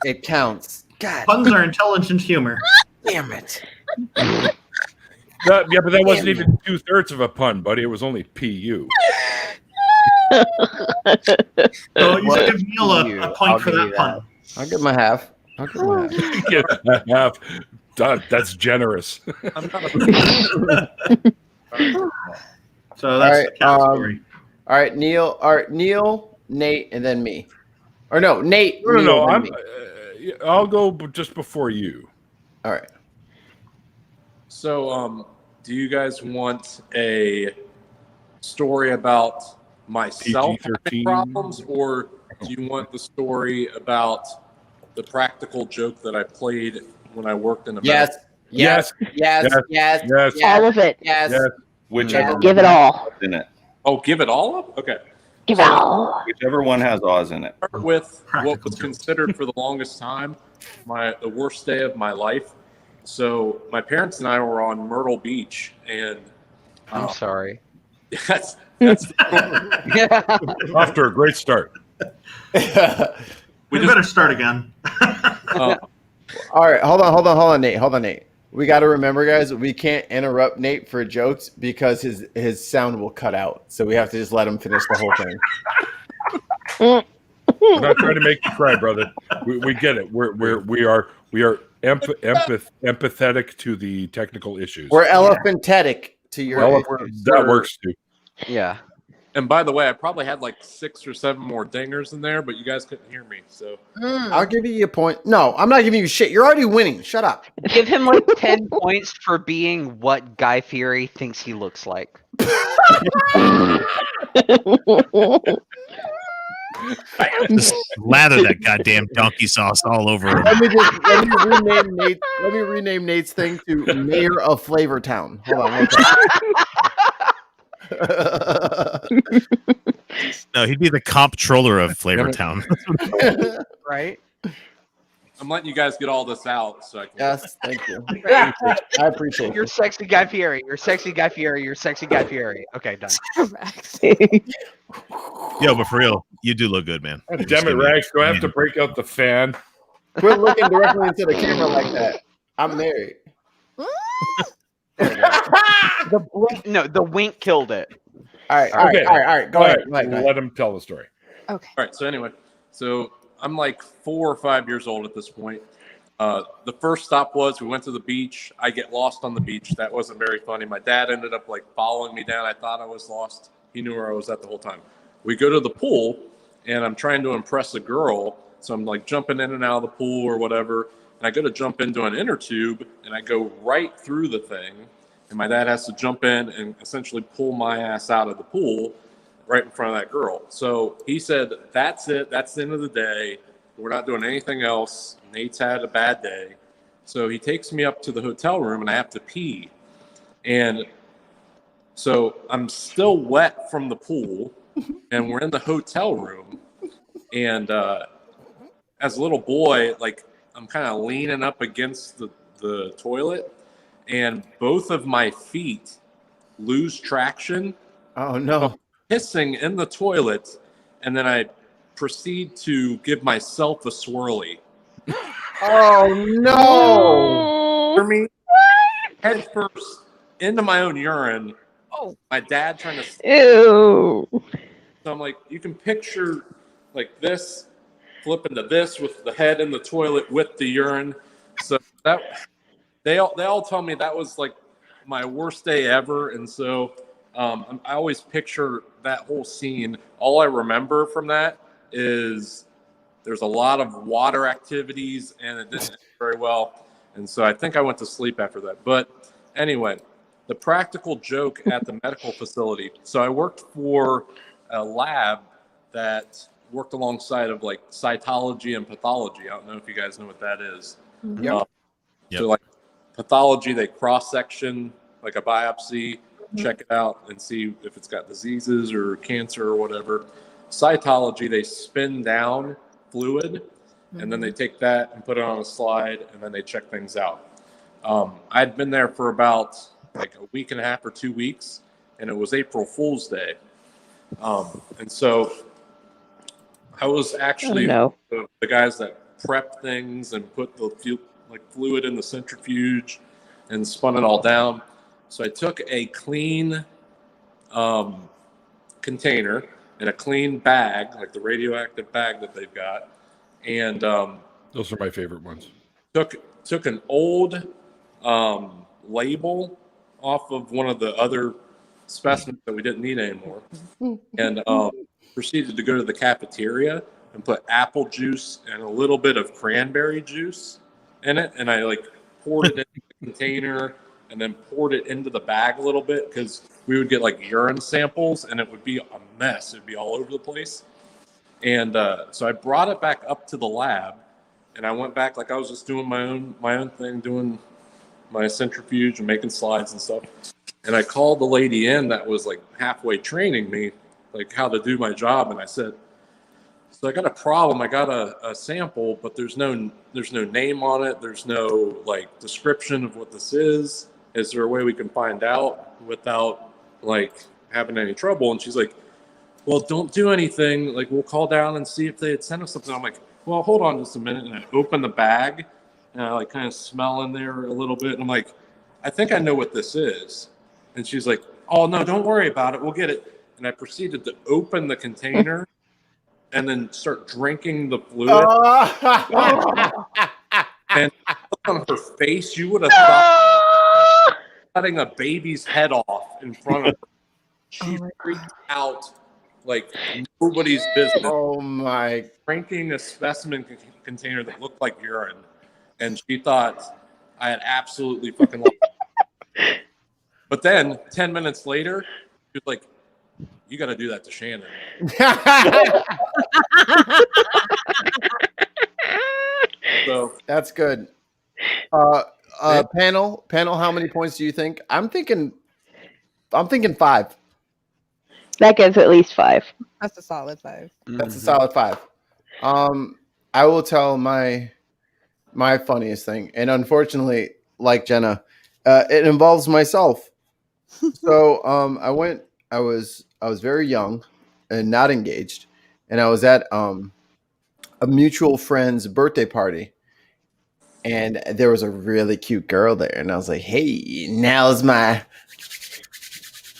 [SPEAKER 3] it counts. God,
[SPEAKER 12] Puns are intelligent humor.
[SPEAKER 3] damn it.
[SPEAKER 1] Yeah, but that wasn't even 2/3 of a pun, buddy. It was only PU.
[SPEAKER 12] So you should give Neil a point for that pun.
[SPEAKER 3] I'll give him a half.
[SPEAKER 1] Get a half. That's generous.
[SPEAKER 12] So that's the cat story.
[SPEAKER 3] All right, Neil. All right, Neil, Nate, and then me. Or no, Nate.
[SPEAKER 1] No.
[SPEAKER 3] Neil, then me.
[SPEAKER 1] I'll go just before you.
[SPEAKER 3] All right.
[SPEAKER 2] So, do you guys want a story about myself having problems, or do you want the story about the practical joke that I played when I worked in a
[SPEAKER 3] Yes.
[SPEAKER 13] All of it.
[SPEAKER 3] Yes.
[SPEAKER 5] Whichever
[SPEAKER 13] Give it all.
[SPEAKER 5] in it.
[SPEAKER 2] Oh, give it all up? Okay.
[SPEAKER 13] Give it all.
[SPEAKER 5] Whichever one has Oz in it.
[SPEAKER 2] Start with what was considered for the longest time the worst day of my life. So my parents and I were on Myrtle Beach, and
[SPEAKER 11] I'm sorry.
[SPEAKER 2] That's
[SPEAKER 1] Off to a great start.
[SPEAKER 12] We better start again.
[SPEAKER 3] All right, hold on, Nate. We got to remember, guys, we can't interrupt Nate for jokes because his sound will cut out. So we have to just let him finish the whole thing.
[SPEAKER 1] We're not trying to make you cry, brother. We get it. We are empathetic to the technical issues.
[SPEAKER 3] We're elephantetic to your.
[SPEAKER 1] That works too.
[SPEAKER 11] Yeah.
[SPEAKER 2] And by the way, I probably had like 6 or 7 more dingers in there, but you guys couldn't hear me. So
[SPEAKER 3] I'll give you a point. No, I'm not giving you shit. You're already winning. Shut up.
[SPEAKER 11] Give him like 10 points for being what Guy Fieri thinks he looks like.
[SPEAKER 8] Just lather that goddamn donkey sauce all over him.
[SPEAKER 3] Let me rename Nate's thing to Mayor of Flavortown. Hold on.
[SPEAKER 8] No, he'd be the comptroller of Flavortown.
[SPEAKER 11] Right?
[SPEAKER 2] I'm letting you guys get all this out so I can.
[SPEAKER 3] Yes, thank you. I appreciate it.
[SPEAKER 11] You're sexy Guy Fieri. You're sexy Guy Fieri. You're sexy Guy Fieri. Okay, done.
[SPEAKER 8] Yo, but for real, you do look good, man.
[SPEAKER 1] Damn it, Rags. Do I have to break out the fan?
[SPEAKER 3] Quit looking directly into the camera like that. I'm married.
[SPEAKER 11] The wink killed it.
[SPEAKER 3] All right. Go ahead.
[SPEAKER 1] Let him tell the story.
[SPEAKER 7] Okay.
[SPEAKER 2] All right. So anyway, I'm like 4 or 5 years old at this point. The first stop was we went to the beach. I get lost on the beach. That wasn't very funny. My dad ended up like following me down. I thought I was lost. He knew where I was at the whole time. We go to the pool, and I'm trying to impress a girl. So I'm like jumping in and out of the pool or whatever. And I go to jump into an inner tube, and I go right through the thing. And my dad has to jump in and essentially pull my ass out of the pool right in front of that girl. So he said, that's it. That's the end of the day. We're not doing anything else. Nate's had a bad day. So he takes me up to the hotel room, and I have to pee. And so I'm still wet from the pool, and we're in the hotel room. And as a little boy, like I'm kind of leaning up against the toilet, and both of my feet lose traction.
[SPEAKER 3] Oh no!
[SPEAKER 2] I'm pissing in the toilet, and then I proceed to give myself a swirly.
[SPEAKER 3] Oh no!
[SPEAKER 2] For me, head first into my own urine. Oh, my dad trying to.
[SPEAKER 13] Ew.
[SPEAKER 2] So I'm like, you can picture like this, flip into this with the head in the toilet with the urine. So that they all tell me that was like my worst day ever, and so I always picture that whole scene. All I remember from that is there's a lot of water activities, and it didn't end very well, and so I think I went to sleep after that. But anyway, the practical joke at the medical facility. So I worked for a lab that worked alongside of like cytology and pathology. I don't know if you guys know what that is.
[SPEAKER 3] Yep.
[SPEAKER 2] So like pathology, they cross-section like a biopsy, check it out and see if it's got diseases or cancer or whatever. Cytology, they spin down fluid and then they take that and put it on a slide and then they check things out. I'd been there for about like a week and a half or 2 weeks, and it was April Fool's Day. And so I was actually the guys that prep things and put the fluid in the centrifuge and spun it all down. So I took a clean container and a clean bag, like the radioactive bag that they've got, and
[SPEAKER 1] those are my favorite ones.
[SPEAKER 2] Took an old label off of one of the other specimens that we didn't need anymore, and proceeded to go to the cafeteria and put apple juice and a little bit of cranberry juice in it, and I poured it in the container and then poured it into the bag a little bit, because we would get urine samples and it would be a mess. It'd be all over the place. And so I brought it back up to the lab, and I went back I was just doing my own thing, doing my centrifuge and making slides and stuff. And I called the lady in that was halfway training me, how to do my job. And I said, so I got a problem. I got a sample, but there's no name on it. There's no description of what this is. Is there a way we can find out without having any trouble? And she's like, well, don't do anything. We'll call down and see if they had sent us something. I'm like, well, hold on just a minute. And I open the bag and I kind of smell in there a little bit. And I'm like, I think I know what this is. And she's like, oh no, don't worry about it. We'll get it. And I proceeded to open the container and then start drinking the fluid. And on her face, you would have thought cutting a baby's head off in front of her. She freaked out like nobody's business.
[SPEAKER 3] Oh my!
[SPEAKER 2] Drinking a specimen container that looked like urine, and she thought I had absolutely fucking lost it. But then 10 minutes later, she was like, "You got to do that to Shannon." So
[SPEAKER 3] that's good. Panel, how many points do you think? I'm thinking 5.
[SPEAKER 13] That gets at least 5.
[SPEAKER 7] That's a solid 5.
[SPEAKER 3] That's a solid 5. I will tell my funniest thing, and unfortunately, like Jenna, it involves myself. So I was very young and not engaged, and I was at a mutual friend's birthday party. And there was a really cute girl there, and I was like, "Hey, now's my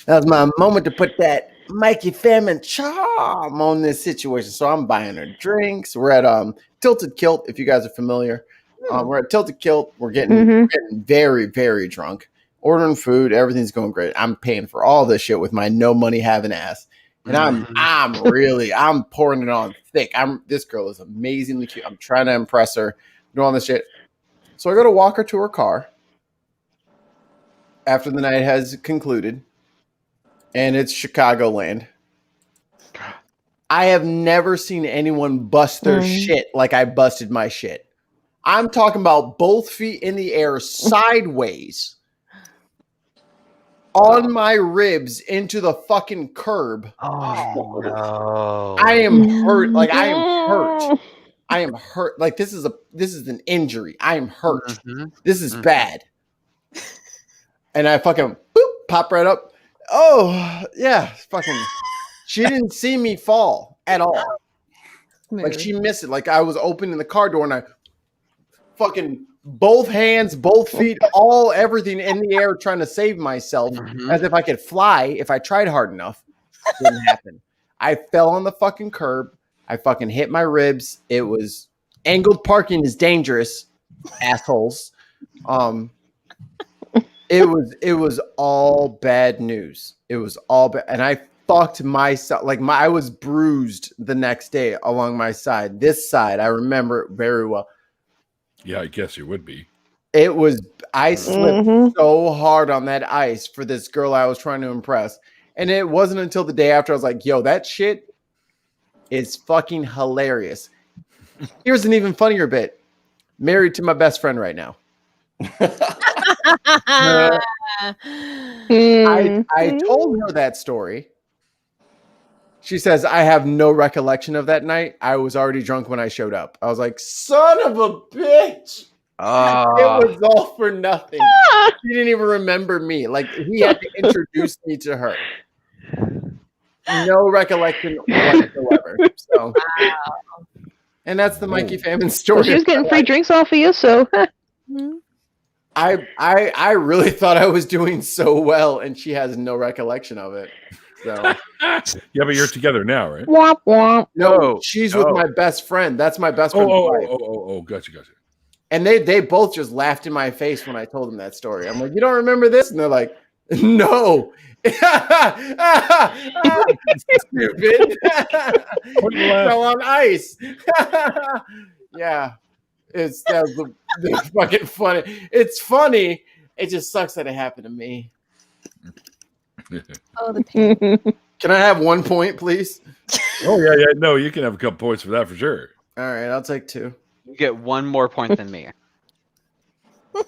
[SPEAKER 3] moment to put that Mikey Fairman charm on this situation." So I'm buying her drinks. We're at Tilted Kilt, if you guys are familiar. We're at Tilted Kilt. We're getting very, very drunk, ordering food. Everything's going great. I'm paying for all this shit with my no money having ass, and I'm pouring it on thick. This girl is amazingly cute. I'm trying to impress her, doing all this shit. So I go to walk her to her car after the night has concluded, and it's Chicagoland. I have never seen anyone bust their shit like I busted my shit. I'm talking about both feet in the air, sideways, on my ribs into the fucking curb.
[SPEAKER 11] Oh no!
[SPEAKER 3] I am hurt. I am hurt. I am hurt. This is an injury. I am hurt. Mm-hmm. This is bad. And I fucking pop right up. Oh yeah, fucking. She didn't see me fall at all. She missed it. I was opening the car door and I fucking both hands, both feet, everything in the air trying to save myself as if I could fly if I tried hard enough. Didn't happen. I fell on the fucking curb. I fucking hit my ribs. It was angled parking is dangerous, assholes. It was all bad news. It was all bad, and I fucked myself. I was bruised the next day along my side. This side, I remember it very well.
[SPEAKER 1] Yeah, I guess you would be.
[SPEAKER 3] It was. I slipped so hard on that ice for this girl I was trying to impress, and it wasn't until the day after I was like, "Yo, that shit is fucking hilarious." Here's an even funnier bit. Married to my best friend right now. I told her that story. She says, I have no recollection of that night. I was already drunk when I showed up. I was like, son of a bitch. It was all for nothing. She didn't even remember me. Like, he had to introduce me to her. No recollection whatsoever. So, and that's the Mikey Famine story.
[SPEAKER 13] Well, she was getting free drinks off of you, so.
[SPEAKER 3] I really thought I was doing so well, and she has no recollection of it. So
[SPEAKER 1] yeah, but you're together now, right?
[SPEAKER 13] Womp womp.
[SPEAKER 3] No, she's with my best friend. That's my best friend.
[SPEAKER 1] Gotcha.
[SPEAKER 3] And they both just laughed in my face when I told them that story. I'm like, you don't remember this? And they're like, no. Stupid. Fell on ice. Yeah. That was the fucking funny. It's funny. It just sucks that it happened to me.
[SPEAKER 7] Oh, the pain.
[SPEAKER 3] Can I have 1 point, please?
[SPEAKER 1] Oh yeah. No, you can have a couple points for that for sure.
[SPEAKER 3] All right, I'll take 2.
[SPEAKER 11] You get 1 more point than me.
[SPEAKER 3] I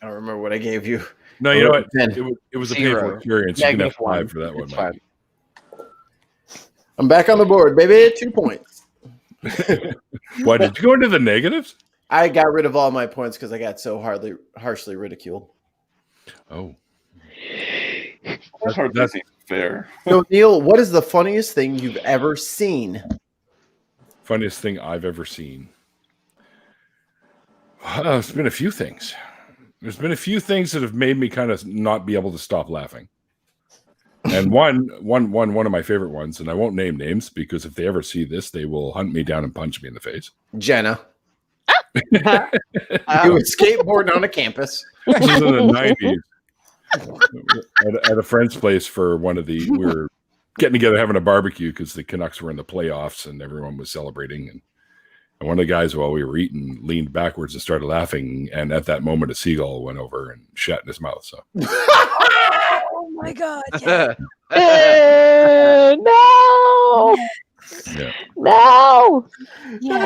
[SPEAKER 3] don't remember what I gave you.
[SPEAKER 1] No, you know what?
[SPEAKER 3] 10.
[SPEAKER 1] It was a
[SPEAKER 11] 0.
[SPEAKER 1] painful experience. You can have 5 for that one, Mike.
[SPEAKER 3] I'm back on the board, baby. 2 points.
[SPEAKER 1] Why did you go into the negatives?
[SPEAKER 3] I got rid of all my points because I got so harshly ridiculed.
[SPEAKER 1] Oh.
[SPEAKER 5] That's fair.
[SPEAKER 3] So, Neil, what is the funniest thing you've ever seen?
[SPEAKER 1] Funniest thing I've ever seen. It's been a few things. There's been a few things that have made me kind of not be able to stop laughing. And one of my favorite ones, and I won't name names because if they ever see this, they will hunt me down and punch me in the face.
[SPEAKER 3] Jenna. You were skateboarding on a campus.
[SPEAKER 1] This was in the 90s. At a friend's place for we were getting together having a barbecue because the Canucks were in the playoffs and everyone was celebrating. And one of the guys, while we were eating, leaned backwards and started laughing. And at that moment, a seagull went over and shat in his mouth. So,
[SPEAKER 7] Oh my God!
[SPEAKER 13] No!
[SPEAKER 1] yeah.
[SPEAKER 13] No!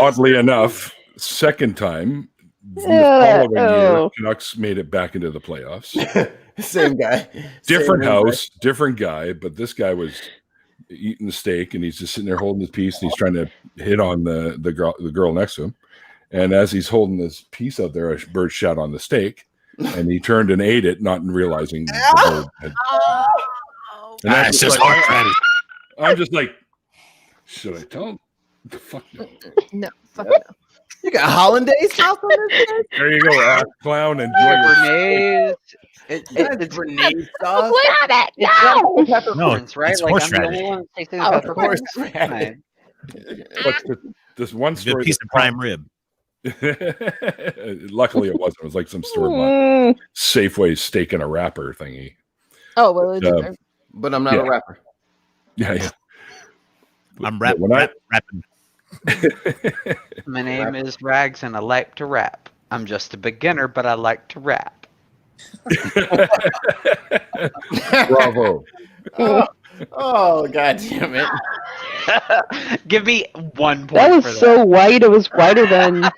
[SPEAKER 1] Oddly enough, second time, the following year, Canucks made it back into the playoffs.
[SPEAKER 3] Same guy.
[SPEAKER 1] Different house, different guy, but this guy was eating the steak and he's just sitting there holding his piece and he's trying to hit on the girl next to him. And as he's holding this piece out there, a bird shot on the steak and he turned and ate it, not realizing the bird had... And that's just like, I'm just like, should I tell him? The fuck no.
[SPEAKER 7] No, fuck no.
[SPEAKER 3] You got hollandaise sauce on this thing?
[SPEAKER 1] There you go, ass clown. Enjoy
[SPEAKER 11] Grenades.
[SPEAKER 3] It's grenade sauce.
[SPEAKER 13] Look at it!
[SPEAKER 11] No!
[SPEAKER 13] No!
[SPEAKER 11] Peppercorns, right?
[SPEAKER 8] it's
[SPEAKER 11] Like, I'm the
[SPEAKER 8] horseradish.
[SPEAKER 11] only one that tastes
[SPEAKER 3] Oh,
[SPEAKER 11] peppercorns.
[SPEAKER 3] horseradish.
[SPEAKER 1] Look, this one
[SPEAKER 8] Good
[SPEAKER 1] story.
[SPEAKER 8] piece of prime rib.
[SPEAKER 1] Luckily, it wasn't. It was like some store-bought Safeway steak in a wrapper thingy.
[SPEAKER 7] Oh, well, it's
[SPEAKER 3] But I'm not a rapper.
[SPEAKER 1] Yeah.
[SPEAKER 8] I'm
[SPEAKER 1] When
[SPEAKER 8] rapping.
[SPEAKER 11] My name is Rags and I like to rap. I'm just a beginner, but I like to rap.
[SPEAKER 1] Bravo.
[SPEAKER 3] Oh, God damn it.
[SPEAKER 11] Give me 1 point.
[SPEAKER 13] That was
[SPEAKER 11] for
[SPEAKER 13] so white, it was whiter than.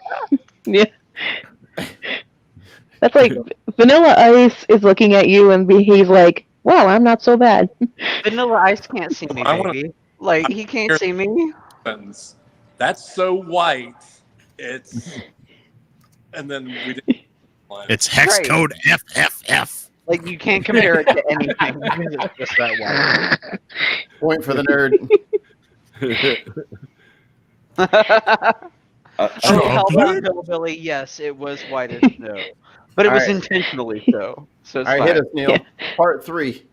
[SPEAKER 13] Yeah. That's like Vanilla Ice is looking at you and he's like, wow, I'm not so bad.
[SPEAKER 11] Vanilla Ice can't see me,
[SPEAKER 9] I wanna-
[SPEAKER 11] baby. Like, he can't see me.
[SPEAKER 9] That's so white. It's and then we didn't.
[SPEAKER 8] It's hex
[SPEAKER 11] Right.
[SPEAKER 8] code FFF.
[SPEAKER 11] Like, you can't compare it to anything because it's just that white.
[SPEAKER 3] Point for the nerd.
[SPEAKER 11] Hellbound Hillbilly, yes, it was white as snow. But it was intentionally so. So it's
[SPEAKER 3] All right,
[SPEAKER 11] fine.
[SPEAKER 3] hit us, Neil. Part 3.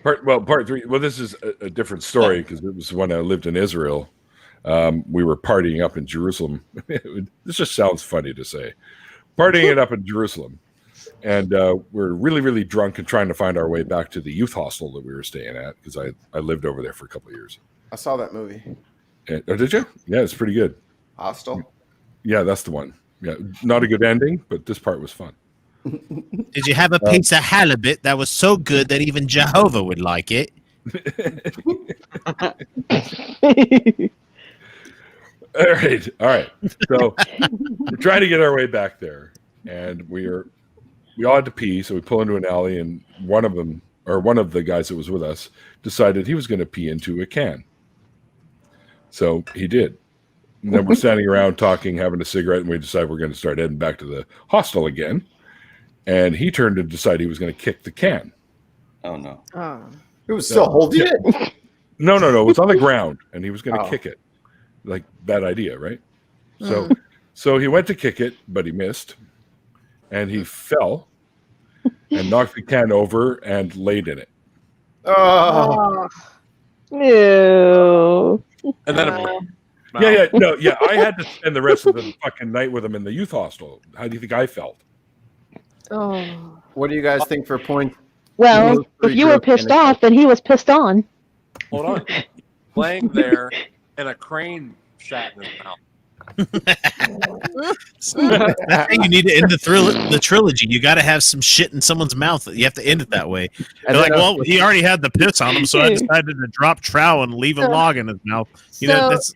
[SPEAKER 1] Part 3. Well, this is a different story because it was when I lived in Israel. We were partying up in Jerusalem. This just sounds funny to say. Partying it up in Jerusalem. And we're really, really drunk and trying to find our way back to the youth hostel that we were staying at because I lived over there for a couple of years.
[SPEAKER 3] I saw that movie.
[SPEAKER 1] Oh, did you? Yeah, it's pretty good.
[SPEAKER 3] Hostel.
[SPEAKER 1] Yeah, that's the one. Yeah, not a good ending, but this part was fun.
[SPEAKER 8] Did you have a piece of halibut that was so good that even Jehovah would like it?
[SPEAKER 1] All right. So we're trying to get our way back there, and we all had to pee, so we pull into an alley, and one of the guys that was with us decided he was going to pee into a can. So he did, And then we're standing around talking, having a cigarette, and we decide we're going to start heading back to the hostel again. And he turned to decide he was going to kick the can.
[SPEAKER 5] Oh, no.
[SPEAKER 7] Oh.
[SPEAKER 3] It was still holding it?
[SPEAKER 1] No. It was on the ground, and he was going to kick it. Like, bad idea, right? So he went to kick it, but he missed. And he fell and knocked the can over and laid in it.
[SPEAKER 3] Oh.
[SPEAKER 13] Ew.
[SPEAKER 9] And then
[SPEAKER 1] I had to spend the rest of the fucking night with him in the youth hostel. How do you think I felt?
[SPEAKER 7] Oh.
[SPEAKER 3] What do you guys think for points?
[SPEAKER 13] Well, if you were pissed off, then he was pissed on.
[SPEAKER 9] Hold on. Laying there and a crane shat in his mouth.
[SPEAKER 8] You need to end the trilogy. You got to have some shit in someone's mouth. You have to end it that way. They're like, well, he already had the piss on him, so I decided to drop trow and leave a log in his mouth. You know, that's.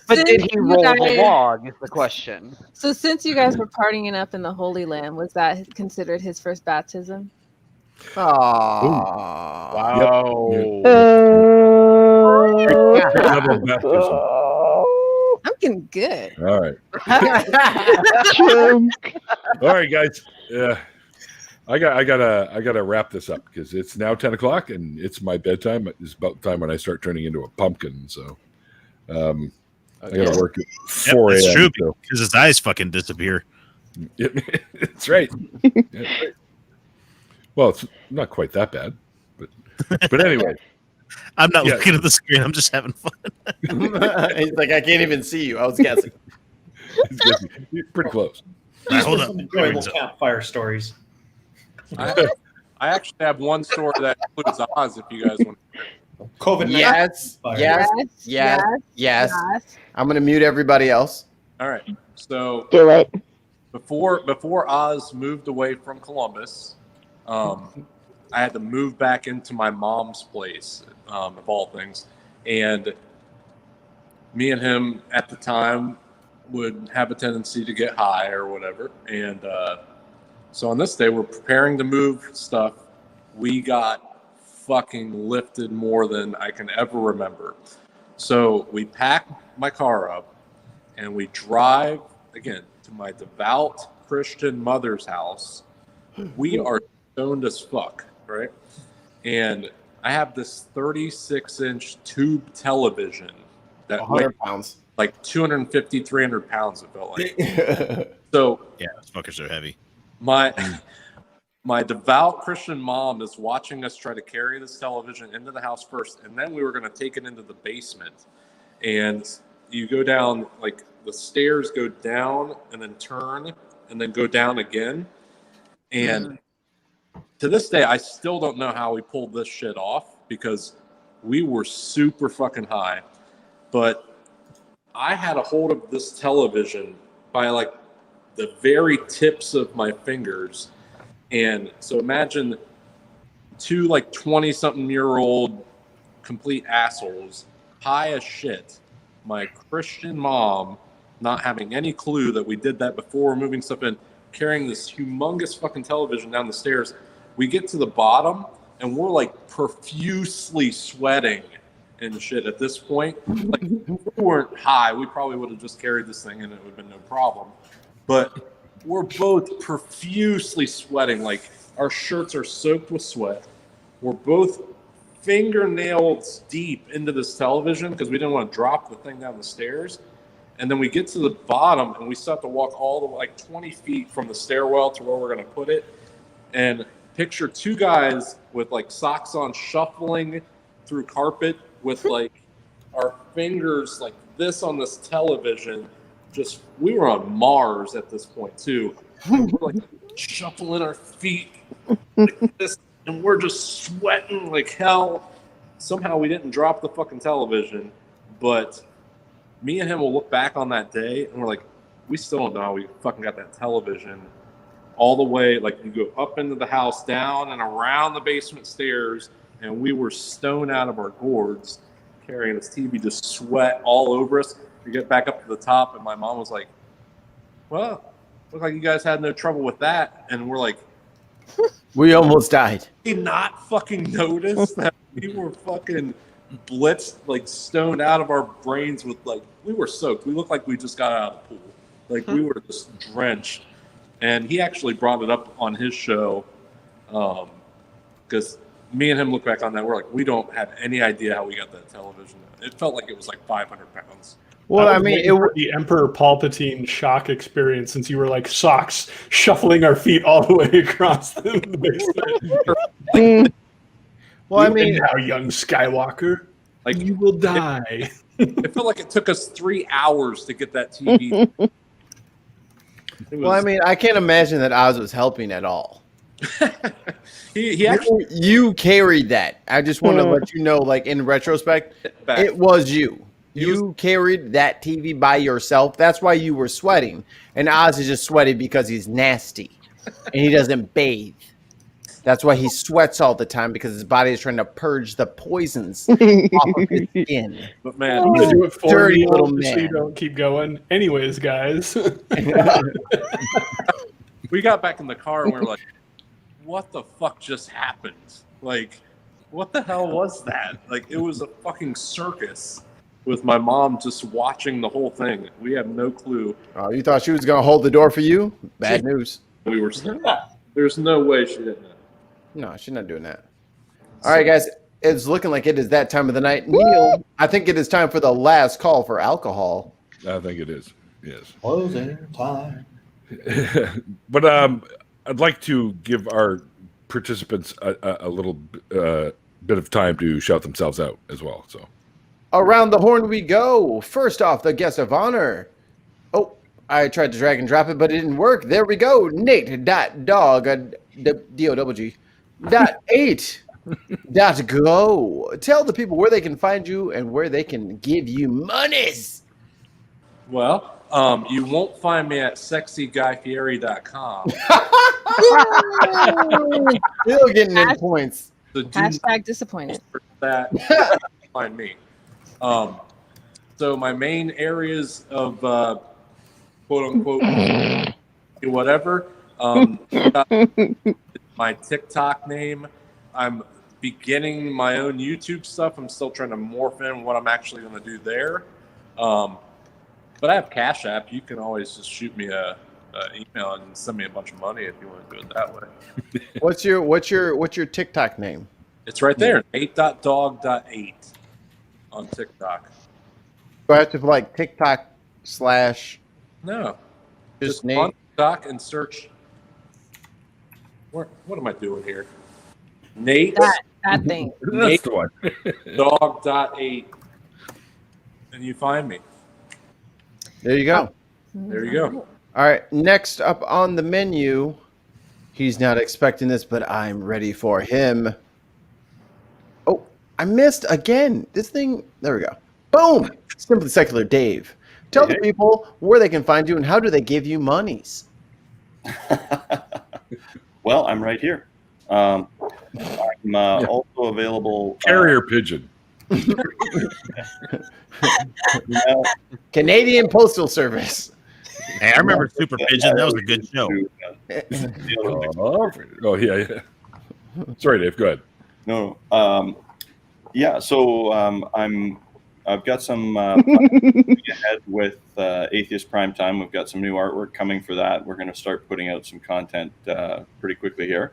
[SPEAKER 11] But did he roll the log? Is the question.
[SPEAKER 7] So since you guys were partying up in the Holy Land, was that considered his first baptism?
[SPEAKER 3] Oh,
[SPEAKER 1] Wow.
[SPEAKER 7] I'm getting good.
[SPEAKER 1] All right. All right, guys. I gotta wrap this up because it's now 10 o'clock and it's my bedtime. It's about time when I start turning into a pumpkin. So I gotta work at 4 a.m.
[SPEAKER 8] It's true because his eyes fucking disappear.
[SPEAKER 1] That's right. Well, it's not quite that bad, but anyway.
[SPEAKER 8] I'm not looking at the screen. I'm just having fun.
[SPEAKER 3] He's like, I can't even see you. I was guessing.
[SPEAKER 1] You're pretty close.
[SPEAKER 12] These were some enjoyable campfire stories.
[SPEAKER 9] I actually have one story that includes Oz if you guys want to.
[SPEAKER 3] COVID-19. Yes. I'm going to mute everybody else.
[SPEAKER 9] All right. So
[SPEAKER 13] do it.
[SPEAKER 9] Before Oz moved away from Columbus, I had to move back into my mom's place, of all things. And me and him at the time would have a tendency to get high or whatever. And so on this day, we're preparing to move stuff. We got fucking lifted more than I can ever remember. So we pack my car up and we drive, again, to my devout Christian mother's house. We are stoned as fuck. Right, and I have this 36-inch tube television that
[SPEAKER 3] 100 pounds,
[SPEAKER 9] like 250, 300 pounds. It felt like. So
[SPEAKER 8] yeah, those fuckers are heavy.
[SPEAKER 9] My devout Christian mom is watching us try to carry this television into the house first, and then we were going to take it into the basement. And you go down, like the stairs go down and then turn and then go down again, and. To this day, I still don't know how we pulled this shit off because we were super fucking high. But I had a hold of this television by like the very tips of my fingers. And so imagine two like 20-something-year-old complete assholes, high as shit. My Christian mom not having any clue that we did that before moving stuff in, carrying this humongous fucking television down the stairs. We get to the bottom and we're like profusely sweating and shit at this point. Like, if we weren't high, we probably would have just carried this thing and it would have been no problem. But we're both profusely sweating. Like, our shirts are soaked with sweat. We're both fingernails deep into this television because we didn't want to drop the thing down the stairs. And then we get to the bottom and we start to walk all the way like 20 feet from the stairwell to where we're going to put it. And picture two guys with like socks on shuffling through carpet with like our fingers like this on this television. Just, we were on Mars at this point too. We're like shuffling our feet like this and we're just sweating like hell. Somehow we didn't drop the fucking television, but me and him will look back on that day and we're like, we still don't know how we fucking got that television all the way, like you go up into the house, down and around the basement stairs, and we were stoned out of our gourds, carrying this TV, just sweat all over us. We get back up to the top, and my mom was like, well, look like you guys had no trouble with that. And we're like,
[SPEAKER 3] we almost died.
[SPEAKER 9] did not fucking notice that we were fucking blitzed, like stoned out of our brains with like we were soaked. We looked like we just got out of the pool. Like we were just drenched. And he actually brought it up on his show because me and him look back on that. We're like, we don't have any idea how we got that television. It felt like it was like 500 pounds.
[SPEAKER 4] Well, I mean, it was the Emperor Palpatine shock experience since you were like socks shuffling our feet all the way across the basement.
[SPEAKER 3] Well, I mean,
[SPEAKER 4] now, young Skywalker,
[SPEAKER 9] like
[SPEAKER 4] you will die.
[SPEAKER 9] It felt like it took us 3 hours to get that TV.
[SPEAKER 3] Well, I mean, I can't imagine that Oz was helping at all.
[SPEAKER 9] he actually
[SPEAKER 3] you carried that. I just want to let you know, like in retrospect, it was you. You carried that TV by yourself. That's why you were sweating. And Oz is just sweating because he's nasty and he doesn't bathe. That's why he sweats all the time, because his body is trying to purge the poisons off of his skin.
[SPEAKER 9] But man,
[SPEAKER 4] I'm gonna do it for
[SPEAKER 3] dirty
[SPEAKER 4] you,
[SPEAKER 3] little
[SPEAKER 4] so
[SPEAKER 3] man.
[SPEAKER 4] you don't keep going. Anyways, guys,
[SPEAKER 9] we got back in the car and we were like, what the fuck just happened? Like, what the hell was that? Like, it was a fucking circus with my mom just watching the whole thing. We had no clue.
[SPEAKER 3] Oh, you thought she was going to hold the door for you? Bad news.
[SPEAKER 9] We were there's no way she didn't know.
[SPEAKER 3] No, she's not doing that. All right, guys. It's looking like it is that time of the night. Neil, I think it is time for the last call for alcohol.
[SPEAKER 1] I think it is. Yes.
[SPEAKER 12] Closing time.
[SPEAKER 1] But I'd like to give our participants a little bit of time to shout themselves out as well. So
[SPEAKER 3] around the horn we go. First off, the guest of honor. Oh, I tried to drag and drop it, but it didn't work. There we go. Nate.dog, D-O-double-G, .8. .go. Tell the people where they can find you and where they can give you monies.
[SPEAKER 9] Well, you won't find me at sexyguyfieri.com.
[SPEAKER 3] Still getting in points.
[SPEAKER 9] So
[SPEAKER 7] Hashtag disappointed.
[SPEAKER 9] That find me. So my main areas of quote unquote whatever. My TikTok name. I'm beginning my own YouTube stuff. I'm still trying to morph in what I'm actually going to do there. But I have Cash App. You can always just shoot me a email and send me a bunch of money if you want to do it that way.
[SPEAKER 3] What's your TikTok name?
[SPEAKER 9] It's right there, 8.dog.8 on TikTok.
[SPEAKER 3] Do I have to like TikTok /
[SPEAKER 9] No,
[SPEAKER 3] just
[SPEAKER 9] on
[SPEAKER 3] name?
[SPEAKER 9] TikTok and search. What am I doing here? Nate.
[SPEAKER 7] That thing.
[SPEAKER 1] that's the one.
[SPEAKER 9] Dog.8, and you find me.
[SPEAKER 3] There you go.
[SPEAKER 9] There you go.
[SPEAKER 3] All right, next up on the menu, he's not expecting this, but I'm ready for him. Oh, I missed again. This thing, there we go. Boom! Simply Secular Dave. Tell the people where they can find you and how do they give you monies.
[SPEAKER 5] Well, I'm right here. I'm also available.
[SPEAKER 1] Carrier pigeon.
[SPEAKER 3] Canadian Postal Service.
[SPEAKER 8] Hey, I remember Super Pigeon. That was a good show.
[SPEAKER 1] Oh yeah. Sorry, Dave. Go ahead.
[SPEAKER 5] No. Yeah. So I've got some ahead with Atheist Primetime. We've got some new artwork coming for that. We're going to start putting out some content pretty quickly here.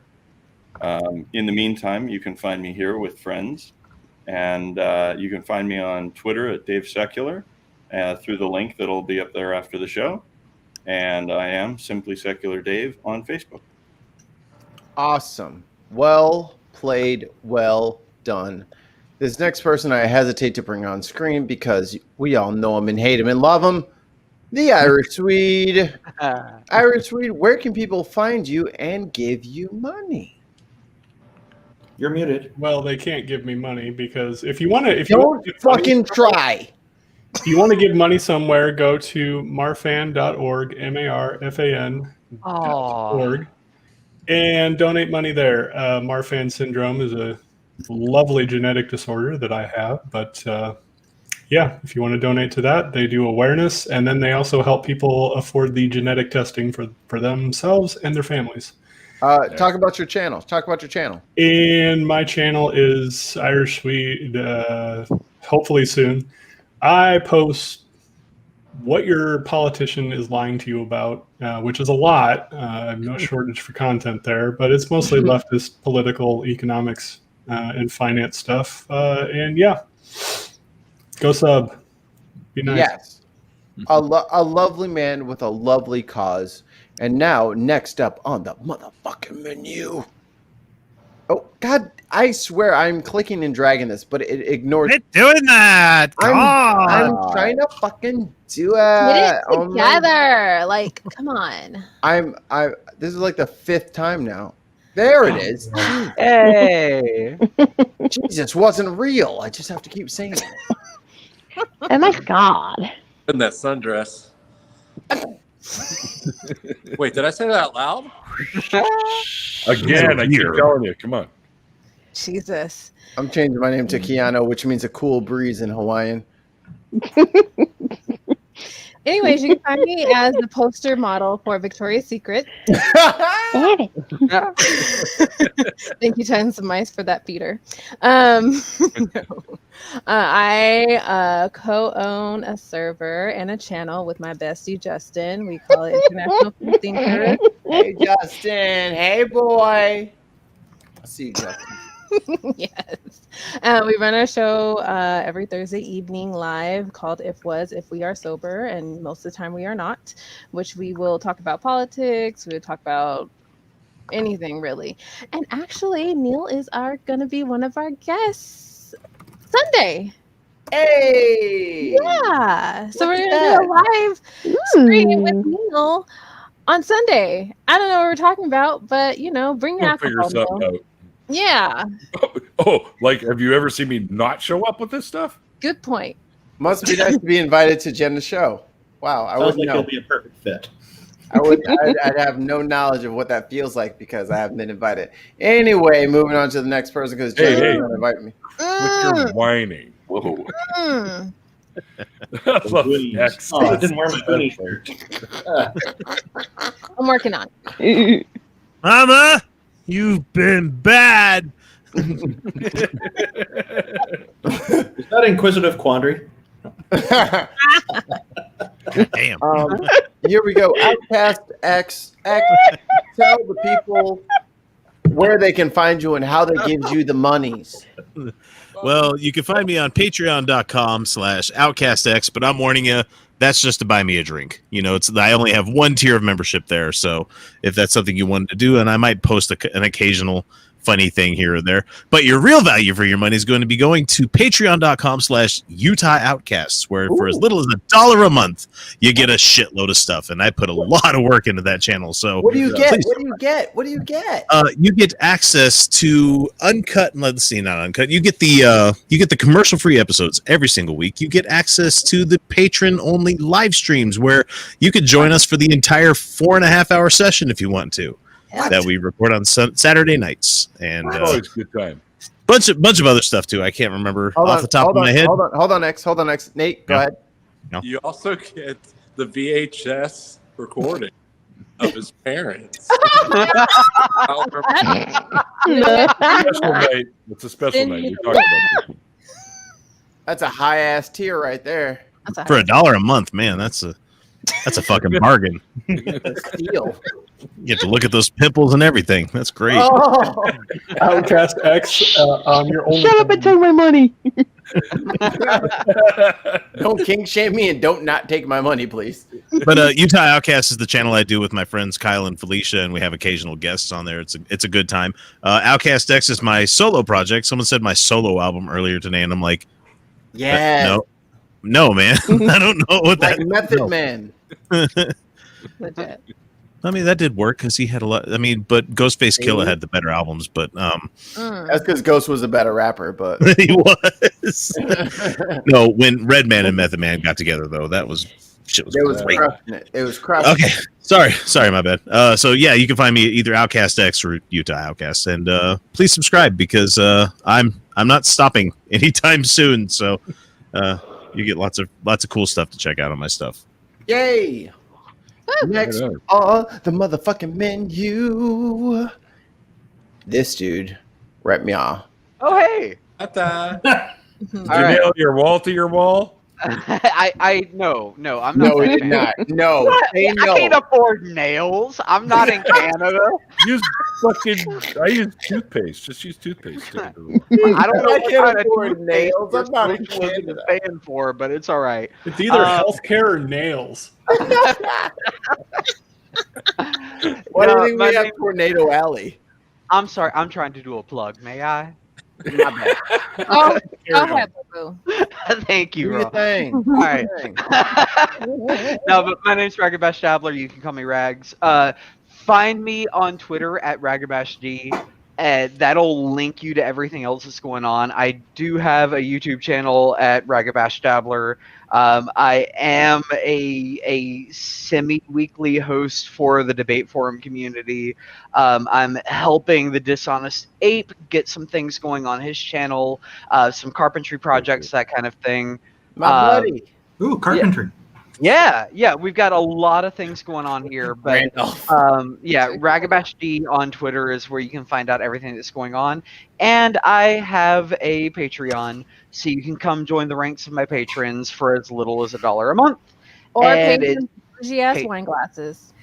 [SPEAKER 5] In the meantime, you can find me here with friends, and you can find me on Twitter at Dave Secular through the link that'll be up there after the show. And I am Simply Secular Dave on Facebook.
[SPEAKER 3] Awesome. Well played. Well done. This next person I hesitate to bring on screen because we all know him and hate him and love him. The Irish Swede. Irish Swede, where can people find you and give you money?
[SPEAKER 12] You're muted.
[SPEAKER 4] Well, they can't give me money because if you want to,
[SPEAKER 3] Don't fucking try.
[SPEAKER 4] If you want to give money somewhere, go to marfan.org, marfan.org, and donate money there. Marfan syndrome is a lovely genetic disorder that I have, but yeah, if you want to donate to that, they do awareness, and then they also help people afford the genetic testing for themselves and their families.
[SPEAKER 3] Talk about your channel.
[SPEAKER 4] And my channel is Irish Sweet. Hopefully soon. I post what your politician is lying to you about, which is a lot. I have no shortage for content there, but it's mostly leftist political economics and finance stuff. And yeah, go sub. Be nice.
[SPEAKER 3] Yes. A lovely man with a lovely cause. And now, next up on the motherfucking menu. Oh, God, I swear I'm clicking and dragging this, but it ignores.
[SPEAKER 8] Quit doing that.
[SPEAKER 3] I'm trying to fucking do it.
[SPEAKER 7] Get it together. Like, come on.
[SPEAKER 3] This is like the 5th time now. There it is.
[SPEAKER 11] Hey.
[SPEAKER 3] Jesus wasn't real. I just have to keep saying it.
[SPEAKER 13] Oh my God.
[SPEAKER 9] In that sundress. Wait, did I say that out loud?
[SPEAKER 1] Again, I keep telling you. Come on.
[SPEAKER 7] Jesus.
[SPEAKER 3] I'm changing my name to Keanu, which means a cool breeze in Hawaiian.
[SPEAKER 7] Anyways, you can find me as the poster model for Victoria's Secret. Thank you, Tens of Mice, for that feeder. I co-own a server and a channel with my bestie, Justin. We call it International Thinker.
[SPEAKER 3] Hey, Justin. Hey, boy. I see you, Justin.
[SPEAKER 7] Yes. We run our show every Thursday evening live called If We Are Sober, and most of the time we are not, which we will talk about politics, we'll talk about anything really. And actually, Neil is going to be one of our guests Sunday.
[SPEAKER 3] Hey!
[SPEAKER 7] Yeah. So we're going to do a live stream with Neil on Sunday. I don't know what we're talking about, but, bring your
[SPEAKER 1] We'll figure
[SPEAKER 7] alcohol,
[SPEAKER 1] something
[SPEAKER 7] Neil.
[SPEAKER 1] out.
[SPEAKER 7] Yeah.
[SPEAKER 1] Oh, like, have you ever seen me not show up with this stuff?
[SPEAKER 7] Good point.
[SPEAKER 3] Must be nice to be invited to Jenna's show. Wow, I
[SPEAKER 12] Sounds
[SPEAKER 3] wouldn't
[SPEAKER 12] like
[SPEAKER 3] know.
[SPEAKER 12] you'll be a perfect fit.
[SPEAKER 3] I'd have no knowledge of what that feels like because I haven't been invited. Anyway, moving on to the next person because Jenna's
[SPEAKER 1] Hey.
[SPEAKER 3] going to invite me.
[SPEAKER 1] With your whining.
[SPEAKER 5] Whoa.
[SPEAKER 1] Next.
[SPEAKER 12] Oh, I didn't wear my hoodie shirt.
[SPEAKER 7] I'm working on it.
[SPEAKER 8] Mama, you've been bad.
[SPEAKER 12] Is that Inquisitive Quandary?
[SPEAKER 8] Damn.
[SPEAKER 3] Here we go. Outcast X. Tell the people where they can find you and how they give you the monies.
[SPEAKER 8] Well, you can find me on patreon.com/outcastx, but I'm warning you, that's just to buy me a drink. I only have one tier of membership there. So if that's something you wanted to do, and I might post an occasional funny thing here or there, but your real value for your money is going to be going to patreon.com/Utah Outcasts, where for as little as $1 a month, you get a shitload of stuff. And I put a lot of work into that channel. So
[SPEAKER 3] What do you get?
[SPEAKER 8] please,
[SPEAKER 3] What do you get?
[SPEAKER 8] you get access to uncut. Let's see, not uncut. You get the commercial-free episodes every single week. You get access to the patron-only live streams where you could join us for the entire 4.5-hour session if you want to. That we record on Saturday nights, and
[SPEAKER 1] always a good time.
[SPEAKER 8] bunch of other stuff too. I can't remember off the top of my head.
[SPEAKER 3] Hold on, X. Nate, go ahead.
[SPEAKER 8] No.
[SPEAKER 9] You also get the VHS recording of his parents.
[SPEAKER 1] Special night. It's a special night. You're talking about.
[SPEAKER 3] That's a high ass tier right there.
[SPEAKER 8] For $1 a month, man, that's a fucking bargain.
[SPEAKER 3] Steal.
[SPEAKER 8] You get to look at those pimples and everything. That's great.
[SPEAKER 3] Oh.
[SPEAKER 4] Outcast X on your own.
[SPEAKER 13] Shut up and take my money.
[SPEAKER 3] Don't kink shame me and don't not take my money, please.
[SPEAKER 8] But Utah Outcast is the channel I do with my friends Kyle and Felicia, and we have occasional guests on there. It's a good time. Outcast X is my solo project. Someone said my solo album earlier today, and I'm like,
[SPEAKER 3] yeah,
[SPEAKER 8] no, man, I don't know what
[SPEAKER 3] like
[SPEAKER 8] that.
[SPEAKER 3] Method Man.
[SPEAKER 7] Legit.
[SPEAKER 8] I mean, that did work because he had a lot. I mean, but Ghostface Killah had the better albums, but
[SPEAKER 3] That's because Ghost was a better rapper, but
[SPEAKER 8] he was. No, when Redman and Method Man got together, though, that was great.
[SPEAKER 3] It was crushing.
[SPEAKER 8] Okay, sorry, my bad. So yeah, you can find me either Outcast X or Utah Outcast, and please subscribe because I'm not stopping anytime soon. So you get lots of cool stuff to check out on my stuff.
[SPEAKER 3] Yay! Next on the motherfucking menu, this dude, Rep Meow.
[SPEAKER 11] Oh, hey.
[SPEAKER 1] Did you nail your wall to your wall?
[SPEAKER 11] No, I'm not.
[SPEAKER 3] No, he
[SPEAKER 11] that
[SPEAKER 3] did
[SPEAKER 11] fan.
[SPEAKER 3] not. No,
[SPEAKER 11] What?
[SPEAKER 3] say
[SPEAKER 11] I
[SPEAKER 3] no.
[SPEAKER 11] can't afford nails. I'm not in Canada.
[SPEAKER 1] I use toothpaste. Just use toothpaste.
[SPEAKER 11] I don't know
[SPEAKER 3] I
[SPEAKER 11] what
[SPEAKER 3] can't
[SPEAKER 11] kind of
[SPEAKER 3] afford
[SPEAKER 11] toothpaste
[SPEAKER 3] nails.
[SPEAKER 11] you're
[SPEAKER 3] I'm not in
[SPEAKER 11] supposed to
[SPEAKER 3] Canada.
[SPEAKER 11] be paying for, but it's all right.
[SPEAKER 4] It's either healthcare or nails.
[SPEAKER 3] Why do you think
[SPEAKER 11] my
[SPEAKER 3] we have
[SPEAKER 11] name-
[SPEAKER 3] Tornado Alley?
[SPEAKER 11] I'm sorry. I'm trying to do a plug. May I?
[SPEAKER 3] My bad.
[SPEAKER 7] Oh, go ahead, boo.
[SPEAKER 11] Thank you,
[SPEAKER 3] Do your
[SPEAKER 11] Ron.
[SPEAKER 3] thing.
[SPEAKER 11] All right. No, but my name's Ragabash Dabbler. You can call me Rags. Find me on Twitter at RagabashD. That'll link you to everything else that's going on. I do have a YouTube channel at Ragabash Dabbler. I am a semi-weekly host for the debate forum community. I'm helping the Dishonest Ape get some things going on his channel, some carpentry projects, that kind of thing.
[SPEAKER 3] My buddy.
[SPEAKER 12] Ooh, carpentry.
[SPEAKER 11] Yeah, we've got a lot of things going on here, but
[SPEAKER 3] Randolph.
[SPEAKER 11] Ragabash D on Twitter is where you can find out everything that's going on, and I have a Patreon, so you can come join the ranks of my patrons for as little as $1 a month.
[SPEAKER 7] Or
[SPEAKER 11] And
[SPEAKER 7] pay
[SPEAKER 11] it's-
[SPEAKER 7] some bougie ass
[SPEAKER 11] pay-
[SPEAKER 7] wine glasses.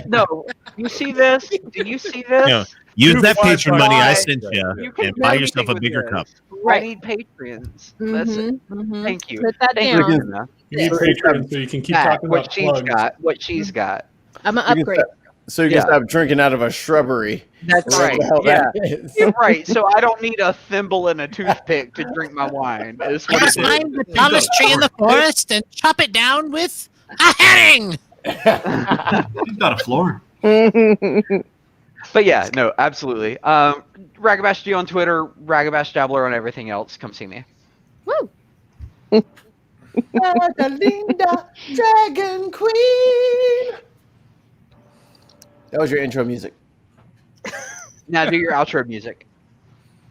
[SPEAKER 11] No, you see this? Do you see this?
[SPEAKER 8] No, use that
[SPEAKER 1] Wi-Fi
[SPEAKER 8] patron money I
[SPEAKER 1] guys.
[SPEAKER 8] sent you
[SPEAKER 11] You can
[SPEAKER 8] and buy
[SPEAKER 11] do
[SPEAKER 8] yourself a
[SPEAKER 11] anything
[SPEAKER 8] bigger
[SPEAKER 11] with
[SPEAKER 8] cup.
[SPEAKER 11] this. I need patrons. That's it.
[SPEAKER 7] Mhm.
[SPEAKER 11] Thank you.
[SPEAKER 7] Put that
[SPEAKER 11] Thank
[SPEAKER 7] down.
[SPEAKER 11] you, Luna.
[SPEAKER 4] You need Patreon so you can keep talking
[SPEAKER 11] what
[SPEAKER 4] about
[SPEAKER 11] she's
[SPEAKER 4] plugs.
[SPEAKER 11] got. What she's got.
[SPEAKER 7] I'm an
[SPEAKER 3] You can
[SPEAKER 7] upgrade.
[SPEAKER 3] stop- So you can
[SPEAKER 11] Yeah.
[SPEAKER 3] stop drinking out of a shrubbery.
[SPEAKER 11] That's
[SPEAKER 3] Whatever
[SPEAKER 11] right.
[SPEAKER 3] the hell
[SPEAKER 11] Yeah.
[SPEAKER 3] that is.
[SPEAKER 11] You're right. So I don't need a thimble and a toothpick to drink my wine. Is what
[SPEAKER 8] Just
[SPEAKER 11] it is.
[SPEAKER 8] find the tallest tree in the forest and chop it down with a herring.
[SPEAKER 12] He's got a floor.
[SPEAKER 11] But yeah, no, absolutely. Ragabash G on Twitter, Ragabash Dabbler on everything else. Come see me.
[SPEAKER 7] Woo!
[SPEAKER 3] Linda, Dragon Queen. That was your intro music.
[SPEAKER 11] Now do your outro music.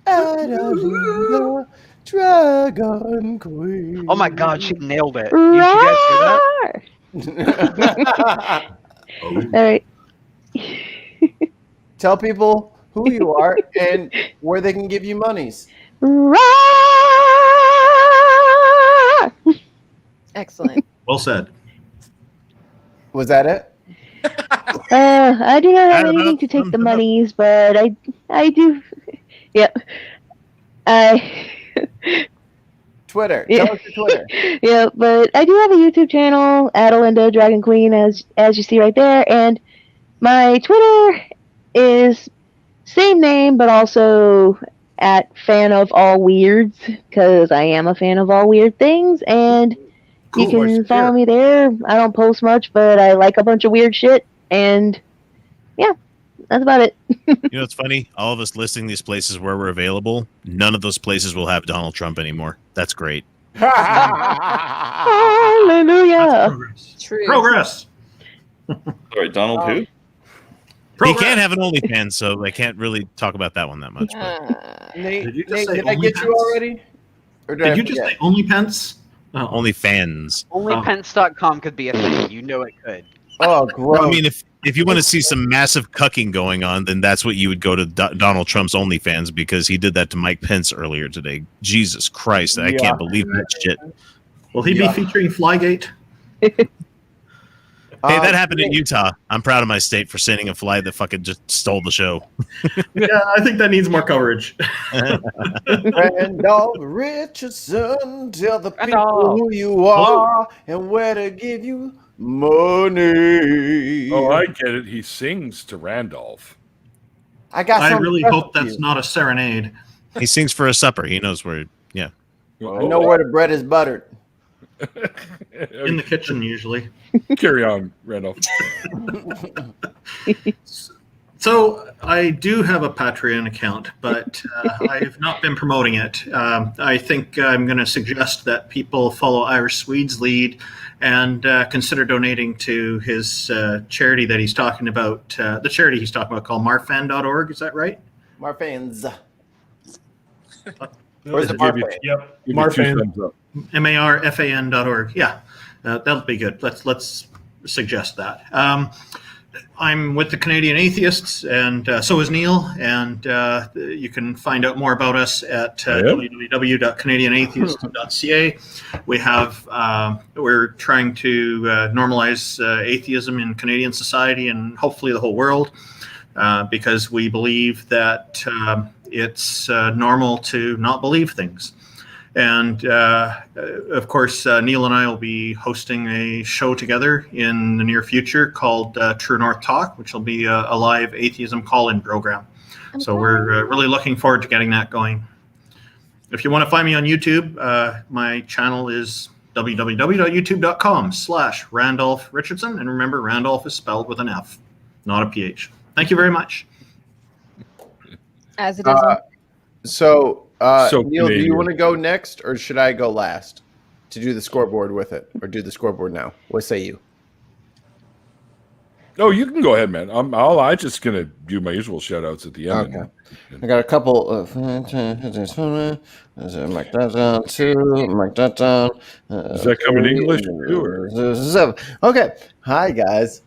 [SPEAKER 3] Adelina, Dragon Queen.
[SPEAKER 11] Oh my God, she nailed it. Did you guys hear that?
[SPEAKER 13] All right.
[SPEAKER 3] Tell people who you are and where they can give you monies.
[SPEAKER 7] Excellent.
[SPEAKER 12] Well said.
[SPEAKER 3] Was that it?
[SPEAKER 13] I do not have anything to take the monies, but I do. Yep.
[SPEAKER 3] Twitter.
[SPEAKER 13] Yeah.
[SPEAKER 3] Tell us your Twitter.
[SPEAKER 13] Yeah, but I do have a YouTube channel, Adelinda Dragon Queen, as you see right there, and my Twitter is same name, but also at fan of all weirds, because I am a fan of all weird things, and you can follow me there. I don't post much, but I like a bunch of weird shit, and yeah, that's about it.
[SPEAKER 8] You know, it's funny. All of us listing these places where we're available. None of those places will have Donald Trump anymore. That's great.
[SPEAKER 13] Hallelujah.
[SPEAKER 7] True.
[SPEAKER 12] Progress.
[SPEAKER 5] Sorry, Donald who?
[SPEAKER 8] He can't have an OnlyFans, so I can't really talk about that one that much. But
[SPEAKER 3] Nate,
[SPEAKER 12] Did you just
[SPEAKER 3] Nate,
[SPEAKER 12] say
[SPEAKER 3] did I get you
[SPEAKER 12] OnlyFans?
[SPEAKER 3] already? Or
[SPEAKER 12] Did
[SPEAKER 3] I
[SPEAKER 12] you just
[SPEAKER 3] forget?
[SPEAKER 12] say OnlyPence? Oh.
[SPEAKER 8] OnlyFans.
[SPEAKER 11] Onlypence.com could be a thing. You know it could.
[SPEAKER 3] Oh, gross.
[SPEAKER 8] Well, I mean, if you want to see some massive cucking going on, then that's what you would go to Donald Trump's OnlyFans, because he did that to Mike Pence earlier today. Jesus Christ, I
[SPEAKER 3] Yeah.
[SPEAKER 8] can't believe that shit.
[SPEAKER 12] Will he be featuring Flygate?
[SPEAKER 8] Hey, that happened in Utah. I'm proud of my state for sending a fly that fucking just stole the show.
[SPEAKER 12] Yeah, I think that needs more coverage.
[SPEAKER 3] Randolph Richardson, tell the people
[SPEAKER 11] Randolph.
[SPEAKER 3] who you are and where to give you money.
[SPEAKER 1] Oh, I get it. He sings to Randolph.
[SPEAKER 3] I got
[SPEAKER 12] I
[SPEAKER 3] something
[SPEAKER 12] really
[SPEAKER 3] special
[SPEAKER 12] hope
[SPEAKER 3] for
[SPEAKER 12] that's
[SPEAKER 3] you.
[SPEAKER 12] not a serenade.
[SPEAKER 8] He sings for a supper. He knows where. Yeah.
[SPEAKER 3] I know where the bread is buttered.
[SPEAKER 12] In the kitchen, usually.
[SPEAKER 1] Carry on, Randolph.
[SPEAKER 12] So I do have a Patreon account, but I've not been promoting it. I think I'm going to suggest that people follow Irish Swede's lead and consider donating to his charity that he's talking about. The charity he's talking about called marfan.org. Is that right?
[SPEAKER 3] Marfans.
[SPEAKER 4] Or
[SPEAKER 3] is it
[SPEAKER 1] Give you-
[SPEAKER 3] Marfan?
[SPEAKER 4] Yep.
[SPEAKER 1] give you two
[SPEAKER 4] Marfan.
[SPEAKER 1] thumbs up.
[SPEAKER 12] marfan.org. Yeah, that'll be good. Let's suggest that. I'm with the Canadian Atheists, and so is Neil. And you can find out more about us at www.canadianatheists.ca. We have we're trying to normalize atheism in Canadian society and hopefully the whole world, because we believe that it's normal to not believe things. And of course, Neil and I will be hosting a show together in the near future called True North Talk, which will be a live atheism call-in program. So we're really looking forward to getting that going. If you want to find me on YouTube, my channel is www.youtube.com/Randolf Richardson. And remember, Randolph is spelled with an F, not a PH. Thank you very much.
[SPEAKER 7] As it is.
[SPEAKER 3] So
[SPEAKER 1] So
[SPEAKER 3] Neil, do you
[SPEAKER 1] Canadian.
[SPEAKER 3] want to go next, or should I go last to do the scoreboard with it, or do the scoreboard now? What say you?
[SPEAKER 1] No, you can go ahead, man. I'm just gonna do my usual shout outs at the end.
[SPEAKER 3] Okay. I got a couple of mark that down too. Mark that down.
[SPEAKER 1] Does that come in English too, or?
[SPEAKER 3] Okay. Hi guys.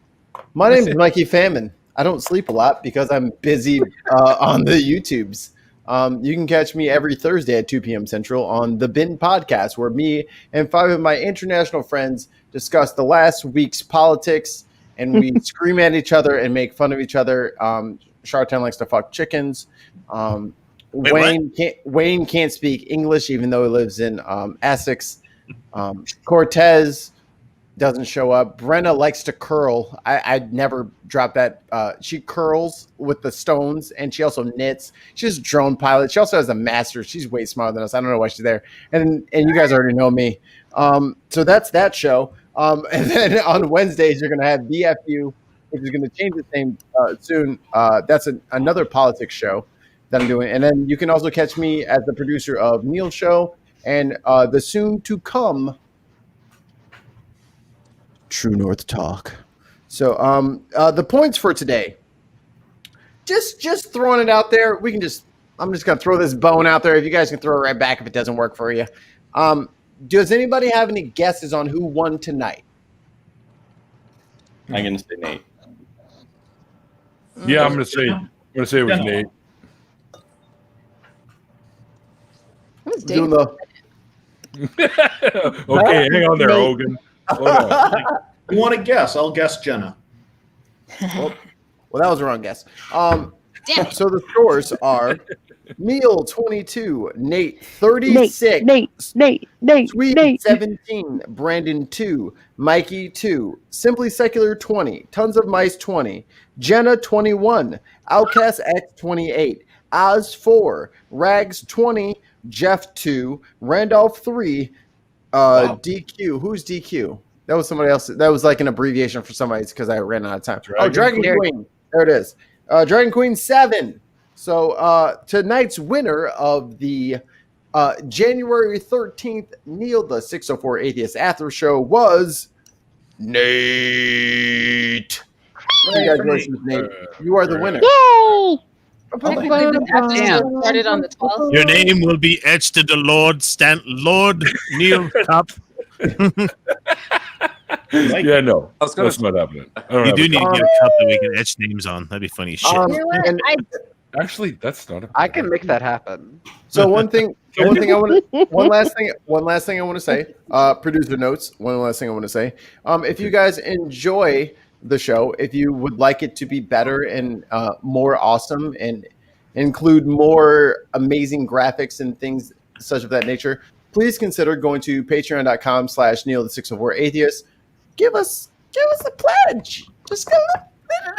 [SPEAKER 3] My name is Mikey Famine. I don't sleep a lot because I'm busy on the YouTubes. You can catch me every Thursday at 2 p.m. Central on the Bin Podcast, where me and 5 of my international friends discuss the last week's politics, and we scream at each other and make fun of each other. Charlatan likes to fuck chickens. Wayne can't speak English, even though he lives in Essex. Cortez doesn't show up. Brenna likes to curl. I'd never drop that. She curls with the stones, and she also knits. She's a drone pilot. She also has a master's. She's way smarter than us. I don't know why she's there. And you guys already know me. So that's that show. And then on Wednesdays, you're going to have BFU, which is going to change its name soon. That's another politics show that I'm doing. And then you can also catch me as the producer of Neil's show and the soon-to-come True North Talk. So the points for today, just throwing it out there. I'm just gonna throw this bone out there. If you guys can throw it right back if it doesn't work for you. Does anybody have any guesses on who won tonight?
[SPEAKER 5] I'm gonna say Nate.
[SPEAKER 1] Yeah, I'm gonna say it was Nate.
[SPEAKER 3] Doing the
[SPEAKER 1] okay, hang on there, Hogan. Hold on.
[SPEAKER 12] You want to guess? I'll guess Jenna.
[SPEAKER 3] Well, that was a wrong guess. So the scores are Neil 22, Nate 36,
[SPEAKER 13] Nate,
[SPEAKER 3] Sweet 17, Brandon 2, Mikey 2, Simply Secular 20, Tons of Mice 20, Jenna 21, Outcast X 28, Oz 4, Rags 20, Jeff 2, Randolph 3, DQ. Who's DQ? That was somebody else. That was like an abbreviation for somebody because I ran out of time. Dragon Queen. There it is. Dragon Queen 7. So tonight's winner of the January 13th Neil the 604 Atheist After Show was Nate. Congratulations, Nate. You are the winner.
[SPEAKER 14] Yay!
[SPEAKER 7] Started on the 12th.
[SPEAKER 8] Your name will be etched to the Lord Neil Top.
[SPEAKER 1] Yeah, no, that's not happening.
[SPEAKER 8] You do need to get a cup that we can etch names on. That'd be funny as shit.
[SPEAKER 1] Actually, that's not.
[SPEAKER 11] I can make that happen.
[SPEAKER 3] So one last thing I want to say. Producer notes. One last thing I want to say. If you guys enjoy the show, if you would like it to be better and more awesome and include more amazing graphics and things such of that nature, please consider going to patreon.com/Neil the 604 Atheist. Give us a pledge. Just a little bit of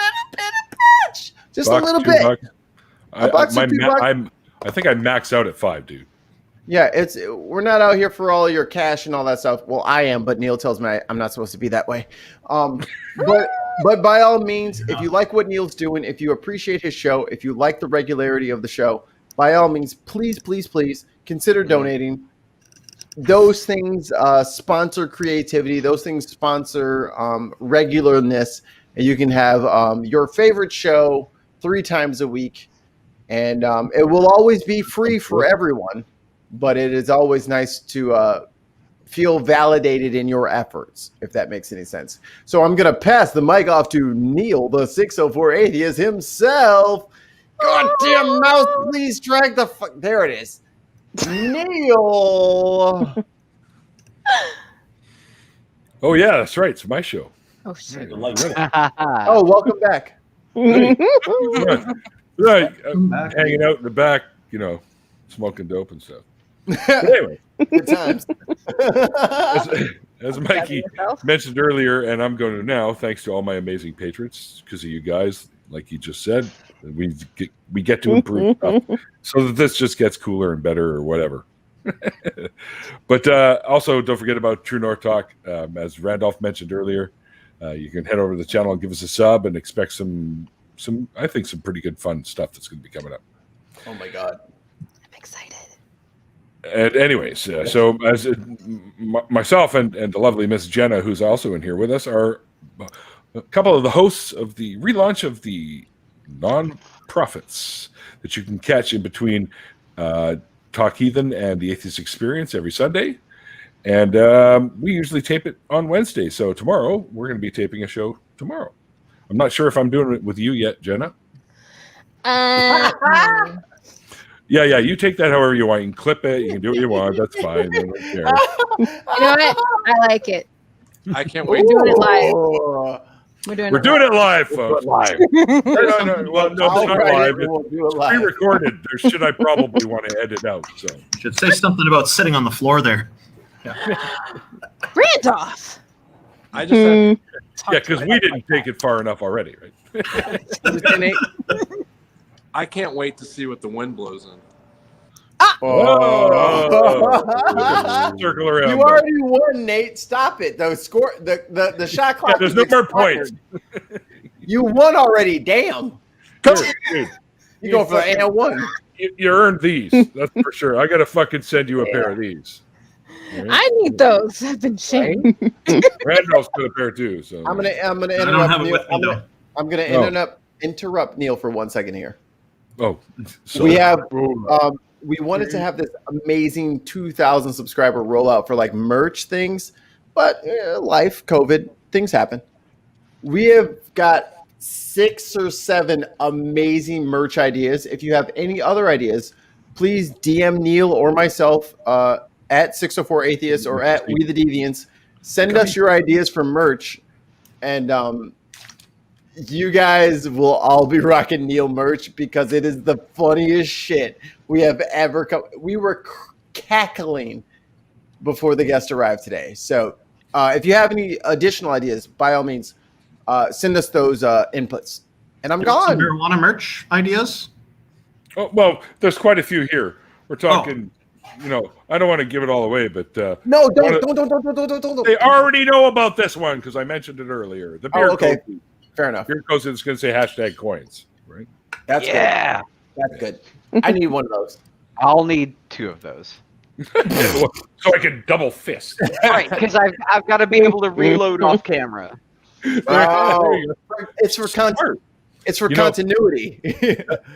[SPEAKER 3] pledge. Just a little bit.
[SPEAKER 1] I think I max out at 5, dude.
[SPEAKER 3] Yeah, we're not out here for all your cash and all that stuff. Well, I am, but Neil tells me I'm not supposed to be that way. But by all means, if you like what Neil's doing, if you appreciate his show, if you like the regularity of the show, by all means, please consider donating. Those things sponsor creativity. Those things sponsor regularness. And you can have your favorite show 3 times a week. And it will always be free for everyone. But it is always nice to feel validated in your efforts, if that makes any sense. So I'm going to pass the mic off to Neil, the 604 Atheist himself. Goddamn mouse, please drag the fuck. There it is. Neil.
[SPEAKER 1] Oh, yeah, that's right. It's my show.
[SPEAKER 7] Oh, shit.
[SPEAKER 3] Oh, welcome back.
[SPEAKER 1] Right. Hanging out in the back, smoking dope and stuff. But anyway.
[SPEAKER 3] Good times.
[SPEAKER 1] As Mikey mentioned earlier, and I'm going to now, thanks to all my amazing patrons, because of you guys, like you just said, we get to improve stuff so that this just gets cooler and better or whatever. But also, don't forget about True North Talk. As Randolph mentioned earlier, you can head over to the channel and give us a sub and expect some I think some pretty good fun stuff that's going to be coming up.
[SPEAKER 3] Oh my God.
[SPEAKER 7] I'm excited.
[SPEAKER 1] And anyways, so as myself and the lovely Miss Jenna, who's also in here with us, are a couple of the hosts of the relaunch of the non-profits that you can catch in between Talk Heathen and the Atheist Experience every Sunday. And we usually tape it on Wednesday. So tomorrow, we're going to be taping a show tomorrow. I'm not sure if I'm doing it with you yet, Jenna. Yeah, you take that however you want. You can clip it. You can do what you want. That's fine. I don't care.
[SPEAKER 7] You know what? I like it.
[SPEAKER 9] I can't wait.
[SPEAKER 7] We're doing it live.
[SPEAKER 1] We're doing it live, folks. Live. No, it's not live. It's pre-recorded. There should I probably want to edit out. So
[SPEAKER 12] should say something about sitting on the floor there.
[SPEAKER 7] Randolph.
[SPEAKER 9] I just
[SPEAKER 1] because we didn't take it far enough already, right?
[SPEAKER 9] I can't wait to see what the wind blows in.
[SPEAKER 1] Circle around.
[SPEAKER 3] You already won, Nate. Stop it. The score, the shot clock.
[SPEAKER 1] There's no more points.
[SPEAKER 3] You won already. Damn.
[SPEAKER 1] Dude,
[SPEAKER 3] you go for and one.
[SPEAKER 1] You earned these. That's for sure. I gotta fucking send you a pair of these. Right?
[SPEAKER 7] I need those. I've been shamed.
[SPEAKER 1] Randolph's got a pair too. So
[SPEAKER 3] I'm gonna interrupt Neil. I'm gonna interrupt Neil for 1 second here.
[SPEAKER 1] Oh,
[SPEAKER 3] we have we wanted to have this amazing 2,000 subscriber rollout for like merch things, but life, COVID, things happen. We have got 6 or 7 amazing merch ideas. If you have any other ideas, please DM Neil or myself at 604 Atheist or at We the Deviants. Send us your ideas for merch, and you guys will all be rocking Neil merch because it is the funniest shit we have ever come. We were cackling before the guest arrived today. So if you have any additional ideas, by all means, send us those inputs. And I'm gone.
[SPEAKER 12] Marijuana merch ideas?
[SPEAKER 1] Oh, well, there's quite a few here. We're talking, I don't want to give it all away, but
[SPEAKER 3] no, don't.
[SPEAKER 1] They already know about this one because I mentioned it earlier. The beer
[SPEAKER 3] okay.
[SPEAKER 1] code.
[SPEAKER 3] Fair enough.
[SPEAKER 1] Beer code is going to say #coins, right?
[SPEAKER 3] That's good. That's good. I need one of those.
[SPEAKER 11] I'll need 2 of those.
[SPEAKER 1] So I can double fist.
[SPEAKER 11] Right, because I've got to be able to reload off camera.
[SPEAKER 3] Oh, it's for content. It's for continuity.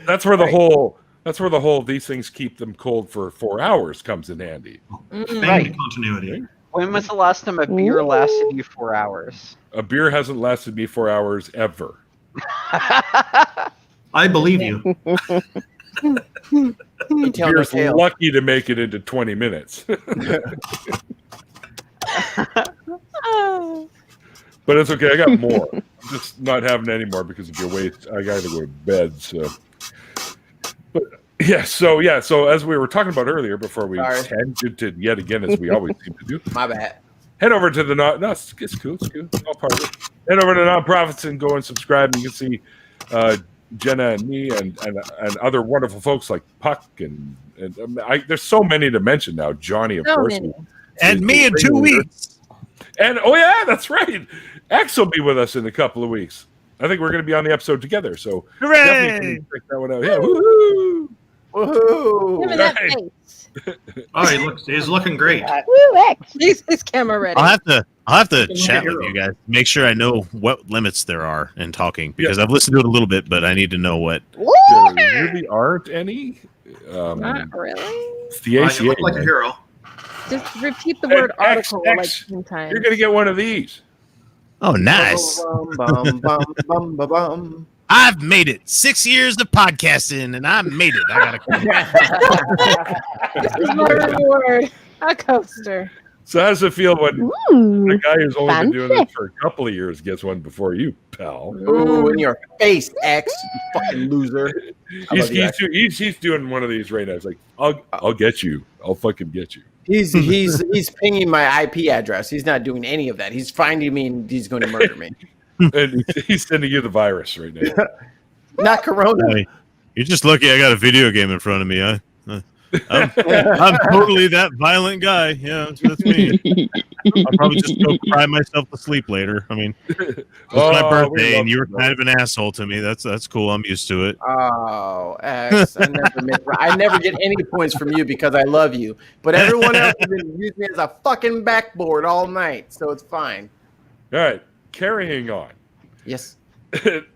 [SPEAKER 1] That's where the whole these things keep them cold for 4 hours comes in handy.
[SPEAKER 11] Right.
[SPEAKER 12] Continuity.
[SPEAKER 11] When was the last time a beer lasted you 4 hours?
[SPEAKER 1] A beer hasn't lasted me 4 hours ever.
[SPEAKER 12] I believe you.
[SPEAKER 1] Beer's lucky to make it into 20 minutes. But it's okay. I got more. I'm just not having any more because of your waste. I got to go to bed. So, but so as we were talking about earlier, before we tangented yet again, as we always seem to do.
[SPEAKER 3] My bad.
[SPEAKER 1] Head over to the it's cool. It's all part of it. Head over to nonprofits and go and subscribe. And you can see Jenna and me and other wonderful folks like Puck and there's so many to mention now. Johnny, of course,
[SPEAKER 8] and me in 2 weeks.
[SPEAKER 1] And that's right. X will be with us in a couple of weeks. I think we're going to be on the episode together. So definitely check that one out. Yeah, woohoo!
[SPEAKER 3] Woohoo!
[SPEAKER 7] Give me that face.
[SPEAKER 12] Oh, he's looking great.
[SPEAKER 7] He's camera ready.
[SPEAKER 8] I'll have to chat with you guys. Make sure I know what limits there are in talking because I've listened to it a little bit, but I need to know what.
[SPEAKER 1] There really aren't any.
[SPEAKER 7] Not really.
[SPEAKER 1] It's the ACA.
[SPEAKER 12] You look like a hero.
[SPEAKER 7] Just repeat the word article like 10 times.
[SPEAKER 1] You're gonna get one of these.
[SPEAKER 8] Oh, nice.
[SPEAKER 3] Bum, bum, bum, bum, bum.
[SPEAKER 8] I've made it. 6 years of podcasting, and I made it. I
[SPEAKER 7] This is my reward. A coaster.
[SPEAKER 1] So how does it feel when the guy who's only been doing
[SPEAKER 14] fancy.
[SPEAKER 1] this for a couple of years gets one before you, pal?
[SPEAKER 3] Ooh, in your face, X, you fucking loser. I love you, X.
[SPEAKER 1] He's doing one of these right now. It's like, I'll get you. I'll fucking get you.
[SPEAKER 3] He's pinging my IP address. He's not doing any of that. He's finding me and he's going to murder me.
[SPEAKER 1] And he's sending you the virus right now.
[SPEAKER 3] Not Corona.
[SPEAKER 8] Hey, you're just lucky I got a video game in front of me. I'm totally that violent guy. Yeah, that's me. I'll probably just go cry myself to sleep later. I mean, it's my birthday, and you were kind of an asshole to me. That's cool. I'm used to it.
[SPEAKER 3] Oh, X. I never get any points from you because I love you. But everyone else has been using me as a fucking backboard all night, so it's fine.
[SPEAKER 1] All right, carrying on.
[SPEAKER 3] Yes.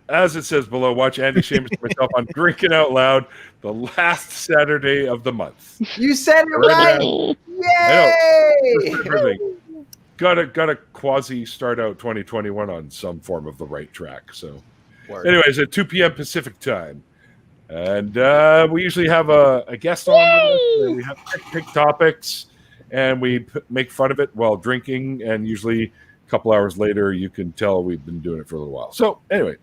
[SPEAKER 1] As it says below, watch Andy Seamus and myself on Drinking Out Loud the last Saturday of the month.
[SPEAKER 3] You said it right. Yay!
[SPEAKER 1] Got to quasi start out 2021 on some form of the right track. So,
[SPEAKER 3] Word.
[SPEAKER 1] anyways, at 2 p.m. Pacific time, and we usually have a guest on with us. We have pick topics, and we make fun of it while drinking. And usually, a couple hours later, you can tell we've been doing it for a little while. So, anyway.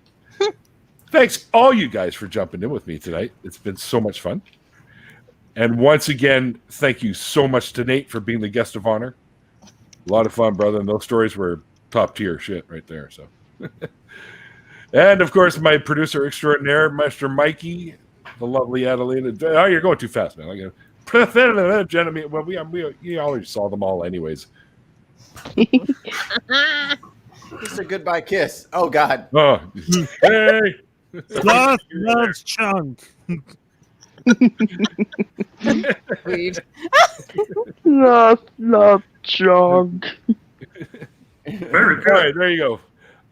[SPEAKER 1] Thanks, all you guys, for jumping in with me tonight. It's been so much fun. And once again, thank you so much to Nate for being the guest of honor. A lot of fun, brother. And those stories were top tier shit right there. So, and of course, my producer extraordinaire, Master Mikey, the lovely Adelaide. Oh, you're going too fast, man. I got Jenny. Well, we already saw them all, anyways.
[SPEAKER 3] Just a goodbye kiss. Oh God.
[SPEAKER 1] Oh, hey.
[SPEAKER 8] Sloth loves chunk.
[SPEAKER 13] Sloth love chunk.
[SPEAKER 1] Very good. All right, there you go.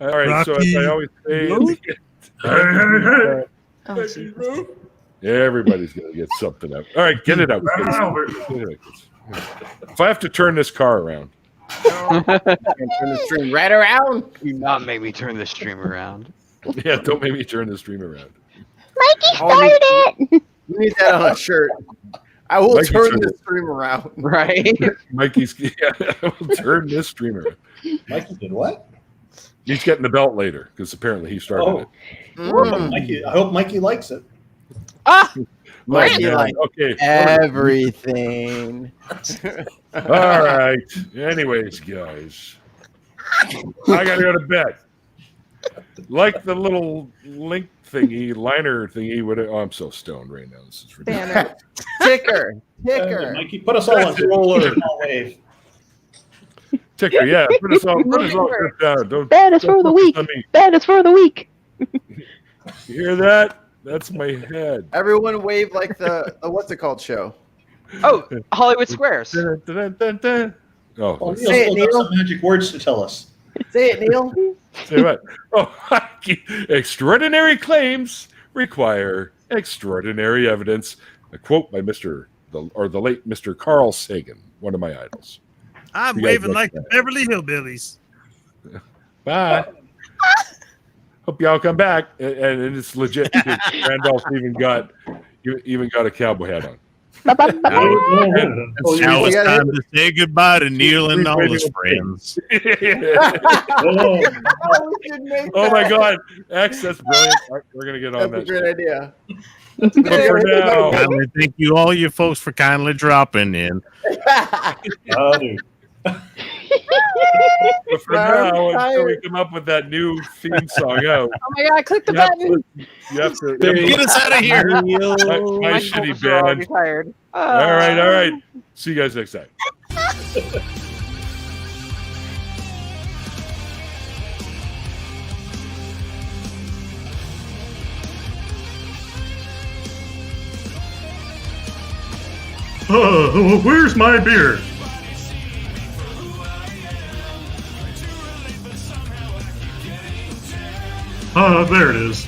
[SPEAKER 1] All right,
[SPEAKER 8] Rocky.
[SPEAKER 1] so as I always say, everybody's gonna get something out. All right, get it out. Get it out. If I have to turn this car around,
[SPEAKER 3] Turn the stream right around.
[SPEAKER 11] Do not make me turn the stream around.
[SPEAKER 1] Yeah, don't make me turn the stream around.
[SPEAKER 14] Mikey started it.
[SPEAKER 3] You need that on a shirt. I will
[SPEAKER 1] Mikey
[SPEAKER 3] turn
[SPEAKER 1] turned
[SPEAKER 3] the
[SPEAKER 1] it.
[SPEAKER 3] stream around.
[SPEAKER 11] Right?
[SPEAKER 1] Mikey's, I will turn this stream around.
[SPEAKER 16] Mikey did what?
[SPEAKER 1] He's getting the belt later because apparently he started it.
[SPEAKER 16] Mikey, I hope Mikey likes it.
[SPEAKER 7] Ah!
[SPEAKER 3] Mikey
[SPEAKER 1] Yeah,
[SPEAKER 3] like
[SPEAKER 1] okay.
[SPEAKER 3] everything.
[SPEAKER 1] All right. Anyways, guys, I gotta go to bed. Like the little link thingy, liner thingy. Oh, I'm so stoned right now. This is ridiculous.
[SPEAKER 3] Ticker.
[SPEAKER 16] Mikey, put us all on roller wave.
[SPEAKER 1] Ticker, yeah. Put us all down. Don't,
[SPEAKER 13] That is for the week. That is for the week.
[SPEAKER 1] You hear that? That's my head.
[SPEAKER 3] Everyone wave like the what's it called show?
[SPEAKER 11] Oh, Hollywood Squares.
[SPEAKER 1] Oh,
[SPEAKER 16] Oh,
[SPEAKER 3] Say it,
[SPEAKER 16] Neil's
[SPEAKER 3] Neil.
[SPEAKER 16] got some magic words to tell us.
[SPEAKER 3] Say it, Neil.
[SPEAKER 1] say what? Oh, extraordinary claims require extraordinary evidence. A quote by the late Mr. Carl Sagan, one of my idols.
[SPEAKER 8] I'm
[SPEAKER 1] You guys
[SPEAKER 8] waving like the Beverly Hillbillies.
[SPEAKER 1] Bye. Hope y'all come back, and it's legit. Because Randolph even got a cowboy hat on.
[SPEAKER 8] Now it's time to say goodbye to Neil and all his friends.
[SPEAKER 1] Oh my God, X, that's brilliant. We're gonna get on
[SPEAKER 3] That's
[SPEAKER 1] that.
[SPEAKER 3] a great idea.
[SPEAKER 1] But for now,
[SPEAKER 8] Kindly thank you, all you folks, for kindly dropping in.
[SPEAKER 1] But for now, until we come up with that new theme song out,
[SPEAKER 7] Oh my God, click the button.
[SPEAKER 1] you have to
[SPEAKER 8] Get us out of here.
[SPEAKER 1] My
[SPEAKER 11] My
[SPEAKER 1] shitty
[SPEAKER 11] shoulders are already
[SPEAKER 1] band.
[SPEAKER 11] tired.
[SPEAKER 1] All right. See you guys next time.
[SPEAKER 4] Where's my beer? There it is.